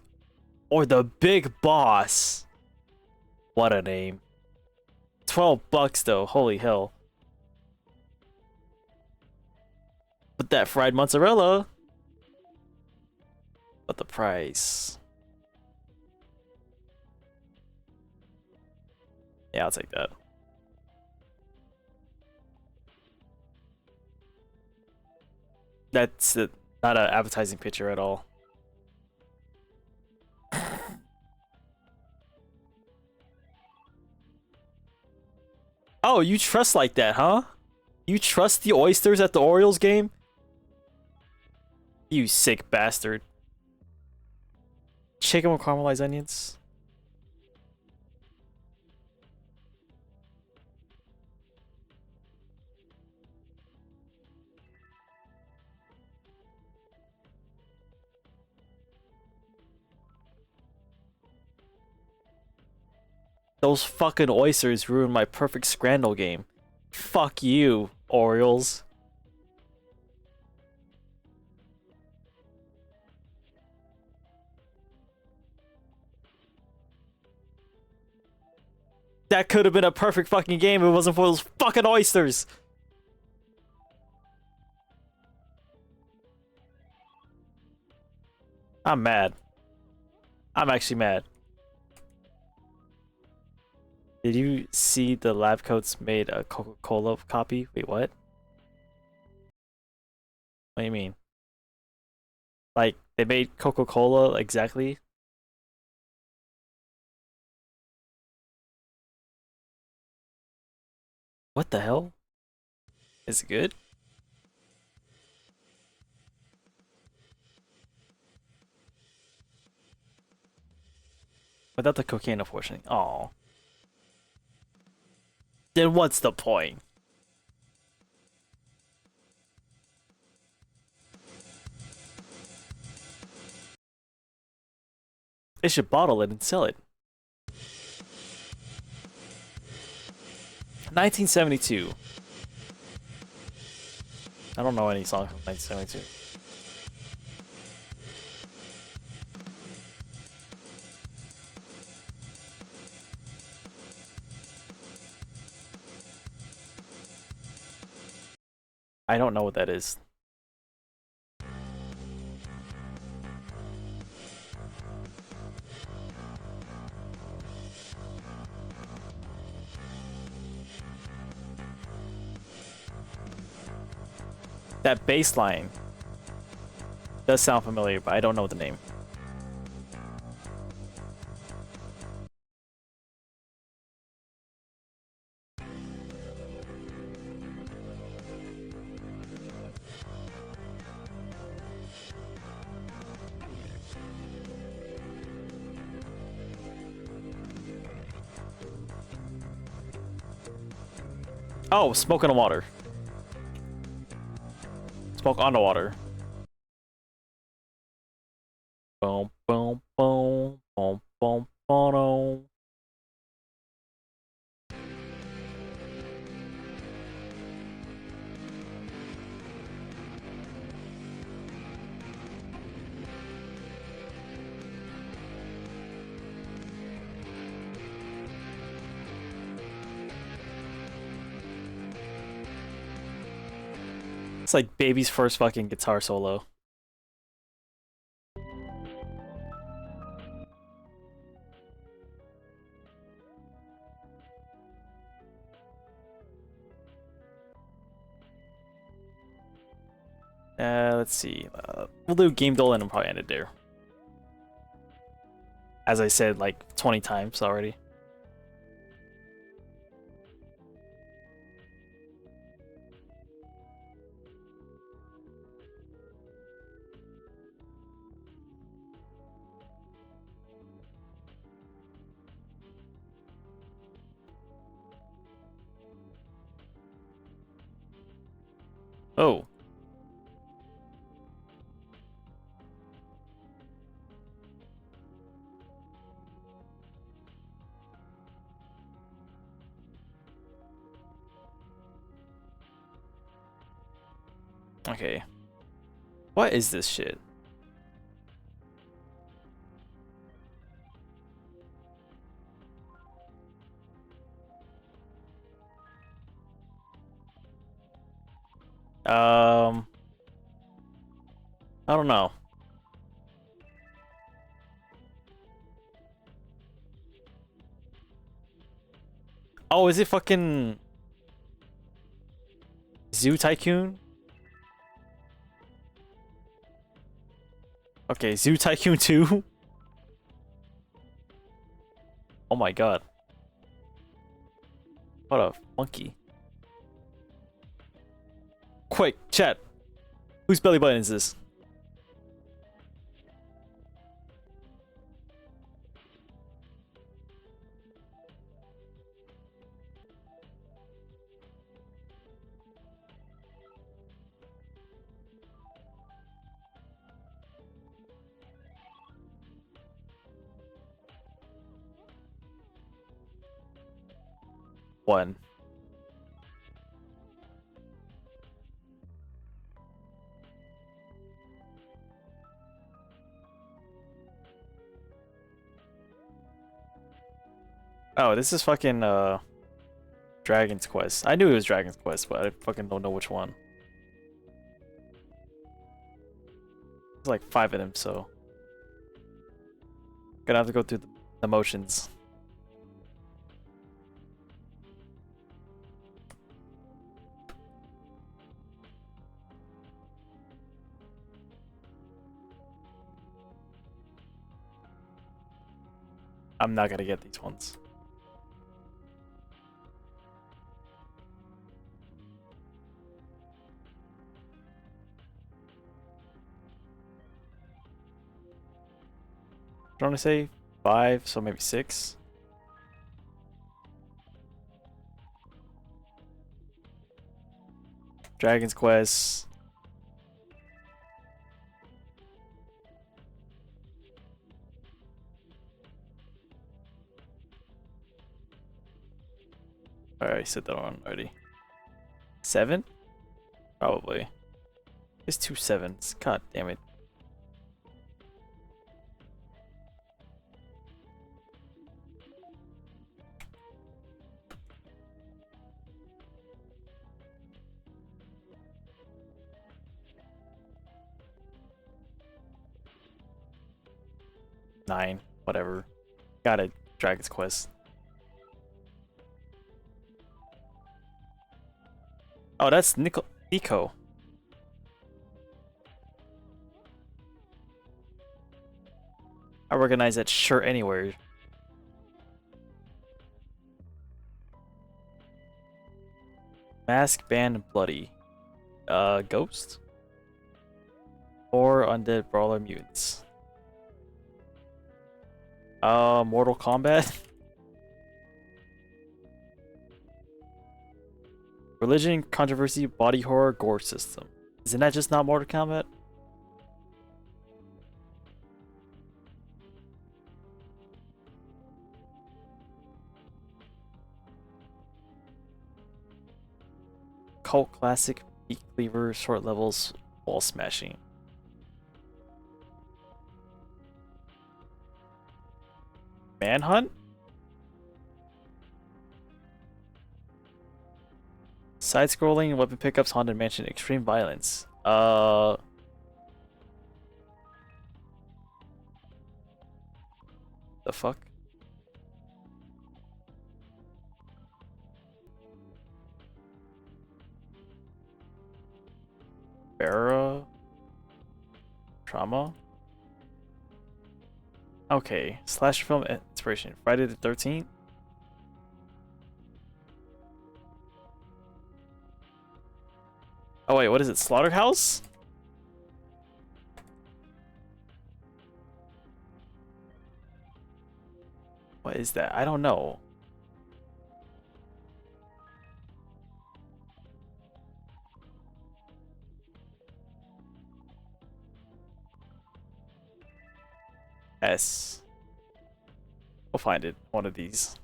Or the Big Boss? What a name. $12 though. Holy hell. But that fried mozzarella. But the price. Yeah, I'll take that. That's not an appetizing picture at all. Oh, you trust like that, huh? You trust the oysters at the Orioles game? You sick bastard. Chicken with caramelized onions? Those fucking oysters ruined my perfect Scrandle game. Fuck you, Orioles. That could have been a perfect fucking game if it wasn't for those fucking oysters. I'm mad. I'm actually mad. Did you see the lab coats made a Coca-Cola copy? Wait, what? What do you mean? Like, they made Coca-Cola exactly? What the hell? Is it good? Without the cocaine, unfortunately. Oh. Then what's the point? They should bottle it and sell it. 1972. I don't know any song from 1972. I don't know what that is. That bass line does sound familiar, but I don't know the name. Oh, smoke on the water. Smoke on the water. Boom, boom, boom, boom, boom, boom. It's like Baby's first fucking guitar solo. Let's see. We'll do Game Dolan and probably end it there. As I said like 20 times already. Oh. Okay. What is this shit? I don't know. Oh, is it fucking Zoo Tycoon? Okay, Zoo Tycoon 2? Oh my god. What a monkey. Quick, chat. Whose belly button is this? One. Oh, this is fucking Dragon's Quest. I knew it was Dragon's Quest, but I fucking don't know which one. There's like 5 of them, so gonna have to go through the motions. I'm not gonna get these ones. I want to say 5, so maybe 6. Dragon's Quest. I already said that one already. 7? Probably. It's 2 7s. God damn it. Nine, whatever. Got it. Dragon's Quest. Oh, that's Nico. I recognize that shirt anywhere. Mask, Band, Bloody. Ghost? Or Undead Brawler Mutants. Mortal Kombat? Religion, Controversy, Body Horror, Gore System. Isn't that just not Mortal Kombat? Cult Classic, Beat Cleaver, Short Levels, Wall Smashing. Manhunt? Side-scrolling, weapon pickups, Haunted Mansion, Extreme Violence. The fuck? Barra? Trauma? Okay, slasher film inspiration. Friday the 13th? Oh wait, what is it? Slaughterhouse? What is that? I don't know. S. We'll find it. One of these.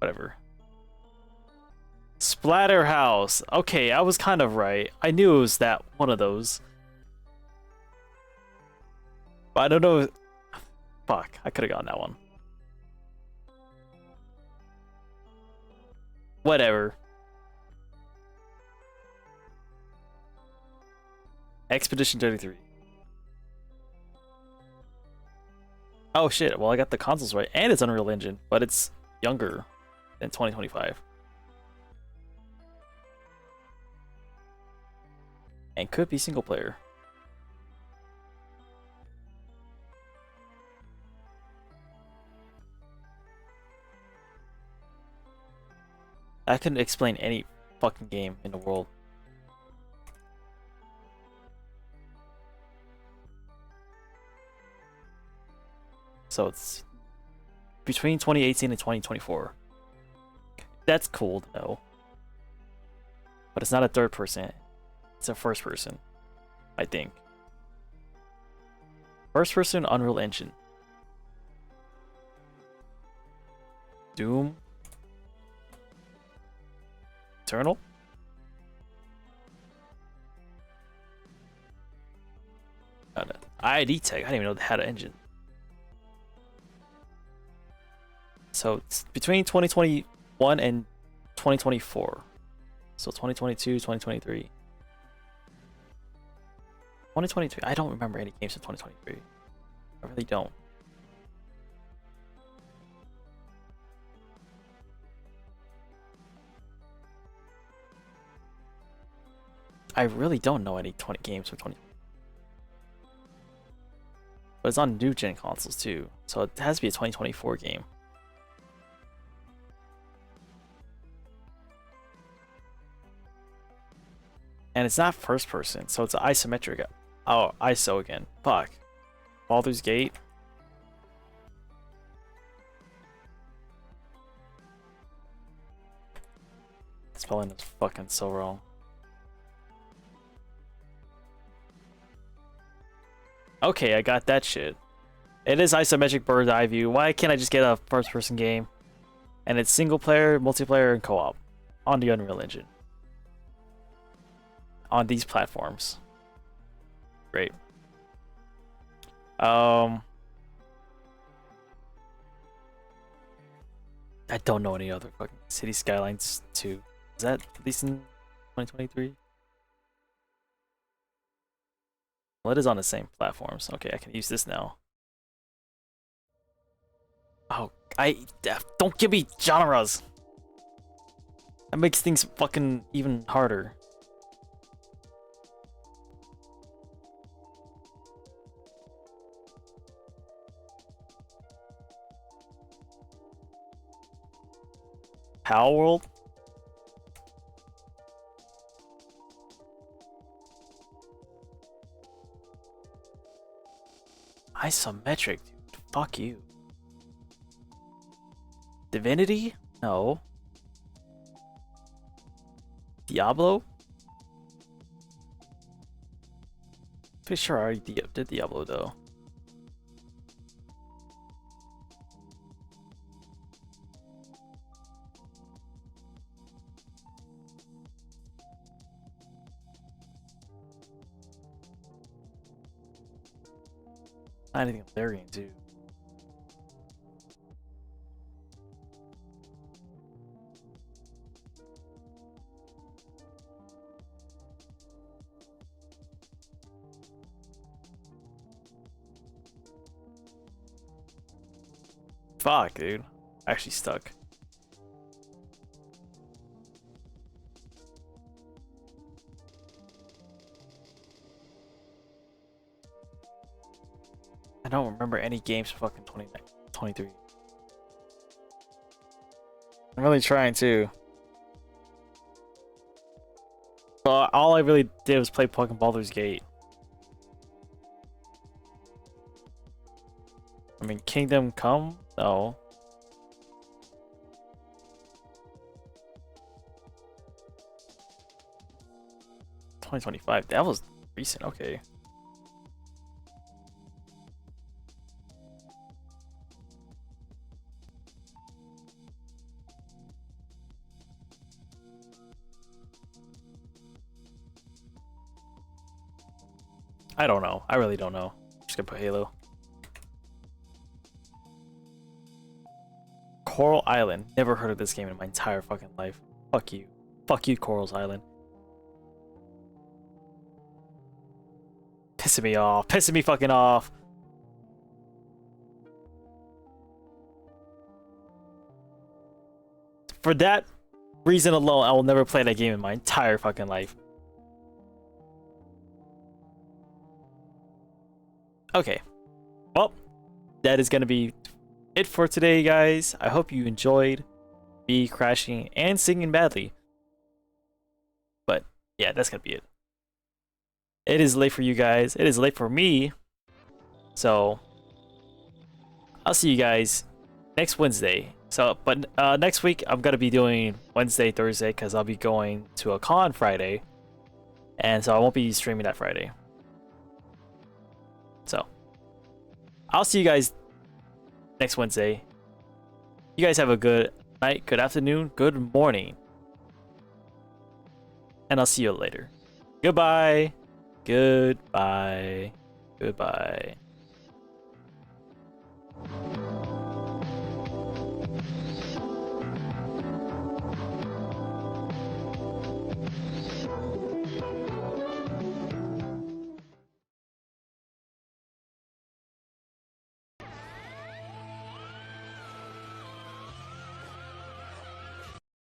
Whatever. Splatterhouse. Okay, I was kind of right. I knew it was that one of those. But I don't know. Fuck, I could have gotten that one. Whatever. Expedition 33. Oh shit, well I got the consoles right. And it's Unreal Engine, but it's younger than 2025. And could be single player. I couldn't explain any fucking game in the world. So it's between 2018 and 2024. That's cool to know. But it's not a third person. It's a first person, I think. First person Unreal Engine. Doom. Eternal? ID Tech. I didn't even know they had an engine. So it's between 2021 and 2024. So 2022, 2023. 2023. I don't remember any games from 2023. I really don't. I really don't know any 20 games from 20. But it's on new gen consoles too, so it has to be a 2024 game. And it's not first person, so it's isometric. Oh, ISO again. Fuck. Baldur's Gate. Spelling is fucking so wrong. Okay, I got that shit. It is isometric bird's eye view. Why can't I just get a first person game? And it's single player, multiplayer, and co-op on the Unreal Engine. On these platforms. Great. I don't know any other fucking City Skylines 2. Is that released in 2023? Well, it is on the same platforms. Okay, I can use this now. Oh, don't give me genres. That makes things fucking even harder. Power World? Isometric, dude. Fuck you. Divinity? No. Diablo? Pretty sure I already did Diablo though. Not anything Valerian too. Fuck, dude. Actually stuck. I don't remember any games from fucking 2023. I'm really trying to. But all I really did was play fucking Baldur's Gate. I mean, Kingdom Come? No. $2025. That was recent. Okay. I don't know. I really don't know. Just gonna put Halo. Coral Island. Never heard of this game in my entire fucking life. Fuck you. Fuck you, Coral's Island. Pissing me off. Pissing me fucking off. For that reason alone, I will never play that game in my entire fucking life. Okay. Well, that is gonna be it for today, guys. I hope you enjoyed me crashing and singing badly. But yeah, that's gonna be it. It is late for you guys. It is late for me. So I'll see you guys next Wednesday. So, but next week I'm gonna be doing Wednesday, Thursday, because I'll be going to a con Friday, and so I won't be streaming that Friday. So I'll see you guys next Wednesday. You guys have a good night, good afternoon, good morning, and I'll see you later. Goodbye. Goodbye. Goodbye.